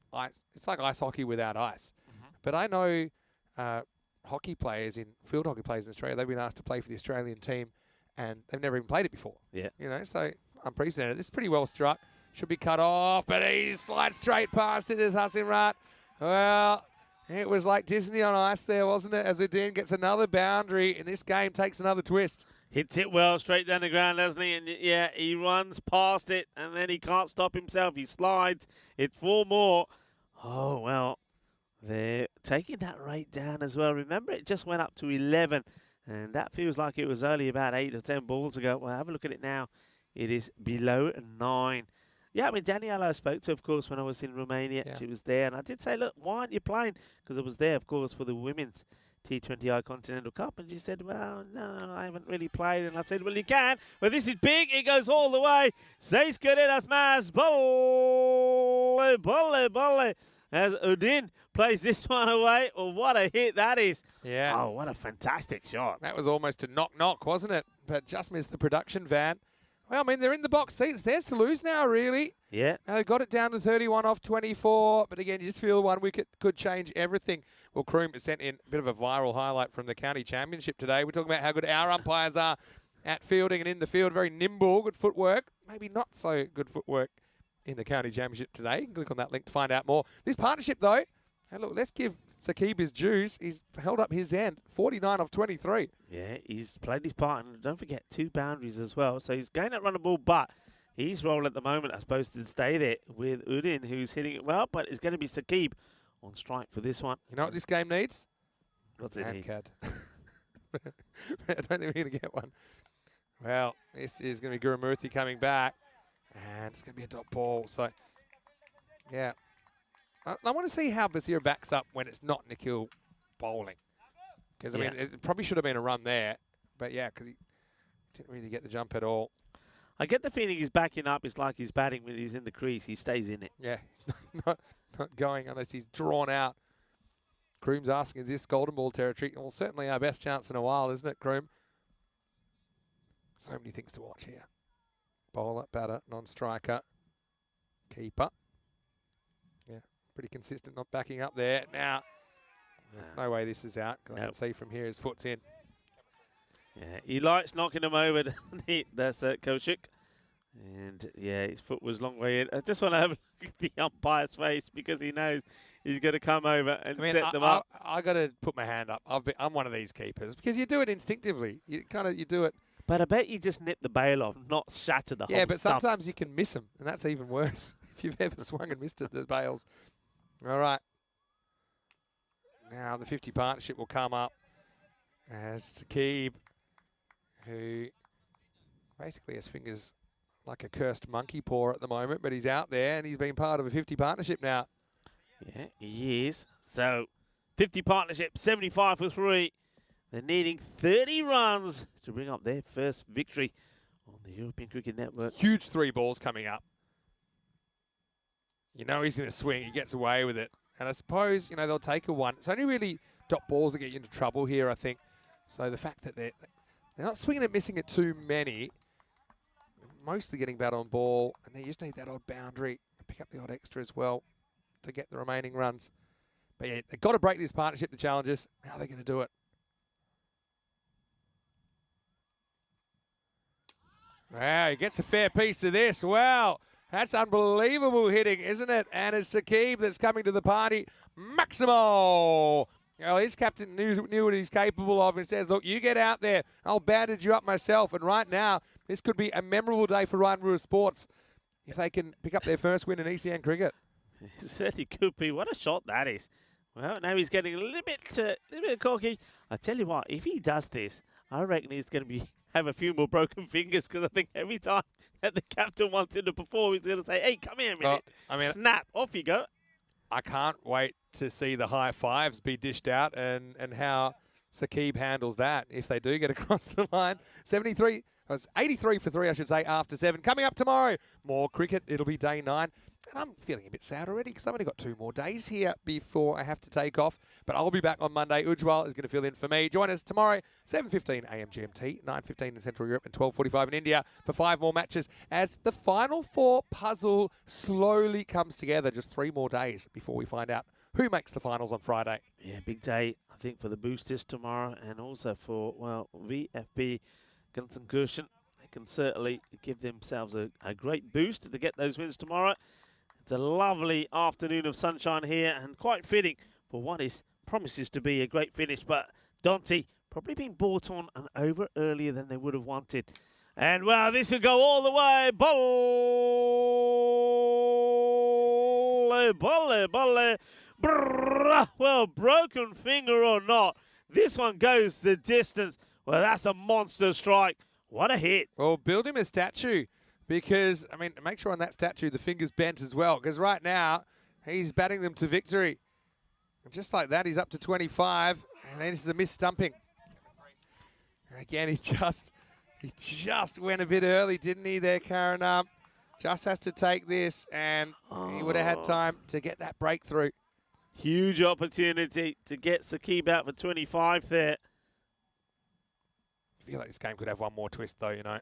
ice hockey without ice. But I know field hockey players in Australia, they've been asked to play for the Australian team, and they've never even played it before. Yeah. You know, so unprecedented. This is pretty well struck. Should be cut off, but he slides straight past it as Hassimrat. Well, it was like Disney on ice there, wasn't it? As Udin gets another boundary, and this game takes another twist. Hits it well straight down the ground, doesn't he? And yeah, he runs past it, and then he can't stop himself. He slides. It's 4 more. Oh, well, they're taking that rate down as well. Remember, it just went up to 11, and that feels like it was only about 8 or 10 balls ago. Well, have a look at it now. It is below 9. Yeah, I mean, Daniela I spoke to, of course, when I was in Romania. Yeah. She was there, and I did say, look, why aren't you playing? Because I was there, of course, for the women's T20I Continental Cup. And she said, well, no, I haven't really played. And I said, well, you can. Well, this is big. It goes all the way. Seis carreras más. Bolle, bolle, bolle. As Udin plays this one away. Oh, what a hit that is. Yeah. Oh, what a fantastic shot. That was almost a knock-knock, wasn't it? But just missed the production van. Well, I mean, they're in the box seat. It's theirs to lose now, really. Yeah. Now they've got it down to 31 off 24. But again, you just feel 1 wicket could change everything. Well, Kroom has sent in a bit of a viral highlight from the county championship today. We're talking about how good our umpires are at fielding and in the field. Very nimble, good footwork. Maybe not so good footwork in the county championship today. You can click on that link to find out more. This partnership, though, hey, look, let's give Sakib his dues. He's held up his end, 49 of 23. Yeah, he's played his part, and don't forget 2 boundaries as well. So he's going to run the ball, but his role at the moment, I suppose, to stay there with Udin, who's hitting it well, but it's going to be Sakib on strike for this one. You know what this game needs? What's it need? Cad. I don't think we're going to get one. Well, this is going to be Gurumurthy coming back, and it's going to be a dot ball. So, yeah. I want to see how Basira backs up when it's not Nikhil bowling. Because, I mean, it probably should have been a run there. But, yeah, because he didn't really get the jump at all. I get the feeling he's backing up. It's like he's batting when he's in the crease. He stays in it. Yeah, not going unless he's drawn out. Kroom's asking, is this golden ball territory? Well, certainly our best chance in a while, isn't it, Kroom? So many things to watch here. Bowler, batter, non-striker, keeper. Yeah, pretty consistent, not backing up there. Now, there's no way this is out. I can see from here his foot's in. Yeah, he likes knocking him over. That's Kaushik. And, yeah, his foot was a long way in. I just want to have a look at the umpire's face because he knows he's going to come over and set them up. I got to put my hand up. I'm one of these keepers because you do it instinctively. You do it. But I bet you just nip the bail off, not shatter the whole Yeah, but stump. sometimes you can miss them, and that's even worse if you've ever swung and missed the bails. All right. Now the 50 partnership will come up as Sakib, who basically has fingers like a cursed monkey paw at the moment, but he's out there and he's been part of a 50 partnership now. Yeah, he is. So, 50 partnership, 75 for 3. They're needing 30 runs to bring up their first victory on the European Cricket Network. Huge 3 balls coming up. You know he's going to swing. He gets away with it. And I suppose, you know, they'll take a 1. It's only really dot balls that get you into trouble here, I think. So the fact that they're not swinging and missing it too many, mostly getting bat on ball, and they usually need that odd boundary to pick up the odd extra as well to get the remaining runs. But yeah, they've got to break this partnership to challenges. How are they going to do it? Wow, he gets a fair piece of this. Wow, that's unbelievable hitting, isn't it? And it's Sakib that's coming to the party. Maximo! Well, his captain knew what he's capable of and says, look, you get out there. I'll bandage you up myself. And right now, this could be a memorable day for Ryan Rua Sports if they can pick up their first win in ECN cricket. It certainly could be. What a shot that is. Well, now he's getting a little bit cocky. I tell you what, if he does this, I reckon he's going to have a few more broken fingers because I think every time that the captain wants him to perform, he's going to say, hey, come here a minute. Well, I mean, snap, off you go. I can't wait to see the high fives be dished out and how Sakib handles that if they do get across the line. 83 for 3, I should say, after 7. Coming up tomorrow, more cricket. It'll be day 9. And I'm feeling a bit sad already because I've only got 2 more days here before I have to take off. But I'll be back on Monday. Ujwal is going to fill in for me. Join us tomorrow, 7:15 a.m. GMT, 9:15 in Central Europe, and 12:45 in India for 5 more matches as the Final 4 puzzle slowly comes together. Just 3 more days before we find out who makes the finals on Friday. Yeah, big day, I think, for the boosters tomorrow and also for, well, VFB Gelsenkirchen. They can certainly give themselves a great boost to get those wins tomorrow. It's a lovely afternoon of sunshine here and quite fitting for what promises to be a great finish. But Dante probably been brought on and over earlier than they would have wanted. And, well, this will go all the way. Bolle. Brrr. Well, broken finger or not, this one goes the distance. Well, that's a monster strike. What a hit. Well, build him a statue because, I mean, make sure on that statue the finger's bent as well because right now he's batting them to victory. And just like that, he's up to 25, and then this is a missed stumping. And again, he just went a bit early, didn't he there, Karan? Just has to take this, and he would have had time to get that breakthrough. Huge opportunity to get Sakib out for 25 there. I feel like this game could have one more twist, though, you know.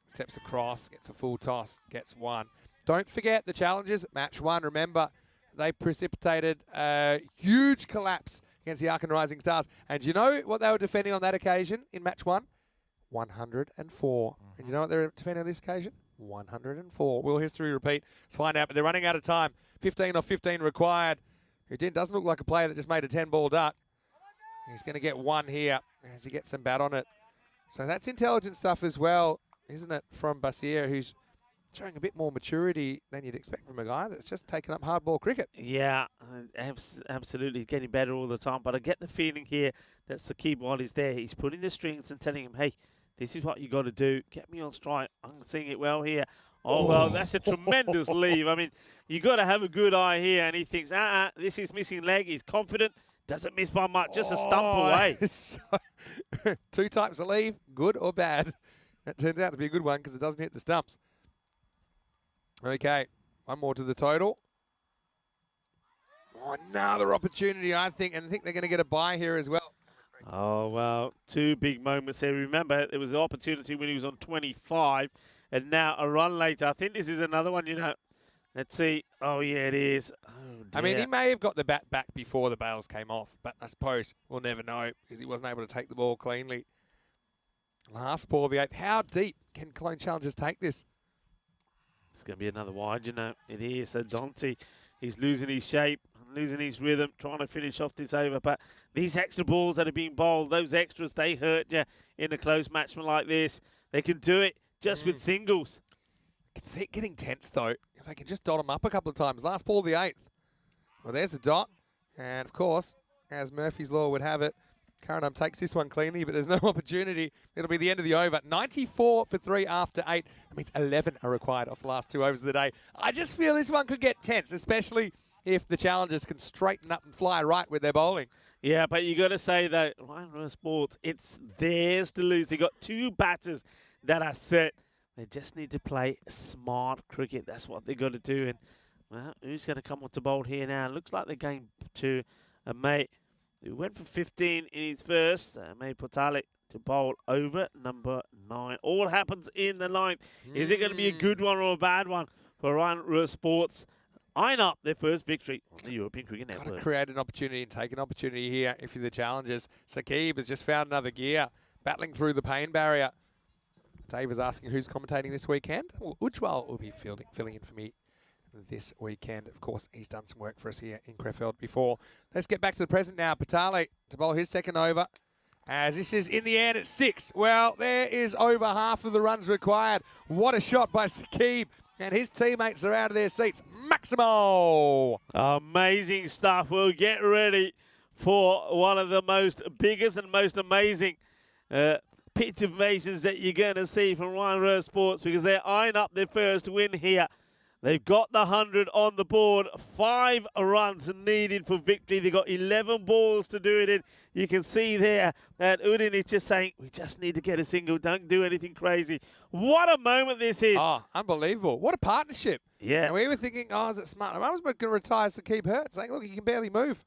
Steps across, gets a full toss, gets 1. Don't forget the challenges. Match 1, remember, they precipitated a huge collapse against the Arkan Rising Stars. And you know what they were defending on that occasion in match 1? 104. And you know what they're defending on this occasion? 104. Will history repeat? Let's find out. But they're running out of time. 15 off 15 required. who doesn't look like a player that just made a 10-ball duck. He's going to get one here as he gets some bat on it. So that's intelligent stuff as well, isn't it, from Basir, who's showing a bit more maturity than you'd expect from a guy that's just taken up hardball cricket. Yeah, absolutely getting better all the time. But I get the feeling here that Saqib, while he's there, he's putting the strings and telling him, hey, this is what you got to do. Get me on strike. I'm seeing it well here. Oh, well, that's a tremendous leave. I mean, you got to have a good eye here. And he thinks, this is missing leg. He's confident. Doesn't miss by much. Just a stump away. Two types of leave, good or bad. That turns out to be a good one because it doesn't hit the stumps. Okay, one more to the total. Oh, another opportunity, I think, and I think they're going to get a bye here as well. Oh, well, two big moments here. Remember, there was an opportunity when he was on 25, and now a run later. I think this is another one, you know. Let's see. Oh, yeah, it is. Oh, I mean, he may have got the bat back before the bails came off, but I suppose we'll never know because he wasn't able to take the ball cleanly. Last ball of the 8th. How deep can Cologne Challengers take this? It's going to be another wide, you know. It is. So Dante, he's losing his shape, losing his rhythm, trying to finish off this over. But these extra balls that are being bowled, those extras, they hurt you in a close matchman like this. They can do it just with singles. I can see it getting tense, though. If they can just dot them up a couple of times. Last ball of the 8th. Well, there's the dot. And, of course, as Murphy's Law would have it, Karanam takes this one cleanly, but there's no opportunity. It'll be the end of the over. 94 for 3 after 8. That means 11 are required off the last 2 overs of the day. I just feel this one could get tense, especially if the challengers can straighten up and fly right with their bowling. Yeah, but you got to say that Ryan Sports, it's theirs to lose. They got 2 batters that are set. They just need to play smart cricket. That's what they got to do. And well, who's going to come on to bowl here now? Looks like they're going to a mate who went for 15 in his first. May Potalik to bowl over number 9. All happens in the 9th. Is it going to be a good one or a bad one for Ryan Sports? Eyeing up their first victory on the European Cricket Network. Got to create an opportunity and take an opportunity here if you're the challengers. Saqib has just found another gear, battling through the pain barrier. Dave is asking who's commentating this weekend. Well, Ujwal will be filling in for me this weekend. Of course, he's done some work for us here in Krefeld before. Let's get back to the present now. Patale to bowl his second over. As this is in the air at 6. Well, there is over half of the runs required. What a shot by Saqib. And his teammates are out of their seats. Maximo! Amazing stuff. We'll get ready for one of the most biggest and most amazing pitch invasions that you're going to see from Ryan Sports, because they're eyeing up their first win here. They've got the 100 on the board. 5 runs needed for victory. They've got 11 balls to do it in. You can see there that Udin is just saying, we just need to get a single. Don't do anything crazy. What a moment this is. Oh, unbelievable. What a partnership. Yeah. And we were thinking, oh, is it smart? I was going to retire Saqib Hurt, saying, look, he can barely move.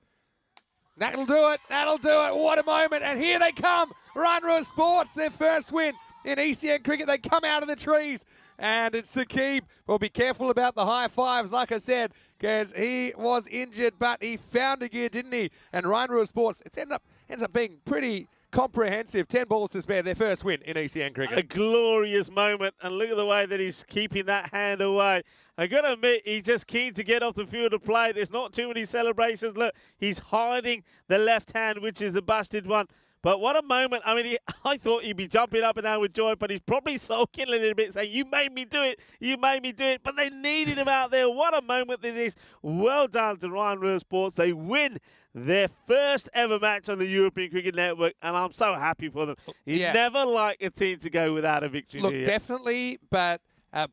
That'll do it. That'll do it. What a moment. And here they come. Ryan Sports, their first win in ECN cricket. They come out of the trees. And it's Saqib. Well, be careful about the high fives, like I said, because he was injured, but he found a gear, didn't he? And Ryan Sports, it ends up being pretty comprehensive. 10 balls to spare, their first win in ECN cricket. A glorious moment, and look at the way that he's keeping that hand away. I got to admit, he's just keen to get off the field of play. There's not too many celebrations. Look, he's hiding the left hand, which is the busted one. But what a moment. I mean, I thought he'd be jumping up and down with joy, but he's probably sulking a little bit, saying, you made me do it. You made me do it. But they needed him out there. What a moment it is. Well done to Ryan Sports. They win their first ever match on the European Cricket Network, and I'm so happy for them. You never like a team to go without a victory. Look, definitely, but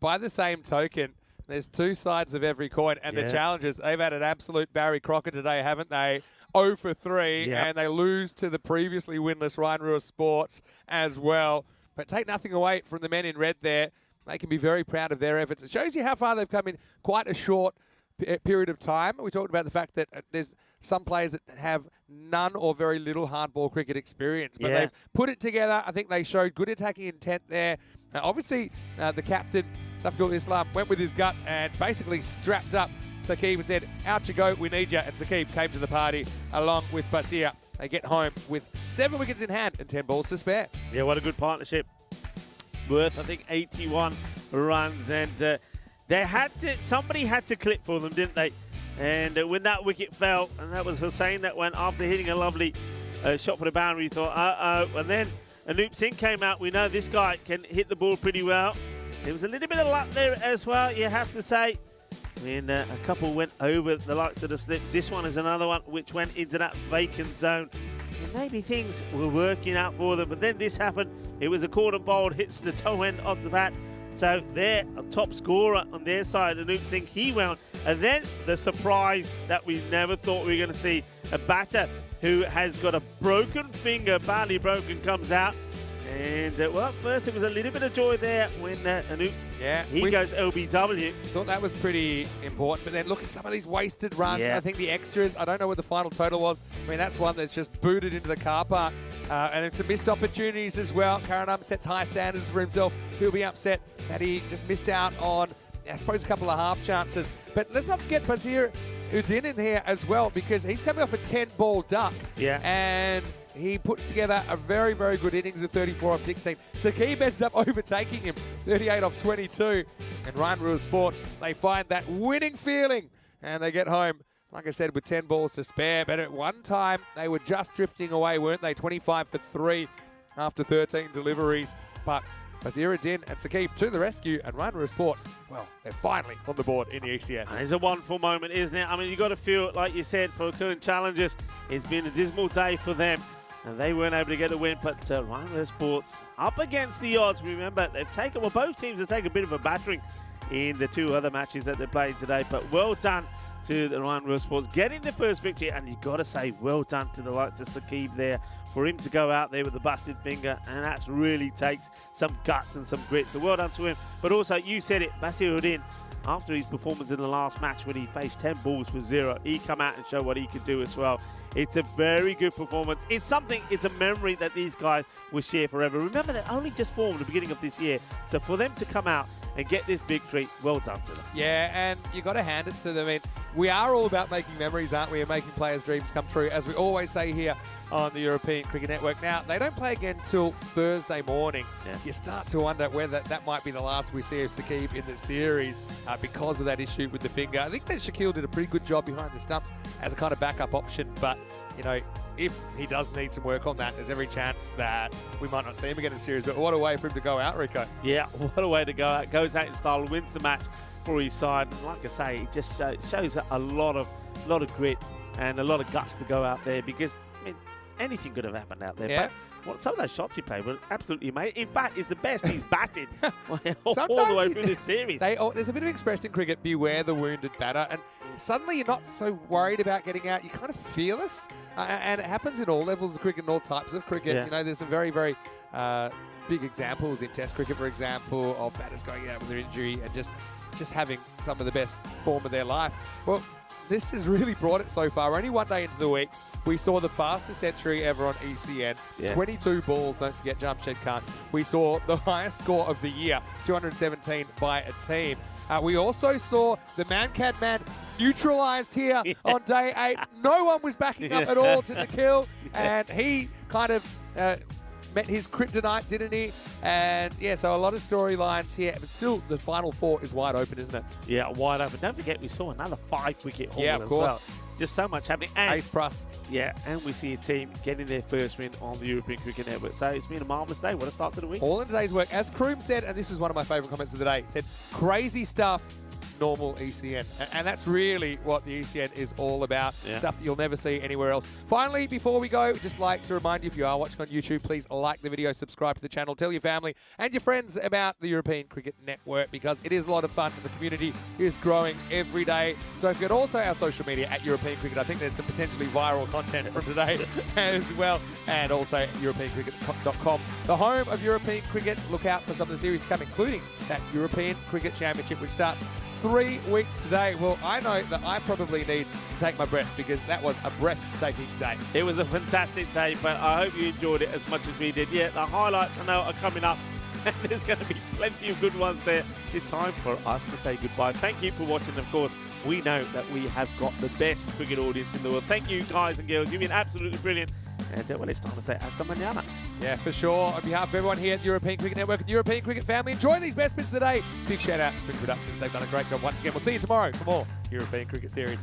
by the same token, there's 2 sides of every coin, and the challengers, they've had an absolute Barry Crocker today, haven't they? 0 for 3, and they lose to the previously winless Ryan Sports as well. But take nothing away from the men in red there. They can be very proud of their efforts. It shows you how far they've come in quite a short period of time. We talked about the fact that there's some players that have none or very little hardball cricket experience, but they've put it together. I think they showed good attacking intent there. Obviously, the captain, Safqul Islam, went with his gut and basically strapped up Saqib and said, out you go, we need you. And Saqib came to the party along with Basir. They get home with 7 wickets in hand and 10 balls to spare. Yeah, what a good partnership. Worth, I think, 81 runs. And somebody had to clip for them, didn't they? And when that wicket fell, and that was Hussain that went after hitting a lovely shot for the boundary, thought, uh-oh. And then Anup Singh came out. We know this guy can hit the ball pretty well. There was a little bit of luck there as well, you have to say. When a couple went over the likes of the slips. This one is another one which went into that vacant zone. And maybe things were working out for them, but then this happened. It was a corner bowled, hits the toe end of the bat. So their top scorer on their side, Anup Singh, he wound. And then the surprise that we never thought we were going to see. A batter who has got a broken finger, badly broken, comes out. And, well, first it was a little bit of joy there when Anup, he goes LBW. Thought that was pretty important, but then look at some of these wasted runs. Yeah. I think the extras, I don't know what the final total was. I mean, that's one that's just booted into the car park. And it's some missed opportunities as well. Karanam sets high standards for himself. He'll be upset that he just missed out on, I suppose, a couple of half chances. But let's not forget Basir Uddin in here as well, because he's coming off a 10-ball duck. Yeah. And he puts together a very, very good innings of 34 off 16. Saqib ends up overtaking him, 38 off 22. And Ryan Rural Sports, they find that winning feeling and they get home, like I said, with 10 balls to spare. But at one time, they were just drifting away, weren't they? 25 for 3 after 13 deliveries. But Basir-Uddin and Saqib to the rescue, and Ryan Rural Sports, well, they're finally on the board in the ECS. It's a wonderful moment, isn't it? I mean, you've got to feel, like you said, for current challengers, it's been a dismal day for them. And they weren't able to get a win, but Ryan Rural Sports up against the odds. Remember, they've taken, well, both teams have taken a bit of a battering in the two other matches that they played today. But well done to the Ryan Rural Sports getting the first victory. And you've got to say, well done to the likes of Saqib there for him to go out there with a busted finger. And that really takes some guts and some grit. So well done to him. But also, you said it, Basir-Uddin, after his performance in the last match when he faced 10 balls for 0, he come out and show what he could do as well. It's a very good performance. It's a memory that these guys will share forever. Remember, they only just formed at the beginning of this year. So for them to come out and get this victory, well done to them. Yeah, and you got to hand it to them. I mean, we are all about making memories, aren't we? And making players' dreams come true, as we always say here on the European Cricket Network. Now, they don't play again till Thursday morning. Yeah. You start to wonder whether that might be the last we see of Saqib in the series because of that issue with the finger. I think that Shaquille did a pretty good job behind the stumps as a kind of backup option, but, you know, if he does need some work on that, there's every chance that we might not see him again in the series. But what a way for him to go out, Rico. Yeah, what a way to go out. Goes out in style, wins the match for his side. And like I say, it just shows a lot of grit and a lot of guts to go out there, because, I mean, anything could have happened out there. Yeah. But some of those shots he played were absolutely amazing. In fact, it's the best he's batted all the way through this series. There's a bit of expression in cricket, beware the wounded batter. And suddenly you're not so worried about getting out. You're kind of fearless. And it happens in all levels of cricket and all types of cricket. Yeah. You know, there's some very, very big examples in Test cricket, for example, of batters going out with their injury and just having some of the best form of their life. Well, this has really brought it so far. We're only one day into the week. We saw the fastest century ever on ECN, 22 balls, don't forget Jamshed Khan. We saw the highest score of the year, 217 by a team. We also saw the man-can-man neutralised here on day 8. No one was backing up at all to the kill, and he kind of met his kryptonite, didn't he? And yeah, so a lot of storylines here, but still the final 4 is wide open, isn't it? Yeah, wide open. Don't forget, we saw another 5-wicket haul of as course. well. Just so much happening. And Ace plus. yeah, and we see a team getting their first win on the European Cricket Network. So it's been a marvellous day. What a start to the week. All in today's work. As Kroom said, and this is one of my favourite comments of the day, said, crazy stuff, normal ECN. And that's really what the ECN is all about. Yeah. Stuff that you'll never see anywhere else. Finally, before we go, just like to remind you, if you are watching on YouTube, please like the video, subscribe to the channel, tell your family and your friends about the European Cricket Network, because it is a lot of fun and the community is growing every day. Don't forget also our social media at European Cricket. I think there's some potentially viral content from today as well. And also EuropeanCricket.com, the home of European Cricket. Look out for some of the series to come, including that European Cricket Championship, which starts 3 weeks today. Well, I know that I probably need to take my breath, because that was a breathtaking day. It was a fantastic day, but I hope you enjoyed it as much as we did. Yeah, the highlights I know are coming up, and there's going to be plenty of good ones there. It's time for us to say goodbye. Thank you for watching. Of course, we know that we have got the best cricket audience in the world. Thank you, guys and girls. You've been absolutely brilliant. And well, it's time to say hasta mañana. Yeah, for sure. On behalf of everyone here at the European Cricket Network and the European Cricket family, enjoy these best bits of the day. Big shout out to Spin Productions. They've done a great job once again. We'll see you tomorrow for more European Cricket Series.